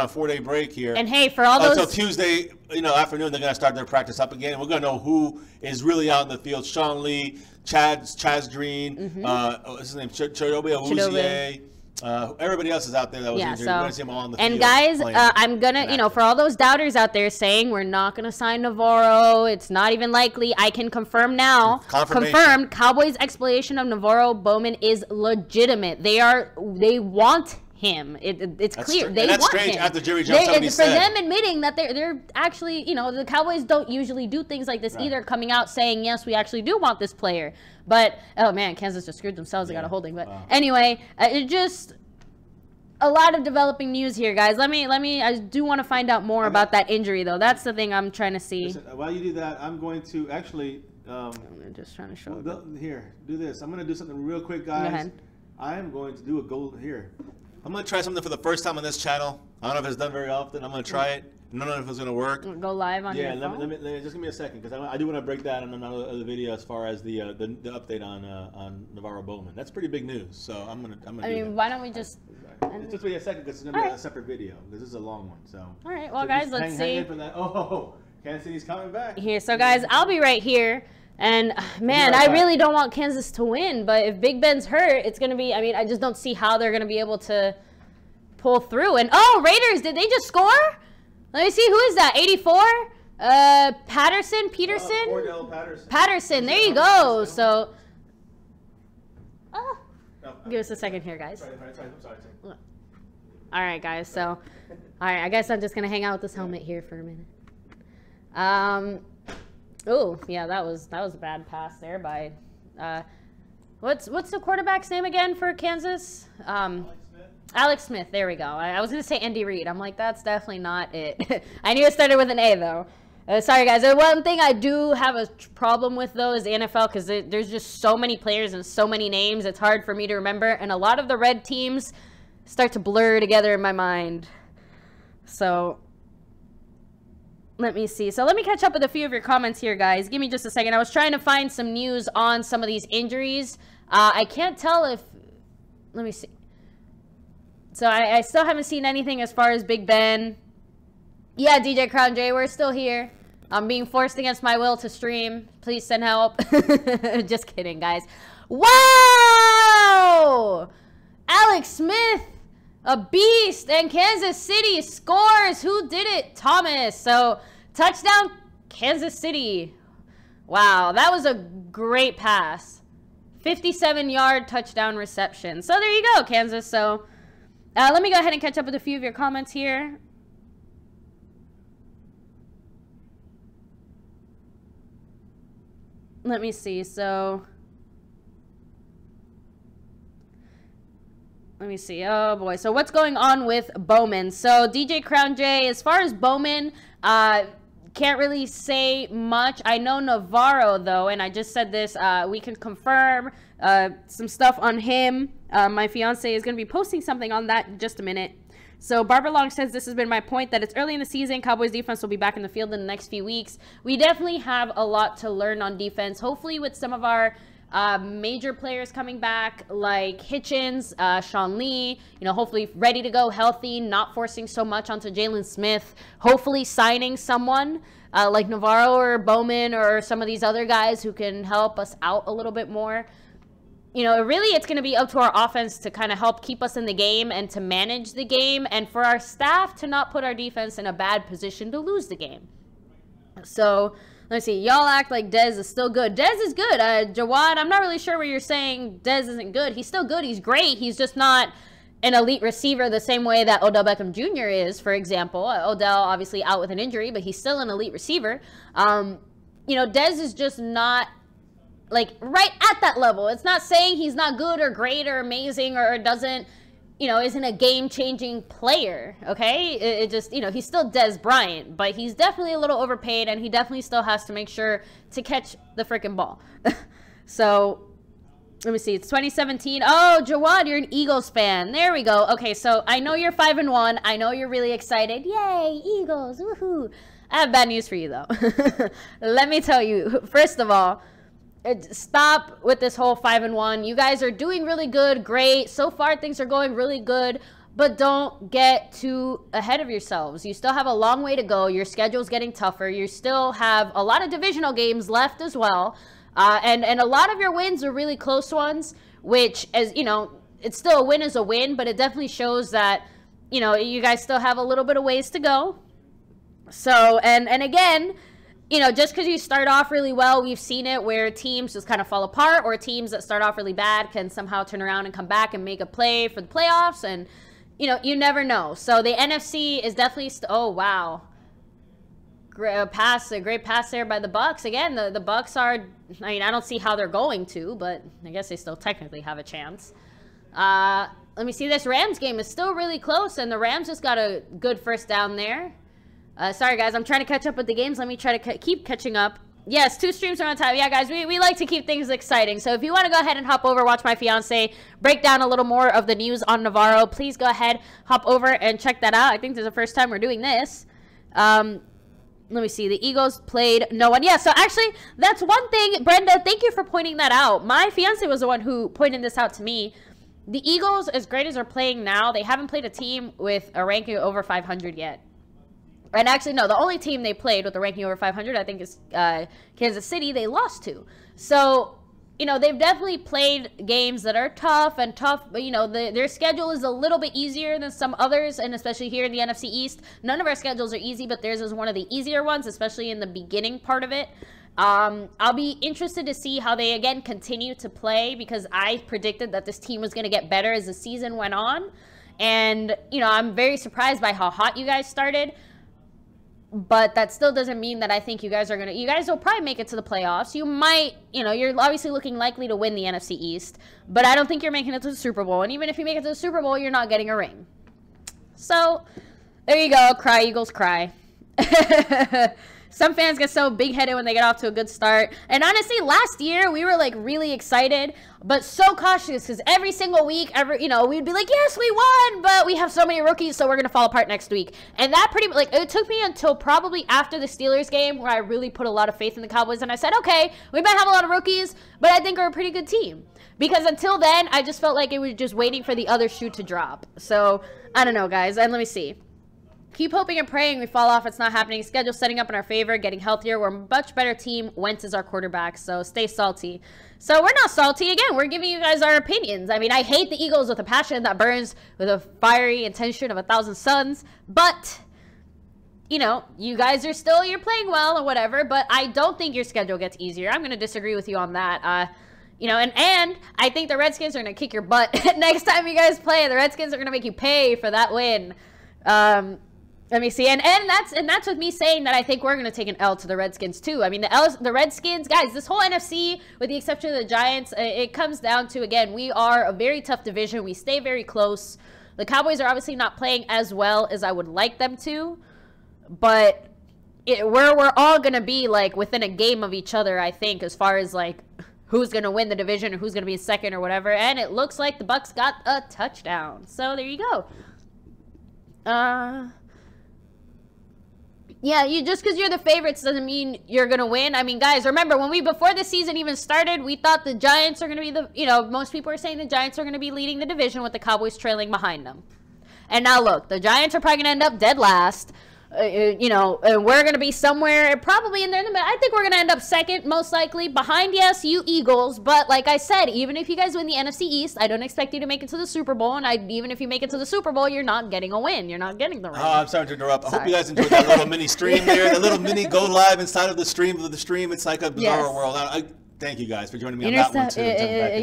a 4-day break here. And hey, for all those until Tuesday, afternoon, they're going to start their practice up again. And we're going to know who is really out in the field. Sean Lee, Chaz Green, what's his name? Chidobe Awuzie. Everybody else is out there that was injured. We're going to see them all on the field. And guys, I'm going to, for all those doubters out there saying we're not going to sign Navarro, it's not even likely, I can confirm now. Confirmed, Cowboys' exploration of Navarro Bowman is legitimate. They want him. It's clear. They that's want strange him. After Jerry Jones for them admitting that they're actually, the Cowboys don't usually do things like this either, coming out saying, yes, we actually do want this player. But, oh man, Kansas just screwed themselves. They got a holding. But anyway, it just a lot of developing news here, guys. I do want to find out more about that injury, though. That's the thing I'm trying to see. Listen, while you do that, I'm going to actually... I'm just trying to show here, do this. I'm going to do something real quick, guys. Go ahead. I am going to do a goal here. I'm going to try something for the first time on this channel. I don't know if it's done very often. I'm going to try it. I don't know if it's going to work. Go live on your phone? Let me just give me a second, because I do want to break that on another video as far as the update on Navarro Bowman. That's pretty big news, so I'm gonna why don't we just... Just wait a second, because it's going to be a separate video, because this is a long one. So. All right, well, guys, let's see. Hang in for that. Oh, Kansas City's coming back. Here, so guys, I'll be right here. And, man, I really don't want Kansas to win, but if Big Ben's hurt, it's going to be, I just don't see how they're going to be able to pull through. And, Raiders, did they just score? Let me see, who is that, 84? Peterson? Patterson, there you go. So, give us a second here, guys. All right, guys, so, all right, I guess I'm just going to hang out with this helmet here for a minute. Oh, yeah, that was a bad pass there by, what's the quarterback's name again for Kansas? Alex Smith, there we go. I was going to say Andy Reid. I'm like, that's definitely not it. I knew it started with an A, though. Sorry, guys. One thing I do have a problem with, though, is the NFL, because there's just so many players and so many names. It's hard for me to remember, and a lot of the red teams start to blur together in my mind. So... let me see. So let me catch up with a few of your comments here, guys. Give me just a second. I was trying to find some news on some of these injuries. I can't tell if... let me see. So I still haven't seen anything as far as Big Ben. Yeah, DJ Crown J, we're still here. I'm being forced against my will to stream. Please send help. Just kidding, guys. Wow! Alex Smith! A beast, and Kansas City scores. Who did it? Thomas. So, touchdown, Kansas City. Wow, that was a great pass. 57-yard touchdown reception. So, there you go, Kansas. So, let me go ahead and catch up with a few of your comments here. Let me see. So... let me see. Oh, boy. So what's going on with Bowman? So DJ Crown J, as far as Bowman, can't really say much. I know Navarro, though, and I just said this. We can confirm some stuff on him. My fiance is going to be posting something on that in just a minute. So Barbara Long says, this has been my point, that it's early in the season. Cowboys defense will be back in the field in the next few weeks. We definitely have a lot to learn on defense. Hopefully with some of our major players coming back, like Hitchens, Sean Lee, hopefully ready to go, healthy, not forcing so much onto Jalen Smith, hopefully signing someone like Navarro or Bowman or some of these other guys who can help us out a little bit more. Really it's going to be up to our offense to kind of help keep us in the game and to manage the game, and for our staff to not put our defense in a bad position to lose the game. So... let's see. Y'all act like Dez is still good. Dez is good. Jawad, I'm not really sure where you're saying Dez isn't good. He's still good. He's great. He's just not an elite receiver the same way that Odell Beckham Jr. is, for example. Odell obviously out with an injury, but he's still an elite receiver. Dez is just not, like, right at that level. It's not saying he's not good or great or amazing or doesn't... isn't a game-changing player, okay? It just, he's still Dez Bryant, but he's definitely a little overpaid, and he definitely still has to make sure to catch the freaking ball. So, let me see. It's 2017. Oh, Jawad, you're an Eagles fan. There we go. Okay, so I know you're 5-1. I know you're really excited. Yay, Eagles, woohoo. I have bad news for you, though. Let me tell you, first of all, stop with this whole 5-1. You guys are doing really good, great. So far, things are going really good, but don't get too ahead of yourselves. You still have a long way to go. Your schedule's getting tougher. You still have a lot of divisional games left as well. And a lot of your wins are really close ones, which, as you know, it's still a win is a win, but it definitely shows that, you know, you guys still have a little bit of ways to go. So, and again, you know, just because you start off really well, we've seen it where teams just kind of fall apart, or teams that start off really bad can somehow turn around and come back and make a play for the playoffs. And, you know, you never know. So the NFC is definitely, oh, wow. A great pass there by the Bucs. Again, the Bucs are, I mean, I don't see how they're going to, but I guess they still technically have a chance. Let me see. This Rams game is still really close, and the Rams just got a good first down there. Sorry, guys. I'm trying to catch up with the games. Let me try to keep catching up. Yes, 2 streams are on time. Yeah, guys, we like to keep things exciting. So if you want to go ahead and hop over, watch my fiance break down a little more of the news on Navarro, please go ahead, hop over and check that out. I think this is the first time we're doing this. Let me see. The Eagles played no one. Yeah, so actually, that's one thing. Brenda, thank you for pointing that out. My fiance was the one who pointed this out to me. The Eagles, as great as they're playing now, they haven't played a team with a ranking over 500 yet. And actually, no, the only team they played with a ranking over 500, I think, is Kansas City. They lost to. So, you know, they've definitely played games that are tough, but, you know, their schedule is a little bit easier than some others, and especially here in the NFC East. None of our schedules are easy, but theirs is one of the easier ones, especially in the beginning part of it. I'll be interested to see how they, again, continue to play, because I predicted that this team was going to get better as the season went on. And, you know, I'm very surprised by how hot you guys started. But that still doesn't mean that I think you guys will probably make it to the playoffs. You might, you know, you're obviously looking likely to win the NFC East, but I don't think you're making it to the Super Bowl. And even if you make it to the Super Bowl, you're not getting a ring. So, there you go. Cry, Eagles, cry. Some fans get so big-headed when they get off to a good start. And honestly, last year, we were, like, really excited, but so cautious, because every single week, you know, we'd be like, yes, we won, but we have so many rookies, so we're going to fall apart next week. And that it took me until probably after the Steelers game where I really put a lot of faith in the Cowboys, and I said, okay, we might have a lot of rookies, but I think we're a pretty good team. Because until then, I just felt like it was just waiting for the other shoe to drop. So, I don't know, guys, and let me see. Keep hoping and praying we fall off. It's not happening. Schedule setting up in our favor, getting healthier. We're a much better team. Wentz is our quarterback, so stay salty. So we're not salty. Again, we're giving you guys our opinions. I mean, I hate the Eagles with a passion that burns with a fiery intention of 1,000 suns. But, you know, you guys are still, you're playing well or whatever, but I don't think your schedule gets easier. I'm going to disagree with you on that. You know, and I think the Redskins are going to kick your butt next time you guys play. The Redskins are going to make you pay for that win. Let me see, and that's with me saying that I think we're going to take an L to the Redskins too. I mean, the Redskins, guys, this whole NFC, with the exception of the Giants, it comes down to, again, we are a very tough division. We stay very close. The Cowboys are obviously not playing as well as I would like them to, but we're all going to be, like, within a game of each other, I think, as far as, like, who's going to win the division or who's going to be second or whatever, and it looks like the Bucs got a touchdown. So there you go. Yeah, just because you're the favorites doesn't mean you're going to win. I mean, guys, remember, before the season even started, we thought the Giants are going to be most people are saying the Giants are going to be leading the division with the Cowboys trailing behind them. And now look, the Giants are probably going to end up dead last. You know, and we're going to be somewhere probably in there. I think we're going to end up second, most likely, behind, yes, you Eagles. But like I said, even if you guys win the NFC East, I don't expect you to make it to the Super Bowl. And even if you make it to the Super Bowl, you're not getting a win. You're not getting the ring. I'm sorry to interrupt. I hope you guys enjoyed that little mini stream there. The little mini go live inside of the stream of the stream. It's like a bizarre world. Thank you guys for joining me on that one too.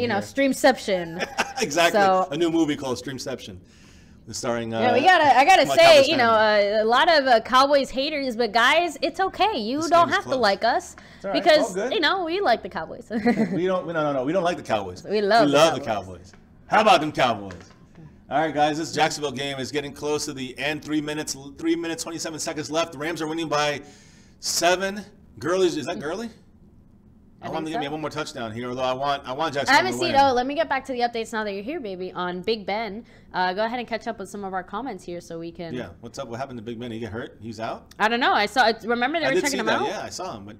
You know, Streamception. Exactly. So, a new movie called Streamception. Starring, I gotta say, you know, a lot of Cowboys haters, but guys, it's okay. You don't have to like us because you know we like the Cowboys. we don't like the Cowboys. We love the Cowboys. How about them Cowboys? All right, guys, this Jacksonville game is getting close to the end. 3 minutes 27 seconds left. The Rams are winning by 7. Gurley, is that Gurley? I want to give me one more touchdown here, although I want Jacksonville. I haven't seen. Let me get back to the updates now that you're here, baby. On Big Ben, go ahead and catch up with some of our comments here, so we can. Yeah, what's up? What happened to Big Ben? He get hurt? He's out? I don't know. I saw. Remember they were checking him out. Yeah, I saw him, but.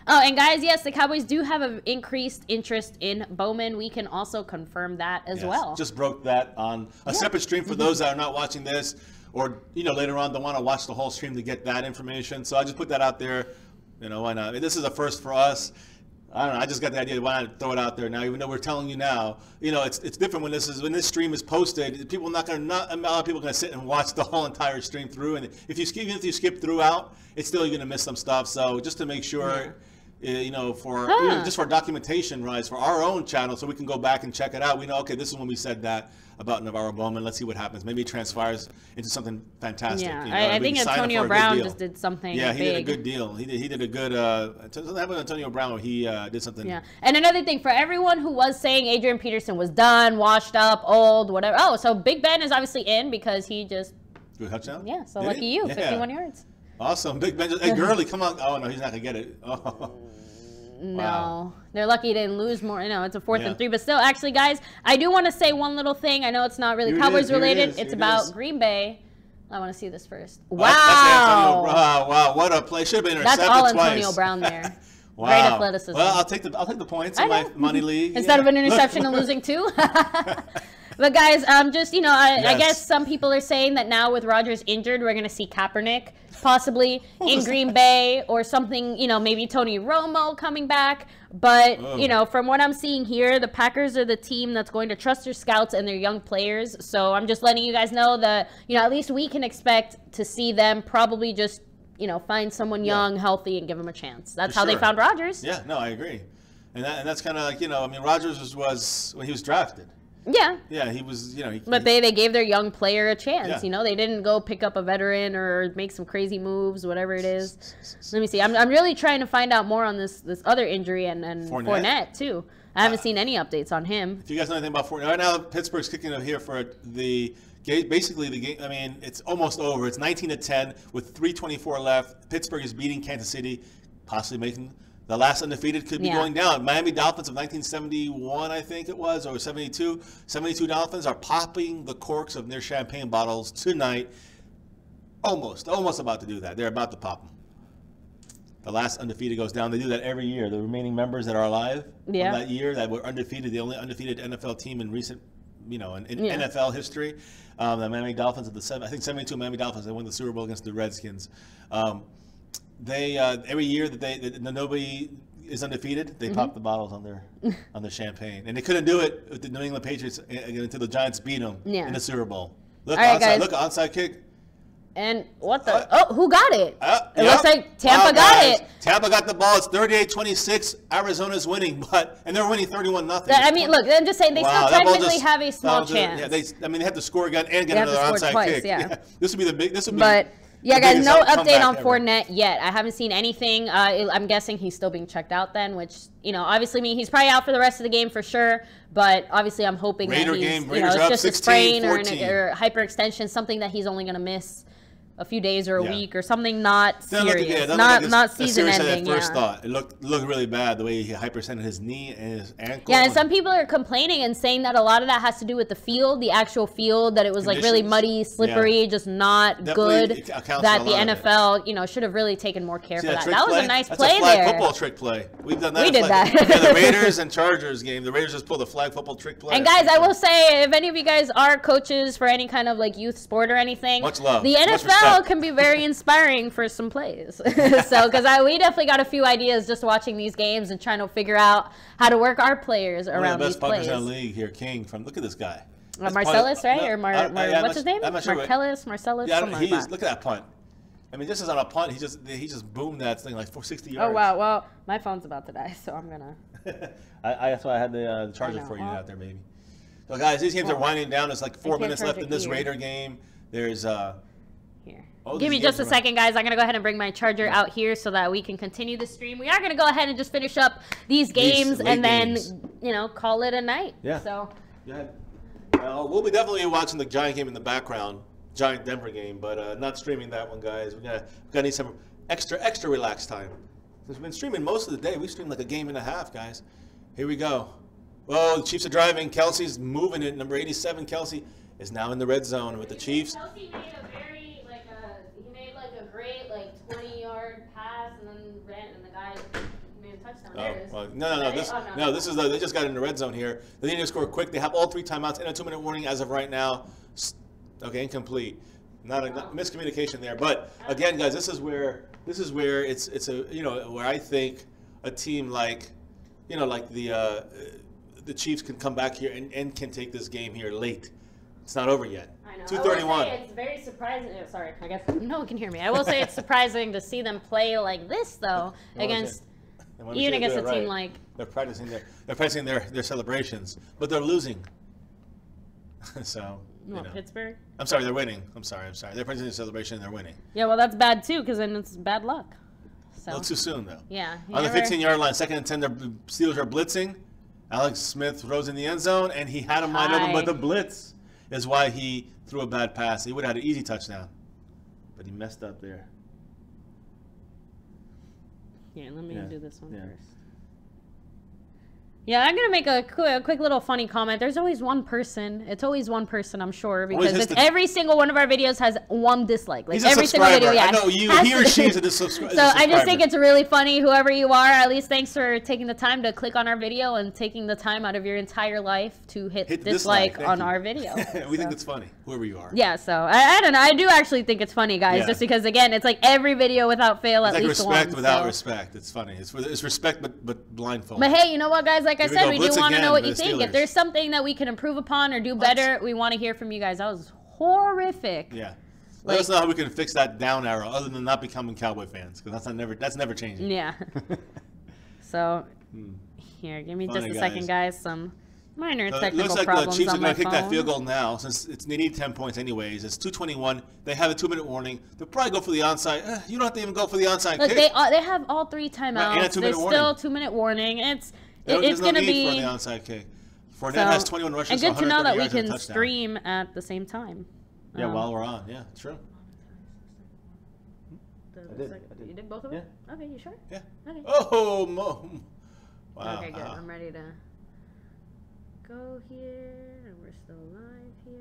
Oh, and guys, yes, the Cowboys do have an increased interest in Bowman. We can also confirm that as well. Just broke that on a separate stream for those that are not watching this, or later on don't want to watch the whole stream to get that information. So I just put that out there. Why not? This is a first for us. I don't know. I just got the idea. Why not throw it out there now? Even though we're telling you now, it's different when this stream is posted. People not a lot of people are going to sit and watch the whole entire stream through. And even if you skip throughout, it's still you're going to miss some stuff. So just to make sure, just for documentation, right, for our own channel, so we can go back and check it out. We know, okay, this is when we said that about Navarro Bowman. Let's see what happens. Maybe it transpires into something fantastic. Yeah, I think Antonio Brown just did something. Yeah, he big. did a good deal. He did a good. Something happened with Antonio Brown where he did something. Yeah, and another thing for everyone who was saying Adrian Peterson was done, washed up, old, whatever. Oh, so Big Ben is obviously in because he just. Good touchdown. Yeah, so lucky you, 51 yards. Awesome, Big Ben. Hey, Gurley, come on. Oh no, he's not gonna get it. Oh. No, wow. They're lucky they didn't lose more. It's a 4th and 3, but still, actually, guys, I do want to say one little thing. I know it's not really Cowboys related. It's about Green Bay. I want to see this first. Wow! Wow! What a play! Should have been intercepted twice. That's all twice. Antonio Brown there. Wow. Great athleticism. Well, I'll take the points in my money league instead of an interception and losing 2. But guys, I guess some people are saying that now with Rodgers injured, we're going to see Kaepernick possibly in Green Bay or something, maybe Tony Romo coming back. But, from what I'm seeing here, the Packers are the team that's going to trust their scouts and their young players. So I'm just letting you guys know that, at least we can expect to see them probably just, find someone young, healthy, and give them a chance. That's how they found Rodgers. Yeah, no, I agree. And that's kind of like, Rodgers was when he was drafted. Yeah. Yeah, he was, But they gave their young player a chance, They didn't go pick up a veteran or make some crazy moves, whatever it is. Let me see. I'm really trying to find out more on this other injury and Fournette, too. I haven't seen any updates on him. If you guys know anything about Fournette, right now Pittsburgh's kicking up here for basically the game. I mean, it's almost over. It's 19-10 with 3:24 left. Pittsburgh is beating Kansas City, possibly making the last undefeated could be going down. Miami Dolphins of 1971, I think it was, or 72. 72 Dolphins are popping the corks of their champagne bottles tonight. Almost about to do that. They're about to pop them. The last undefeated goes down. They do that every year. The remaining members that are alive from that year that were undefeated, the only undefeated NFL team in recent, in NFL history. The Miami Dolphins of the 72 Miami Dolphins. They won the Super Bowl against the Redskins. They every year that nobody is undefeated, they pop the bottles on their champagne, and they couldn't do it with the New England Patriots until the Giants beat them in the Super Bowl. Look, onside kick. And what the? Who got it? It looks like Tampa got it. Tampa got the ball. It's 38-26. Arizona's winning, and they're winning 31-0. I mean, look, I'm just saying they still technically have a small chance. Yeah, they have to score again and get another onside kick. Yeah. This would be the big. This would be. But yeah, guys, no update on Fournette yet. I haven't seen anything. I'm guessing he's still being checked out then, which obviously he's probably out for the rest of the game for sure. But obviously, I'm hoping that he's it's just a sprain or hyperextension, something that he's only going to miss a few days or a week or something not serious, not season ending. First thought, it looked really bad the way he hyperextended his knee and his ankle. Yeah, and some people are complaining and saying that a lot of that has to do with the field, the actual field, that it was like really muddy, slippery, just not good. That the NFL, should have really taken more care for that. That was a nice play there. That's a flag football trick play. We've done that. We did that. Yeah, the Raiders and Chargers game. The Raiders just pulled a flag football trick play. And guys, I will say, if any of you guys are coaches for any kind of like youth sport or anything, much love. The NFL can be very inspiring for some plays. So, because we definitely got a few ideas just watching these games and trying to figure out how to work our players around these plays. One of the best punters in the league here, King. Look at this guy. Marcellus, right? Or what's his name? Marcellus. Yeah, look at that punt. I mean, just as on a punt, he just boomed that thing like 460 yards. Oh wow! Well, my phone's about to die, so I'm gonna. That's why I had the charger for you out there, baby. So guys, these games are winding down. There's like 4 minutes left in this Raider game. There's here. Give me just a second, guys. I'm going to go ahead and bring my charger out here so that we can continue the stream. We are going to go ahead and just finish up these games and then, call it a night. Yeah. So. We'll be definitely watching the Giant game in the background, Giant Denver game, but not streaming that one, guys. We're going to need some extra relaxed time. We've been streaming most of the day. We streamed like a game and a half, guys. Here we go. Whoa, the Chiefs are driving. Kelsey's moving it. Number 87, Kelsey, is now in the red zone with the Chiefs. Kelsey made a great 20-yard pass and then ran, and the guy Oh, well, no. This is they just got in the red zone here. They need to score quick. They have all 3 timeouts and a 2-minute warning as of right now. Okay, incomplete. Not miscommunication there. But again, guys, this is where it's a where I think a team like the Chiefs can come back here and can take this game here late. It's not over yet. I know. 2:31. It's very surprising. Oh, sorry, I guess no one can hear me. I will say it's surprising to see them play like this though against a team like they're practicing their celebrations, but they're losing. So. Pittsburgh? I'm sorry, they're winning. I'm sorry. They're practicing their celebration and they're winning. Yeah, well that's bad too because then it's bad luck. So. A little too soon though. Yeah. On the 15-yard line, 2nd and 10, the Steelers are blitzing. Alex Smith throws in the end zone, and he had him wide open, but the blitz is why he threw a bad pass. He would have had an easy touchdown, but he messed up there. Here, let me do this one first. Yeah, I'm going to make a quick little funny comment. There's always one person. It's always one person, I'm sure, because every single one of our videos has one dislike. Like every single video, yeah. I know he or she is a subscriber. So I just think it's really funny, whoever you are. At least thanks for taking the time to click on our video and taking the time out of your entire life to hit dislike on our video. We think it's funny, whoever you are. Yeah, so I don't know. I do actually think it's funny, guys, just because, again, it's like every video without fail, at least one. Respect without respect. It's funny. It's respect but blindfold. But hey, you know what, guys? Like I said, we do want to know what you think. If there's something that we can improve upon or do better, we want to hear from you guys. That was horrific. Yeah. Let us know how we can fix that down arrow, other than not becoming Cowboy fans, because that's never changing. Yeah. So, here, give me just a second, guys. Some minor technical problems on my phone. It looks like the Chiefs are going to kick that field goal now, since they need 10 points anyways. It's 2:21. They have a 2-minute warning. They'll probably go for the onside. You don't have to even go for the onside kick. They have all 3 timeouts. There's still a 2-minute warning. It's going to be for the onside kick. Fournette has 21 rushes. And good to know that we can stream at the same time. Yeah, while we're on. Yeah, true. I did. You did both of them? Yeah. Okay, you sure? Yeah. Okay. Oh, wow. Okay, good. I'm ready to go here. And we're still live here.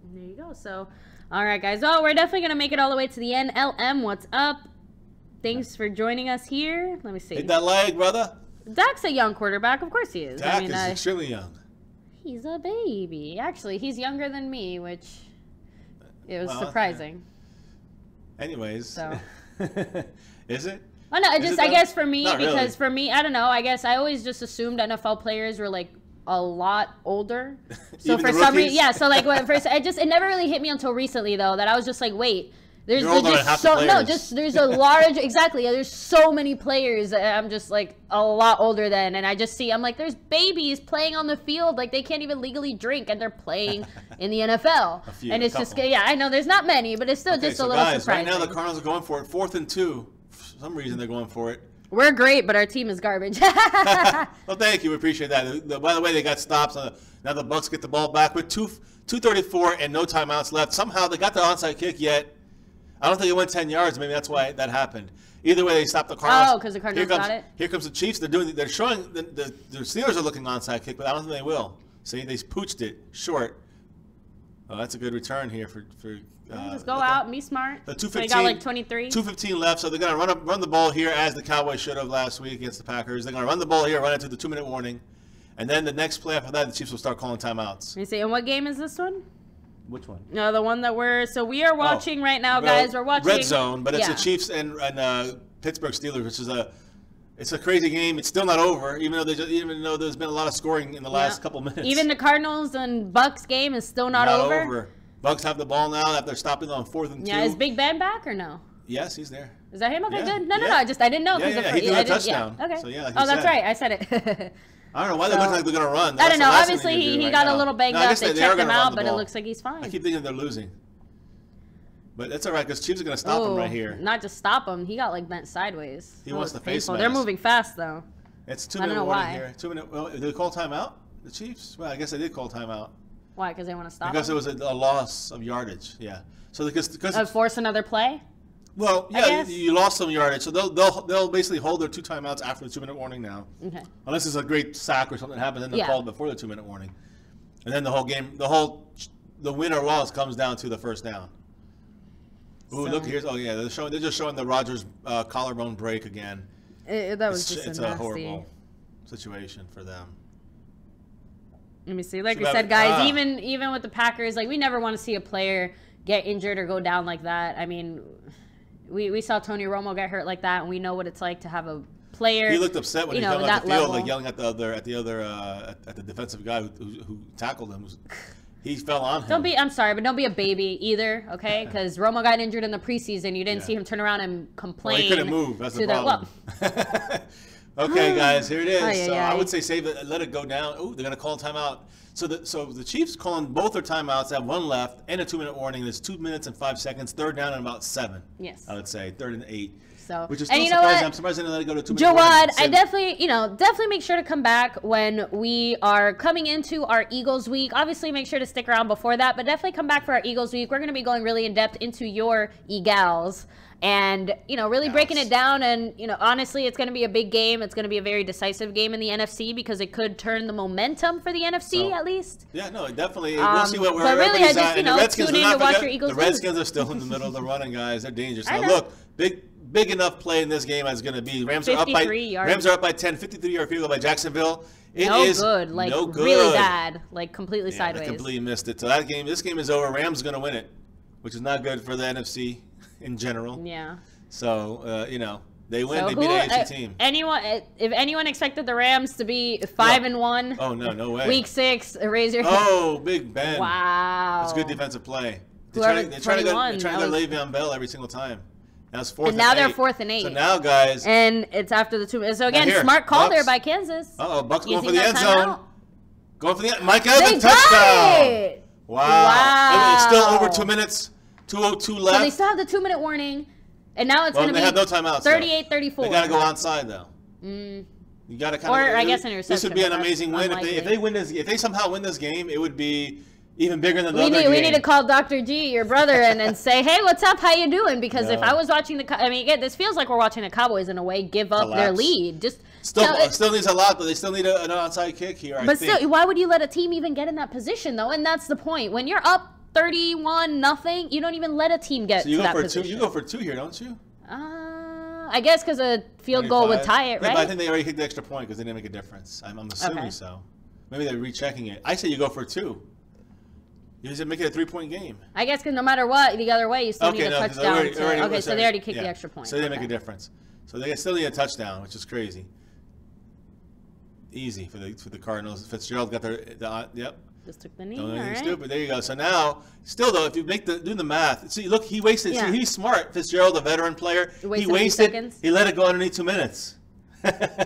And there you go. So, all right, guys. Oh, we're definitely going to make it all the way to the end. LM, what's up? Thanks for joining us here. Let me see. Hit that leg, brother. Dak's a young quarterback. Of course he is. Dak is extremely young. He's a baby. Actually, he's younger than me, which it was surprising. Anyways. So. Is it? Oh, no, I guess for me, because for me, I don't know. I guess I always just assumed NFL players were like a lot older. So for some reason, yeah. So like when first, it never really hit me until recently though that I was just like, wait. There's there's a large there's so many players that I'm just like a lot older than, and I just see I'm like there's babies playing on the field like they can't even legally drink and they're playing in the NFL. And it's just I know there's not many, but it's still just a little surprising. Right now the Cardinals are going for it 4th and 2. For some reason they're going for it. We're great, but our team is garbage. Well, thank you. We appreciate that. By the way, they got stops. Now the Bucs get the ball back with 2:34 and no timeouts left. Somehow they got the onside kick yet. I don't think it went 10 yards. Maybe that's why that happened. Either way, they stopped the Cardinals. Oh, because the Cardinals got it? Here comes the Chiefs. They're showing the Steelers are looking onside kick, but I don't think they will. See, they pooched it short. Oh, that's a good return here for just go out and be smart. The 2:15. They got like 23. 2:15 left, so they're going to run the ball here as the Cowboys should have last week against the Packers. They're going to run the ball here, run into the 2-minute warning, and then the next play after that, the Chiefs will start calling timeouts. Let me see. And what game is this one? Which one? No, the one that we are watching right now, guys. We're watching Red Zone, but it's the Chiefs and Pittsburgh Steelers, which is it's a crazy game. It's still not over, even though there's been a lot of scoring in the last couple minutes. Even the Cardinals and Bucs game is still not over. Bucs have the ball now after stopping on 4th and 2. Yeah, is Big Ben back or no? Yes, he's there. Is that him? Okay, good. No, I didn't know. He threw a touchdown. Okay. So, like that's right. I said it. I don't know why they look like they're going to run. I don't know. Obviously, he got a little banged up. They checked him out, but it looks like he's fine. I keep thinking they're losing. But that's all right, because Chiefs are going to stop him right here. Not just stop him. He got like bent sideways. He wants the face mask. They're moving fast, though. It's 2-minute warning here. 2-minute. Well, did they call timeout? The Chiefs? Well, I guess they did call timeout. Why? Because they want to stop Because it was a loss of yardage, yeah. So because force another play? Well, yeah, you lost some yardage, so they'll basically hold their 2 timeouts after the 2-minute warning now. Okay. Unless it's a great sack or something happens, then they'll call before the 2-minute warning, and then the whole game, the win or loss comes down to the first down. Ooh, look here's they're just showing the Rodgers collarbone break again. That was it's a horrible situation for them. Let me see. Like I said, guys, even with the Packers, like we never want to see a player get injured or go down like that. I mean, we saw Tony Romo get hurt like that, and we know what it's like to have a player. He looked upset when he fell off the field, like yelling at the defensive guy who tackled him. He fell on him. I'm sorry, but don't be a baby either, okay? Because Romo got injured in the preseason. You didn't see him turn around and complain. Well, he couldn't move. That's the problem. Okay, guys, here it is. So I would say save it, let it go down. Oh, they're gonna call a timeout. So the Chiefs calling both their timeouts. They have one left and a 2-minute warning. There's 2 minutes and 5 seconds. Third down and about 7. Yes. I would say 3rd and 8. So, which is still surprising. I'm surprised they didn't let it go to 2 minutes. Jawad, I definitely make sure to come back when we are coming into our Eagles week. Obviously, make sure to stick around before that, but definitely come back for our Eagles week. We're going to be going really in depth into your Eagles. And, really breaking it down. And, honestly, it's going to be a big game. It's going to be a very decisive game in the NFC because it could turn the momentum for the NFC, at least. Yeah, no, definitely. We'll see what but really, I just, the Redskins tune in to watch your Eagles. The Redskins are still in the middle of the running, guys. They're dangerous. Now, look, big enough play in this game as going to be. Rams are up by 10, 53-yard field goal by Jacksonville. No good. Really bad. Like, completely sideways. They completely missed it. So this game is over. Rams are going to win it, which is not good for the NFC. In general, yeah. So they win. They beat an AFC team. If anyone expected the Rams to be 5-1, oh no way. Week 6, raise your. Oh, Big Ben. Wow. It's good defensive play. They try to go Le'Veon Bell every single time. That's 4th and 8. Now they're 4th and 8. So now, guys. And it's after the 2 minutes. So again, smart call there by Kansas. Bucks going for the end zone. Going for the end. Mike Evans touchdown. Wow. It's still over 2 minutes. 2:02 left. So they still have the 2-minute warning, and now it's going to be. They have no timeouts. 38-34. They got to go onside though. You got to kind of. Or I guess an interception. This would be an amazing win if they win this. If they somehow win this game, it would be even bigger than the other game. We need to call Dr. G, your brother, and say, hey, what's up? How you doing? Because if I was watching again, this feels like we're watching the Cowboys in a way give up their lead. Still needs a lot, though. They still need an onside kick here. But still, why would you let a team even get in that position though? And that's the point. When you're up 31-0, you don't even let a team get to that position. You go for 2 here, don't you? I guess because a field goal would tie it, right? But I think they already kicked the extra point because they didn't make a difference. I'm assuming so. Maybe they're rechecking it. I say you go for 2. You just make it a 3-point game. I guess because no matter what, the other way, you still need a touchdown. So they already kicked the extra point. So they didn't make a difference. So they still need a touchdown, which is crazy. Easy for the Cardinals. Fitzgerald got yep. Just took the knee. Don't do anything stupid. There you go. So now, still though, if you do the math, see, look, he wasted. See, he's smart. Fitzgerald, a veteran player, he wasted. Seconds. He let it go underneath 2 minutes.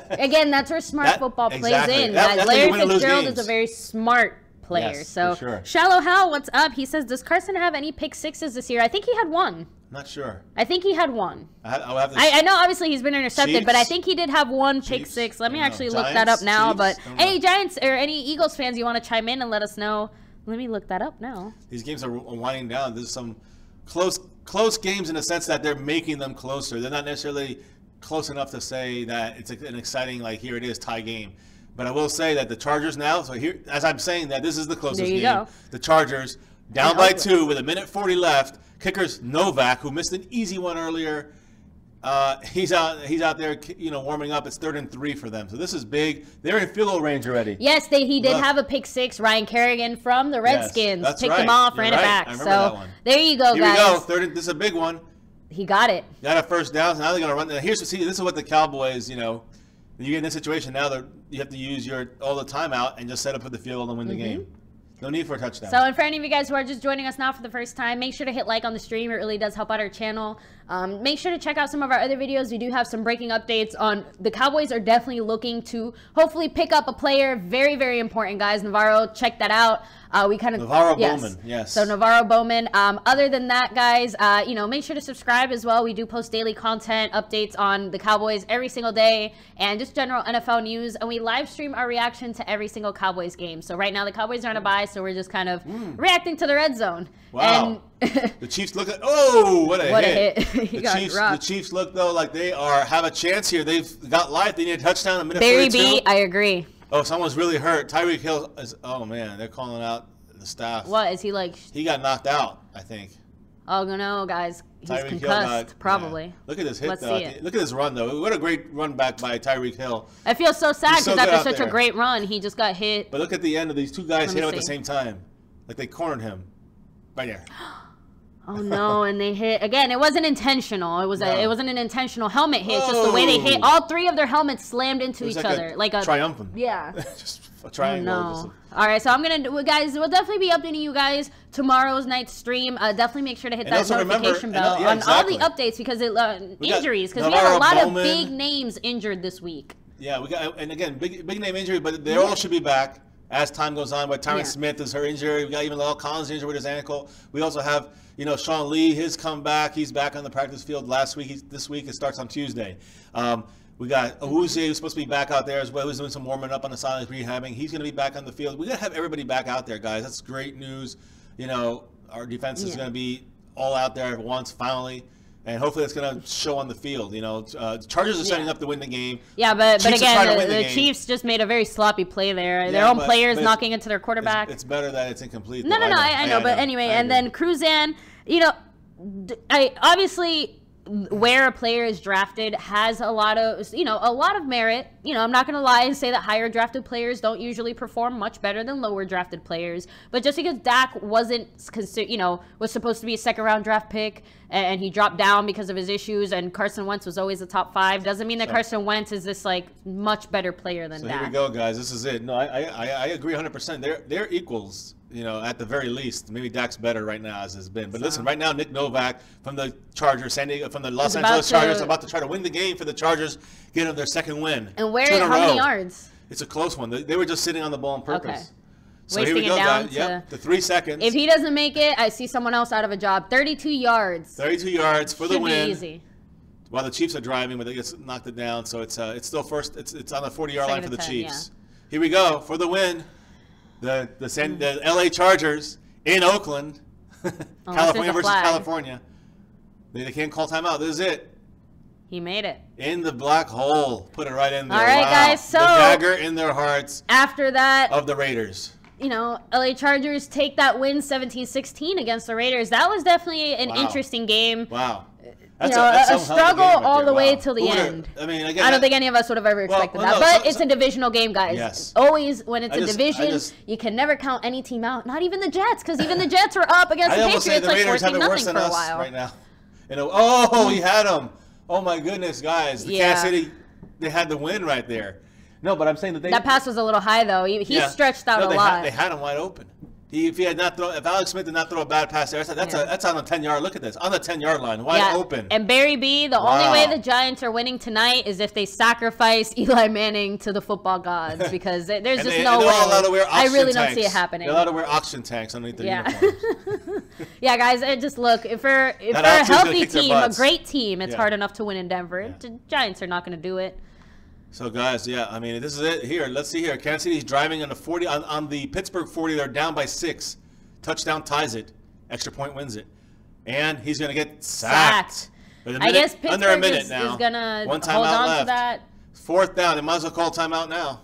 Again, that's where smart football plays in. Larry Fitzgerald is a very smart player. Yes, so, for sure. Shallow Hal, what's up? He says, does Carson have any pick sixes this year? I think he had one. Not sure. I think he had one. I know obviously he's been intercepted, Chiefs, but I think he did have one pick six. Let me actually look that up now. Chiefs? But any Giants or any Eagles fans you want to chime in and let us know, let me look that up now. These games are winding down. There's some close games in the sense that they're making them closer. They're not necessarily close enough to say that it's an exciting, like, here it is, tie game. But I will say that the Chargers now, so here, as I'm saying that, this is the closest game. Go. The Chargers, down by 2 with 1:40 left. Kicker's Novak, who missed an easy one earlier. He's out there, warming up. It's 3rd and 3 for them. So this is big. They're in field goal range already. Yes, he did have a pick six. Ryan Kerrigan from the Redskins picked him off, ran it back. So there you go, guys. Here we go. This is a big one. He got it. Got a first down. So now they're going to run. This is what the Cowboys, you get in this situation now that you have to use all the timeout and just set up for the field goal and win the game. No need for a touchdown. So, and for any of you guys who are just joining us now for the first time, make sure to hit like on the stream. It really does help out our channel. Make sure to check out some of our other videos. We do have some breaking updates on the Cowboys are definitely looking to hopefully pick up a player. Very, very important, guys. Navarro, check that out. Navarro Bowman, yes. So Navarro Bowman. Other than that, guys, make sure to subscribe as well. We do post daily content, updates on the Cowboys every single day, and just general NFL news. And we live stream our reaction to every single Cowboys game. So right now the Cowboys are on a bye, so we're just kind of reacting to the red zone. Wow. And the Chiefs look at what a hit. The Chiefs look though like they have a chance here. They've got life. They need a touchdown. Barry B, I agree. Oh, someone's really hurt. Tyreek Hill is. Oh man, they're calling out the staff. What is he like? He got knocked out, I think. Oh no, guys, he's Tyreek concussed, probably. Yeah. Look at this hit, Let's though. see it. Look at this run, though. What a great run back by Tyreek Hill. I feel so sad He's so because good after out such a there. great run, he just got hit. But look at the end of these two guys hit him at the see. same time. Like they cornered him. Right there. Oh no, and they hit again. It wasn't intentional. It wasn't an intentional helmet hit. It's just the way they hit. All three of their helmets slammed into each other, like a triumphant. Yeah. Just a triangle. Oh, no. All right, so I'm gonna, guys. We'll definitely be updating you guys tomorrow's night stream. Definitely make sure to hit that notification bell on all the updates because injuries, because we have a lot Bowman. of big names injured this week. Yeah, we got, and again, big name injury, but they all should be back as time goes on. But Tyron Smith is her injury. We got even Lyle Collins injured with his ankle. We also have, Sean Lee, his comeback. He's back on the practice field last week. This week it starts on Tuesday. We got Awuzie, who's supposed to be back out there as well. He's doing some warming up on the sidelines, rehabbing. He's going to be back on the field. We got to have everybody back out there, guys. That's great news. Our defense is going to be all out there at once, finally. And hopefully it's going to show on the field. Chargers are setting up to win the game. Yeah, but again, the Chiefs just made a very sloppy play there. Yeah, their own players knocking into their quarterback. It's better that it's incomplete. No, I know. But anyway, and then Cruzan, I obviously where a player is drafted has a lot of merit. I'm not going to lie and say that higher drafted players don't usually perform much better than lower drafted players. But just because Dak was supposed to be a second round draft pick and he dropped down because of his issues and Carson Wentz was always a top 5 doesn't mean that Carson Wentz is this much better player than Dak. Here we go, guys. This is it. No, I agree 100%. They're equals. At the very least, maybe Dak's better right now as has been. But listen, right now, Nick Novak from the Chargers, from the Los Angeles Chargers, about to try to win the game for the Chargers, get them their second win. And how many yards? It's a close one. They were just sitting on the ball on purpose. Okay. So Wasting here we go, it down guys. Yep, the 3 seconds. If he doesn't make it, I see someone else out of a job. 32 yards. 32 yards for the win. Should be easy. While the Chiefs are driving, but they just knocked it down. So it's still first. It's on the 40-yard line for the Chiefs. Yeah. Here we go for the win. The LA Chargers in Oakland, California versus California. They can't call timeout. This is it. He made it. In the black hole. Put it right in there. All right, guys. So the dagger in their hearts. After that, of the Raiders. LA Chargers take that win 17-16 against the Raiders. That was definitely an interesting game. Wow. A struggle all the way till the end. Again, I don't think any of us would have ever expected that. But it's a divisional game, guys. Yes. Always, when it's a division, you can never count any team out. Not even the Jets, because even the Jets were up against the Patriots the Raiders have it worse than us right now. He had them. Oh my goodness, guys! The Kansas City, they had the win right there. No, but I'm saying that pass was a little high though. He stretched out a lot. They had him wide open. If Alex Smith did not throw a bad pass there, that's on the 10-yard. Look at this, on the 10-yard line, wide open. And Barry B, the only way the Giants are winning tonight is if they sacrifice Eli Manning to the football gods, because there's just no way. I really don't see it happening. They're allowed to wear oxygen tanks underneath their uniforms. Yeah, guys, just look, if they're a healthy team, a great team, it's hard enough to win in Denver. The Giants are not going to do it. So guys, this is it. Here, let's see here. Kansas City's driving on the 40 on the Pittsburgh 40. They're down by 6. Touchdown ties it. Extra point wins it. And he's gonna get sacked. I guess Pittsburgh under a minute is One gonna hold timeout on left. to that. 4th down. They might as well call timeout now.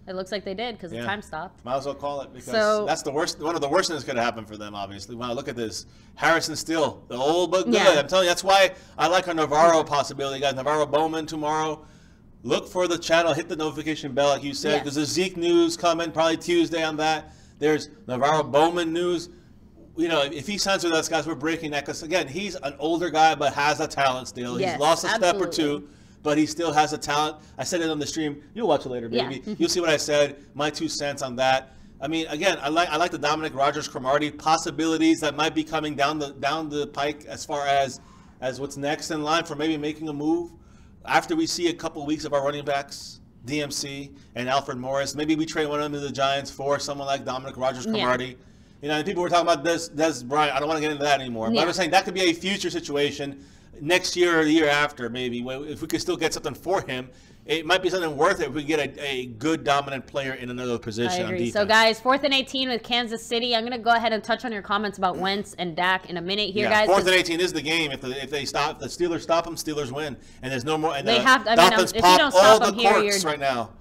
It looks like they did because the time stopped. Might as well call it because that's the worst. One of the worst things could have happened for them, obviously. Wow, look at this. Harrison Still, the old but good. I'm telling you, that's why I like our Navarro possibility, guys. Navarro Bowman tomorrow. Look for the channel. Hit the notification bell, like you said. There's a Zeke news coming probably Tuesday on that. There's Navarro Bowman news. If he signs with us, guys, we're breaking that. Because, again, he's an older guy but has a talent still. He's lost a step or two, but he still has a talent. I said it on the stream. You'll watch it later, baby. You'll see what I said. My 2 cents on that. Again, I like the Dominic Rodgers-Cromartie possibilities that might be coming down the pike as far as what's next in line for maybe making a move. After we see a couple weeks of our running backs, DMC and Alfred Morris, maybe we trade one of them to the Giants for someone like Dominic Rodgers-Cromartie. And people were talking about Des Bryant. I don't want to get into that anymore. But I'm saying that could be a future situation next year or the year after, maybe, if we could still get something for him. It might be something worth it if we get a good dominant player in another position. I agree. So, guys, 4th and 18 with Kansas City. I'm going to go ahead and touch on your comments about Wentz and Dak in a minute here, guys. 4th and 18 is the game. If the Steelers stop them, Steelers win. And there's no more. And they have. If you don't stop them here, you're right now.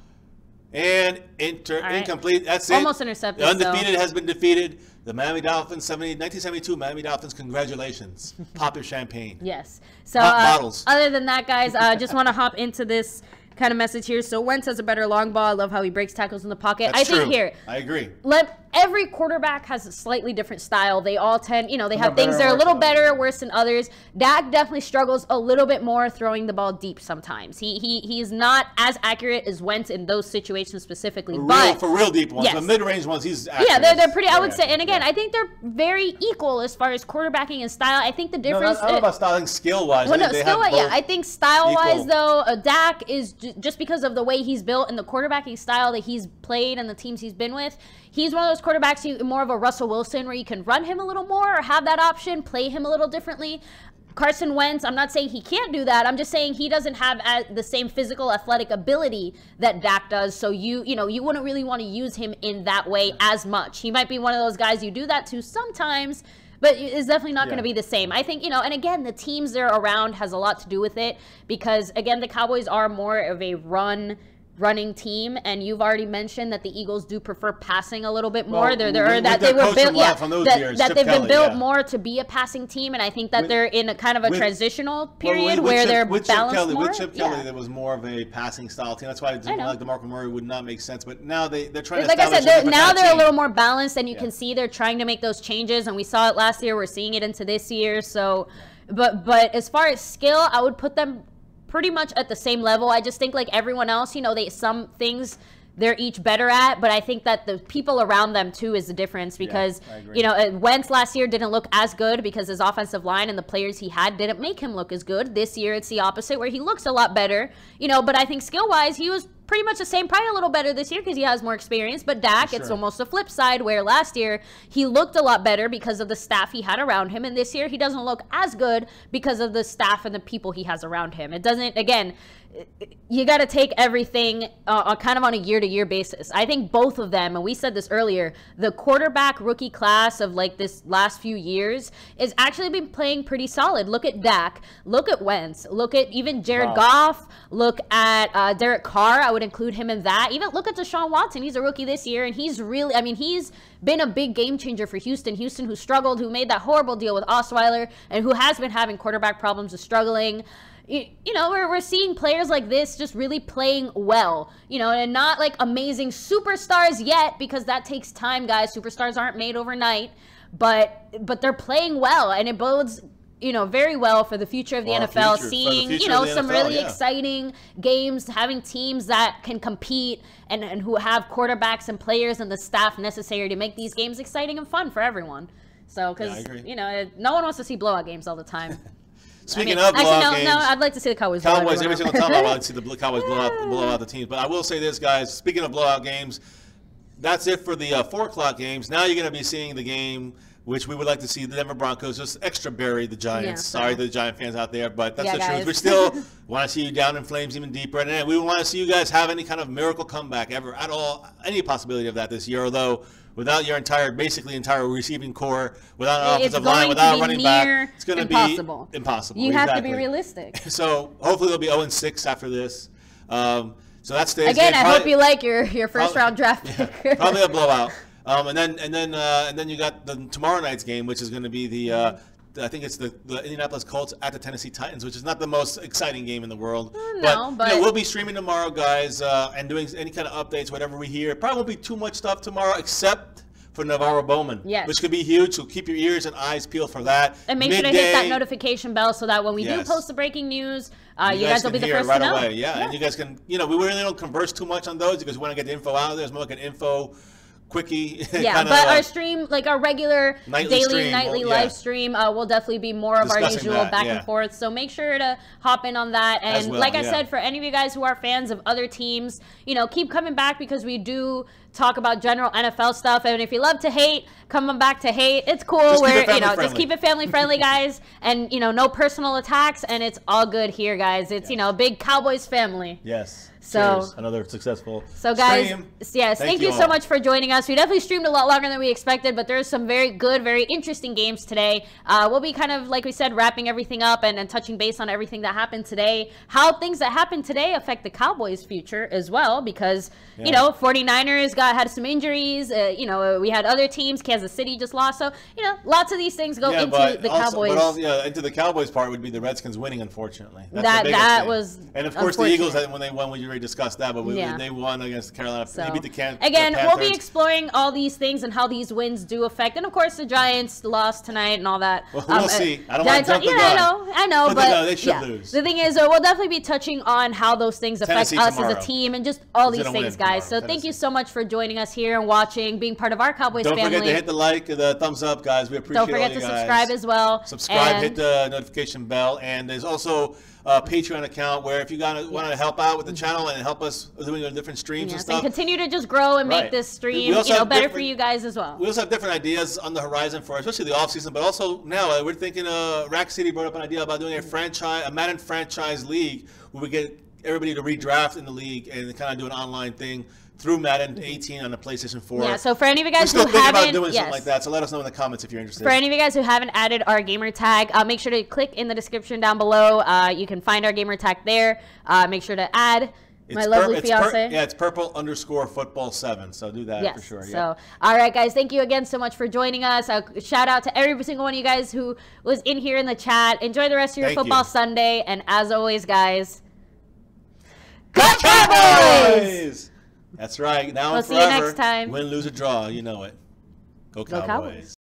And incomplete. That's it. Almost intercepted. The undefeated has been defeated. The Miami Dolphins, 1972 Miami Dolphins, congratulations. Pop your champagne. Yes. So bottles. Other than that, guys, I just want to hop into this kind of message here. So Wentz has a better long ball. I love how he breaks tackles in the pocket. That's I think true. here. I agree. Every quarterback has a slightly different style. They all tend, they have things that are a little better or worse than others. Dak definitely struggles a little bit more throwing the ball deep sometimes. He's not as accurate as Wentz in those situations specifically. For real deep ones. Yes. The mid-range ones, he's accurate. Yeah, they're pretty, I would say. And again, I think they're very equal as far as quarterbacking and style. I think the difference... No, not about styling, skill-wise. Well, I think style-wise, though, Dak is just because of the way he's built and the quarterbacking style that he's played and the teams he's been with, he's one of those quarterbacks, more of a Russell Wilson, where you can run him a little more or have that option, play him a little differently. Carson Wentz, I'm not saying he can't do that. I'm just saying he doesn't have the same physical athletic ability that Dak does. So you wouldn't really want to use him in that way as much. He might be one of those guys you do that to sometimes, but it's definitely not going to be the same. I think, and again, the teams they're around has a lot to do with it because, again, the Cowboys are more of a running team, and you've already mentioned that the Eagles do prefer passing a little bit more. They've been built more to be a passing team, and I think that they're in a kind of a transitional period where they're balanced more. With Chip Kelly, there was more of a passing style team. That's why like DeMarco Murray would not make sense. But now they're trying to like I said, now they're team. A little more balanced, and you can see they're trying to make those changes. And we saw it last year. We're seeing it into this year. So, but as far as skill, I would put them pretty much at the same level. I just think like everyone else, some things they're each better at, but I think that the people around them too is the difference because, Wentz last year didn't look as good because his offensive line and the players he had didn't make him look as good. This year it's the opposite where he looks a lot better, but I think skill-wise he was pretty much the same, probably a little better this year because he has more experience. But Dak, it's almost the flip side where last year he looked a lot better because of the staff he had around him, and this year he doesn't look as good because of the staff and the people he has around him. It doesn't, again, you got to take everything kind of on a year-to-year basis. I think both of them, and we said this earlier, the quarterback rookie class of like this last few years is actually been playing pretty solid. Look at Dak, look at Wentz, look at even Jared Goff, look at Derek Carr. I would include him in that. Even look at Deshaun Watson. He's a rookie this year, and he's really, he's been a big game changer for Houston. Houston, who struggled, who made that horrible deal with Osweiler, and who has been having quarterback problems, is struggling. We're seeing players like this just really playing well, and not like amazing superstars yet, because that takes time, guys. Superstars aren't made overnight, but they're playing well, and it bodes very well for the future of the NFL, seeing, some really exciting games, having teams that can compete and who have quarterbacks and players and the staff necessary to make these games exciting and fun for everyone. So, because, no one wants to see blowout games all the time. Speaking of blowout games, I'd like to see the Cowboys. Every single time I'd like to see the Cowboys blow out the teams. But I will say this, guys. Speaking of blowout games, that's it for the 4 o'clock games. Now you're going to be seeing the game, which we would like to see the Denver Broncos just extra bury the Giants. Sorry to the Giant fans out there, but that's the truth. We still want to see you down in flames even deeper. And we want to see you guys have any kind of miracle comeback ever at all, any possibility of that this year, although without your entire receiving core, without an offensive line, without a running back, it's going to be impossible. You have to be realistic. So hopefully they'll be 0-6 after this. So that's today's game. Again, I hope you like your first round draft pick. Probably a blowout. And then you got the tomorrow night's game, which is going to be the I think it's the Indianapolis Colts at the Tennessee Titans, which is not the most exciting game in the world. But we'll be streaming tomorrow, guys, and doing any kind of updates, whatever we hear. Probably won't be too much stuff tomorrow, except for Navarro Bowman, which could be huge. So keep your ears and eyes peeled for that. And make sure to hit that notification bell so that when we do post the breaking news, you guys will be the first to know. Away. Yeah, and you guys can, we really don't converse too much on those because we want to get the info out there. It's more like an info quickie. Yeah, but our stream, like our regular nightly live stream, will definitely be more of our usual back and forth. So make sure to hop in on that. And like I said, for any of you guys who are fans of other teams, keep coming back because we do talk about general NFL stuff. And if you love to hate, come on back to hate. It's cool. Just keep it family friendly, guys. And no personal attacks, and it's all good here, guys. It's big Cowboys family. Yes. So Cheers. Another successful guys, stream. yes, thank you so much for joining us. We definitely streamed a lot longer than we expected, but there's some very good, very interesting games today. We'll be kind of, like we said, wrapping everything up and touching base on everything that happened today. How things that happened today affect the Cowboys' future as well, because, you know, 49ers had some injuries. You know, we had other teams. Kansas City just lost. So, you know, lots of these things go into the Cowboys. But also, into the Cowboys part would be the Redskins winning, unfortunately. That's that was, and of course the Eagles, when they won, we already discussed that, but they won against Carolina. So, they beat the again, we'll be exploring all these things and how these wins do affect, and of course the Giants lost tonight and all that. Well, we'll see. I don't want to jump the gun. I know, but they should lose. The thing is, we'll definitely be touching on how those things affect us as a team and just all these things, guys. So thank you so much for joining us here and watching, being part of our Cowboys family. Don't forget to hit the like, the thumbs up, guys. We appreciate it. Don't forget to subscribe as well. Subscribe, hit the notification bell, and there's also a Patreon account where if you want to help out with the channel and help us doing different streams and stuff, and continue to just grow and make this stream better for you guys as well. We also have different ideas on the horizon for especially the off season, but also now we're thinking. Rack City brought up an idea about doing a Madden franchise league where we get everybody to redraft in the league and kind of do an online thing through Madden 18 on the PlayStation 4. Yeah, so for any of you guys who haven't, about doing something like that, so let us know in the comments if you're interested. For any of you guys who haven't added our gamer tag, make sure to click in the description down below. You can find our gamer tag there. Make sure to add my lovely fiance. It's purple_football7. So do that for sure. So, all right, guys, thank you again so much for joining us. Shout out to every single one of you guys who was in here in the chat. Enjoy the rest of your football Sunday, and as always, guys, go Cowboys! That's right. Now we'll and see forever. you next time. Win, lose, or draw. You know it. Go Cowboys.